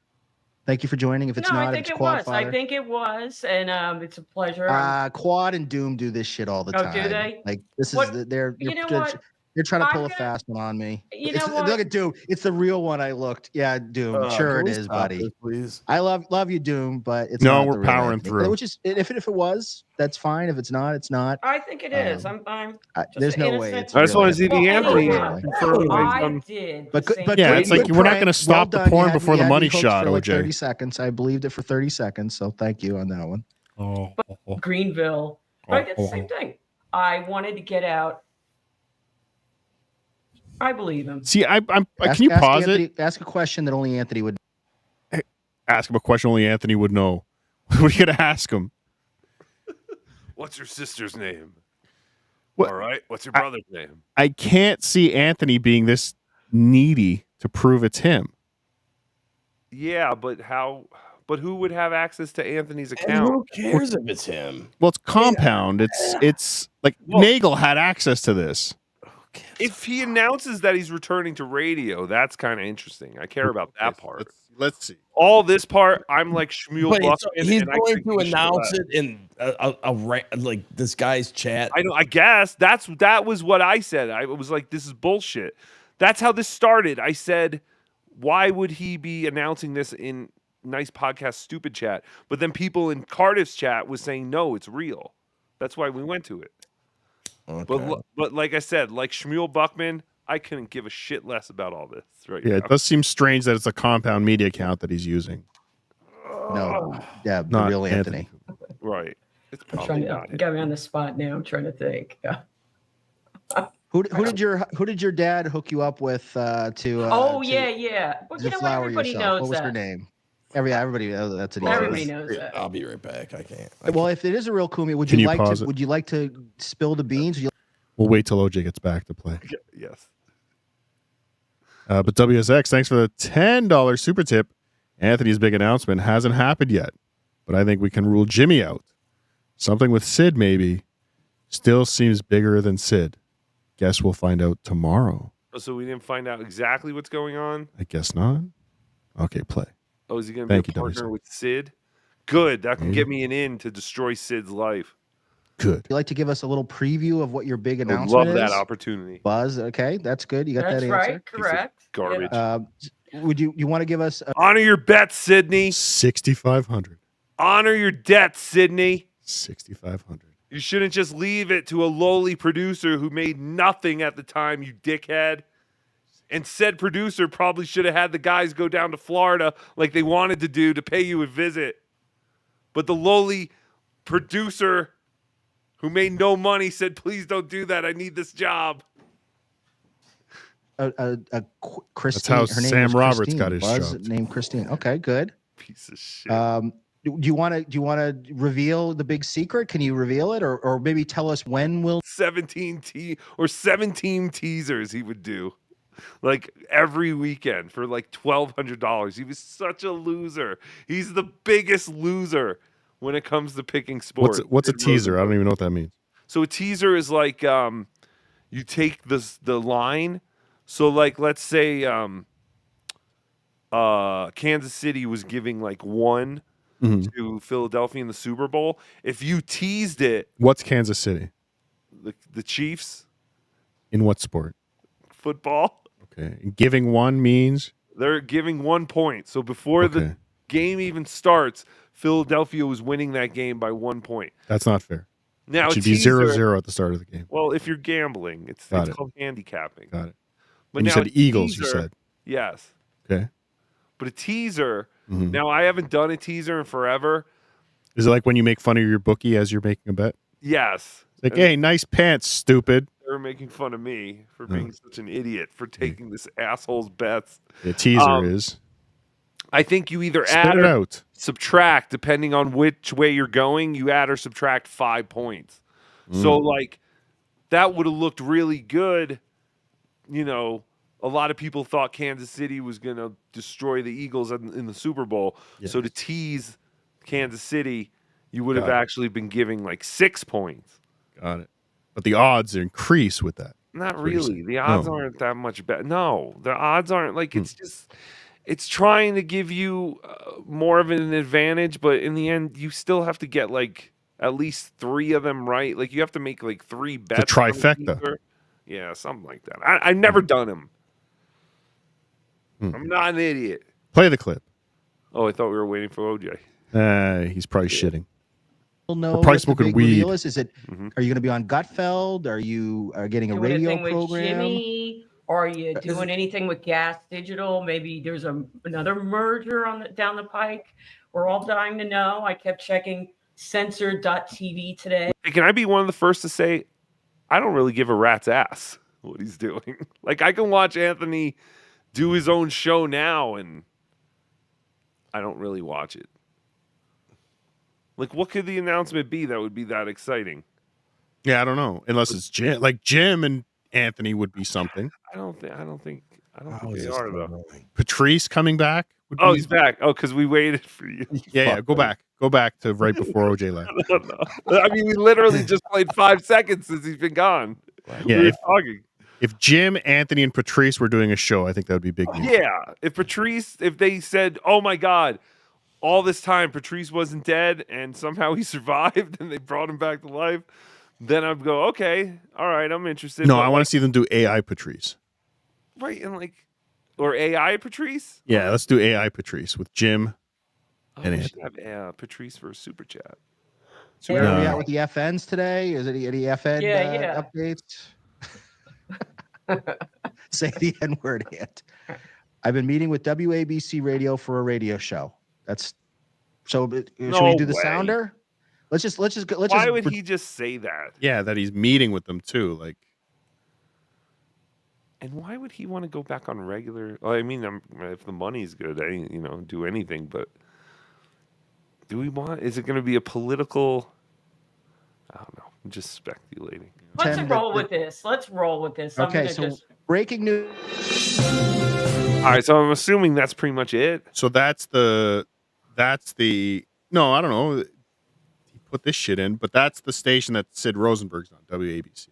thank you for joining. If it's No, not, I if think it's it Quad was. Father, I think it was, and it's a pleasure. Quad and Doom do this shit all the Oh, time. do they? Like this What- is you know what? they're trying to pull I'm a fast one on me. You It's- know what? Look at Doom. It's the real one. I looked. Yeah, Doom. Sure Can it we is, stop buddy. this, please? I love you, Doom, but it's No, not we're the real powering Anthony. through. Which is if it was, that's fine. If it's not, it's not. I think it is. I'm just There's an no way innocent- it's I just real want to see the Anthony. Anthony. I did. But, the same but Yeah, good- it's like good we're not prank. gonna stop the done. porn You had before me- the you had me money hooked shot, for like OJ. 30 seconds. I believed it for 30 seconds. So thank you on that one. Oh, Greenville. But I did the same thing. I wanted to get out. I believe him. See, can Ask- you ask pause Anthony, it? Ask a question that only Anthony would. Ask him a question only Anthony would know. What are you gonna ask him? What's your sister's name? What- All right. What's your brother's name? I can't see Anthony being this needy to prove it's him. Yeah, but how? But who would have access to Anthony's And account? who cares if it's him? Well, it's compound. It's like Nagel had access to this. If he announces that he's returning to radio, that's kind of interesting. I care about that part. Let's see. All this part, I'm like Shmuel But Buckman. he's and I going couldn't to give a shit announce about it in like this guy's chat. I know. I guess that was what I said. I was like, "This is bullshit." That's how this started. I said, "Why would he be announcing this in nice podcast, stupid chat?" But then people in Cardiff's chat was saying, "No, it's real." That's why we went to it. But like I said, like Shmuel Buckman, I couldn't give a shit less about all this right Yeah, now. it does seem strange that it's a compound media account that he's using. No, yeah, the Not real Anthony. Right. It's I'm probably trying to not. got me on the spot now. I'm trying to think. Who did your dad hook you up with to? Oh to yeah. Well, you know what? deflower Everybody yourself? knows What was that. her name? Everybody. Oh, that's an easy Everybody one. knows that. I'll be right back. I can't. Well, if it is a real Kumi, would Can you you like pause to? it? Would you like to spill the beans? Would you We'll wait till OJ gets back to play. Yes. But WSX, thanks for the $10 super tip. Anthony's big announcement hasn't happened yet, but I think we can rule Jimmy out. Something with Sid, maybe. Still seems bigger than Sid. Guess we'll find out tomorrow. So we didn't find out exactly what's going on. I guess not. Okay, play. Oh, is he going to Thank be a you, partner WSX. with Sid? Good. That can Maybe. get me an in to destroy Sid's life. Good. you like to give us a little preview of what your big I would announcement love that is? opportunity. Buzz. Okay, that's good. You got That's that right. answer. Correct. Garbage. Would you want to give us? Honor your bet, Sydney. 6,500. Honor your debt, Sydney. 6,500. You shouldn't just leave it to a lowly producer who made nothing at the time, you dickhead. And said producer probably should have had the guys go down to Florida like they wanted to do to pay you a visit. But the lowly producer who made no money said, "Please don't do that. I need this job." Christine. how her name Sam was Roberts Christine. got his Buzz job, named Christine. Okay, good. Piece of shit. Do you want to reveal the big secret? Can you reveal it, or maybe tell us when will? 17 teasers he would do. Like every weekend for like $1,200. He was such a loser. He's the biggest loser when it comes to picking sports. What's a teaser? I don't even know what that means. So a teaser is like you take the line. So like let's say Kansas City was giving like 1 to Philadelphia in the Super Bowl. If you teased it, What's Kansas City? the Chiefs In what sport? football, Okay. And giving one means they're giving 1 point. So before the game even starts, Philadelphia was winning that game by 1 point. that's not fair. Now It should a be teaser- 0-0 at the start of the game. Well, if you're gambling, it's Got it. called handicapping. Got it. But And you now said a Eagles, you teaser- said. Yes. Okay. But a teaser, Mhm. now I haven't done a teaser in forever. Is it like when you make fun of your bookie as you're making a bet? Yes. It's like, hey, nice pants, stupid. It for making fun of me for being such an idiot for taking this asshole's bets. The teaser is. I think you either Spit add it or out. subtract depending on which way you're going. You add or subtract 5 points. So like that would have looked really good. You know, a lot of people thought Kansas City was going to destroy the Eagles in the Super Bowl. Yes. So to tease Kansas City, you would have Got it. actually been giving like 6 points. Got it. But the odds increase with that. Not That's what you're really. saying. The odds No. aren't that much better. No, the odds aren't like it's trying to give you more of an advantage, but in the end, you still have to get like at least 3 of them right. Like you have to make like 3 bets. on a trifecta. teaser. Yeah, something like that. I've never done them. I'm not an idiot. Play the clip. Oh, I thought we were waiting for OJ. He's probably shitting. We'll Or know probably what the smoking big weed. reveal is. Is it? Are you going to be on Gutfeld? Are you getting a doing radio anything with program? Jimmy? Are you doing anything with Gas Digital? Maybe there's another merger down the pike. We're all dying to know. I kept checking censored.tv today. Hey, can I be one of the first to say I don't really give a rat's ass what he's doing? Like I can watch Anthony do his own show now and I don't really watch it. Like what could the announcement be that would be that exciting? Yeah, I don't know. Unless it's Jim. Like Jim and Anthony would be something. I don't think they are though. Patrice coming back. Would Oh, be- he's back. Oh, because we waited for you. Yeah. Go back. Go back to right before OJ left. No. I mean, we literally just played 5 seconds since he's been gone. Yeah. We were talking. If Jim, Anthony, and Patrice were doing a show, I think that would be big news. Yeah. If they said, oh my God, all this time Patrice wasn't dead and somehow he survived and they brought him back to life, then I'd go, okay, all right, I'm interested. No, But I want to see them do AI Patrice. right, and like, or AI Patrice? Yeah, let's do AI Patrice with Jim and we Anthony. should have Patrice for a super chat. So where are we at with the FNs today? Is it any FN updates? Say the N word hit. I've been meeting with WABC Radio for a radio show. That's so. Should we do the way. sounder? Let's just go. Why would he just say that? Yeah, that he's meeting with them too. Like, And why would he want to go back on regular? Well, I mean, if the money's good, do anything. But do we want? Is it going to be a political? I don't know. I'm just speculating. Let's roll with this. Let's roll with this. I'm Okay, gonna so just breaking news. All right, so I'm assuming that's pretty much it. so that's the no, I don't know. He put this shit in, but that's the station that Sid Rosenberg's on, WABC.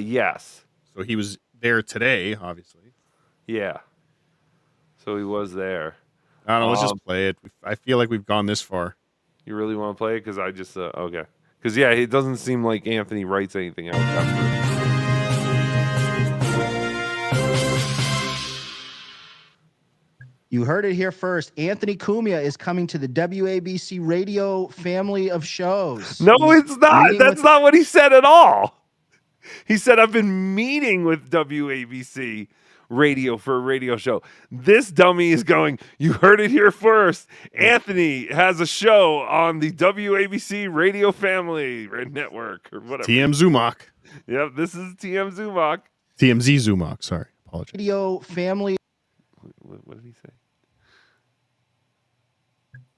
Yes. So he was there today, obviously. Yeah. So he was there. I don't know. Let's just play it. I feel like we've gone this far. You really want to play it? Because I just okay. Because yeah, it doesn't seem like Anthony writes anything else after. You heard it here first. Anthony Cumia is coming to the WABC radio family of shows. No, He's it's not. meeting That's with- not what he said at all. He said, I've been meeting with WABC radio for a radio show. This dummy is going, you heard it here first. Anthony has a show on the WABC radio family network or whatever. TM Zumock. Yep, this is TM Zumock. TMZ Zumock. Sorry. Apologize. Radio family. What did he say?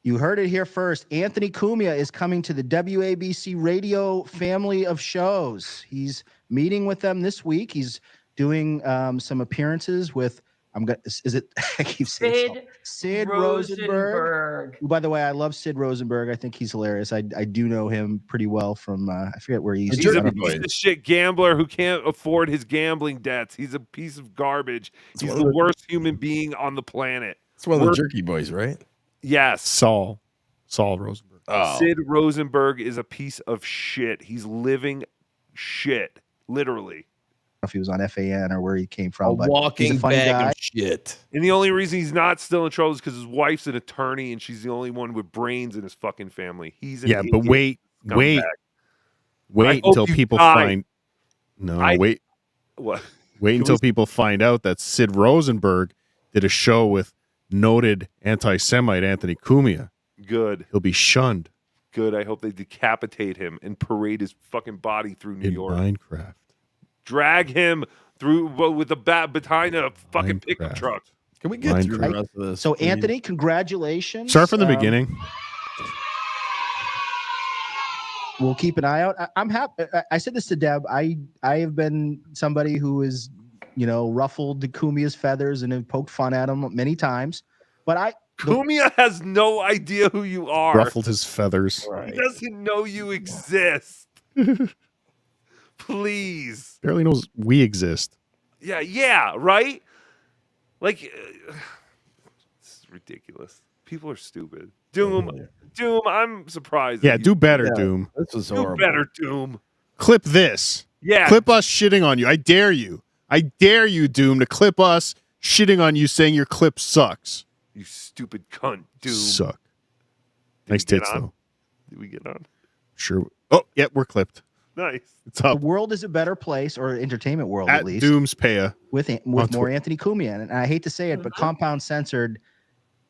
You heard it here first. Anthony Cumia is coming to the WABC radio family of shows. He's meeting with them this week. He's doing some appearances with is it I keep saying Sid Rosenberg. Who, by the way, I love Sid Rosenberg. I think he's hilarious. I do know him pretty well from I forget where he's He's a piece of shit gambler who can't afford his gambling debts. He's a piece of garbage. He's the worst human being on the planet. It's one of the Jerky Boys, right? Yes. Saul Rosenberg. Oh. Sid Rosenberg is a piece of shit. He's living shit, literally. If he was on FAN or where he came from, but walking he's a funny bag guy. of shit. And the only reason he's not still in trouble is because his wife's an attorney and she's the only one with brains in his fucking family. He's an Yeah, but idiot wait scumbag. until hope you people die. find. No, wait. What? Wait until people find out that Sid Rosenberg did a show with noted anti-Semite Anthony Cumia. Good. He'll be shunned Good. I hope they decapitate him and parade his fucking body through New in York. Minecraft. drag him through with a bat behind a fucking pickup truck. Can we get through the rest of this? So, please? Anthony, congratulations. Start from the beginning. We'll keep an eye out. I'm happy. I said this to Deb. I have been somebody who is, ruffled Kumia's feathers and have poked fun at him many times. But Kumia has no idea who you are. Ruffled his feathers. He doesn't know you exist. Please. Barely knows we exist. Yeah, right? Like, it's ridiculous. People are stupid. Doom, I'm surprised. Yeah, do better, Doom. This was Do horrible. better, Doom. Clip this. Yeah. Clip us shitting on you. I dare you. I dare you, Doom, to clip us shitting on you saying your clip sucks. You stupid cunt, Doom. Suck. Did Nice we get tits, on? though. Did we get on? Sure. Oh, yeah, we're clipped. Nice. It's up. the world is a better place, or entertainment world at least, Doom's Paya. with on more Twitter. Anthony Cumia. And I hate to say it, but Compound Censored,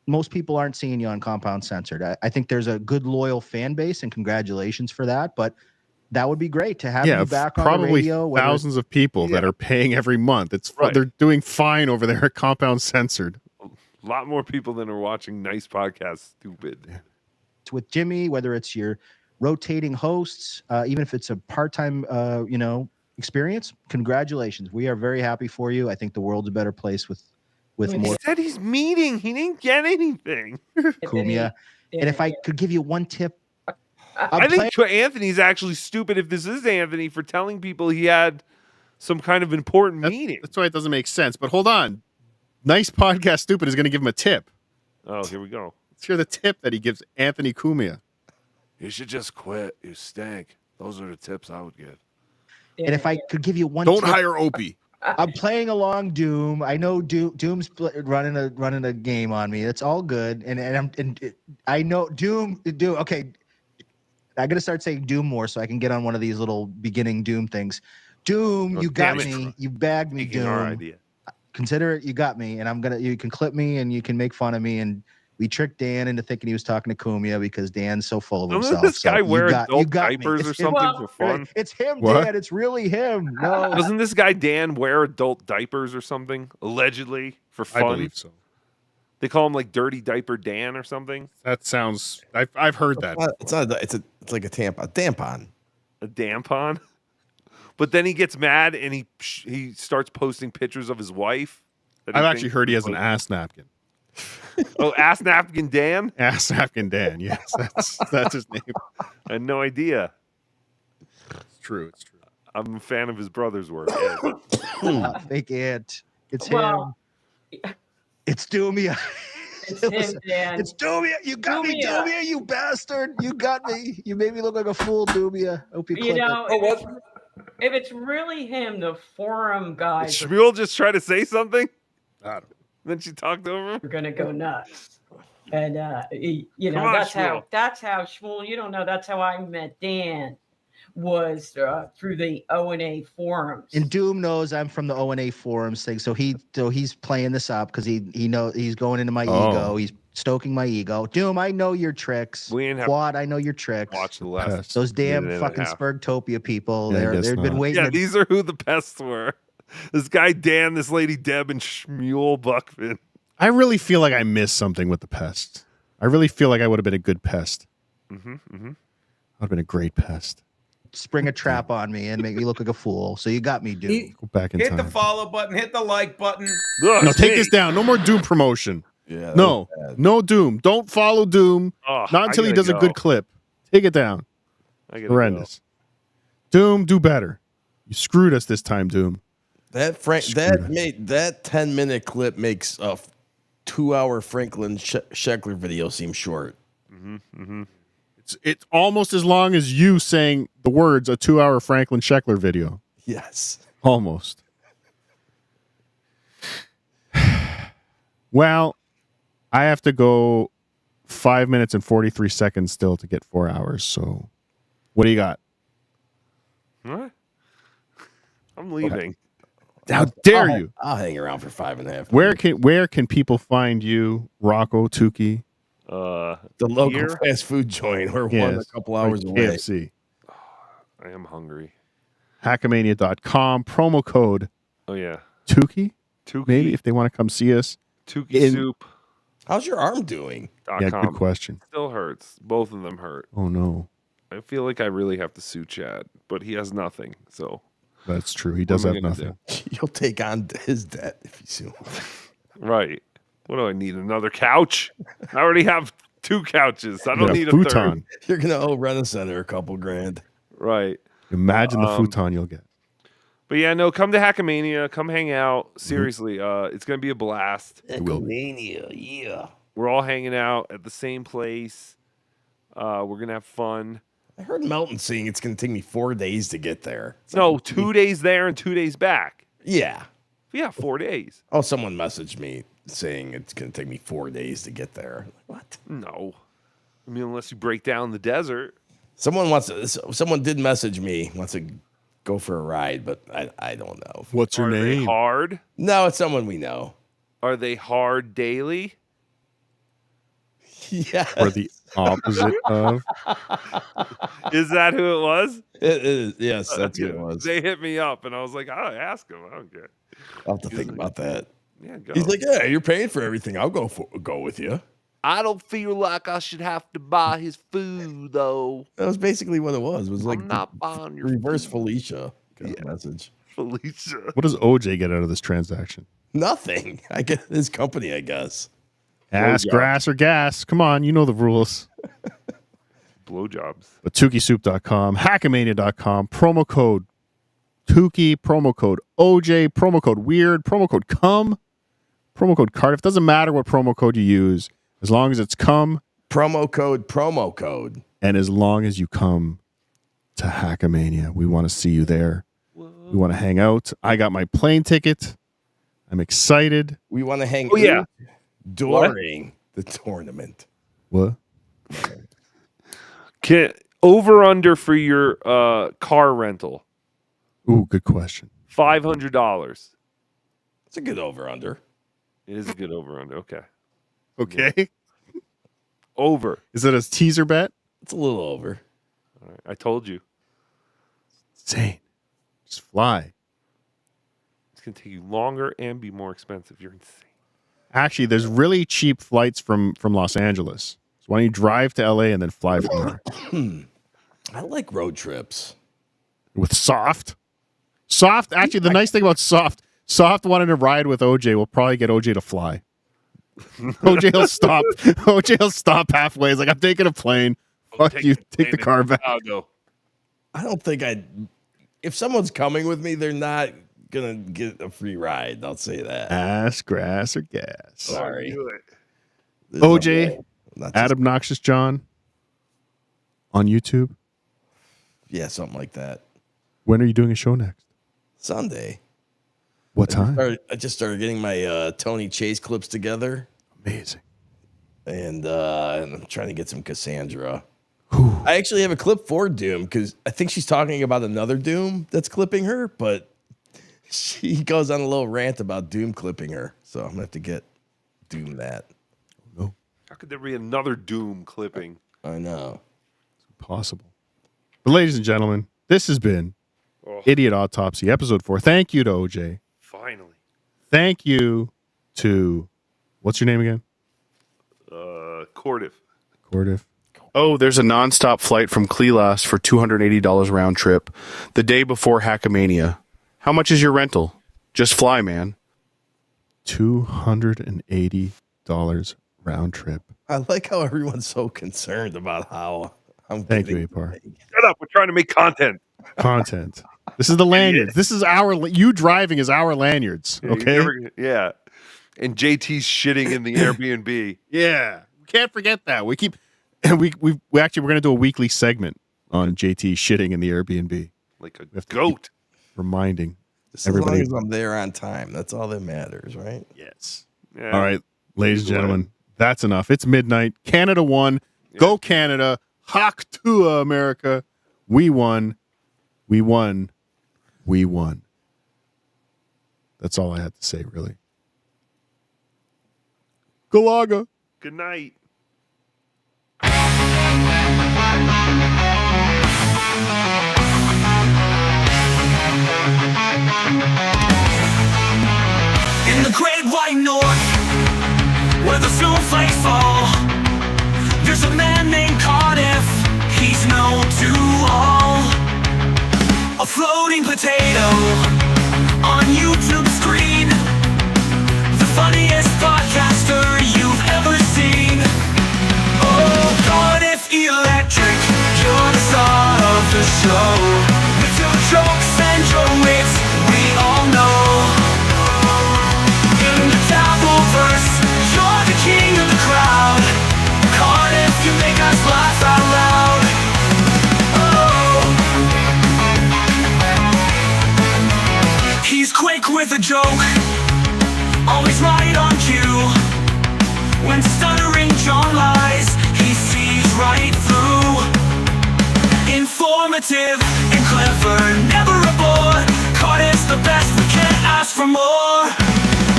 most people aren't seeing you on Compound Censored. I think there's a good, loyal fan base, and congratulations for that. But that would be great to have you back on the probably radio. whether it's- thousands of people that are paying every month. Right. They're doing fine over there at Compound Censored. A lot more people than are watching nice podcasts. Stupid. with Jimmy, whether it's your rotating hosts, even if it's a part-time, experience. Congratulations. We are very happy for you. I think the world's a better place with He more said he's meeting. He didn't get anything. Cumia. And if I could give you one tip, I think Anthony's actually stupid if this is Anthony for telling people he had some kind of important meeting. That's why it doesn't make sense. But hold on. Nice Podcast Stupid is going to give him a tip. Oh, here we go. Let's hear the tip that he gives Anthony Cumia. You should just quit. You stink. Those are the tips I would give. And if I could give you one, Don't tip, hire Opie. I'm playing along Doom. I know Doom's running a game on me. It's all good, and I know Doom. Okay, I gotta start saying Doom more so I can get on one of these little beginning Doom things. Doom, you got me. You bagged me, Taking our Doom. idea. Consider it. You got me, and you can clip me and you can make fun of me. And we tricked Dan into thinking he was talking to Cumia because Dan's so full of Doesn't himself. this guy wear you adult got me. diapers or It's something him. for fun? It's him, What? Dan. It's really him. No, Doesn't this guy Dan wear adult diapers or something? Allegedly for fun. I believe so. They call him like Dirty Diaper Dan or something. That sounds. I've heard that. It's like a tampon. A dampon. But then he gets mad and he starts posting pictures of his wife. that I've he actually thinks heard he is has an like- ass napkin. Oh, Ass Napkin Dan? Ass napkin Dan. Yes, that's his name. I had no idea. It's true. It's true. I'm a fan of his brother's work. fake it. It's Well, him. It's Doomia. It's him, Dan. It's Doomia. You got me, Doomia. Doomia. You bastard. You got me. You made me look like a fool, Doomia. Hope you You clip know, it. if it's really him, the forum guys Shmuel just try to say something? I don't know. Then she talked over him? are gonna go nuts. And you know, Come on, that's how Shmuel, you don't know, that's how I met Dan, was through the O&A forums. And Doom knows I'm from the O&A forums thing, so he's playing this up because he knows he's going into my ego. He's stoking my ego. Doom, I know your tricks. We ain't have Quad, I know your tricks. Watch the last. Those damn minute and a fucking half. Spurgtopia people. Yeah, I guess They've been not. waiting. Yeah, these are who the pests were. This guy Dan, this lady Deb, and Shmuel Buckman. I really feel like I missed something with the pest. I really feel like I would have been a good pest. Mm-hmm, mm-hmm. I'd have been a great pest. spring a trap on me and make me look like a fool. So you got me, dude. Go back in Hit time. the follow button, hit the like button. No, take this down. No more Doom promotion. Yeah. No, no Doom. Don't follow Doom. Oh, Not until he I gotta does a go. good clip. Take it down. I gotta Horrendous. Doom, do better. You screwed us this time, Doom. That 10-minute clip makes a 2-hour Franklin Sheckler video seem short. Mm-hmm, mm-hmm. It's almost as long as you saying the words a 2-hour Franklin Sheckler video. Yes. Almost. Well, I have to go 5 minutes and 43 seconds still to get 4 hours. So what do you got? What? I'm leaving. How dare you? I'll hang around for 5.5. Where can people find you, Rocco, Tukey? The local here? fast food joint. We're one Yes, a couple hours like away. KFC. I am hungry. Hackmania.com. Promo code Oh yeah. Tukey. Tukey. Maybe if they want to come see us. Tukey soup. How's your arm doing? Yeah, good question. Still hurts. Both of them hurt. Oh no. I feel like I really have to sue Chad, but he has nothing. So That's true. He does What am have I gonna nothing. You'll take on his debt if you sue him. right. What do I need? Another couch? I already have 2 couches. I don't Yeah, need a futon. third. You're gonna owe Rent-A-Center a couple grand. Right. Imagine the futon you'll get. But yeah, no, come to Hackmania. Come hang out. Seriously, it's gonna be a blast. Hackmania, yeah. We're all hanging out at the same place. We're gonna have fun. I heard Melton saying it's gonna take me 4 days to get there. No, 2 days there and 2 days back. Yeah. Yeah, 4 days. Oh, someone messaged me saying it's gonna take me 4 days to get there. What? No. I mean, unless you break down the desert. Someone did message me, wants to go for a ride, but I don't know. What's her Are they name? hard? No, it's someone we know. Are they hard daily? Yeah. Or the opposite of? Is that who it was? It is. Yes, that's who it was. They hit me up, and I was like, "I'll ask him. I don't care." I'll have to think about that. Yeah, go. He's like, "Yeah, you're paying for everything. I'll go with you." I don't feel like I should have to buy his food, though. That was basically what it was. It was like I'm not buying your reverse Felicia kind of message. Felicia. What does OJ get out of this transaction? Nothing. I get his company, I guess. Ass, Blowjobs. grass, or gas. Come on, you know the rules. Blowjobs. But TukeySoup.com, Hackmania.com, promo code Tukey, promo code OJ, promo code Weird, promo code CUM, promo code Cardiff. Doesn't matter what promo code you use, as long as it's CUM. Promo code. And as long as you come to Hackmania, we want to see you there. We want to hang out. I got my plane ticket. I'm excited. We want to hang yeah. during the tournament. What? Over under for your car rental. Ooh, good question. $500. It's a good over under. It is a good over under. Okay. Okay. Over. Is it a teaser bet? It's a little over. All right. I told you. Insane. Just fly. It's going to take you longer and be more expensive. You're insane. Actually, there's really cheap flights from Los Angeles. So why don't you drive to LA and then fly from there? I like road trips. With Soft? Soft, actually, the nice thing about Soft wanted to ride with OJ. We'll probably get OJ to fly. OJ will stop. OJ will stop halfway. He's like, I'm taking a plane. Fuck you. Take the car back. I don't think if someone's coming with me, they're not gonna get a free ride. I'll say that. Ass, grass, or gas. Sorry. There's OJ, no way. at Obnoxious John on YouTube. Yeah, something like that. When are you doing a show next? Sunday. What time? I just started getting my Tony Chase clips together. Amazing. And I'm trying to get some Cassandra. I actually have a clip for Doom because I think she's talking about another Doom that's clipping her, but she goes on a little rant about Doom clipping her. So I'm going to have to get Doom that. No. How could there be another Doom clipping? I know. It's impossible. But ladies and gentlemen, this has been Idiot Autopsy, episode 4. Thank you to OJ. Finally. Thank you to, what's your name again? Cordiff. Cordiff. Oh, there's a nonstop flight from Clelas for $280 round trip the day before Hackmania. How much is your rental? Just fly, man. $280 round trip. I like how everyone's so concerned about how I'm Thank you, Ep4. Shut up. We're trying to make content. Content. This is the lanyards. This is you driving is our lanyards. Yeah, Okay. Yeah. And JT's shitting in the Airbnb. Yeah. We can't forget that. We keep we actually we're gonna do a weekly segment on JT shitting in the Airbnb. Like a We have to goat. keep reminding As everybody. long as I'm there on time. That's all that matters, right? Yes. Yeah. All right, ladies and gentlemen, that's enough. It's midnight. Canada won. Go Canada. Hawk to America. We won. We won. We won. That's all I had to say, really. Galaga. Good night. In the great white north, where the snowflakes fall, there's a man named Cardiff, he's known to all. A floating potato on YouTube's screen, the funniest podcaster you've ever seen. Oh, Cardiff Electric, you're the star of the show. With your jokes and your wits, we all know. In the Dabbleverse, you're the king of the crowd. Cardiff, you make us laugh out loud. Oh. He's quick with a joke, always right on cue. When stuttering John lies, he sees right through. Informative and clever, never a bore. Cardiff's the best, we can't ask for more.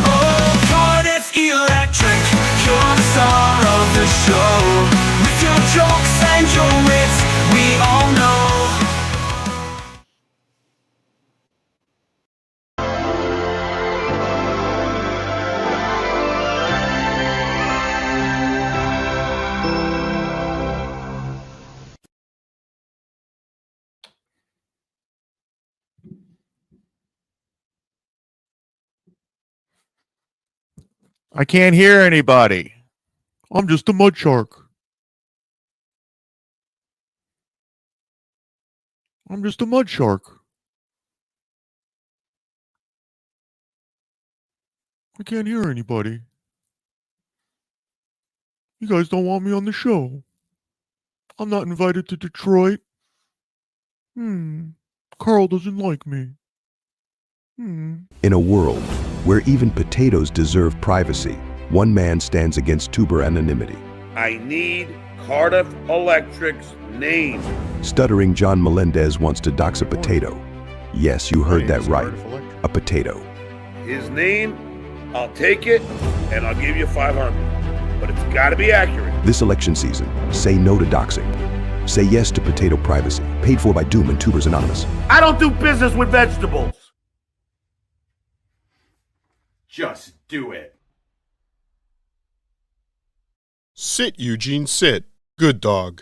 Oh, Cardiff Electric, you're the star of the show. With your jokes and your wits, we all know. I can't hear anybody. I'm just a mud shark. I'm just a mud shark. I can't hear anybody. You guys don't want me on the show. I'm not invited to Detroit. Carl doesn't like me. In a world where even potatoes deserve privacy, one man stands against tuber anonymity. I need Cardiff Electric's name. Stuttering John Melendez wants to dox a potato. Yes, you heard that right. A potato. His name, I'll take it, and I'll give you 500. But it's got to be accurate. This election season, say no to doxing. Say yes to potato privacy. Paid for by Doom and Tubers Anonymous. I don't do business with vegetables. Just do it. Sit, Eugene, sit. Good dog.